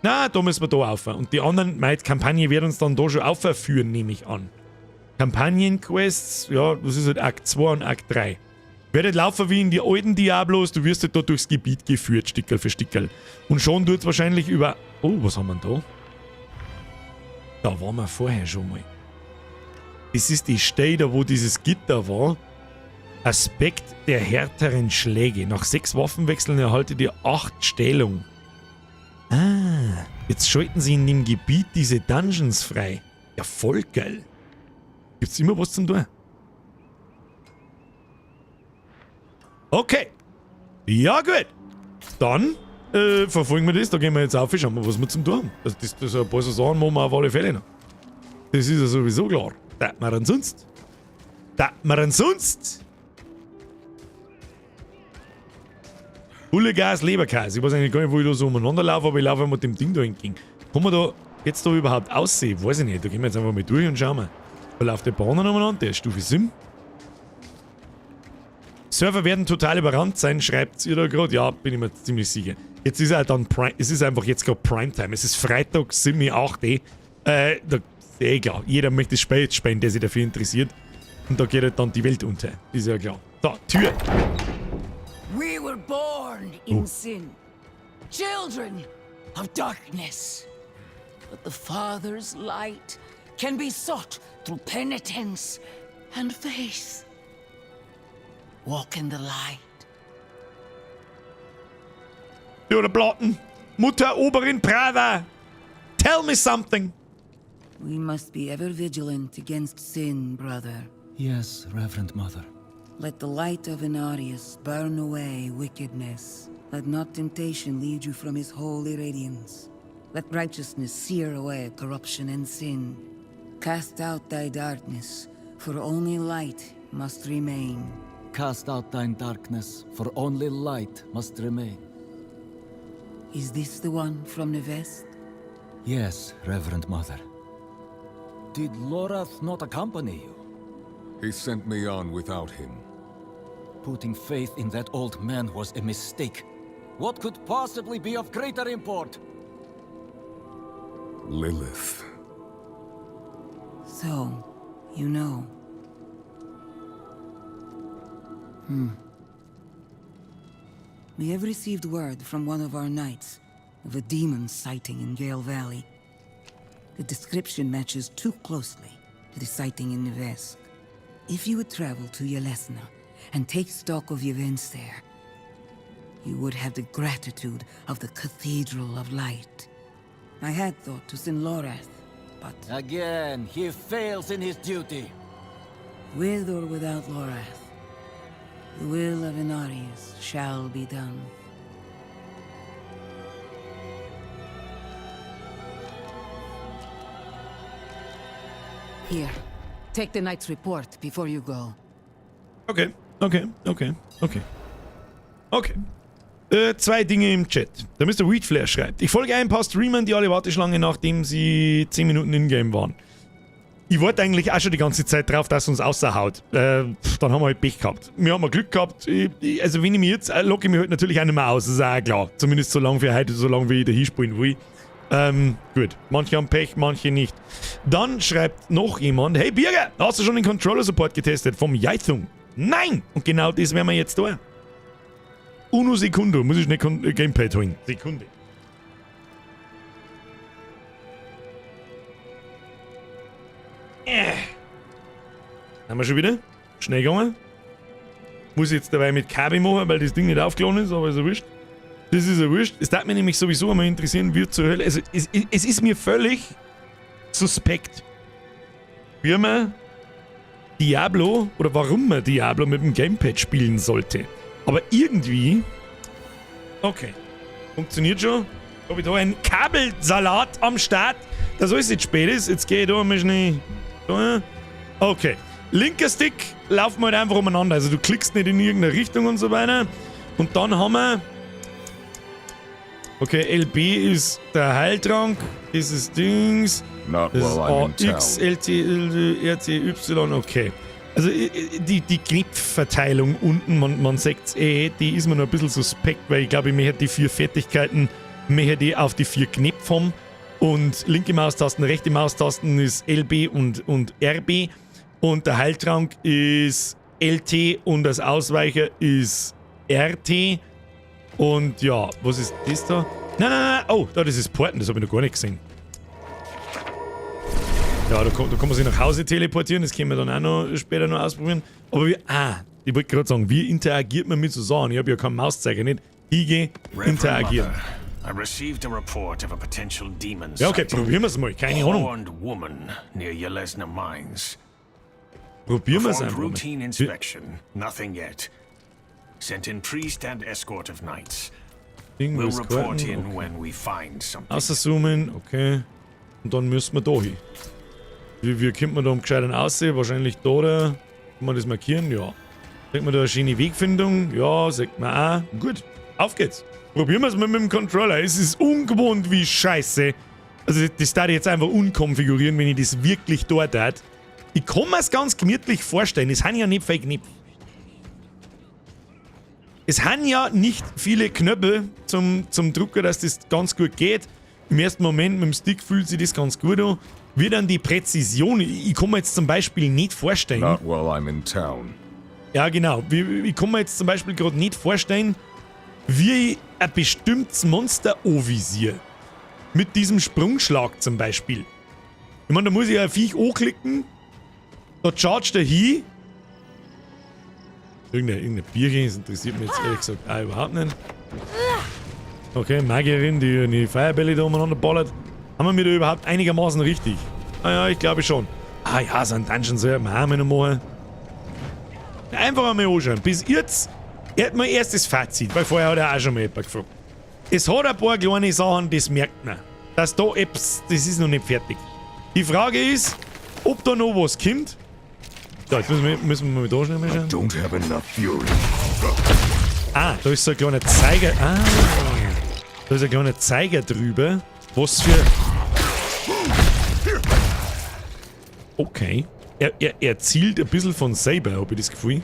Na, da müssen wir da rauf. Und die anderen, meine Kampagne wird uns dann da schon aufführen, nehme ich an. Kampagnenquests, ja, das ist halt Akt 2 und Akt 3. Werdet laufen wie in die alten Diablos, du wirst halt da durchs Gebiet geführt, Stickerl für Stickerl. Und schon tut es wahrscheinlich über... Oh, was haben wir da? Da waren wir vorher schon mal. Das ist die Stelle, da wo dieses Gitter war. Aspekt der härteren Schläge. Nach 6 Waffenwechseln erhaltet ihr 8 Stählung. Ah, jetzt schalten sie in dem Gebiet diese Dungeons frei. Ja, voll geil. Gibt's immer was zum Tun? Okay. Ja, gut. Dann verfolgen wir das. Da gehen wir jetzt auf, schauen wir, was wir zum Tun haben. Das ein paar so Sachen machen wir auf alle Fälle noch. Das ist ja sowieso klar. Da wir dann sonst. Gas, Leberkäse. Ich weiß eigentlich gar nicht, wo ich da so umeinander laufe, aber ich laufe mit dem Ding da entgegen. Kann man da jetzt da überhaupt aussehen? Weiß ich nicht. Da gehen wir jetzt einfach mal durch und schauen mal. Da läuft der Bahn umeinander, der ist Stufe 7. Server werden total überrannt sein, schreibt ihr da gerade? Ja, bin ich mir ziemlich sicher. Jetzt ist er dann es ist einfach jetzt gerade Primetime. Es ist Freitag, 7, 8. Da ist klar. Jeder möchte das Spiel jetzt spielen, der sich dafür interessiert. Und da geht halt dann die Welt unter. Ist ja klar. Da, Tür. We were born in sin, children of darkness. But the Father's light can be sought through penitence and faith. Walk in the light. Oder Blatten. Mutter Oberin Prava. Tell me something. We must be ever vigilant against sin, brother. Yes, Reverend Mother. Let the light of Inarius burn away wickedness. Let not temptation lead you from his holy radiance. Let righteousness sear away corruption and sin. Cast out thy darkness, for only light must remain. Cast out thine darkness, for only light must remain. Is this the one from the west? Yes, Reverend Mother. Did Lorath not accompany you? He sent me on without him. Putting faith in that old man was a mistake. What could possibly be of greater import? Lilith. So, you know. We have received word from one of our knights of a demon sighting in Gale Valley. The description matches too closely to the sighting in Nevesk. If you would travel to Yelesna and take stock of the events there, you would have the gratitude of the Cathedral of Light. I had thought to send Lorath, but... Again, he fails in his duty. With or without Lorath, the will of Inarius shall be done. Here, take the knight's report before you go. Okay. 2 Dinge im Chat. Der Mr. Wheatflair schreibt: Ich folge ein paar Streamern, die alle Warteschlange, nachdem sie 10 Minuten in-game waren. Ich warte eigentlich auch schon die ganze Zeit drauf, dass uns außerhaut. Dann haben wir halt Pech gehabt. Wir haben Glück gehabt. Also wenn ich mich jetzt locke ich mich halt natürlich auch nicht mehr aus. Das ist auch klar. Zumindest so lange für heute, so lange wie ich da hinspielen will. Gut. Manche haben Pech, manche nicht. Dann schreibt noch jemand: Hey Birger, hast du schon den Controller-Support getestet? Vom Yaithung? Nein! Und genau das werden wir jetzt tun. Uno Sekundo. Muss ich nicht Gamepad holen. Sekunde. Haben wir schon wieder? Schnell gegangen. Muss ich jetzt dabei mit Kabel machen, weil das Ding nicht aufgeladen ist, aber ist ja wurscht. Das ist ja wurscht. Es darf mich nämlich sowieso einmal interessieren, wie zur Hölle. Also, es ist mir völlig suspekt, wie man Diablo oder warum man Diablo mit dem Gamepad spielen sollte. Aber irgendwie. Okay. Funktioniert schon. Habe ich da einen Kabelsalat am Start, dass alles jetzt spät ist. Jetzt gehe ich da mal schnell. Da. Okay. Linker Stick laufen wir halt einfach umeinander. Also du klickst nicht in irgendeine Richtung und so weiter. Und dann haben wir. Okay, LB ist der Heiltrank. Das ist Dings. Not Das ist while I'm in AX, town. LT, RTY, okay. Also die Knopfverteilung unten, man sagt es die ist mir noch ein bisschen suspekt, weil ich glaube, ich möchte die 4 Fertigkeiten die auf die 4 Knöpfe haben. Und linke Maustasten, rechte Maustasten ist LB und RB. Und der Heiltrank ist LT und das Ausweicher ist RT. Und ja, was ist das da? Nein. Oh, das ist Porten, das habe ich noch gar nicht gesehen. Ja, da kann man sich nach Hause teleportieren, das können wir dann auch noch später noch ausprobieren. Aber ich wollte gerade sagen, wie interagiert man mit so Sachen? Ich habe ja keinen Mauszeiger, nicht? Hingehen, interagieren. I received a report of a potential demon Ja, okay, probieren wir es mal, keine Ahnung. horned woman near Yelesna Mines. Probieren wir es Performed einfach routine mal. inspection, nothing yet. Sent in priest and escort of knights. Ding We'll muss report karten, in okay. when we find something. Außerzoomen, okay. Und dann müssen wir da hin. Wie kommt man da am gescheiten aussehen? Wahrscheinlich da oder? Kann man das markieren? Ja. Sagt man da eine schöne Wegfindung? Ja, sagt man auch. Gut, auf geht's. Probieren wir es mal mit dem Controller. Es ist ungewohnt wie scheiße. Also das darf ich jetzt einfach unkonfigurieren, wenn ich das wirklich dort hat. Ich kann mir es ganz gemütlich vorstellen. Es haben ja nicht viele Knöpfe. Es haben ja nicht viele Knöpfe zum Drucker, dass das ganz gut geht. Im ersten Moment mit dem Stick fühlt sich das ganz gut an. Wie dann die Präzision, ich kann mir jetzt zum Beispiel nicht vorstellen. Not while I'm in town. Ja, genau. Ich kann mir jetzt zum Beispiel gerade nicht vorstellen, wie ich ein bestimmtes Monster anvisiere. Mit diesem Sprungschlag zum Beispiel. Ich meine, da muss ich ein Viech anklicken, da chargt er hin. Irgendein Bierchen, das interessiert mich jetzt ehrlich gesagt auch überhaupt nicht. Okay, Magierin, die Feuerbälle da umeinander ballert. Haben wir mir da überhaupt einigermaßen richtig? Ah ja, ich glaube schon. Ah ja, so ein Dungeon soll man auch mal noch machen. Einfach einmal anschauen. Bis jetzt, er hat mein erstes Fazit, weil vorher hat er auch schon mal jemand gefragt. Es hat ein paar kleine Sachen, das merkt man. Dass da Apps, das ist noch nicht fertig. Die Frage ist, ob da noch was kommt. So, jetzt müssen wir mal da schnell mal schauen. Don't have enough fury. Ah, da ist so ein kleiner Zeiger. Ah, da ist ein kleiner Zeiger drüber. Was für... Okay. Er zielt ein bisschen von selber, habe ich das Gefühl.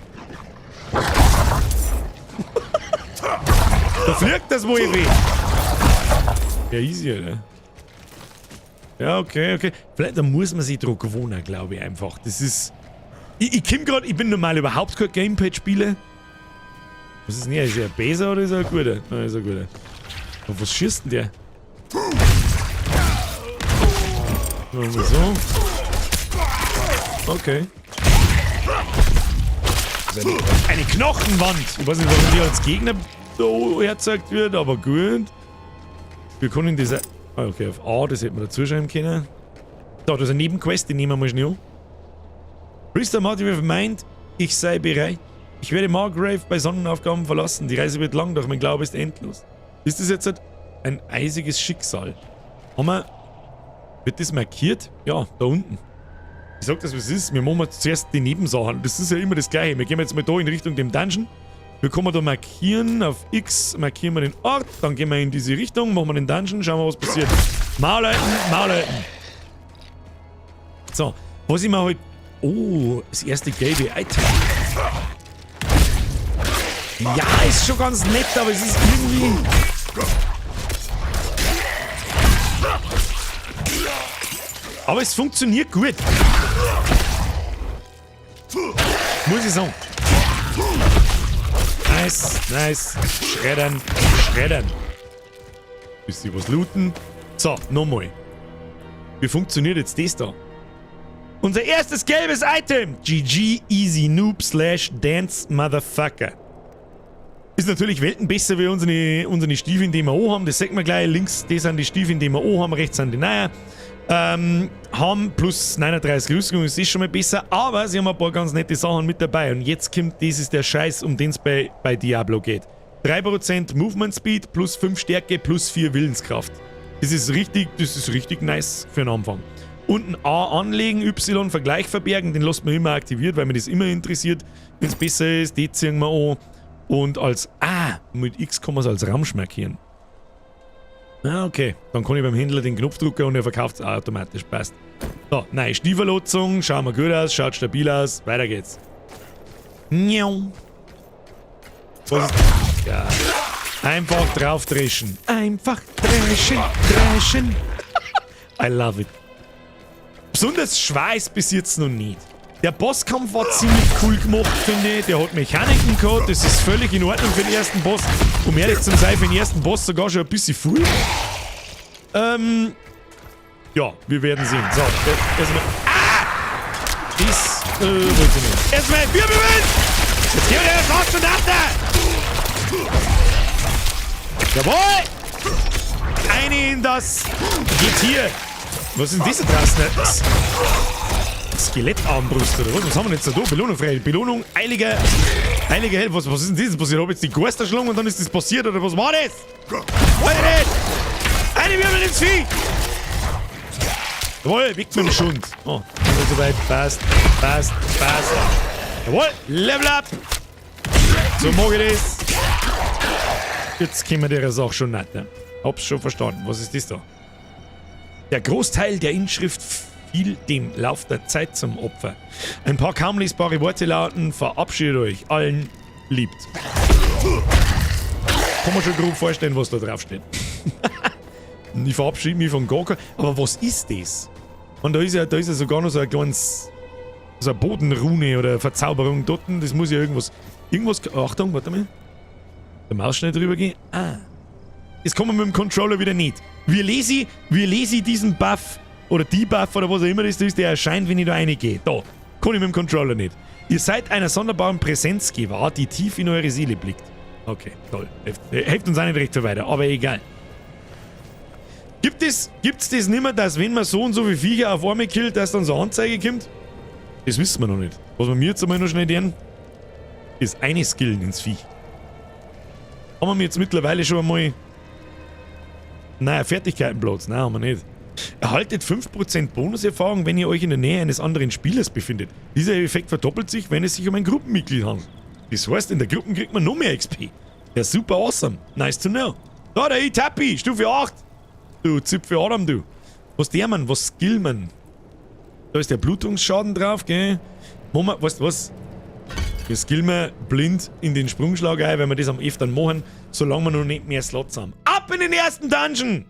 Da fliegt das wohl weh. Ja, easy, oder? Ja, okay. Vielleicht da muss man sich dran gewöhnen, glaube ich einfach. Das ist... Ich bin normal überhaupt kein Gamepad-Spieler. Was ist denn der? Ist er ein Bäser oder ist er ein guter? Nein, ist er ein guter. Und was schießt denn der? Machen wir so. Okay. Das ist eine Knochenwand. Ich weiß nicht, warum die als Gegner da erzeugt wird, aber gut. Wir können diese... Ah, okay, auf A, das hätten wir dazu schreiben können. Da, das ist eine Nebenquest, die nehmen wir mal schnell an. Priester Martin meint, ich sei bereit. Ich werde Margrave bei Sonnenaufgaben verlassen. Die Reise wird lang, doch mein Glaube ist endlos. Ist das jetzt ein eisiges Schicksal? Wird das markiert? Ja, da unten. Ich sag das, was es ist. Wir machen zuerst die Nebensachen. Das ist ja immer das Gleiche. Wir gehen jetzt mal da in Richtung dem Dungeon. Wir können da markieren. Auf X markieren wir den Ort. Dann gehen wir in diese Richtung, machen wir den Dungeon, schauen wir, was passiert. Maulleuten. So, was ich mir halt... Oh, das erste gelbe Item. Ja, ist schon ganz nett, aber es ist irgendwie... Aber es funktioniert gut. Muss ich sagen. Nice. Schreddern. Bisschen was looten. So, nochmal. Wie funktioniert jetzt das da? Unser erstes gelbes Item. GG Easy Noob / Dance Motherfucker. Ist natürlich Welten besser wie unsere Stiefel, die wir auch haben. Das sagt man gleich. Links, das sind die Stiefel, die wir auch haben. Rechts sind die neuen. Haben plus 39 Rüstung, das ist schon mal besser. Aber sie haben ein paar ganz nette Sachen mit dabei. Und jetzt kommt, das ist der Scheiß, um den es bei Diablo geht. 3% Movement Speed plus 5 Stärke plus 4 Willenskraft. Das ist richtig nice für den Anfang. Unten A anlegen, Y Vergleich verbergen, den lässt man immer aktiviert, weil mir das immer interessiert. Wenn es besser ist, die ziehen wir an. Und als A, mit X kann man es als Ramsch markieren. Ah, okay. Dann kann ich beim Händler den Knopf drücken und er verkauft es automatisch. Passt. So, neue Stiefellotzung. Schauen wir gut aus, schaut stabil aus. Weiter geht's. Njau. Was ist das? Ja. Einfach draufdreschen. Einfach dreschen. I love it. Besonders Schweiß bis jetzt noch nicht. Der Bosskampf war ziemlich cool gemacht, finde ich. Der hat Mechaniken gehabt, das ist völlig in Ordnung für den ersten Boss. Um ehrlich zu sein, für den ersten Boss sogar schon ein bisschen viel. Ja, wir werden sehen. So, erstmal. Das, wollte ich nicht. Erstmal, Wirbelwind! Jetzt gehen wir den Rausch und Jawohl! Eine in das Getier. Was ist denn das draußen? Skelettarmbrust oder was? Was haben wir jetzt da? Belohnung frei. Belohnung, heilige Held. Was ist denn das passiert? Hab jetzt die Geister geschlungen und dann ist das passiert oder was war das? Wollte nicht! Eine Wirbel ins Vieh! Jawohl, weg mit dem Schund. Oh, soweit. Passt. Jawohl, Level up! So mag ich das. Jetzt können wir der Sache schon nicht. Ne? Hab's schon verstanden. Was ist das da? Der Großteil der Inschrift fiel dem Lauf der Zeit zum Opfer. Ein paar kaum lesbare Worte lauten: Verabschiedet euch, allen liebt. Kann man schon grob vorstellen, was da drauf steht. Ich verabschiede mich von gar keinem. Aber was ist das? Und da ist ja sogar noch so ein kleines. So eine Bodenrune oder Verzauberung dort. Das muss ja irgendwas. Achtung, warte mal. Der Maus schnell drüber gehen. Jetzt kommen wir mit dem Controller wieder nicht. Wie lese ich diesen Buff oder Debuff oder was auch immer das ist, der erscheint, wenn ich da reingehe. Da. Kann ich mit dem Controller nicht. Ihr seid einer sonderbaren Präsenz gewahr, die tief in eure Seele blickt. Okay, toll. Hilft uns auch nicht recht so weiter, aber egal. Gibt's das nicht mehr, dass wenn man so und so viele Viecher auf einmal killt, dass dann so eine Anzeige kommt? Das wissen wir noch nicht. Was wir mir jetzt einmal noch schnell lernen, ist eine Skillen ins Viech. Haben wir jetzt mittlerweile schon einmal. Nein, Fertigkeitenplatz. Nein, haben wir nicht. Erhaltet 5% Bonuserfahrung, wenn ihr euch in der Nähe eines anderen Spielers befindet. Dieser Effekt verdoppelt sich, wenn es sich um ein Gruppenmitglied handelt. Das heißt, in der Gruppe kriegt man noch mehr XP. Ja, super awesome. Nice to know. Da, der Itappi, Stufe 8. Du Zipfel Adam, du. Was der man? Was skill man? Da ist der Blutungsschaden drauf, gell? Moment, weißt du was? Wir skillen wir blind in den Sprungschlag ein, wenn wir das am öfteren machen, solange wir noch nicht mehr Slots haben. Ab in den ersten Dungeon!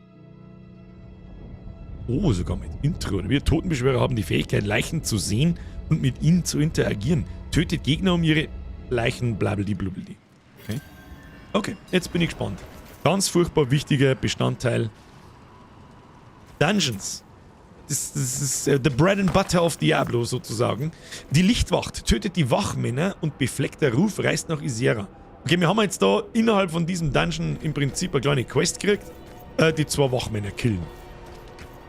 Oh, sogar mit Intro. Wir Totenbeschwörer haben die Fähigkeit, Leichen zu sehen und mit ihnen zu interagieren. Tötet Gegner, um ihre Leichen blablabla. Okay, jetzt bin ich gespannt. Ganz furchtbar wichtiger Bestandteil. Dungeons. Das ist the bread and butter of Diablo sozusagen. Die Lichtwacht tötet die Wachmänner und befleckter Ruf reist nach Isera. Okay, wir haben jetzt da innerhalb von diesem Dungeon im Prinzip eine kleine Quest gekriegt. Die 2 Wachmänner killen.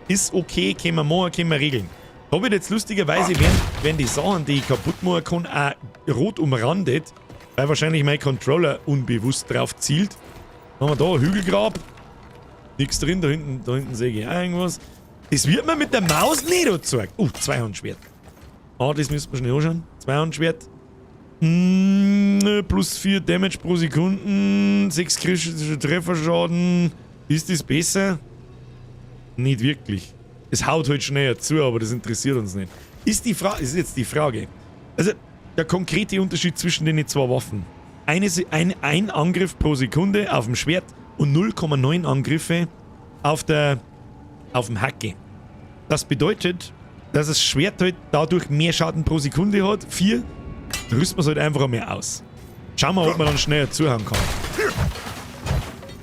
Ist okay, können wir machen, können wir regeln. Da habe ich jetzt lustigerweise, wenn die Sachen, die ich kaputt machen kann, auch rot umrandet, weil wahrscheinlich mein Controller unbewusst drauf zielt. Dann haben wir da ein Hügelgrab. Nichts drin, da hinten sehe ich auch irgendwas. Das wird mir mit der Maus nicht gezeigt. Zweihandschwert. Das müssen wir schnell anschauen. Zweihandschwert. Plus 4 Damage pro Sekunden. 6 kritische Trefferschaden. Ist das besser? Nicht wirklich. Es haut halt schneller zu, aber das interessiert uns nicht. Ist jetzt die Frage. Also, der konkrete Unterschied zwischen den 2 Waffen. Ein Angriff pro Sekunde auf dem Schwert und 0,9 Angriffe auf dem Hacke. Das bedeutet, dass das Schwert halt dadurch mehr Schaden pro Sekunde hat. 4. Rüsten wir es halt einfach mehr aus. Schauen wir, ob man dann schneller zuhauen kann.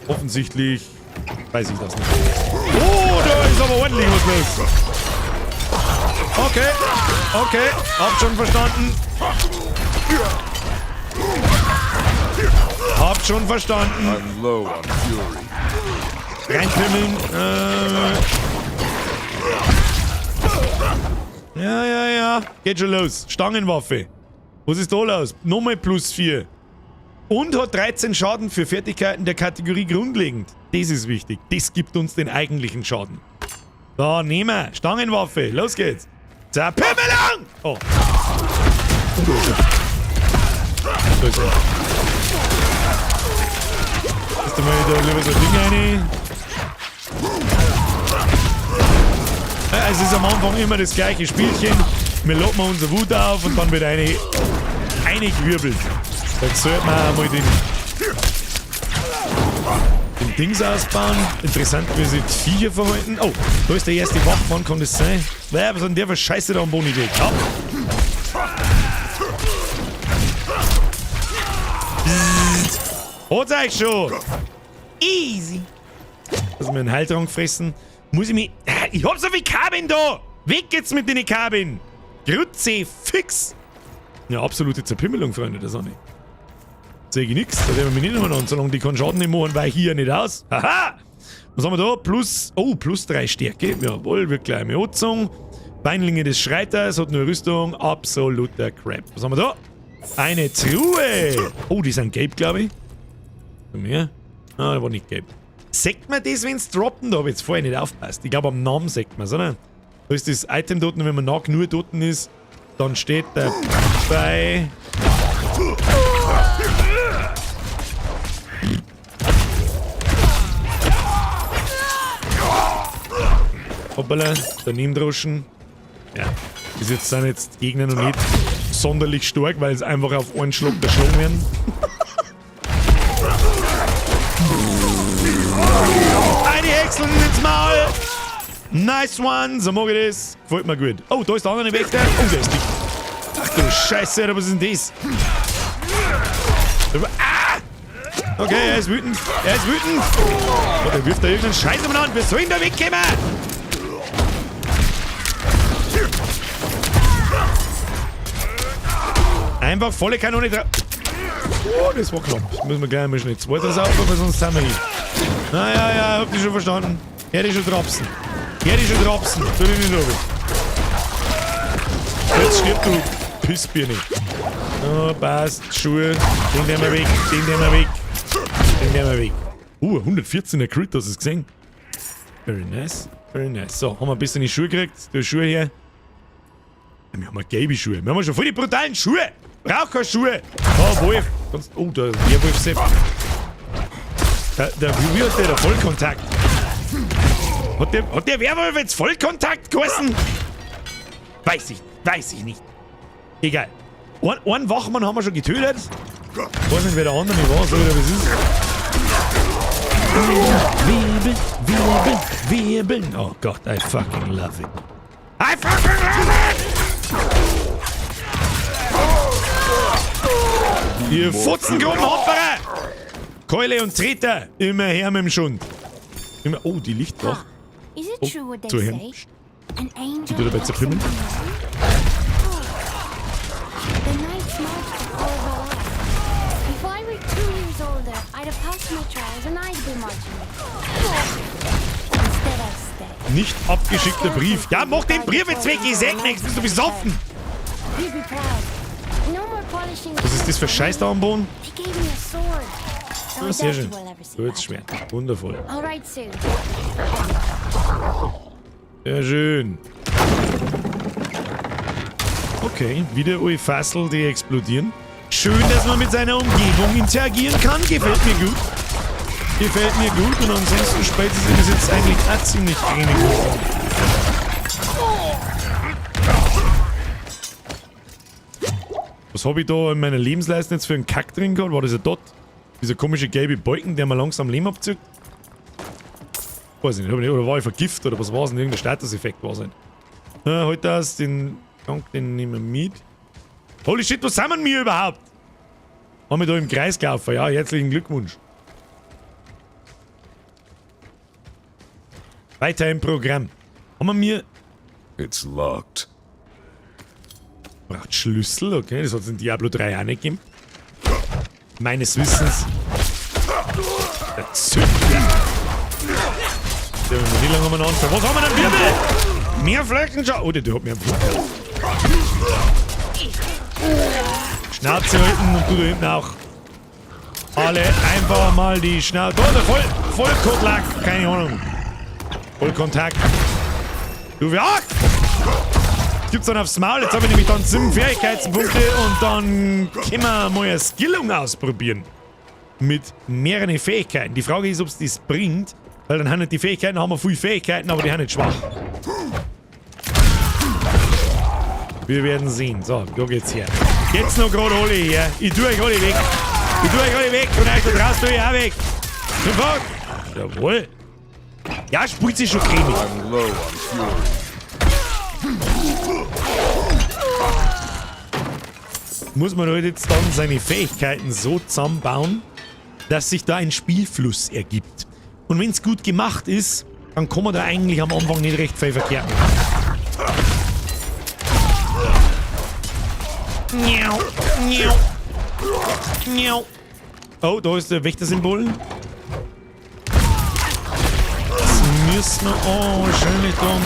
Offensichtlich weiß ich das nicht. Oh, da ist aber ordentlich was los. Okay. Hab schon verstanden. I'm low on fury. Reinpimmeln. Ja. Geht schon los. Stangenwaffe. Was ist da los? Nochmal plus 4. Und hat 13 Schaden für Fertigkeiten der Kategorie grundlegend. Das ist wichtig. Das gibt uns den eigentlichen Schaden. Da, nehmen wir. Stangenwaffe. Los geht's. Zerpimmelung! Oh. So ist er. Lass dir mal da lieber so ein Ding rein. Es ist am Anfang immer das gleiche Spielchen. Wir locken unsere Wut auf und dann wird eine gewirbelt. Jetzt sollten wir mal den Dings ausbauen. Interessant, wie sich die Viecher verhalten. Oh, da ist der erste Wachmann, kann das sein? Was hat denn der für Scheiße da am Boni gelegt? Ja. Hat's euch schon! Easy! Also mir einen Heiltrank fressen. Muss ich mich... Ich hab so viel Kabin da! Weg geht's mit den Kabin! Grütze, fix! Ja, absolute Zerpimmelung, Freunde, das auch nicht. Sehe ich nix, da werden wir mich nicht mehr an, solange die keinen Schaden nicht machen, weil hier nicht aus. Haha! Was haben wir da? Plus 3 Stärke. Jawohl, wird gleich eine Otzung. Beinlinge des Schreiters, hat nur Rüstung. Absoluter Crap. Was haben wir da? Eine Truhe! Oh, die sind gelb, glaube ich. Mehr? Ah, der war nicht gelb. Sagt man das, wenn es droppen? Da habe ich jetzt vorher nicht aufgepasst. Ich glaube, am Namen sagt man es, oder? Da ist das Item dort, wenn man nach nur dort ist, dann steht dabei. Hoppala, daneben droschen. Ja, bis jetzt sind jetzt die Gegner noch nicht sonderlich stark, weil es einfach auf einen Schlag erschlagen werden. Eine Häckseln ins Maul! Nice one, so mag ich das. Gefällt mir gut. Oh, da ist der andere Wächter. Oh, der ist dicht. Ach du Scheiße, was ist denn das? Ah! Okay, er ist wütend. Er ist wütend. Oh, der wirft da irgendeinen Scheiß umeinander. Wir sollen da wegkommen. Einfach volle Kanone drauf. Oh, das war knapp. Das müssen wir gleich mal schnell zweites auf, aber sonst sind wir hin. Ja, habt ihr schon verstanden. Hör dich schon trapsen. Tu dich nicht runter. Jetzt stirb du, Pissbirne. Oh, passt. Schuhe. Den nehmen wir weg. 114er Crit, hast du es gesehen? Very nice. So, haben wir ein bisschen die Schuhe gekriegt. Die Schuhe her. Wir haben gelbe Schuhe. Wir haben schon voll die brutalen Schuhe. Brauch keine Schuhe. Oh, Wolf. Oh, der Werwolf selbst. Wie hat der Vollkontakt? Hat der Werwolf jetzt Vollkontakt geheißen? Weiß ich nicht. Egal. Einen Wachmann haben wir schon getötet. Ich weiß nicht, wer der andere war, so oder was ist. Wirbeln. Oh Gott, I fucking love it. Ihr Futzengrubenhopperer! Keule und Treter, immer her mit dem Schund. Immer, oh, die Lichtwach. Oh, zu Herrn. Die tut dabei zerprimmeln. Nicht abgeschickter Brief. Ja, mach den Brief jetzt weg, ich sag nichts, bist du besoffen? Was ist das für Scheiß da am Boden? Oh, sehr schön. Gutes Schwert. Wundervoll. Sehr schön. Okay, wieder Fassel, die explodieren. Schön, dass man mit seiner Umgebung interagieren kann. Gefällt mir gut. Und ansonsten spielt es bis jetzt eigentlich auch ziemlich ähnlich. Was habe ich da in meiner Lebensleiste jetzt für einen Kack drin gehabt? War das ja dort? Dieser komische gelbe Balken, der mir langsam Leben abzieht? Weiß ich nicht, oder war ich vergiftet oder was war es denn? Irgendein Statuseffekt war es nicht. Halt das, den nehmen wir mit. Holy shit, was sind wir mir überhaupt? Haben wir da im Kreis gelaufen? Ja, herzlichen Glückwunsch. Weiter im Programm. Haben wir mir... It's locked. Braucht Schlüssel, okay, das hat es in Diablo 3 auch nicht gegeben. Meines Wissens. Der Zünder. Der will nicht lange umeinander. Was haben wir denn Wirbel? Mehr Flächenschau. Oh, der hat mehr Blut. Schnauze halten und du da hinten auch. Alle einfach mal die Schnauze. Oh, der Vollkotlack. Keine Ahnung. Vollkontakt. Du wie auch. Gibt's dann aufs Maul. Jetzt habe ich nämlich dann 7 Fähigkeitspunkte und dann können wir mal eine Skillung ausprobieren. Mit mehreren Fähigkeiten. Die Frage ist, ob es das bringt, Weil dann haben nicht die Fähigkeiten, haben wir viele Fähigkeiten, aber die haben nicht schwach. Wir werden sehen. So, da geht's her. Jetzt noch gerade alle hier. Ich tue euch alle weg. Ich tue euch alle weg und euch da draußen tue ich auch weg. Sofort. Jawohl. Ja, spielt sich schon cremig. Muss man halt jetzt dann seine Fähigkeiten so zusammenbauen, dass sich da ein Spielfluss ergibt. Und wenn es gut gemacht ist, dann kann man da eigentlich am Anfang nicht recht viel verkehrt machen. Miau, miau, miau. Oh, da ist der Wächtersymbol. Jetzt müssen wir... Oh, schön da mal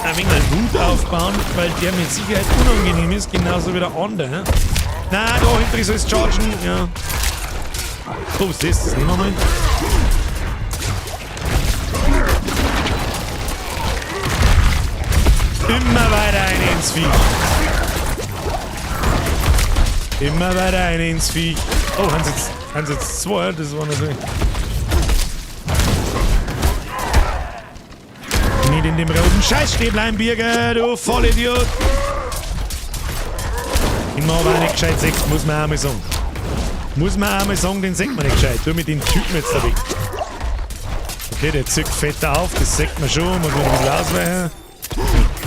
ein wenig Wut aufbauen, weil der mit Sicherheit unangenehm ist, genauso wie der andere. Nein, da hinten soll es chargen. Ja. Oh, was ist das? Nehmen wir mal. Immer weiter rein ins Viech. Immer weiter rein ins Viech. Oh, haben sie jetzt zwei? Das war natürlich... Nicht in dem roten Scheißstäblein, Birger, du Vollidiot. Immer aber auch nicht gescheit Sekt, muss man auch mal sagen. Muss man auch mal sagen, den sagt man nicht gescheit. Tu mit den Typen jetzt da weg. Okay, der zückt fett auf, das sagt man schon. Man muss ein bisschen ausweichen.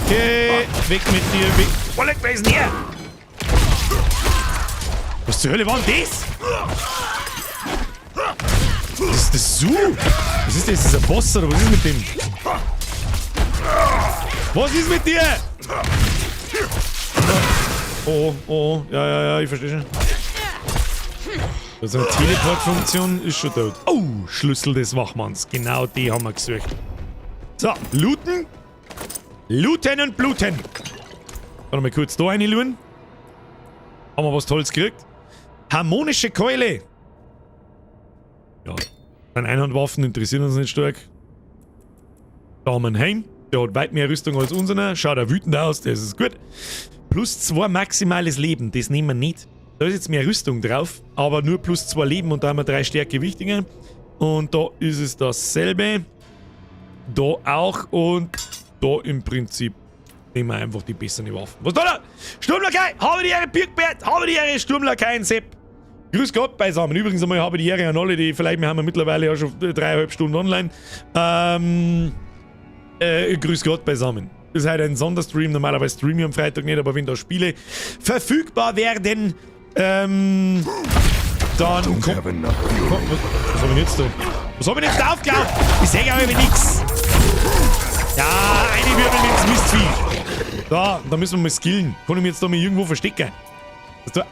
Okay, weg mit dir, weg. Wo leg mir her? Was zur Hölle war denn das? Was ist das so? Was ist das? Ist das ein Boss oder was ist mit dem? Was ist mit dir? Oh, ja, ich verstehe schon. Also eine Teleport-Funktion ist schon tot. Oh, Schlüssel des Wachmanns. Genau die haben wir gesucht. So, looten. Looten und bluten. Warte mal kurz da reinluen. Haben wir was Tolles gekriegt. Harmonische Keule. Ja, eine Einhandwaffen interessieren uns nicht stark. Da haben wir einen Helm. Der hat weit mehr Rüstung als unserer. Schaut er wütend aus, das ist gut. Plus 2 maximales Leben, das nehmen wir nicht. Da ist jetzt mehr Rüstung drauf, aber nur plus 2 Leben und da haben wir 3 Stärke wichtiger. Und da ist es dasselbe. Da auch und da im Prinzip nehmen wir einfach die besseren Waffen. Was da? Sturmlakai! Habe die Ehre, Birkbert! Habe die Ehre, Sturmlakai, Sepp! Grüß Gott beisammen. Übrigens einmal habe die Ehre an alle, die vielleicht, wir haben mittlerweile ja schon 3,5 Stunden online. Grüß Gott beisammen. Das ist halt ein Sonderstream. Normalerweise streame ich am Freitag nicht, aber wenn da Spiele verfügbar werden, dann... Was habe ich jetzt da? Was habe ich jetzt da aufgehauen? Ich sehe aber nix. Ja, eine Wirbel ins Mistvieh. Da müssen wir mal skillen. Kann ich mich jetzt da mal irgendwo verstecken?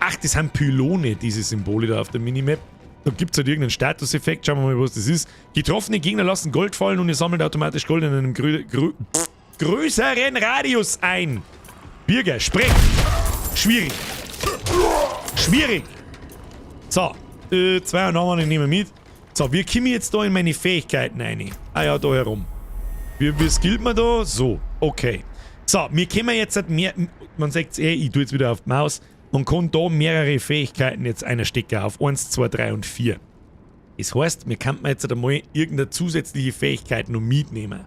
Ach, das sind Pylone, diese Symbole da auf der Minimap. Da gibt es halt irgendeinen Statuseffekt. Schauen wir mal, was das ist. Getroffene Gegner lassen Gold fallen und ihr sammelt automatisch Gold in einem größeren Radius ein. Birger, sprech. Schwierig. Schwierig. So, 2 und nochmal, ich nehme mit. So, wie komme ich jetzt da in meine Fähigkeiten rein? Ah ja, da herum. Wie skillt man da? So, okay. So, wir können jetzt halt mehr... Man sagt ich tue jetzt wieder auf die Maus. Man kann da mehrere Fähigkeiten jetzt einstecken auf 1, 2, 3 und 4. Das heißt, wir könnten jetzt halt einmal irgendeine zusätzliche Fähigkeit noch mitnehmen.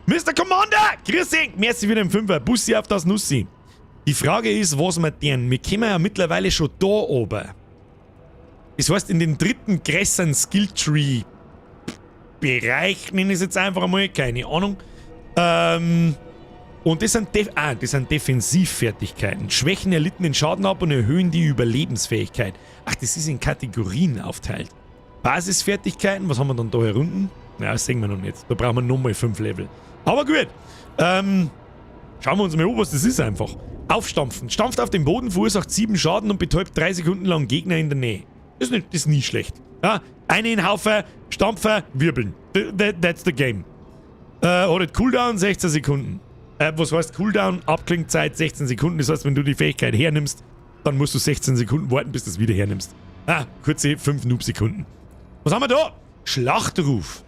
Mr. Commander! Grüß dich! Merci wieder im 5er. Bussi auf das Nussi. Die Frage ist, was wir denn? Wir kommen ja mittlerweile schon da oben. Das heißt, in den dritten größeren Skilltree-Bereich, nenne ich es jetzt einfach einmal, keine Ahnung. Und das sind Defensivfertigkeiten. Schwächen erlittenen Schaden ab und erhöhen die Überlebensfähigkeit. Ach, das ist in Kategorien aufteilt. Basisfertigkeiten, was haben wir dann da herunten? Ja, das sehen wir noch nicht. Da brauchen wir nochmal 5 Level. Aber gut. Schauen wir uns mal an, was das ist einfach. Aufstampfen. Stampft auf den Boden, verursacht 7 Schaden und betäubt 3 Sekunden lang Gegner in der Nähe. Das ist nie schlecht. Ja, eine in den Haufen, stampfen, wirbeln. That's the game. Hat Cooldown 16 Sekunden. Was heißt Cooldown? Abklingzeit 16 Sekunden. Das heißt, wenn du die Fähigkeit hernimmst, dann musst du 16 Sekunden warten, bis du es wieder hernimmst. Kurze 5 Noob-Sekunden. Was haben wir da? Schlachtruf.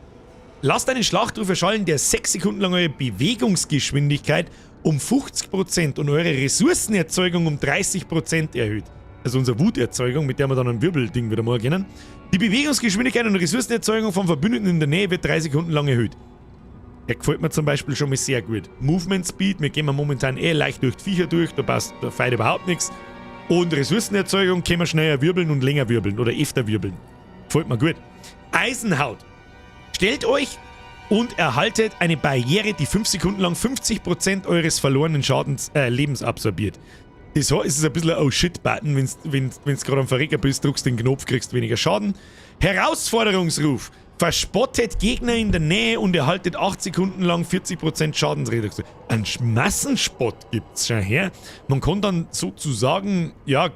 Lasst einen Schlachtruf erschallen, der 6 Sekunden lang eure Bewegungsgeschwindigkeit um 50% und eure Ressourcenerzeugung um 30% erhöht. also unsere Wuterzeugung, mit der wir dann ein Wirbelding wieder mal kennen. Die Bewegungsgeschwindigkeit und Ressourcenerzeugung von Verbündeten in der Nähe wird 3 Sekunden lang erhöht. Der gefällt mir zum Beispiel schon mal sehr gut. Movement Speed, wir gehen momentan leicht durch die Viecher durch, da passt der Fight überhaupt nichts. Und Ressourcenerzeugung können wir schneller wirbeln und länger wirbeln oder öfter wirbeln. Gefällt mir gut. Eisenhaut. Stellt euch und erhaltet eine Barriere, die 5 Sekunden lang 50% eures verlorenen Lebens absorbiert. Das heißt, es ist ein bisschen ein Oh-Shit-Button, wenn du gerade am Verrecker bist, drückst den Knopf, kriegst weniger Schaden. Herausforderungsruf. Verspottet Gegner in der Nähe und erhaltet 8 Sekunden lang 40% Schadensreduktion. Ein Massenspott gibt's schon her. Man kann dann sozusagen, ja,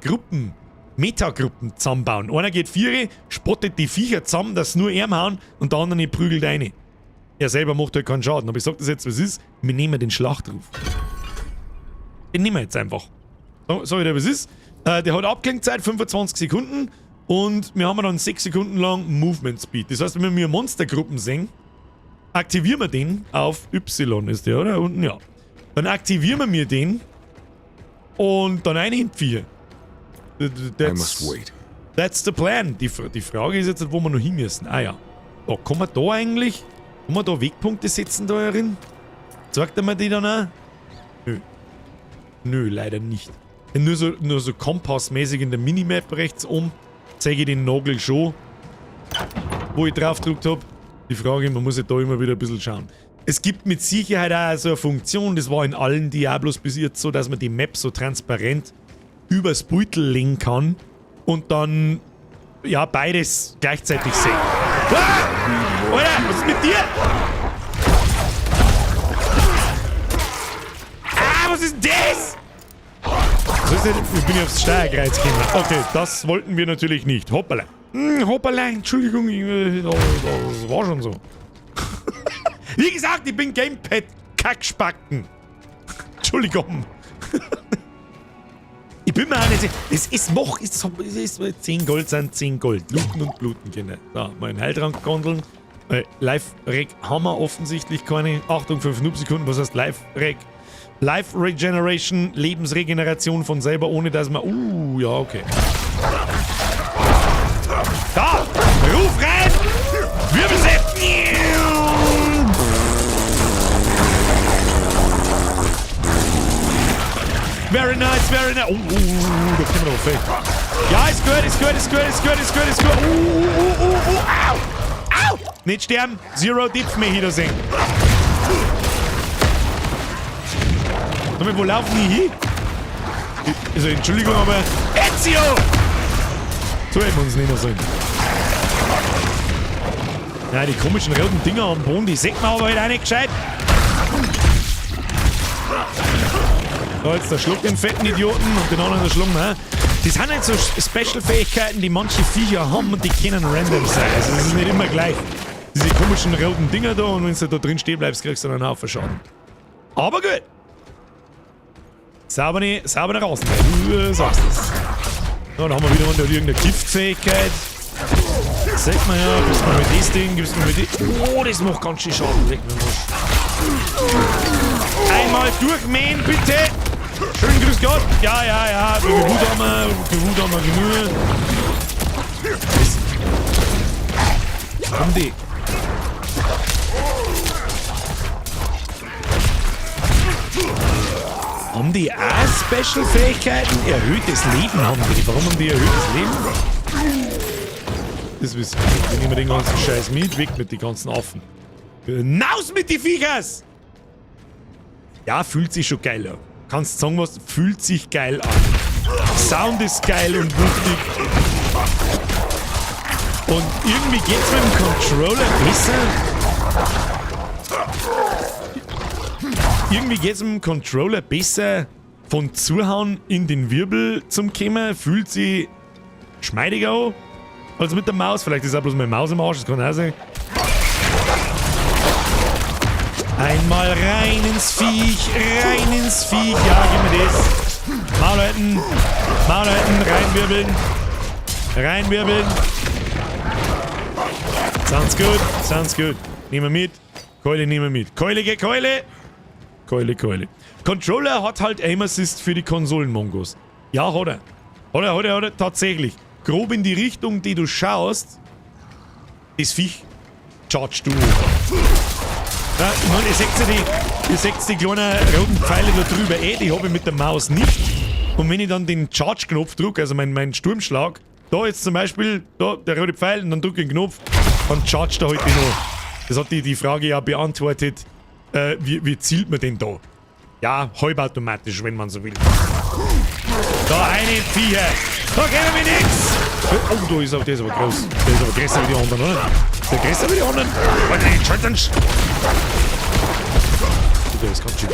Metagruppen zusammenbauen. Einer geht 4, spottet die Viecher zusammen, dass nur er hauen und der andere prügelt eine. Er selber macht halt keinen Schaden. Aber ich sag das jetzt, was ist. Wir nehmen den Schlachtruf. Den nehmen wir jetzt einfach. Sag ich dir, was ist. Der hat Abklingzeit 25 Sekunden. Und wir haben dann 6 Sekunden lang Movement Speed. Das heißt, wenn wir Monstergruppen sehen, aktivieren wir den auf Y, ist der, oder? Unten, ja. Dann aktivieren wir den und dann eine in 4. That's the plan. Die Frage ist jetzt, wo wir noch hin müssen. Ah ja. Da, kann man da eigentlich, kann man da Wegpunkte setzen da herin? Sagt er mir die dann auch? Nö. Nö, leider nicht. Nur so kompassmäßig in der Minimap rechts oben. Zeige ich den Nagel schon, wo ich drauf gedrückt habe. Die Frage, man muss ja da immer wieder ein bisschen schauen. Es gibt mit Sicherheit auch so eine Funktion, das war in allen Diablos bis jetzt so, dass man die Map so transparent übers Beutel legen kann und dann, ja, beides gleichzeitig sehen. Ah! Alter, was ist mit dir? Ah, was ist das? Ich bin aufs Steuerkreuz gekommen. Okay, das wollten wir natürlich nicht. Hoppala. Hoppala, Entschuldigung, das war schon so. Wie gesagt, ich bin Gamepad-Kackspacken. Entschuldigung. Ich bin mir auch nicht sicher. Es ist 10 Gold sind 10 Gold. Looten und bluten, Kinder. Da, mein Heiltrank gondeln. Live-Reg haben wir offensichtlich keine. Achtung, 5 Noob-Sekunden. Was heißt Live-Reg? Life Regeneration, Lebensregeneration von selber, ohne dass man... ja, okay. Da! Ruf rein! Wirbelsäge! Very nice, very nice. Da kommen wir noch fake. Ja, ist gut, ist gut, ist gut, ist gut, ist gut, ist gut. Au! Au! Nicht sterben. Zero Dips mehr hier sehen. Wo laufen die hin? Also, Entschuldigung, aber... Ezio! So hätten wir uns nicht mehr sollen. Ja, die komischen roten Dinger am Boden, die sieht man aber halt auch nicht gescheit. Da jetzt der Schluck den fetten Idioten und den anderen der Schluck, ne? Das sind halt so Special-Fähigkeiten, die manche Viecher haben und die können random sein. Also, das ist nicht immer gleich. Diese komischen roten Dinger da und wenn du da drin stehen bleibst, kriegst du dann einen Haufen Schaden. Aber gut! Saubere Rasen. Du sagst es. Ja, dann haben wir wieder irgendeine Giftfähigkeit. Sagt man ja, gibst mal mit das Ding, gibst mal mit das. Oh, das macht ganz schön Schaden. Leck mir was. Einmal durchmähen, bitte. Schön, grüß Gott. Ja. Wut haben wir genug. Haben die. Haben die auch Special-Fähigkeiten? Erhöhtes Leben haben die. Warum haben die erhöhtes Leben? Das wissen wir nicht. Wir nehmen den ganzen Scheiß mit, weg mit den ganzen Affen. Hinaus mit die Viechers! Ja, fühlt sich schon geil an. Kannst sagen, was? Fühlt sich geil an. Sound ist geil und wuchtig. Und irgendwie geht's mit dem Controller besser. Irgendwie geht es mit dem Controller besser von Zuhauen in den Wirbel zum Kommen. Fühlt sich geschmeidiger an als mit der Maus. Vielleicht ist es auch bloß meine Maus im Arsch, das kann auch sein. Einmal rein ins Viech, Ja, gib mir das. Maul halten, reinwirbeln. Sounds good. Nehmen wir mit. Keule nehmen wir mit. Keule. Controller hat halt Aim Assist für die Konsolen-Mongos. Ja, hat er. Hat er tatsächlich. Grob in die Richtung, die du schaust, das Viech chargst du. Ja, ich meine, ihr seht die kleinen roten Pfeile da drüber die habe ich mit der Maus nicht. Und wenn ich dann den Charge-Knopf drücke, also meinen Sturmschlag, da jetzt zum Beispiel, da der rote Pfeil, und dann drücke ich den Knopf, dann chargt er halt noch. Das hat die Frage ja beantwortet, wie zielt man denn da? Ja, halbautomatisch, wenn man so will. Da eine Viecher! Da geht er mir nix! Oh, da ist aber, der ist aber groß. Der ist aber größer wie die anderen, oder? Ist der größer wie die anderen? Warte, den Schultern! Der ist ganz schön.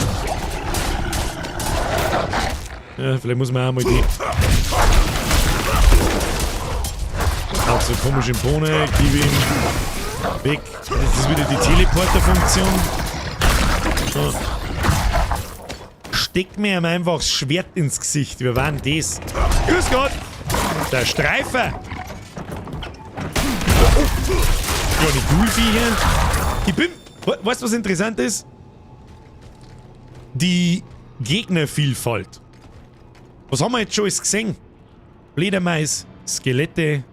Ja, vielleicht muss man auch mal die... Auch so komische Bohne, gib ihm weg. Das ist wieder die Teleporter-Funktion. So. Steckt mir ihm einfach das Schwert ins Gesicht. Wir waren das. Grüß Gott! Der Streifer! Ja, die Ghoulviecher. Ich bin... Weißt du, was interessant ist? Die Gegnervielfalt. Was haben wir jetzt schon alles gesehen? Fledermaus, Skelette,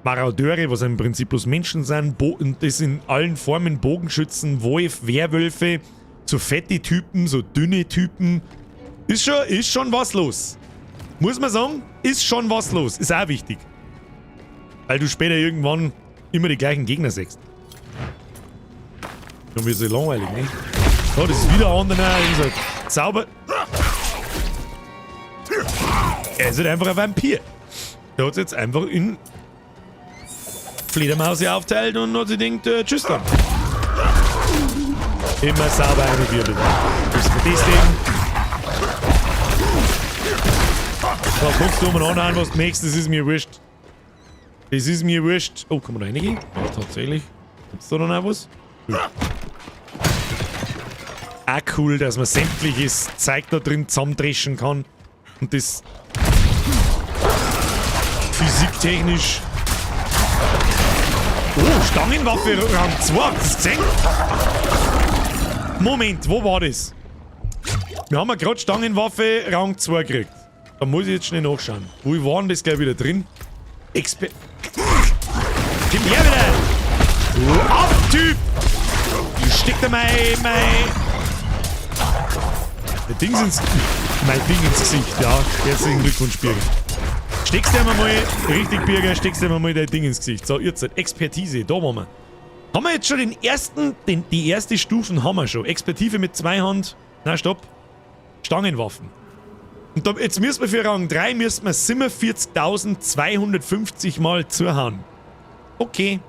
Maraudeure, was im Prinzip bloß Menschen sind, und das in allen Formen, Bogenschützen, Wolf, Werwölfe, so fette Typen, so dünne Typen. Ist schon was los. Muss man sagen, ist schon was los. Ist auch wichtig. Weil du später irgendwann immer die gleichen Gegner siehst. Schon wieder so langweilig, ne? Oh, das ist wieder ein anderer, dieser Zauber. Er ist halt einfach ein Vampir. Der hat es jetzt einfach in Fledermaus aufteilt und hat sich gedacht, tschüss dann. Immer sauber eingewirbelt. Müssen wir das Ding. Da guckst du umeinander an, was du möchtest, das ist mir wurscht. Das ist mir wurscht. Oh, kann man da reingehen? Ja, tatsächlich. Gibt's da noch was? Ja. Auch cool, dass man sämtliches Zeug da drin zusammendreschen kann. Und das physiktechnisch. Oh, Stangenwaffe Rang 2, habt ihr das gesehen? Moment, wo war das? Wir haben ja gerade Stangenwaffe Rang 2 gekriegt. Da muss ich jetzt schnell nachschauen. Wo war denn das gleich wieder drin? Komm her wieder! Du Typ! Du steckt da mein Ding ins Gesicht, ja. Herzlichen Glückwunsch, Birger. Steckst du mal richtig, Birger, steckst du mal dein Ding ins Gesicht. So, jetzt Expertise, da waren wir. Haben wir jetzt schon die erste Stufen haben wir schon. Expertise mit 2 Hand. Na, stopp. Stangenwaffen. Und da, jetzt müssen wir für Rang 3 47.250 Mal zuhauen. Okay.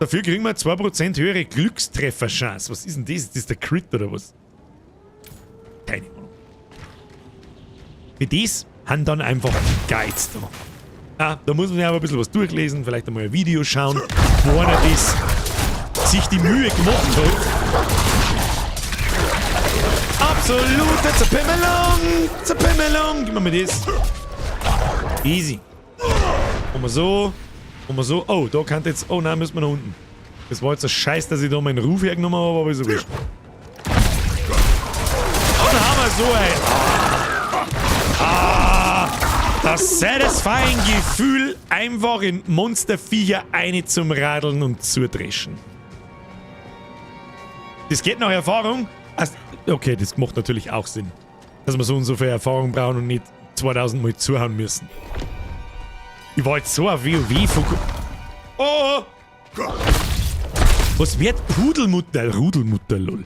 Dafür kriegen wir 2% höhere Glückstrefferchance. Was ist denn das? Ist das der Crit oder was? Keine Ahnung. Für das haben dann einfach die Guides da. Ah, da muss man ja aber ein bisschen was durchlesen, vielleicht einmal ein Video schauen, wo einer das sich die Mühe gemacht hat. Absolute Zerpimmelung! Gib mir das. Easy. Und mal so. Oh, da kann jetzt... Oh nein, müssen wir nach unten. Das war jetzt ein Scheiß, dass ich da meinen Ruf hergenommen habe, aber so wurscht. Und dann haben wir so ein... das satisfying Gefühl, einfach in Monsterviecher eine zum Radeln und zu dreschen. Das geht nach Erfahrung. Okay, das macht natürlich auch Sinn. Dass wir so und so viel Erfahrung brauchen und nicht 2000 Mal zuhauen müssen. Ich war jetzt so auf WoW fokussiert. Oh! Was wird Pudelmutter? Rudelmutter, lol.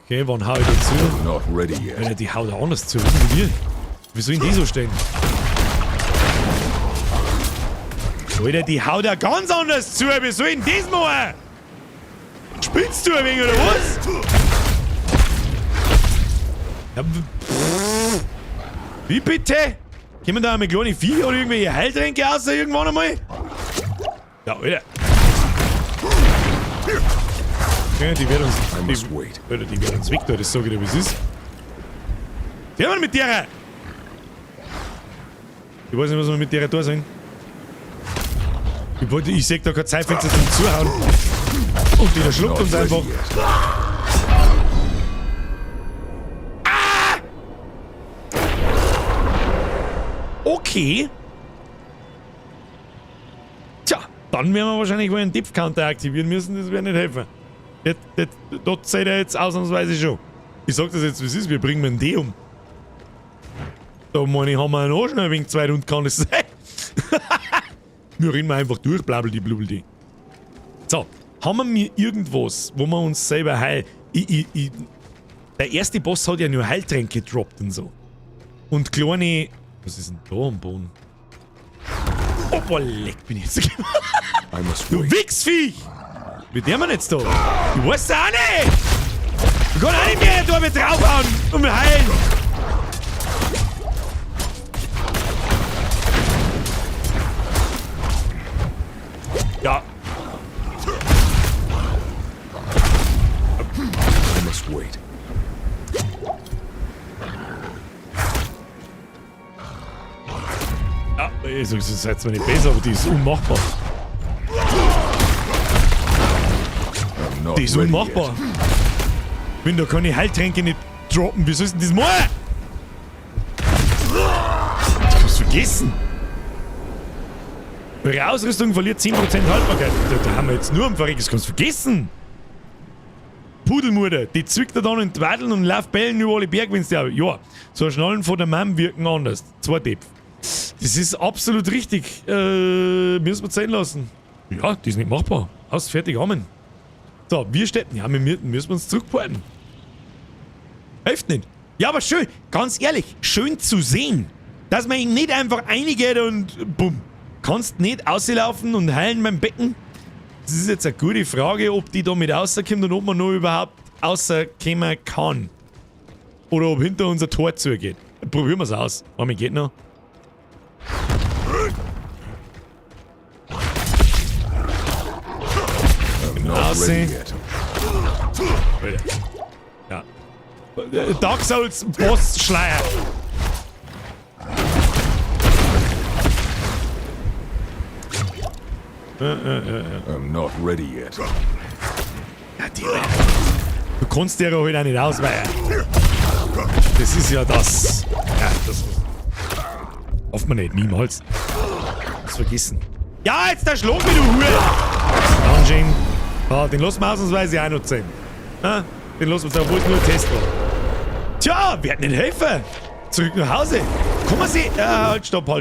Okay, wann hau ich dazu? Alter, die haut anders zu. Wie wir? Wieso in die so stehen? Alter, die haut ja ganz anders zu. Wie soll denn das machen? Spinnst du ein wenig oder was? Ja, wie bitte? Können wir da mit kleinen Viecher oder irgendwelche Heiltränke aus irgendwann einmal? Ja, Alter. Okay, die werden uns... Die werden uns weg, da, das sag ich dir, wie es ist. Wir haben mit der! Ich weiß nicht, was wir mit der da sind. Ich seh da keine Zeitfenster zum Zuhauen. Und der schluckt uns einfach. Okay. Tja, dann werden wir wahrscheinlich wohl einen Dipf-Counter aktivieren müssen, das wird nicht helfen. Dort seid ihr jetzt ausnahmsweise schon. Ich sag das jetzt, wie es ist, wir bringen einen D um. Da meine ich, haben wir einen auch schon ein wenig zwei Runden, kann das sein? Wir rennen wir einfach durch, blabldi blubbldi. So, haben wir mir irgendwas, wo wir uns selber heilen. Der erste Boss hat ja nur Heiltränke gedroppt und so. Und kleine. Was ist denn da am Boden? Oh, boah, leck bin ich jetzt. Du Wichsviech! Wie der man jetzt da? Du weißt ja auch nicht! Du kannst auch nicht mehr da mit draufhauen und mir heilen! Ja. I must wait. Ja, also, das ist jetzt zwar nicht besser, aber die ist unmachbar. Die ist unmachbar. Wenn da keine Heiltränke nicht droppen, wie soll denn das machen? Das kannst du vergessen. Eure Ausrüstung verliert 10% Haltbarkeit. Da haben wir jetzt nur am Verreck, das kannst du vergessen. Pudelmutter, die zwickt er dann in die Wadeln und läuft bellen über alle Berge, wenn's dir. Ja, so Schnallen von der Mom wirken anders. 2 Depf. Das ist absolut richtig. Müssen wir zählen lassen. Ja, die ist nicht machbar. Aus, fertig, Amen. So, wir steppen. Ja, wir müssen uns zurückhalten. Hilft nicht. Ja, aber schön, ganz ehrlich, schön zu sehen, dass man ihn nicht einfach reingeht und bumm. Kannst nicht auslaufen und heilen beim Becken? Das ist jetzt eine gute Frage, ob die damit rauskommt und ob man noch überhaupt rauskommen kann. Oder ob hinter unser Tor zugeht. Probieren wir es aus. Einmal geht noch. Aussehen. Ja. Dark Souls Boss Schleier. I'm not ready yet. Ja, du kannst dir halt auch nicht ausweichen. Das ist ja das. Ja, das hofft man nicht, niemals. Das vergessen. Ja, jetzt der Schlag mich, du Hure! Anjing. Ah, den lassen wir ausnahmsweise auch noch sehen. Ah, den lassen wir, obwohl es nur ein Test war. Tja, wird nicht helfen. Zurück nach Hause. Komm mal sehen. Halt, stopp. Kann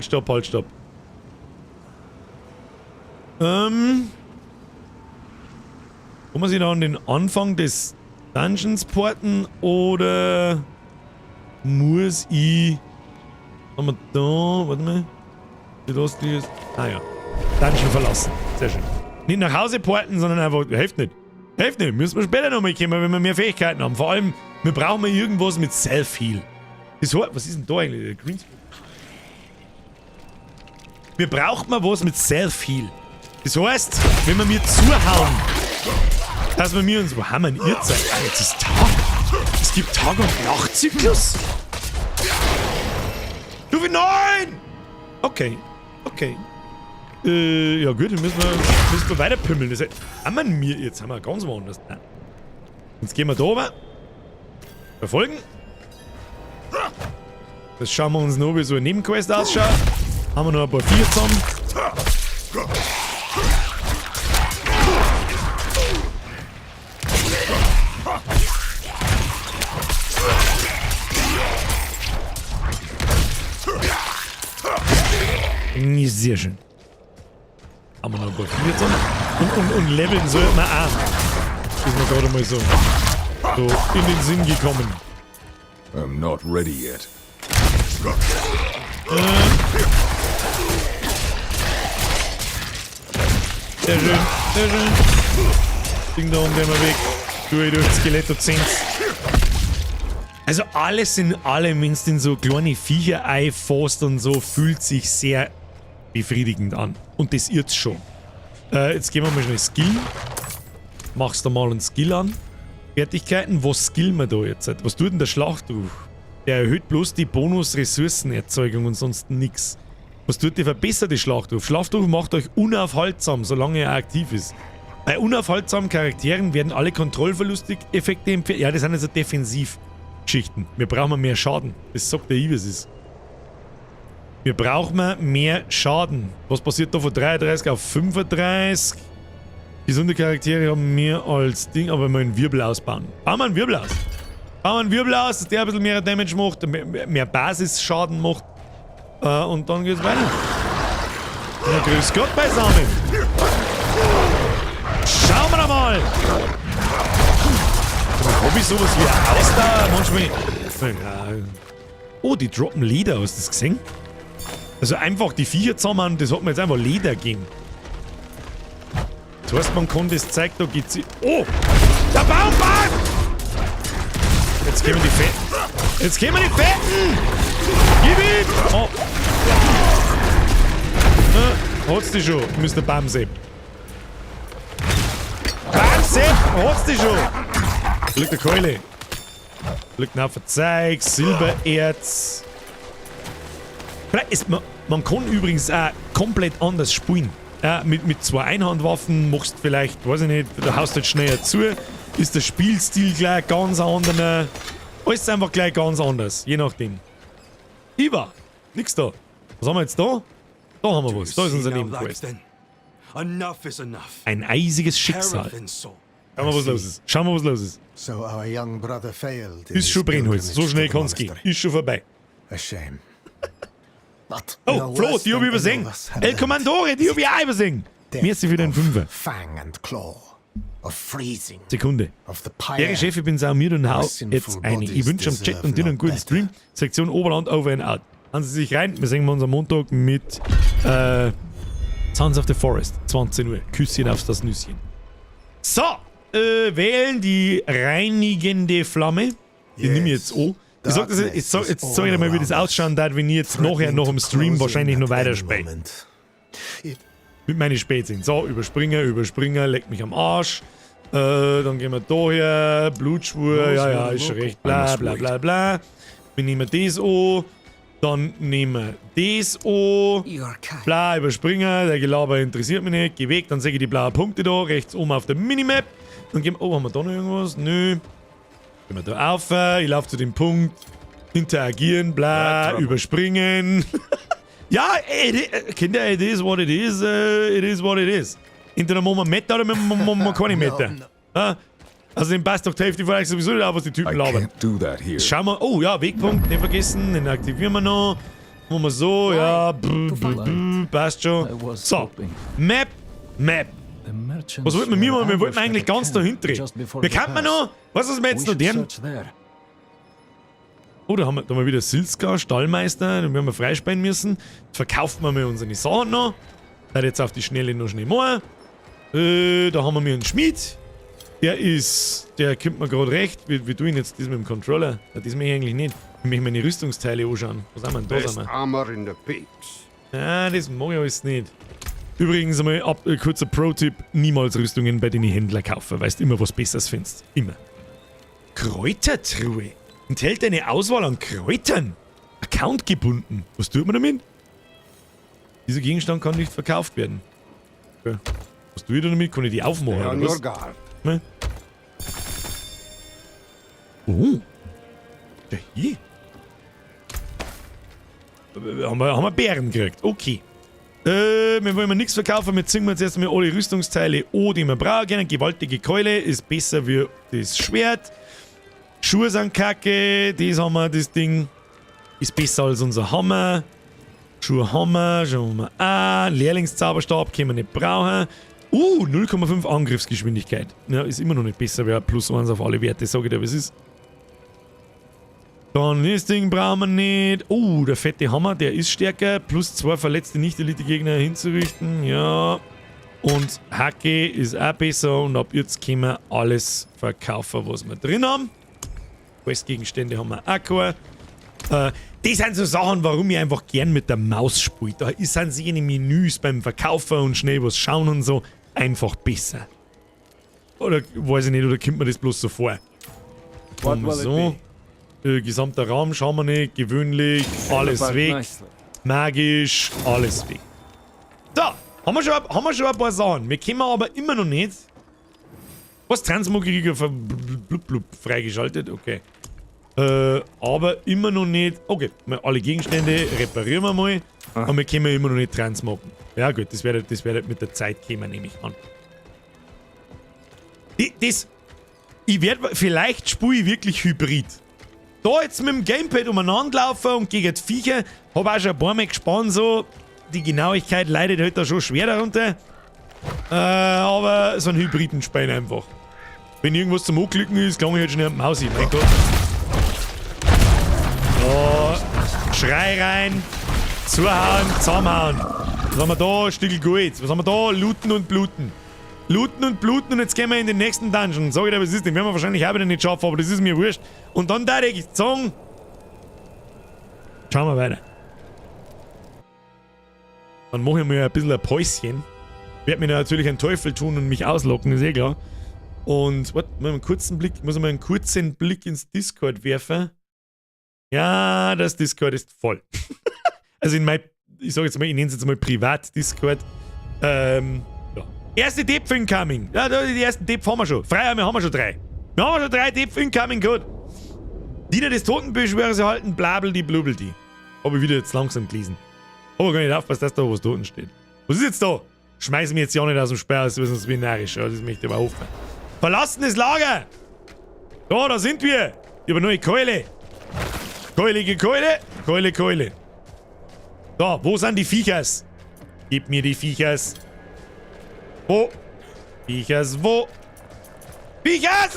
man sich da an den Anfang des Dungeons porten oder muss ich. Haben wir da. Warte mal. Ah ja. Dungeon verlassen. Sehr schön. Nicht nach Hause porten, sondern einfach. Hilft nicht. Müssen wir später nochmal kommen, wenn wir mehr Fähigkeiten haben. Vor allem, wir brauchen irgendwas mit Self-Heal. Was ist denn da eigentlich? Der Greenscreen? Wir brauchen mal was mit Self-Heal. Das heißt, wenn wir mir zuhauen, dass wir mir uns. Wo haben wir denn Irrzeit? Jetzt ist Tag. Es gibt Tag- und Nachtzyklus. Stufe 9! Okay. Ja gut, dann müssen wir weiter pümmeln. Das haben wir mir. Jetzt haben wir ganz woanders. Nein. Jetzt gehen wir da rüber. Verfolgen. Das schauen wir uns noch, wie so eine Nebenquest ausschaut. Haben wir noch ein paar Vier zusammen. Sehr schön. Haben wir noch ein paar Vier zusammen. Und leveln sollten wir auch. Ist mir gerade mal so in den Sinn gekommen. I'm not ready yet. Sehr schön. Ding da um den Weg. Durch Skeletto-Zins. Also alles in allem, wenn es in so kleine Viecher einfasst und so, fühlt sich sehr befriedigend an. Und das irrt's schon. Jetzt gehen wir mal schnell Skill. Machst du mal einen Skill an. Fertigkeiten, was skillen wir da jetzt? Was tut denn der Schlachtruf? Der erhöht bloß die Bonus-Ressourcenerzeugung und sonst nix. Was tut der verbesserte Schlachtruf? Schlachtruf macht euch unaufhaltsam, solange er aktiv ist. Bei unaufhaltsamen Charakteren werden alle Kontrollverlusteffekte empfehlen. Ja, das sind also Defensivgeschichten. Wir brauchen mehr Schaden. Das sagt der Ives ist. Wir brauchen mehr Schaden. Was passiert da von 33 auf 35? Gesunde Charaktere haben mehr als Ding, aber mal einen Wirbel ausbauen. Bauen wir einen Wirbel aus. Bauen wir einen Wirbel aus, dass der ein bisschen mehr Damage macht, mehr Basisschaden macht. Und dann geht's weiter. Ja, grüß Gott beisammen. Schauen wir mal. Hab ich sowas wie eine Ausdauer? Manchmal. Oh, die droppen Leder, hast du das gesehen? Also einfach die Viecher zusammen, das hat mir jetzt einfach Leder gegeben. Das heißt, man kann das Zeug da geht's. Oh! Der Baumbahn! Jetzt kommen die Fetten! Jetzt kommen die Fetten! Gib ihm! Oh! Hat's die schon, Mr. Bamsepp. Bamsepp! Hat's die schon! Glück der Keule. Glück auf Zeug, Silbererz. Man kann übrigens auch komplett anders spielen. Mit 2 Einhandwaffen machst du vielleicht, weiß ich nicht, du haust halt schneller zu. Ist der Spielstil gleich ganz anderer. Alles einfach gleich ganz anders, je nachdem. Iva, nix da. Was haben wir jetzt da? Da haben wir was. Da ist unser Nebenquest. Ein eisiges Schicksal. Schauen wir, was los ist. Schauen wir, was los ist. Ist schon Brennholz. So schnell kann's gehen. Ist schon vorbei. Oh, Flo, die hab ich übersehen. El Commandore, die hab ich auch übersehen. Merci für den Fünfer. Sekunde. Der Chef, ich bin saumiert und hau jetzt eine. Ich wünsche am Chat und dir einen guten Stream. Sektion Oberland, over and out. Hauen Sie sich rein. Wir sehen uns am Montag mit Sons of the Forest. 20 Uhr. Küsschen auf das Nüsschen. So, wählen die reinigende Flamme. Die nehme ich jetzt an. Ich sag das jetzt sag ich dir mal, wie das ausschauen darf, wenn ich jetzt nachher noch im Stream wahrscheinlich noch weiterspiele. Mit meinen Spätzchen. So, überspringen, leck mich am Arsch. Dann gehen wir da her, Blutschwur, ja, ist schon recht, bla bla bla bla. Wir nehmen das an, dann nehmen wir das an, bla, überspringen, der Gelaber interessiert mich nicht, geh weg, dann sehe ich die blauen Punkte da, rechts oben auf der Minimap. Dann gehen wir, oh, haben wir da noch irgendwas? Nö. Gehen wir da auf, ich laufe zu dem Punkt, interagieren, bla, überspringen. Ja, Kinder, it is what it is, it is what it is. Entweder machen wir Meter oder machen wir keine Meter. Also den passt doch die Hälfte vielleicht sowieso nicht auf, was die Typen labern. Schauen wir, oh ja, Wegpunkt, nicht vergessen, den aktivieren wir noch. Machen wir so, ja, passt schon. So, Map. Was wollten wir machen? Wir wollten eigentlich ganz dahinter. Wir könnten noch, was wir jetzt noch deren? Oh, da haben wir wieder Silska, Stallmeister, den werden wir freispielen müssen. Verkaufen wir mal unsere Sachen noch. Der jetzt auf die Schnelle noch schnell machen. Da haben wir einen Schmied. Der kommt mir gerade recht. Wie tue ich jetzt das mit dem Controller? Das möchte ich eigentlich nicht. Ich möchte meine Rüstungsteile anschauen. Was haben wir denn? Da sind wir. Ja, das mache ich alles nicht. Übrigens einmal kurzer Pro-Tipp: niemals Rüstungen bei den Händlern kaufen, weil du immer was Besseres findest. Immer. Kräutertruhe. Enthält eine Auswahl an Kräutern. Account gebunden. Was tut man damit? Dieser Gegenstand kann nicht verkauft werden. Okay. Was tue ich da damit? Kann ich die aufmachen? Ja, oder was? Ne? Oh. Der hier. Haben wir Bären gekriegt. Okay. Wir wollen nichts verkaufen. Wir ziehen jetzt erstmal alle Rüstungsteile an, die wir brauchen. Eine gewaltige Keule ist besser wie das Schwert. Schuhe sind kacke. Das haben wir, das Ding. Ist besser als unser Hammer. Schuhe haben wir. Schauen wir mal an. Lehrlingszauberstab können wir nicht brauchen. 0,5 Angriffsgeschwindigkeit. Ja, ist immer noch nicht besser, wäre +1 auf alle Werte, sage ich dir, was ist. Dann das Ding brauchen wir nicht. Der fette Hammer, der ist stärker. +2 verletzte Nicht-Elite-Gegner hinzurichten. Ja. Und Hacke ist auch besser. Und ab jetzt können wir alles verkaufen, was wir drin haben. Questgegenstände haben wir auch keine. Das sind so Sachen, warum ich einfach gern mit der Maus spiele. Da sind sie in den Menüs beim Verkaufen und schnell was schauen und so einfach besser. Oder weiß ich nicht, oder kommt mir das bloß so vor? So. Gesamter Raum schauen wir nicht, gewöhnlich, alles weg. Magisch, alles weg. So, haben wir schon ein paar Sachen. Wir können aber immer noch nicht. Was Transmogriger freigeschaltet? Okay. Aber immer noch nicht... Okay, alle Gegenstände reparieren wir mal. Aber wir können immer noch nicht transmoggen. Ja gut, das wird mit der Zeit kommen, nehme ich an. Vielleicht spiele ich wirklich Hybrid. Da jetzt mit dem Gamepad umeinander laufen und gegen die Viecher, habe auch schon ein paar Mal gespannt, so. Die Genauigkeit leidet halt da schon schwer darunter. Aber so ein Hybriden spielen einfach. Wenn irgendwas zum Anklicken ist, klang ich halt schnell Maus hin, mein Gott. So, Schrei rein, zuhauen, zusammenhauen. Was haben wir da? Ein Stück Gold. Was haben wir da? Looten und Bluten. Looten und bluten und jetzt gehen wir in den nächsten Dungeon. Sag ich dir, was ist, den werden wir wahrscheinlich auch wieder nicht schaffen, aber das ist mir wurscht. Und dann da ich sagen, schauen wir weiter. Dann mache ich mir ein bisschen ein Päuschen. Werde mir natürlich einen Teufel tun und mich auslocken, ist eh klar. Und, warte, muss ich mal einen kurzen Blick ins Discord werfen. Ja, das Discord ist voll. Also in mein, ich sage jetzt mal, ich nenne es jetzt mal Privat-Discord. Ja. Erste Depth incoming. Ja, die ersten Depth haben wir schon. Freiheime haben wir schon 3. Wir haben schon 3 Depth incoming gehabt. Diener des Totenbeschwörers erhalten, blabeldi, blubbeldi. Habe ich wieder jetzt langsam gelesen. Aber gar nicht aufpassen, dass da was Toten steht. Was ist jetzt da? Schmeißen wir jetzt ja nicht aus dem Sperr, sonst wie narrisch. Ja, das möchte ich aber hoffen. Verlassenes Lager! Da sind wir! Über neue Keule! Keulige Keule! Keule, Keule! Da, wo sind die Viechers? Gib mir die Viechers! Wo? Viechers, wo? Viechers!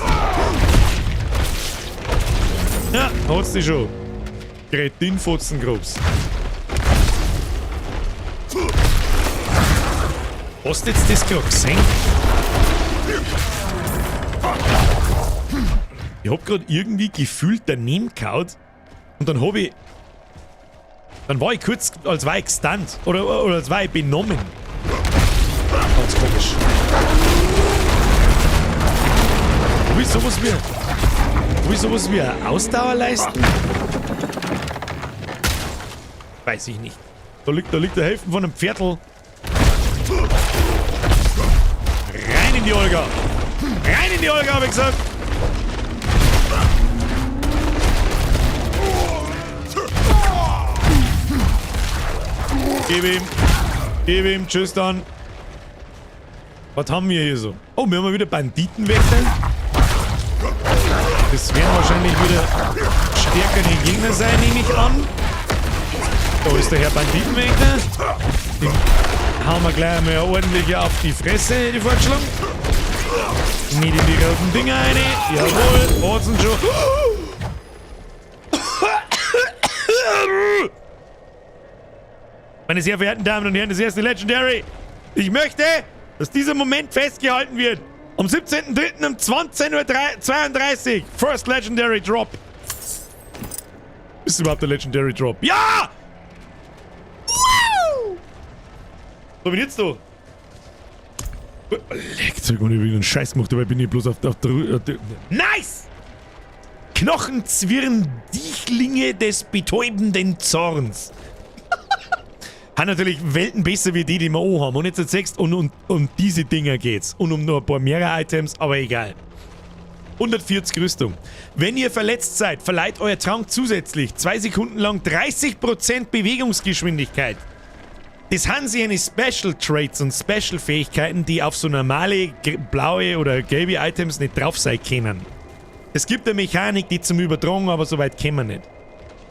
Ja, hat's die schon. Kretinfotzengrubs. Hast du jetzt das gerade gesehen? Ich hab gerade irgendwie gefühlt daneben gehauen und dann habe ich... Dann war ich kurz, als war ich gestunt. Oder als war ich benommen. Ganz komisch. Habe ich sowas wie eine Ausdauer leisten? Weiß ich nicht. Da liegt der Hälfte von einem Pferdl. Rein in die Olga! Rein in die Olga, hab ich gesagt! Gib ihm, tschüss dann. Was haben wir hier so? Oh, wir haben wieder Banditenwechsel. Das werden wahrscheinlich wieder stärkere Gegner sein, nehme ich an. Da ist der Herr Banditenwechsel. Den hauen wir gleich mal ordentlich auf die Fresse, die Fortschlung. Nicht in die roten Dinger rein. Jawohl, hat's ihn schon. Meine sehr verehrten Damen und Herren, das erste Legendary. Ich möchte, dass dieser Moment festgehalten wird. Am 17.03. um 20:32 Uhr. First Legendary Drop. Ist überhaupt der Legendary Drop? Ja! Woo! So, wie jetzt du? Leckzeug, und ich will einen Scheiß gemacht, aber ich bin hier bloß auf der... Nice! Knochenzwirn, Dichlinge des betäubenden Zorns. Hat natürlich Welten besser wie die wir auch haben. Und jetzt erzählst um diese Dinger geht's. Und um nur ein paar mehr Items, aber egal. 140 Rüstung. Wenn ihr verletzt seid, verleiht euer Trank zusätzlich 2 Sekunden lang 30% Bewegungsgeschwindigkeit. Das haben sie eine Special Traits und Special Fähigkeiten, die auf so normale blaue oder gelbe Items nicht drauf sein können. Es gibt eine Mechanik, die zum Übertragen, aber soweit kommen wir nicht.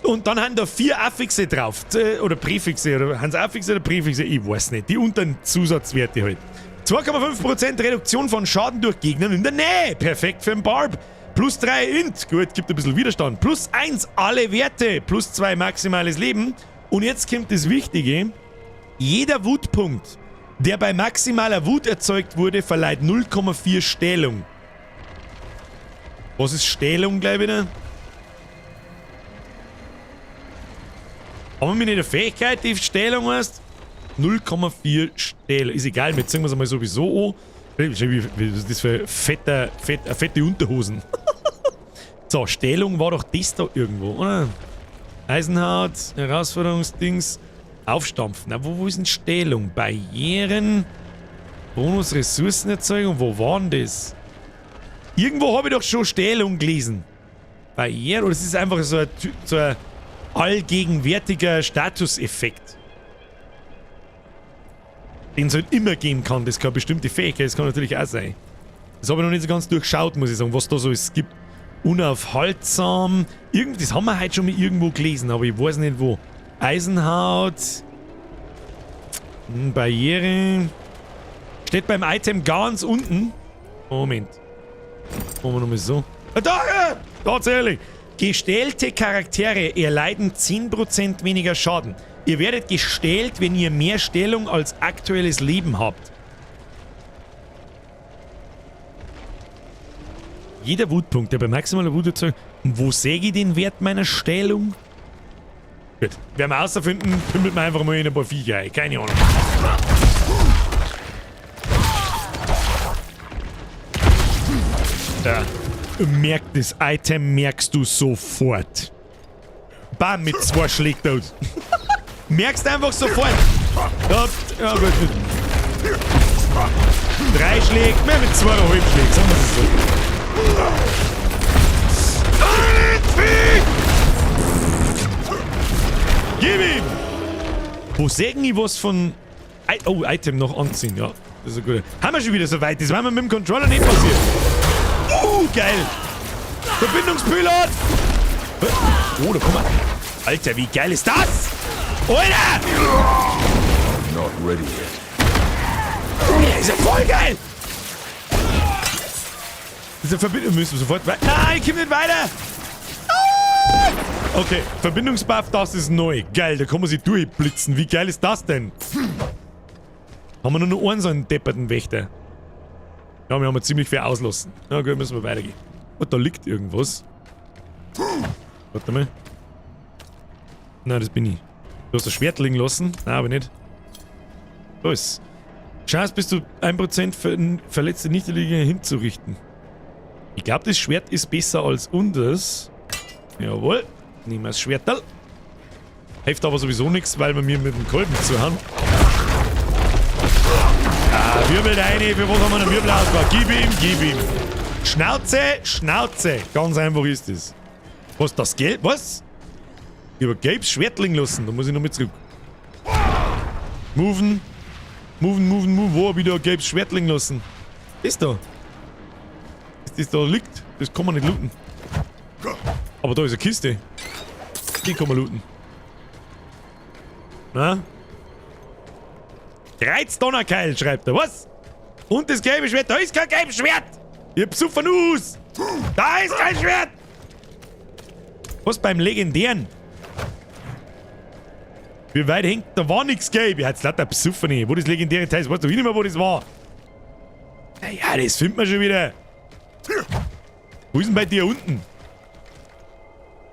Und dann haben da 4 Affixe drauf. Oder Präfixe. Oder haben sie Affixe oder Präfixe? Ich weiß nicht. Die unteren Zusatzwerte halt. 2,5% Reduktion von Schaden durch Gegnern in der Nähe. Perfekt für einen Barb. Plus 3 Int. Gut, gibt ein bisschen Widerstand. Plus 1 alle Werte. Plus 2 maximales Leben. Und jetzt kommt das Wichtige. Jeder Wutpunkt, der bei maximaler Wut erzeugt wurde, verleiht 0,4 Stählung. Was ist Stählung gleich wieder? Haben wir nicht eine Fähigkeit, die Stählung heißt? 0,4 Stählung. Ist egal, wir ziehen wir es einmal sowieso an. Wie ist das für fette Unterhosen? So, Stählung war doch das da irgendwo, oder? Eisenhaut, Herausforderungsdings, Aufstampfen. Na, wo ist denn Stählung? Barrieren, Bonus Ressourcenerzeugung, wo war denn das? Irgendwo habe ich doch schon Stählung gelesen. Barriere oder es ist einfach so ein allgegenwärtiger Statuseffekt, den es halt immer geben kann. Das kann eine bestimmte Fähigkeit, das kann natürlich auch sein. Das habe ich noch nicht so ganz durchschaut, muss ich sagen, was da so es gibt. Unaufhaltsam. Das haben wir heute schon mal irgendwo gelesen, aber ich weiß nicht wo. Eisenhaut. Barriere. Steht beim Item ganz unten. Moment. Machen wir nochmal so. Da! Tatsächlich! Gestählte Charaktere erleiden 10% weniger Schaden. Ihr werdet gestählt, wenn ihr mehr Stellung als aktuelles Leben habt. Jeder Wutpunkt, der bei maximaler Wut erzeugt. Wo sehe ich den Wert meiner Stellung? Gut, werden wir herausfinden, kümmert man einfach mal in ein paar Viecher ein. Keine Ahnung. Ja. Merkt das Item, merkst du sofort. Bam, mit 2 Schlägen tot. Merkst einfach sofort. Ja, gut. 3 Schläge, mehr mit 2,5 Schlägen, sagen wir es so. Gib ihm! Wo sägen ich was von... Oh, Item noch anziehen, ja. Das ist ein guter. Haben wir schon wieder so weit? Das war mir mit dem Controller nicht passiert. Geil! Verbindungspilot! Oh, da kommen wir. Alter, wie geil ist das? Alter! Not ready yet. Ja, ist ja voll geil! Diese Verbindung müssen wir sofort weiter. Nein, ich komm nicht weiter! Okay, Verbindungsbuff, das ist neu. Geil, da kann man sich durchblitzen. Wie geil ist das denn? Haben wir nur noch einen so einen depperten Wächter? Ja, wir haben ziemlich viel auslassen. Na gut, müssen wir weitergehen. Und da liegt irgendwas. Warte mal. Nein, das bin ich. Du hast das Schwert liegen lassen? Nein, aber nicht. Da ist. Chance bis zu 1% verletzte Nichterliegende hinzurichten. Ich glaube, das Schwert ist besser als unseres. Jawohl. Nehmen wir das Schwertal. Hilft aber sowieso nichts, weil wir mir mit dem Kolben zuhauen. Ah, Wirbel rein. Für was haben wir einen Wirbel ausgebaut? Gib ihm. Schnauze, Schnauze. Ganz einfach ist das. Was, das Gelb? Was? Ich habe Gelbs Schwert liegen lassen. Da muss ich noch mit zurück. Moven. Wo habe ich da Gelbs Schwert liegen lassen? Das da. Das da liegt. Das kann man nicht looten. Aber da ist eine Kiste. Die kann man looten. Na? Reizdonnerkeil, schreibt er. Was? Und das gelbe Schwert. Da ist kein gelbes Schwert. Ihr besoffen aus. Da ist kein Schwert. Was beim legendären? Wie weit hängt? Da war nichts gelb. Jetzt lauter besoffene. Wo das legendäre Teil ist. Weißt du nicht mehr, wo das war? Ja, das findet man schon wieder. Wo ist denn bei dir unten?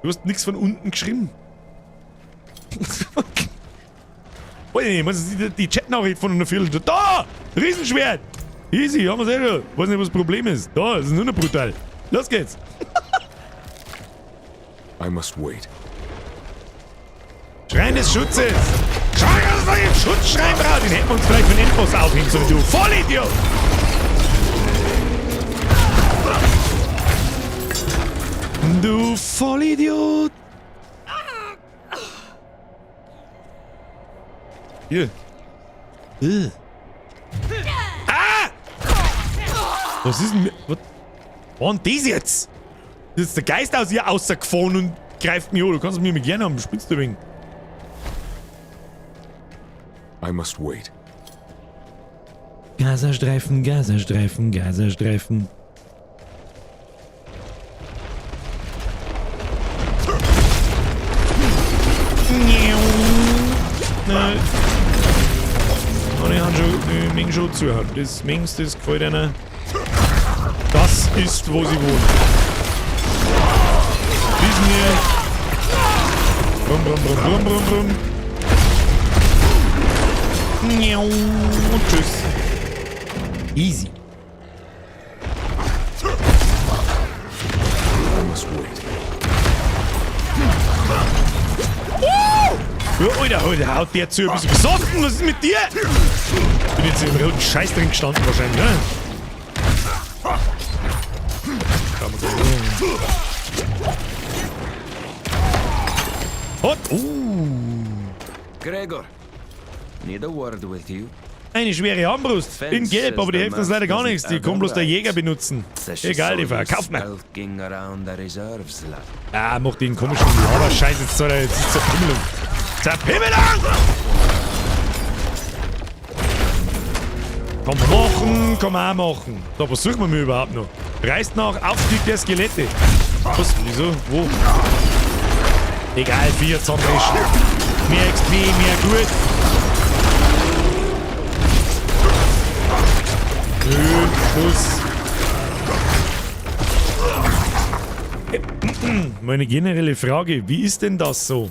Du hast nichts von unten geschrieben. Die Chatnachricht von einer Viertelstunde. Da! Riesenschwert! Easy, haben wir selber. Weiß nicht, was das Problem ist. Da, das ist nur noch brutal. Los geht's. I must wait. Schrein des Schutzes! Schau uns noch den Schutzschrein raus! Den hätten wir uns vielleicht für den Endboss aufhängen sollen, du Vollidiot! Du Vollidiot! Hier. Ah! Was ist denn... Was war denn das jetzt? Das ist der Geist aus ihr rausgefahren und greift mich an. Du kannst mich gerne haben. Spinnst du wegen? I must wait. Gazastreifen, Gazastreifen, Gazastreifen. Nein. Oh, die haben schon Ming schon zuhört. Das Mings, das gefällt einer. Das ist, wo sie wohnen. Diesen hier. Brumm, brumm, brumm, brumm, brumm, brumm. Und tschüss. Easy. I must wait. Alter, haut der zu. Bist du besoffen? Was ist mit dir? Ich bin jetzt im roten Scheiß drin gestanden wahrscheinlich, ne? Hot. Gregor, need a word with you. Eine schwere Armbrust. In Gelb, aber die hilft uns leider gar nichts. Die kann bloß der Jäger benutzen. Egal, die verkauft man. Ah, macht den komischen Laber-Scheiß. Jetzt soll er jetzt zur Pimmelung. Zerpimmelung! Kann man auch machen. Da versuchen wir mir überhaupt noch. Reißt nach Aufstieg der Skelette. Was? Wieso? Wo? Egal, 4 zusammenrischen. Mehr XP, mehr gut. Nö, Schluss. Meine generelle Frage, wie ist denn das so?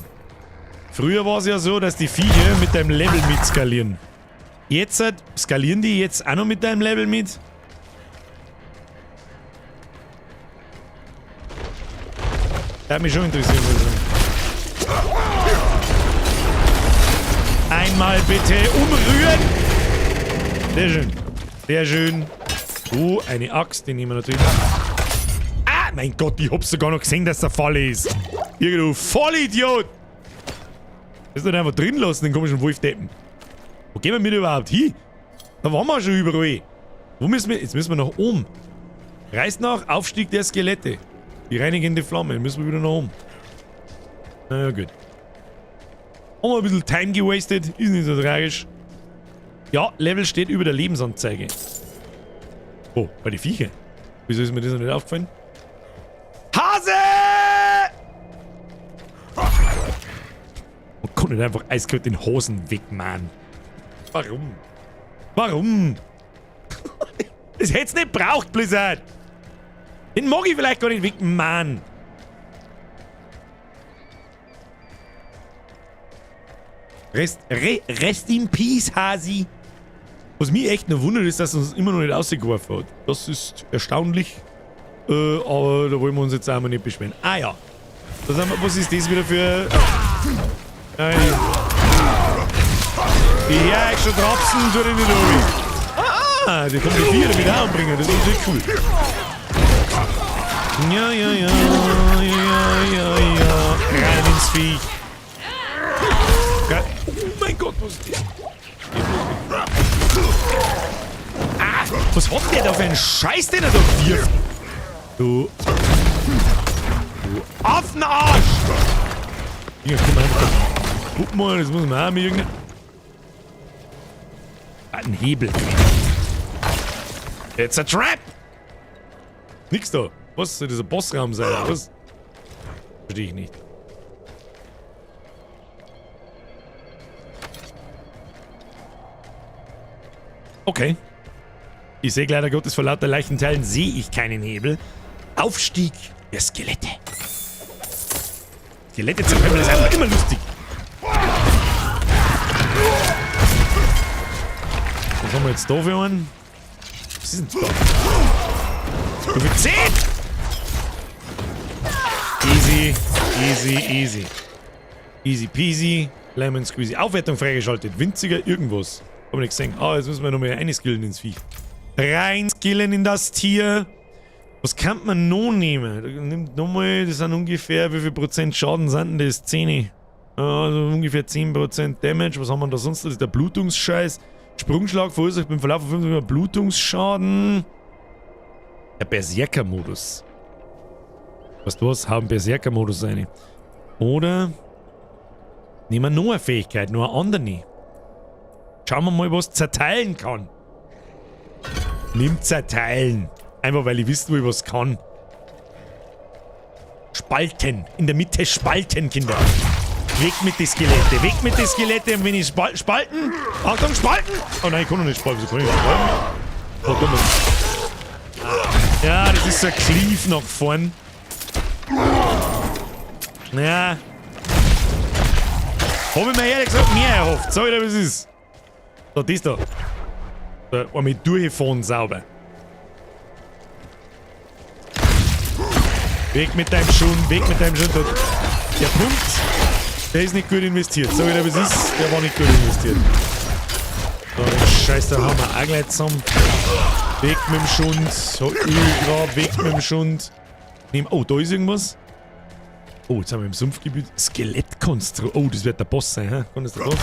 Früher war es ja so, dass die Viecher mit deinem Level mit skalieren. Jetzt skalieren die jetzt auch noch mit deinem Level mit? Das hat mich schon interessiert. Einmal bitte umrühren. Sehr schön. Sehr schön. Oh, eine Axt, die nehmen wir natürlich. Ah, mein Gott, ich hab's sogar noch gesehen, dass der Fall ist. Hier, du Vollidiot. Das ist doch einfach drin lassen, den komischen Wolfdeppen. Wo gehen wir mit überhaupt hin? Da waren wir schon überall. Wo müssen wir? Jetzt müssen wir nach oben. Reißt nach Aufstieg der Skelette. Die reinigende Flamme. Dann müssen wir wieder nach oben. Na ja, gut. Haben wir ein bisschen Time gewastet. Ist nicht so tragisch. Ja, Level steht über der Lebensanzeige. Oh, bei den Viecher. Wieso ist mir das noch nicht aufgefallen? Hase! Man kann nicht einfach eiskalt den Hosen wegmachen. Warum? Warum? Das hätt's nicht braucht, Blizzard. Den mag ich vielleicht gar nicht wegmachen. Rest in Peace, Hasi. Was mich echt noch wundert, ist, dass er uns immer noch nicht rausgeworfen hat. Das ist erstaunlich. Aber da wollen wir uns jetzt einmal nicht beschweren. Ah ja. Was ist das wieder für... Die ärgsten Tropfen tun in die Lobby. Ah, die können die Viere wieder anbringen. Das ist natürlich cool. Ja. Rein ins Viech. Oh mein Gott, was ist das? Ah, was hat der da für einen Scheiß, den er da wirft? Du Affenarsch! Hier, komm mal einfach. Guck mal, das muss man auch mit irgendeinem... Ein Hebel. It's a trap! Nix da. Was soll dieser Bossraum sein? Was? Verstehe ich nicht. Okay. Ich sehe leider Gottes vor lauter Leichenteilen sehe ich keinen Hebel. Aufstieg der Skelette. Skelette zerpöbeln ist einfach immer lustig. Was haben wir jetzt da für einen? Was ist denn da? Stufe 10! Easy, easy, easy. Easy peasy, lemon squeezy. Aufwertung freigeschaltet. Winziger irgendwas. Hab ich nicht gesehen. Ah, jetzt müssen wir noch mal einskillen ins Vieh. Rein skillen in das Tier. Was kann man noch nehmen? Nimmt nochmal, das sind ungefähr, wie viel Prozent Schaden sind denn das? 10. Also ungefähr 10% Damage. Was haben wir da sonst? Das ist der Blutungsscheiß. Sprungschlag verursacht beim Verlauf von 5 Blutungsschaden. Der Berserker-Modus. Was du hast, haben Berserker-Modus rein. Oder nehmen wir noch eine Fähigkeit, noch eine andere. Schauen wir mal, was zerteilen kann. Nimm zerteilen. Einfach, weil ich wisst, wo ich was kann. Spalten. In der Mitte spalten, Kinder. Weg mit den Skelette. Weg mit den Skelette. Und wenn ich spalten. Achtung, spalten. Oh nein, ich kann noch nicht spalten. Wieso kann ich nicht spalten? Oh, ja, das ist so ein Cleave nach vorn. Ja. Hab ich mir ehrlich gesagt mehr erhofft. Sag ich dir, was es ist. So, das da. Da einmal durchfahren sauber. Weg mit deinem Schuhen, weg mit deinem Schuhen. Der Punkt, der ist nicht gut investiert. Sag ich dir, was es ist, der war nicht gut investiert. So, den Scheiß, da haben wir auch gleich zusammen. Weg mit dem Schund. So, Ölgrab, weg mit dem Schund. Oh, da ist irgendwas. Oh, jetzt haben wir im Sumpfgebiet Skelettkonstruktion. Oh, das wird der Boss sein, hä? Kann das der Boss?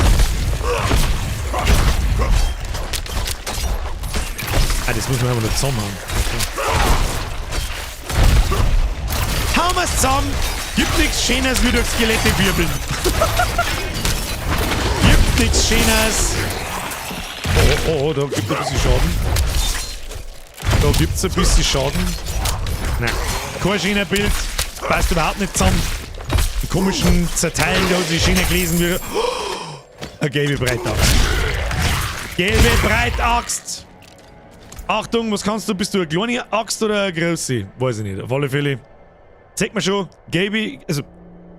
Ah, das muss man einfach noch zusammen haben. Okay. Hauen wir's zusammen! Gibt nichts Schönes wie durch Skelette wirbeln. Gibt nichts Schönes. Oh, da gibt es ein bisschen Schaden. Da gibt es ein bisschen Schaden. Nein, kein schöner Bild. Passt überhaupt nicht zusammen. Die komischen Zerteilen, da hat sich schöner gelesen wie... Eine gelbe Breitaxt. Gelbe Breitaxt. Achtung, was kannst du? Bist du eine kleine Axt oder eine große? Weiß ich nicht. Auf alle Fälle. Zeig mir schon. Gelbe, also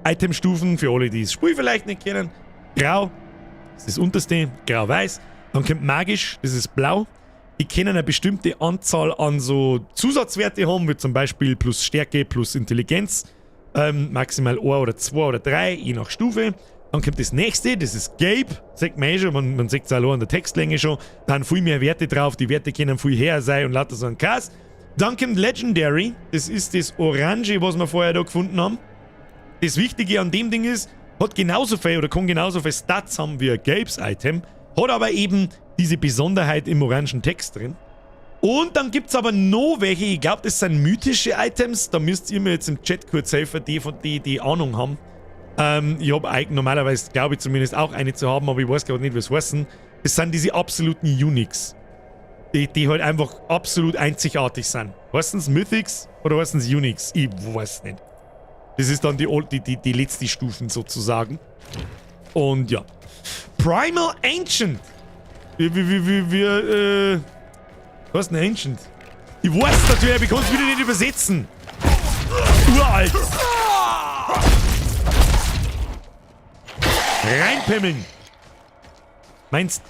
Itemstufen für alle, die das Spiel vielleicht nicht kennen. Grau. Das ist das unterste. Grau-weiß. Dann kommt magisch. Das ist blau. Die können eine bestimmte Anzahl an so Zusatzwerte haben, wie zum Beispiel plus Stärke, plus Intelligenz. Maximal 1 oder 2 oder 3, je nach Stufe. Dann kommt das nächste, das ist gelb. Sagt man schon, man sieht es auch an der Textlänge schon. Da haben viel mehr Werte drauf, die Werte können viel höher sein und lauter so ein Kass. Dann kommt Legendary, das ist das Orange, was wir vorher da gefunden haben. Das Wichtige an dem Ding ist, hat genauso viel oder kann genauso viel Stats haben wie ein gelbes Item, hat aber eben diese Besonderheit im orangen Text drin. Und dann gibt es aber noch welche, ich glaube, das sind mythische Items, da müsst ihr mir jetzt im Chat kurz helfen, die Ahnung haben. Ich habe normalerweise, glaube ich zumindest, auch eine zu haben, aber ich weiß gerade nicht, was heißen. Das sind diese absoluten Uniques. Die halt einfach absolut einzigartig sind. Heißen es Mythics oder heißen es Uniques? Ich weiß nicht. Das ist dann die letzte Stufen sozusagen. Und ja. Primal Ancient. Was ist ein Ancient? Ich weiß natürlich, aber ich kann es wieder nicht übersetzen. Uralt. Reinpimmeln. Meinst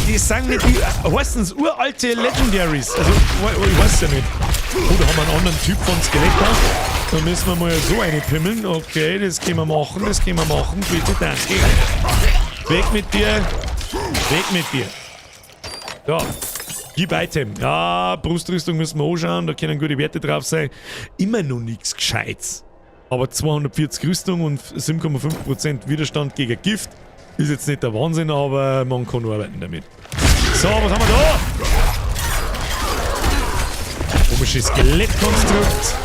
die sagen nicht, die heißen es uralte Legendaries. Also, ich weiß ja nicht. Oh, da haben wir einen anderen Typ von Skelett da. Da müssen wir mal so eine pimmeln. Okay, das können wir machen, Bitte, danke. Weg mit dir. Weg mit dir. Ja. Gib Item. Ja, Brustrüstung müssen wir anschauen, da können gute Werte drauf sein. Immer noch nichts Gescheites. Aber 240 Rüstung und 7,5% Widerstand gegen Gift ist jetzt nicht der Wahnsinn, aber man kann arbeiten damit. So, was haben wir da? Komisches Skelettkonstrukt.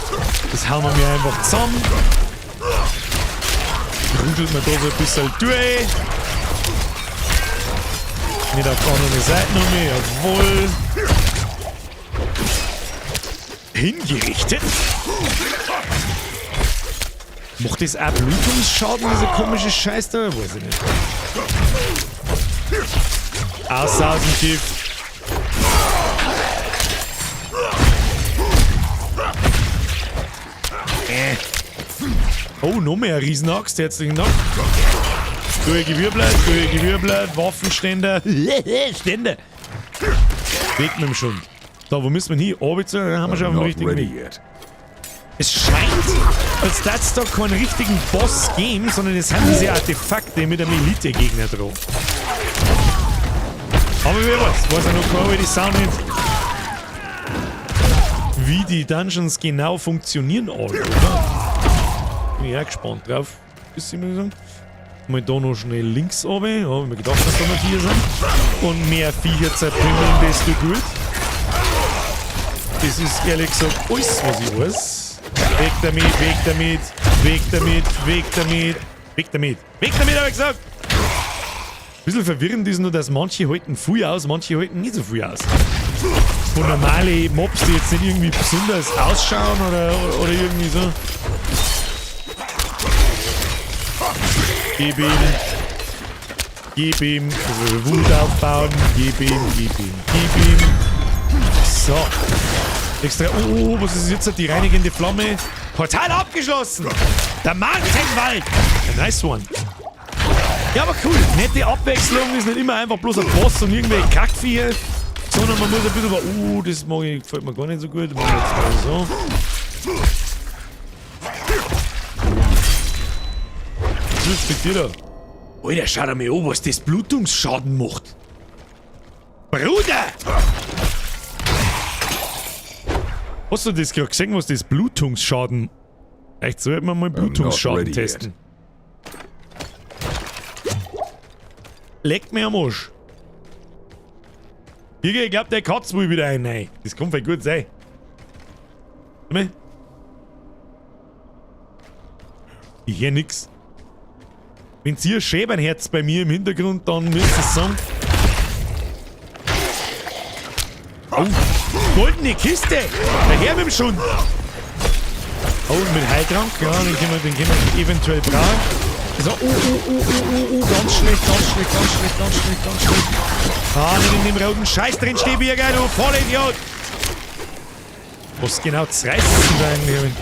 Das hauen wir mir einfach zusammen. Rudelt man da so ein bisschen durch. Nicht auf die andere Seite noch mehr, jawohl. Hingerichtet. Macht das auch Blutungsschaden, dieser komische Scheiß da? Weiß ich nicht. Aussausen Gift. Oh, noch mehr Riesenaxt, herzlichen Dank. Gewirbelt, Waffenständer. Ständer. Weg mit dem Schund. Da, wo müssen wir hin? Orbiter, dann haben wir schon einen richtigen Weg. Es scheint, als dass es da keinen richtigen Boss geben, sondern es sind diese Artefakte mit einem Elite-Gegner drauf. Aber wer weiß ja noch keine, die Sound nicht, wie die Dungeons genau funktionieren alle, oder? Bin ich auch gespannt drauf, bis ich mal sagen. Mal da noch schnell links runter. Ja, hab ich mir gedacht, dass da noch 4 sind. Und mehr Viecher zerpimmeln, desto gut. Das ist ehrlich gesagt alles, was ich weiß. Weg damit, weg damit, weg damit, weg damit, weg damit. Weg damit, hab ich gesagt! Ein bisschen verwirrend ist nur, dass manche halten viel aus, manche halten nicht so viel aus. Von normale Mobs, die jetzt nicht irgendwie besonders ausschauen oder irgendwie so. Gib ihm. Gib ihm. Also Wut aufbauen. Gib ihm, gib ihm, gib ihm. So. Extra. Oh, was ist jetzt? Die reinigende Flamme. Portal abgeschlossen. Der Markenwald. A nice one. Ja, aber cool. Nette Abwechslung. Ist nicht immer einfach bloß ein Boss und irgendwelche Kackviecher. Sondern man muss ein bisschen. Das mag ich, gefällt mir gar nicht so gut. Machen wir jetzt mal so. Was ist mit dir da? Alter, schau dir mal an, was das Blutungsschaden macht. Bruder! Hast du das gerade gesehen, was das Blutungsschaden Vielleicht sollten wir mal Blutungsschaden testen. Leckt mir am Arsch. Ich glaube, der kotzt wohl wieder ein. Nein, das kann vielleicht gut sein. Ich höre nix. Wenn ihr Schäbernherz bei mir im Hintergrund, dann müsst ihr es sagen. Oh, goldene Kiste! Daher mit dem Schund! Oh, und mit Heiltrank, ja, den können wir eventuell brauchen. So, ganz schlecht. Ah, nicht in dem roten Scheiß drin steh, Birger, du Vollidiot! Was genau zerreißt denn da eigentlich?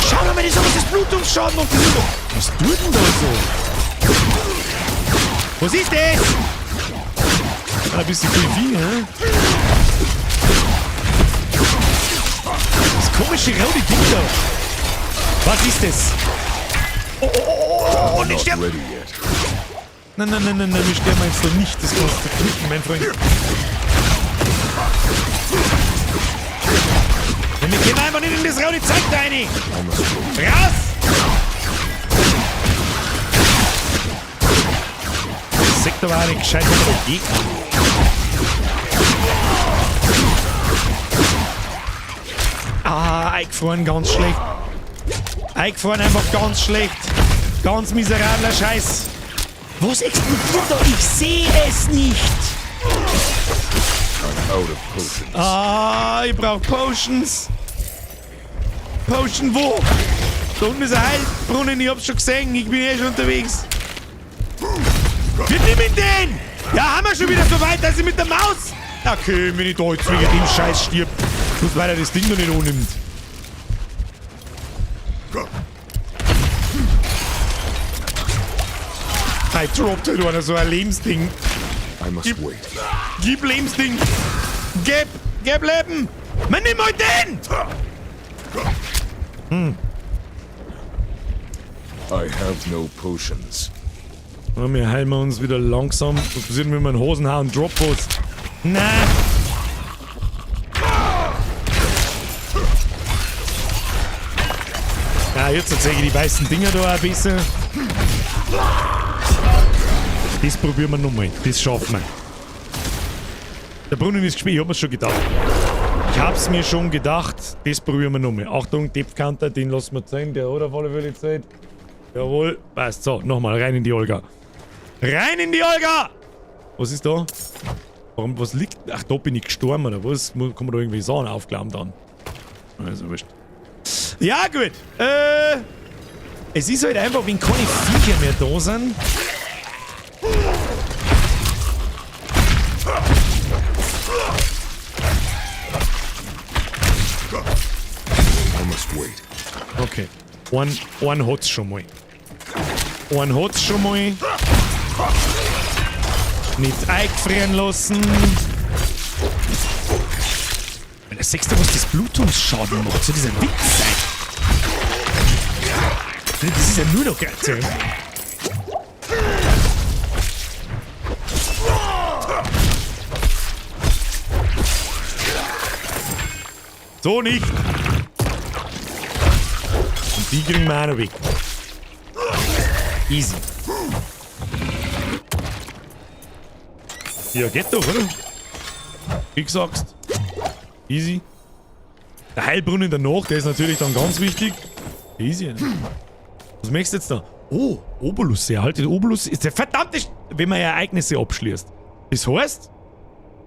Schau mal, das ist Blutungsschaden und Blutung! Was tut denn da so? Was ist das? Ein bisschen viel Vieh, hä? Das komische rote Ding da. Was ist das? Oh, nicht sterben! Nein, wir sterben jetzt doch nicht. Das kannst du drücken, mein Freund. Wir gehen einfach nicht in das rote Zeug rein! Raus! Das sagt aber auch nicht gescheit, wenn man da Gegner. Ah, eingefroren, ganz schlecht. Eingefroren, einfach ganz schlecht. Ganz miserabler Scheiß. Was explodiert da? Ich sehe es nicht. Ah, ich brauch Potions. Potion wo? Da unten ist ein Heilbrunnen, ich hab's schon gesehen. Ich bin schon unterwegs. Wir nehmen den! Ja, haben wir schon wieder so weit, dass ich mit der Maus... Okay, wenn ich da jetzt wegen dem Scheiß stirb. Bloß weil er das Ding noch nicht annimmt. I dropped halt einer so ein Lebensding. Gib Lebensding. Gib Leben. Man nimm mal den! I have no potions. Ja, wir heilen uns wieder langsam. Was passiert, wenn wir einen Hosenhaar und Dropbots? Nein! Ja, jetzt erzähle ich die weißen Dinger da ein bisschen. Das probieren wir nochmal. Das schaffen wir. Der Brunnen ist gespielt, ich hab mir's schon gedacht. Ich hab's mir schon gedacht. Das probieren wir nochmal. Achtung, Depth Counter, den lassen wir zeigen. Der hat auf alle Fälle Zeit. Jawohl, passt. So, nochmal, rein in die Olga. Rein in die Olga! Was ist da? Warum, was liegt? Ach, da bin ich gestorben, oder was? Kann man da irgendwie Sachen aufklappen dann? Also, wurscht. Ja, gut. Es ist halt einfach, wenn keine Viecher mehr da sind. I must wait. Okay. Einen hat's schon mal. Einen hat's schon mal. Nicht eingefrieren lassen. Wenn der Sechste, was das Blutungsschaden macht, soll das ein Witz sein? Das ist ja nur noch Gerte. So nicht. Und die kriegen wir auch noch weg. Easy. Ja, geht doch, oder? Wie gesagt. Easy. Der Heilbrunnen danach, der ist natürlich dann ganz wichtig. Easy. Was möchtest du jetzt da? Oh, Obolus. Erhaltet Obolus. Ist der verdammte... Wenn man Ereignisse abschließt. Das heißt...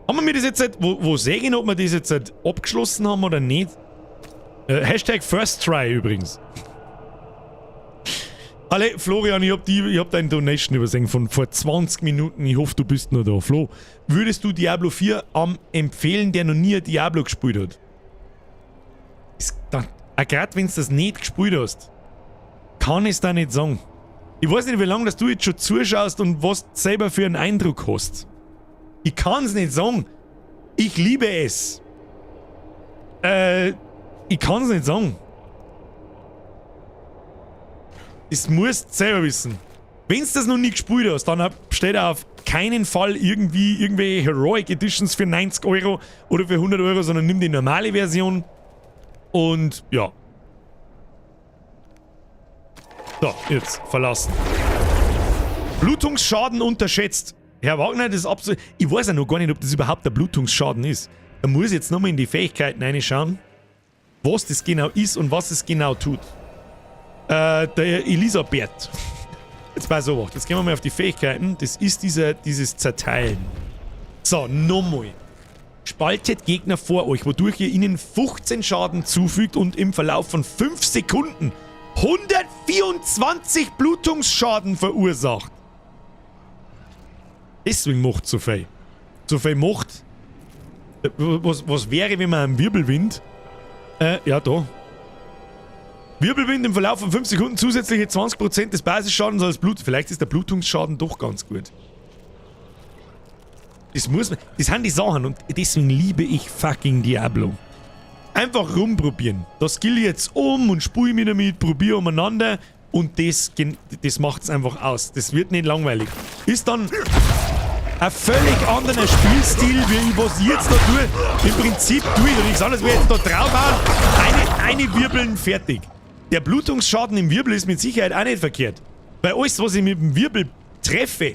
Haben wir das jetzt halt... Wo sehe ich, ob wir das jetzt halt abgeschlossen haben oder nicht? Hashtag First Try übrigens. Alle, Florian, ich hab deine Donation übersehen von vor 20 Minuten. Ich hoffe, du bist noch da. Flo, würdest du Diablo 4 empfehlen, der noch nie Diablo gespielt hat? Gerade wenn du das nicht gespielt hast, kann ich es da nicht sagen. Ich weiß nicht, wie lange dass du jetzt schon zuschaust und was du selber für einen Eindruck hast. Ich kann es nicht sagen. Ich liebe es. Ich kann es nicht sagen. Das musst du selber wissen. Wenn du das noch nie gespielt hast, dann steht auf keinen Fall irgendwelche Heroic Editions für 90 € oder für 100 €, sondern nimm die normale Version. Und ja, So, jetzt verlassen. Blutungsschaden unterschätzt. Herr Wagner, das ist absolut... Ich weiß ja noch gar nicht, ob das überhaupt der Blutungsschaden ist. Da muss ich jetzt nochmal in die Fähigkeiten reinschauen, was das genau ist und was es genau tut. Der Elisabeth. Jetzt bei so was. Jetzt gehen wir mal auf die Fähigkeiten. Das ist dieses Zerteilen. So, nochmal. Spaltet Gegner vor euch, wodurch ihr ihnen 15 Schaden zufügt und im Verlauf von 5 Sekunden 124 Blutungsschaden verursacht. Deswegen macht so viel. So viel macht. Was wäre, wenn man einen Wirbelwind... ja, da. Wirbelwind im Verlauf von 5 Sekunden zusätzliche 20% des Basisschadens als Blut. Vielleicht ist der Blutungsschaden doch ganz gut. Das muss man... Das sind die Sachen und deswegen liebe ich fucking Diablo. Einfach rumprobieren. Da skill ich jetzt um und spule mich damit, probiere umeinander und das macht es einfach aus. Das wird nicht langweilig. Ist dann ein völlig anderer Spielstil, wie was ich jetzt da tue. Im Prinzip tue ich da nichts anderes, wie jetzt da draufhauen, eine Wirbeln, fertig. Der Blutungsschaden im Wirbel ist mit Sicherheit auch nicht verkehrt. Weil alles, was ich mit dem Wirbel treffe,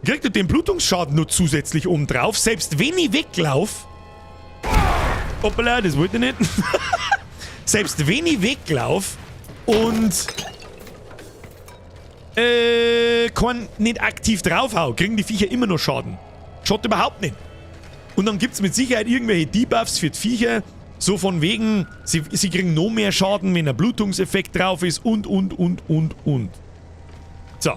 kriegt er den Blutungsschaden nur zusätzlich oben drauf, selbst wenn ich weglaufe. Hoppala, das wollte ich nicht. Selbst wenn ich weglaufe und nicht aktiv draufhau, kriegen die Viecher immer noch Schaden. Schaut überhaupt nicht. Und dann gibt es mit Sicherheit irgendwelche Debuffs für die Viecher, so von wegen, sie kriegen noch mehr Schaden, wenn ein Blutungseffekt drauf ist und. So.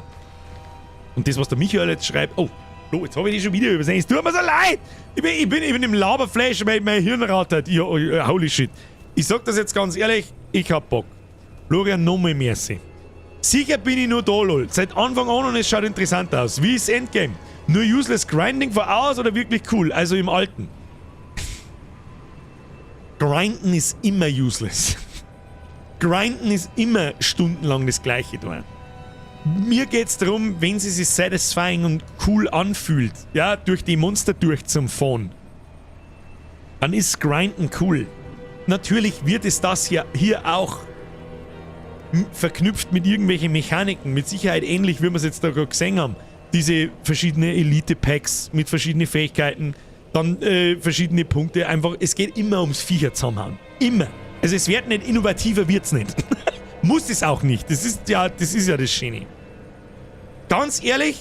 Und das, was der Michael jetzt schreibt, oh, jetzt habe ich die schon wieder übersehen. Es tut mir so leid. Ich bin im Laberflash, weil mein Hirn rattert. Holy shit. Ich sag das jetzt ganz ehrlich, ich hab Bock. Florian, nochmal merci. Sicher bin ich nur da, lol. Seit Anfang an und es schaut interessant aus. Wie ist Endgame? Nur useless Grinding voraus oder wirklich cool? Also im Alten. Grinden ist immer useless. Grinden ist immer stundenlang das Gleiche da. Mir geht's darum, wenn sie sich satisfying und cool anfühlt, ja, durch die Monster durch zum Fahren, dann ist Grinden cool. Natürlich wird es das hier auch verknüpft mit irgendwelchen Mechaniken, mit Sicherheit ähnlich, wie wir es jetzt da gerade gesehen haben. Diese verschiedenen Elite-Packs mit verschiedenen Fähigkeiten, dann verschiedene Punkte, einfach, es geht immer ums Viecher zusammenhauen. Immer. Also es wird nicht innovativer, wird's nicht. Muss es auch nicht. Das ist ja das Schöne. Ganz ehrlich,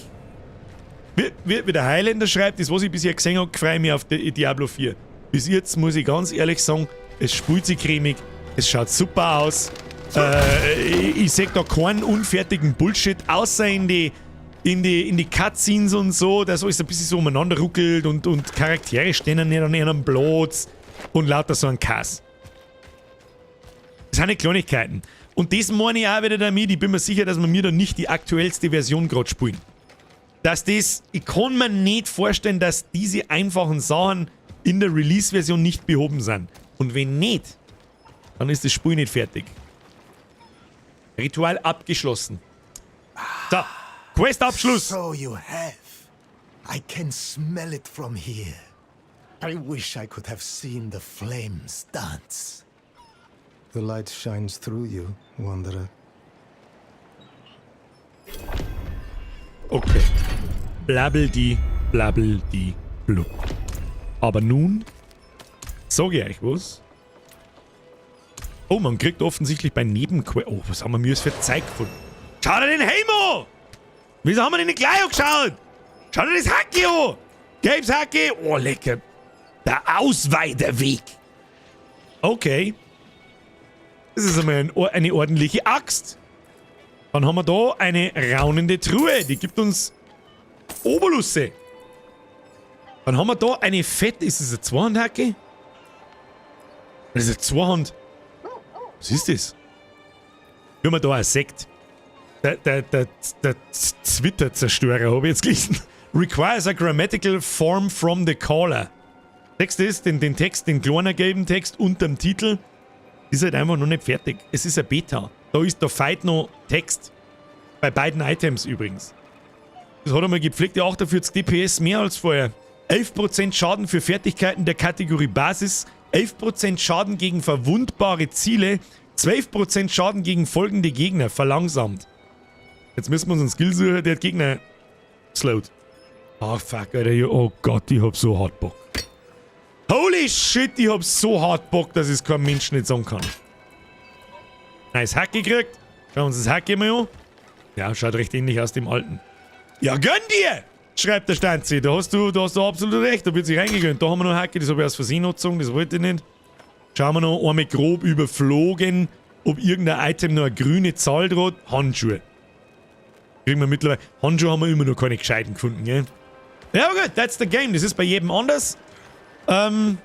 wie der Highlander schreibt, das, was ich bisher gesehen habe, freue ich mich auf Diablo 4. Bis jetzt muss ich ganz ehrlich sagen, es spielt sich cremig, es schaut super aus. Ich sehe da keinen unfertigen Bullshit, außer in die Cutscenes und so, dass alles ein bisschen so umeinander ruckelt und Charaktere stehen nicht an einem Platz und lauter so ein Kass. Das sind nicht Kleinigkeiten. Und das meine ich auch wieder damit, ich bin mir sicher, dass wir mir da nicht die aktuellste Version gerade spielen. Ich kann mir nicht vorstellen, dass diese einfachen Sachen in der Release-Version nicht behoben sind. Und wenn nicht, dann ist das Spiel nicht fertig. Ritual abgeschlossen. So, Quest-Abschluss. So you have. I can smell it from here. I wish I could have seen the flames dance. The light shines through you, Wanderer. Okay. Blabbel-die, blub. Aber nun sage ich euch was. Oh, man kriegt offensichtlich bei Nebenquest... Oh, was haben wir mir für Zeug gefunden? Schau dir den Helm an! Wieso haben wir den nicht gleich angeschaut? Schau dir das Hacki an! Gelbes Hacki! Oh, lecker. Der Ausweiderweg. Okay. Das ist einmal eine ordentliche Axt. Dann haben wir da eine raunende Truhe. Die gibt uns Oberlusse. Dann haben wir da eine fette... Ist das eine Zweihandhacke? Das ist eine Zweihand... Was ist das? Wir haben da ein Sekt. Der Twitter-Zerstörer, habe ich jetzt gelesen. Requires a grammatical form from the caller. Text ist, den Text, den kleinen gelben Text unter dem Titel, ist halt einfach noch nicht fertig. Es ist ein Beta. Da fehlt noch Text. Bei beiden Items übrigens. Das hat einmal gepflegte 48 DPS mehr als vorher. 11% Schaden für Fertigkeiten der Kategorie Basis. 11% Schaden gegen verwundbare Ziele. 12% Schaden gegen folgende Gegner, verlangsamt. Jetzt müssen wir uns einen Skill suchen, der Gegner slowt. Oh fuck, Alter, oh Gott, ich hab so hart Bock. Holy shit, ich hab so hart Bock, dass es kein Mensch nicht sagen kann. Nice Hack gekriegt. Schauen wir uns das Hack mal an. Ja, schaut recht ähnlich aus dem alten. Ja, gönn dir! Schreibt der Stanzi. Da hast du absolut recht, da wird sich reingegönnt. Da haben wir noch Hacke, das habe ich aus Versehen gezogen, das wollte ich nicht. Schauen wir noch einmal grob überflogen, ob irgendein Item noch eine grüne Zahl draht. Handschuhe. Kriegen wir mittlerweile. Handschuhe haben wir immer noch keine gescheiten gefunden, gell? Ja, aber gut, that's the game. Das ist bei jedem anders. Ja, gehen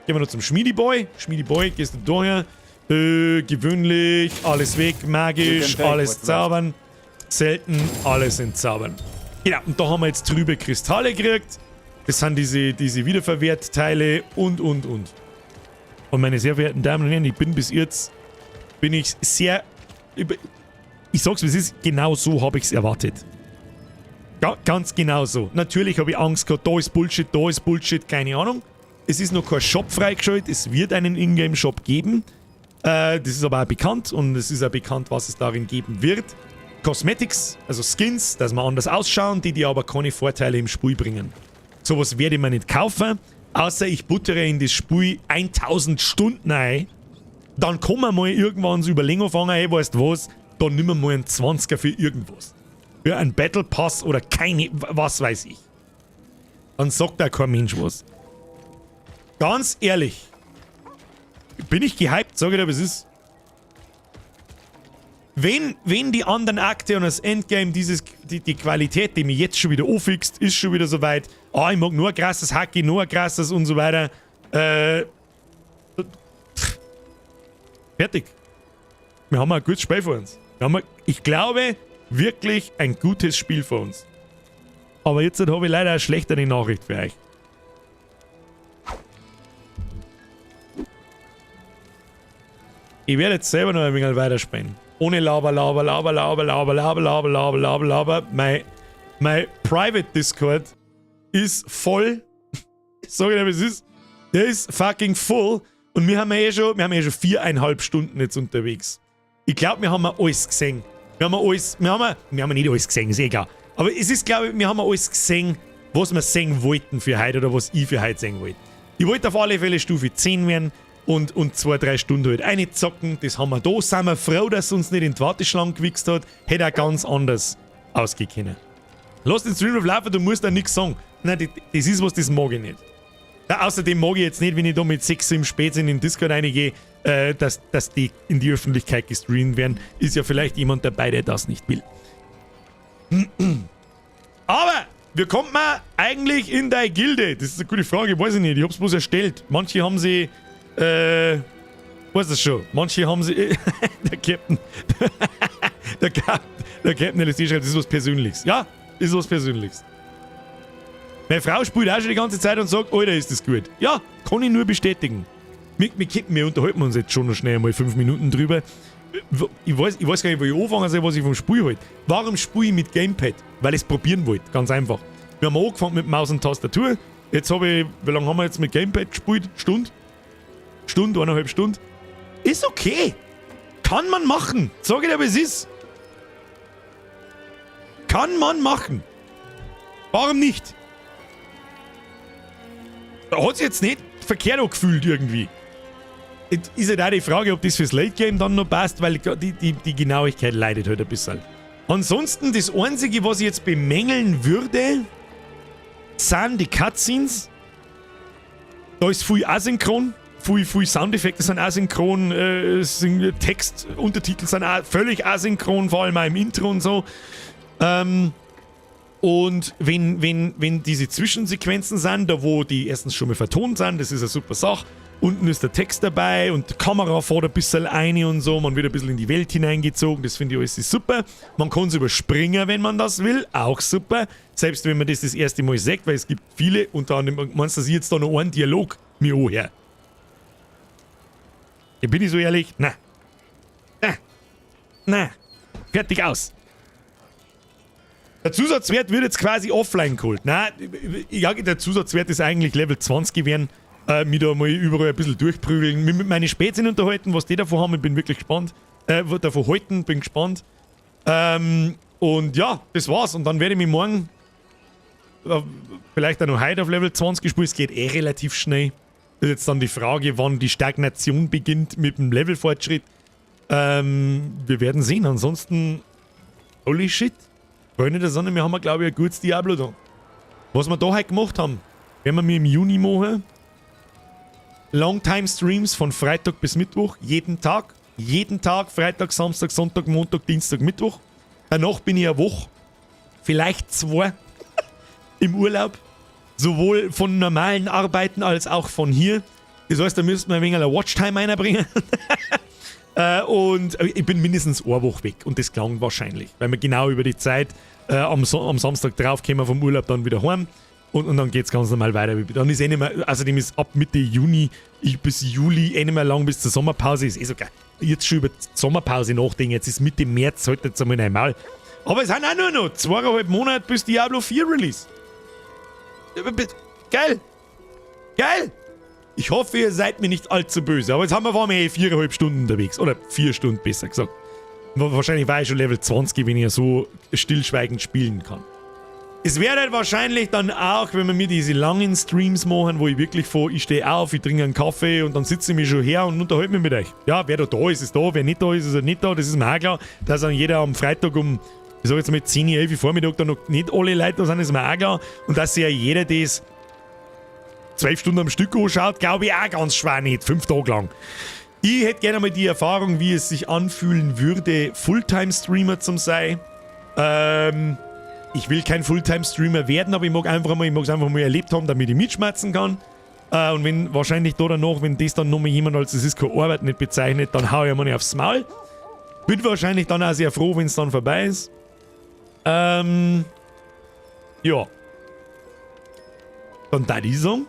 wir noch zum Schmiediboy. Schmiediboy, gehst du daher. Gewöhnlich, alles weg, magisch, alles zaubern. Selten, alles entzaubern. Genau, und da haben wir jetzt trübe Kristalle gekriegt. Das sind diese Wiederverwertteile und. Und meine sehr verehrten Damen und Herren, ich bin bis jetzt, sehr, ich sag's wie es ist, genau so habe ich es erwartet. Ganz genau so. Natürlich habe ich Angst gehabt, da ist Bullshit, keine Ahnung. Es ist noch kein Shop freigeschaltet, es wird einen Ingame-Shop geben. Das ist aber auch bekannt und es ist auch bekannt, was es darin geben wird. Cosmetics, also Skins, dass wir anders ausschauen, die aber keine Vorteile im Spiel bringen. Sowas werde ich mir nicht kaufen, außer ich buttere in das Spiel 1000 Stunden ein. Dann kann man mal irgendwann so überlegen anfangen, hey, weißt du was, dann nimm mal einen 20er für irgendwas. Für einen Battle Pass oder keine, was weiß ich. Dann sagt auch kein Mensch was. Ganz ehrlich, bin ich gehypt, sag ich dir, was ist. Wenn die anderen Akte und das Endgame die Qualität, die mich jetzt schon wieder anfixt, ist schon wieder soweit. Ich mag nur ein krasses Hacki, nur ein krasses und so weiter. Fertig. Wir haben ein gutes Spiel vor uns. Ich glaube, wirklich ein gutes Spiel vor uns. Aber jetzt habe ich leider eine schlechtere Nachricht für euch. Ich werde jetzt selber noch ein wenig weiterspielen. Ohne Laber. Mein Private Discord ist voll. Sag ich dir, wie es ist. Der ist fucking voll. Und wir haben ja schon 4,5 Stunden jetzt unterwegs. Ich glaube, wir haben alles gesehen. Wir haben nicht alles gesehen, ist egal. Aber es ist, glaube ich, wir haben alles gesehen, was wir sehen wollten für heute oder was ich für heute sehen wollte. Ich wollte auf alle Fälle Stufe 10 werden. Und 2-3 Stunden halt reinzocken, das haben wir da. Sind wir froh, dass es uns nicht in die Warteschlange gewichst hat. Hätte auch ganz anders ausgekommen. Lass den Stream laufen, du musst da nichts sagen. Nein, das ist was, das mag ich nicht. Ja, außerdem mag ich jetzt nicht, wenn ich da mit 6 im Spätsinn in den Discord reingehe, dass die in die Öffentlichkeit gestreamt werden. Ist ja vielleicht jemand dabei, der das nicht will. Aber, wie kommt man eigentlich in deine Gilde? Das ist eine gute Frage, weiß ich nicht. Ich hab's bloß erstellt. Manche haben sie... was ist schon? Manche haben sie. Der Captain. der Captain LSD schreibt, das ist was Persönliches. Ja, ist was Persönliches. Meine Frau spielt auch schon die ganze Zeit und sagt, Alter, ist das gut. Ja, kann ich nur bestätigen. Wir unterhalten uns jetzt schon noch schnell mal 5 Minuten drüber. Ich weiß gar nicht, wo ich anfangen soll, was ich vom Spiel halte. Warum spiele ich mit Gamepad? Weil ich es probieren wollte, ganz einfach. Wir haben angefangen mit Maus und Tastatur. Jetzt habe ich, wie lange haben wir jetzt mit Gamepad gespielt? Stunde, 1,5 Stunden. Ist okay. Kann man machen. Sag ich dir, wie es ist. Kann man machen. Warum nicht? Da hat es jetzt nicht verkehrt angefühlt irgendwie. Ist halt auch die Frage, ob das fürs Late Game dann noch passt, weil die Genauigkeit leidet halt ein bisschen. Ansonsten, das Einzige, was ich jetzt bemängeln würde, sind die Cutscenes. Da ist viel asynchron. Viel Soundeffekte sind asynchron, Text, Untertitel sind auch völlig asynchron, vor allem auch im Intro und so. Und wenn diese Zwischensequenzen sind, da wo die erstens schon mal vertont sind, das ist eine super Sache. Unten ist der Text dabei und die Kamera fährt ein bisschen rein und so, man wird ein bisschen in die Welt hineingezogen, das finde ich alles super. Man kann es überspringen, wenn man das will, auch super. Selbst wenn man das erste Mal sagt, weil es gibt viele, unter anderem, meinst du, dass ich jetzt da noch einen Dialog mir anhöre? Ja, bin ich so ehrlich? Na. Fertig aus. Der Zusatzwert wird jetzt quasi offline geholt. Nein, ja, der Zusatzwert ist eigentlich Level 20 gewesen. mich da mal überall ein bisschen durchprügeln, mich mit meinen Spätzchen unterhalten, was die davon haben, ich bin wirklich gespannt. Was davon halten, bin gespannt. Und ja, das war's. Und dann werde ich mich morgen vielleicht auch noch heute auf Level 20 gespielt. Es geht relativ schnell. Das ist jetzt dann die Frage, wann die Stagnation beginnt mit dem Levelfortschritt. Wir werden sehen. Ansonsten, holy shit. Freunde der Sonne, wir haben, glaube ich, ein gutes Diablo da. Was wir da heute gemacht haben, werden wir mir im Juni machen. Longtime-Streams von Freitag bis Mittwoch, jeden Tag. Jeden Tag, Freitag, Samstag, Sonntag, Montag, Dienstag, Mittwoch. Danach bin ich eine Woche, vielleicht 2 im Urlaub. Sowohl von normalen Arbeiten als auch von hier. Das heißt, da müssten wir ein wenig eine Watchtime einbringen. Und ich bin mindestens eine Woche weg. Und das klang wahrscheinlich. Weil wir genau über die Zeit am Samstag drauf kommen vom Urlaub dann wieder heim. Und dann geht es ganz normal weiter. Dann ist nicht mehr, außerdem ist ab Mitte Juni bis Juli nicht mehr lang bis zur Sommerpause. Ist so geil. Jetzt schon über die Sommerpause nachdenken. Jetzt ist Mitte März, halt jetzt einmal einmal. Aber es sind auch nur noch 2,5 Monate bis Diablo 4 Release. Geil. Geil. Ich hoffe, ihr seid mir nicht allzu böse. Aber jetzt waren wir 4,5 Stunden unterwegs. Oder 4 Stunden besser gesagt. Wahrscheinlich war ich schon Level 20, wenn ich so stillschweigend spielen kann. Es wäre halt wahrscheinlich dann auch, wenn wir mir diese langen Streams machen, wo ich wirklich ich stehe auf, ich trinke einen Kaffee und dann sitze ich mich schon her und unterhalte mich mit euch. Ja, wer da ist, ist da. Wer nicht da ist, ist er nicht da. Das ist mir auch klar. Dass dann jeder am Freitag ich sag jetzt mal 10, 11 Vormittag da noch nicht alle Leute da sind, ist mir auch klar. Und dass sich ja jeder das 12 Stunden am Stück anschaut, glaube ich auch ganz schwer nicht. 5 Tage lang. Ich hätte gerne mal die Erfahrung, wie es sich anfühlen würde, Fulltime-Streamer zu sein. Ich will kein Fulltime-Streamer werden, aber ich mag es einfach mal erlebt haben, damit ich mitschmerzen kann. Und wenn wahrscheinlich da danach, wenn das dann nochmal jemand als das ist keine Arbeit nicht bezeichnet, dann hau ich mal nicht aufs Maul. Bin wahrscheinlich dann auch sehr froh, wenn es dann vorbei ist. Ja. Dann da die Song.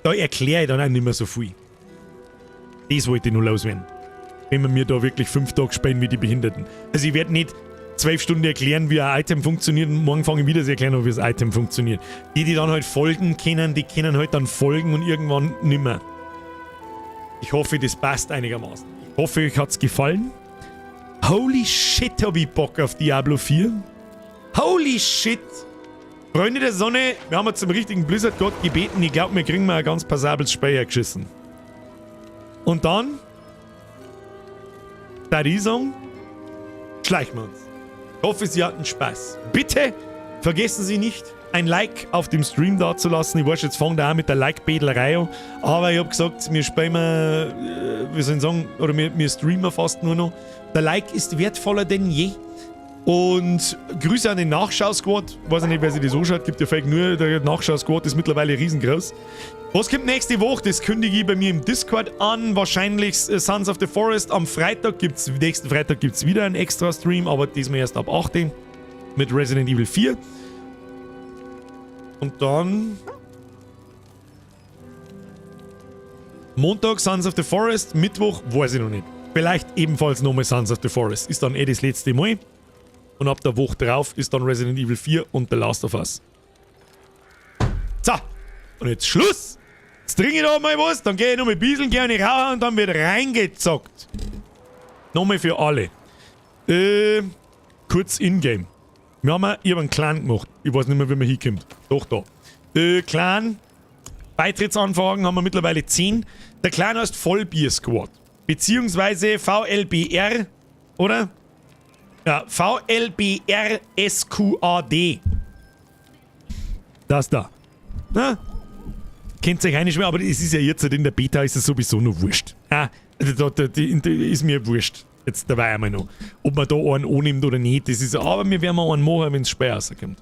Da erkläre ich dann auch nicht mehr so viel. Das wollte ich nur loswerden. Wenn wir mir da wirklich 5 Tage spielen wie die Behinderten. Also ich werde nicht 12 Stunden erklären, wie ein Item funktioniert und morgen fange ich wieder zu erklären, wie das Item funktioniert. Die dann halt folgen können, die können halt dann folgen und irgendwann nimmer. Ich hoffe, das passt einigermaßen. Ich hoffe, euch hat's gefallen. Holy shit, hab ich Bock auf Diablo 4. Holy shit. Freunde der Sonne, wir haben zum richtigen Blizzard-Gott gebeten. Ich glaube, wir kriegen mal ein ganz passables Spiel geschissen. Und dann da die Song, schleichen wir uns. Ich hoffe, Sie hatten Spaß. Bitte vergessen Sie nicht, ein Like auf dem Stream da zu lassen. Ich weiß, jetzt fangen da auch mit der Like-Bedelerei an. Aber ich habe gesagt, wir spielen, wie soll ich sagen, oder wir streamen fast nur noch. Der Like ist wertvoller denn je. Und Grüße an den Nachschau-Squad. Ich weiß nicht, wer sich das anschaut. Gibt ja Fake nur. Der Nachschau-Squad ist mittlerweile riesengroß. Was kommt nächste Woche? Das kündige ich bei mir im Discord an. Wahrscheinlich Sons of the Forest. Am nächsten Freitag gibt es wieder einen extra Stream, aber diesmal erst ab 8. Mit Resident Evil 4. Und dann Montag Sons of the Forest. Mittwoch weiß ich noch nicht. Vielleicht ebenfalls nochmal Sons of the Forest. Ist dann das letzte Mal. Und ab der Woche drauf ist dann Resident Evil 4 und The Last of Us. So. Und jetzt Schluss. Jetzt trinke ich da mal was, dann gehe ich noch mal ein bisschen gerne rauchen und dann wird reingezockt. Nochmal für alle. Kurz in-game. Ich habe einen Clan gemacht. Ich weiß nicht mehr, wie man hinkommt. Doch, da. Clan. Beitrittsanfragen haben wir mittlerweile 10. Der Clan heißt Vollbier-Squad. Beziehungsweise VLBR, oder? Ja, VLBR-SQAD. Das da. Na? Kennt euch eine schwer, aber es ist ja jetzt in der Beta ist es sowieso noch wurscht. Ist mir wurscht. Jetzt dabei einmal noch. Ob man da einen annimmt oder nicht, das ist. Aber wir werden mal einen machen, wenn es Spiel rauskommt.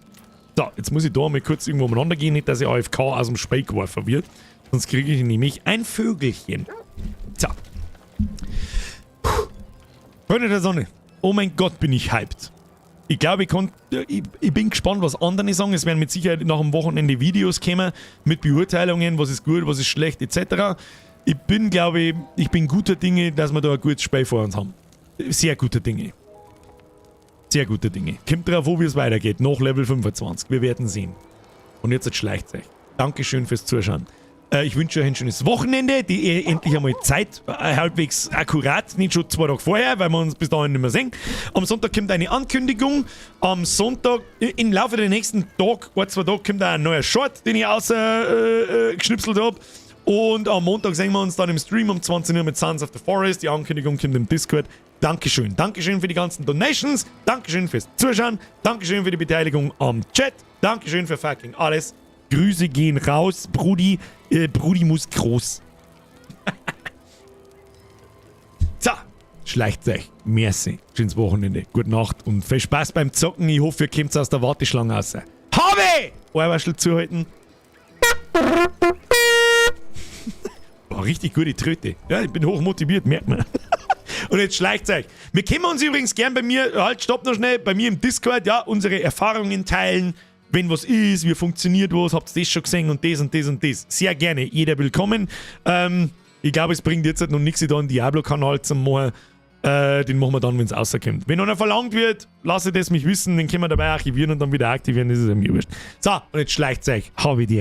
So, jetzt muss ich da mal kurz irgendwo umeinander gehen, nicht, dass ich AFK aus dem Spiel geworfen wird. Sonst kriege ich nämlich ein Vögelchen. So. Freunde der Sonne. Oh mein Gott, bin ich hyped. Ich glaube, ich bin gespannt, was andere sagen. Es werden mit Sicherheit nach dem Wochenende Videos kommen mit Beurteilungen, was ist gut, was ist schlecht, etc. Ich bin guter Dinge, dass wir da ein gutes Spiel vor uns haben. Sehr gute Dinge. Sehr gute Dinge. Kommt drauf, wie es weitergeht. Nach Level 25. Wir werden sehen. Und jetzt schleicht euch. Dankeschön fürs Zuschauen. Ich wünsche euch ein schönes Wochenende, die ihr endlich einmal Zeit, halbwegs akkurat, nicht schon 2 Tage vorher, weil wir uns bis dahin nicht mehr sehen. Am Sonntag kommt eine Ankündigung. Am Sonntag, im Laufe der nächsten Tag, 1-2 Tage, kommt auch ein neuer Short, den ich geschnipselt habe. Und am Montag sehen wir uns dann im Stream um 20 Uhr mit Sons of the Forest. Die Ankündigung kommt im Discord. Dankeschön. Dankeschön für die ganzen Donations. Dankeschön fürs Zuschauen. Dankeschön für die Beteiligung am Chat. Dankeschön für fucking alles. Grüße gehen raus, Brudi. Brudi muss groß. So, schleicht euch. Merci. Schönes Wochenende. Gute Nacht und viel Spaß beim Zocken. Ich hoffe, ihr kommt aus der Warteschlange raus. Habe! Ohrwaschel zuhalten. Boah, richtig gute Tröte. Ja, ich bin hoch motiviert, merkt man. Und jetzt schleicht euch. Wir können uns übrigens gern bei mir, halt, stopp noch schnell, bei mir im Discord, ja, unsere Erfahrungen teilen. Wenn was ist, wie funktioniert was, habt ihr das schon gesehen und das und das und das. Sehr gerne, jeder willkommen. Ich glaube, es bringt jetzt halt noch nichts, da einen Diablo-Kanal zu machen. Den machen wir dann, wenn es rauskommt. Wenn einer verlangt wird, lasst das mich wissen, den können wir dabei archivieren und dann wieder aktivieren, das ist mir wurscht. So, und jetzt schleicht euch. Habe ich dir.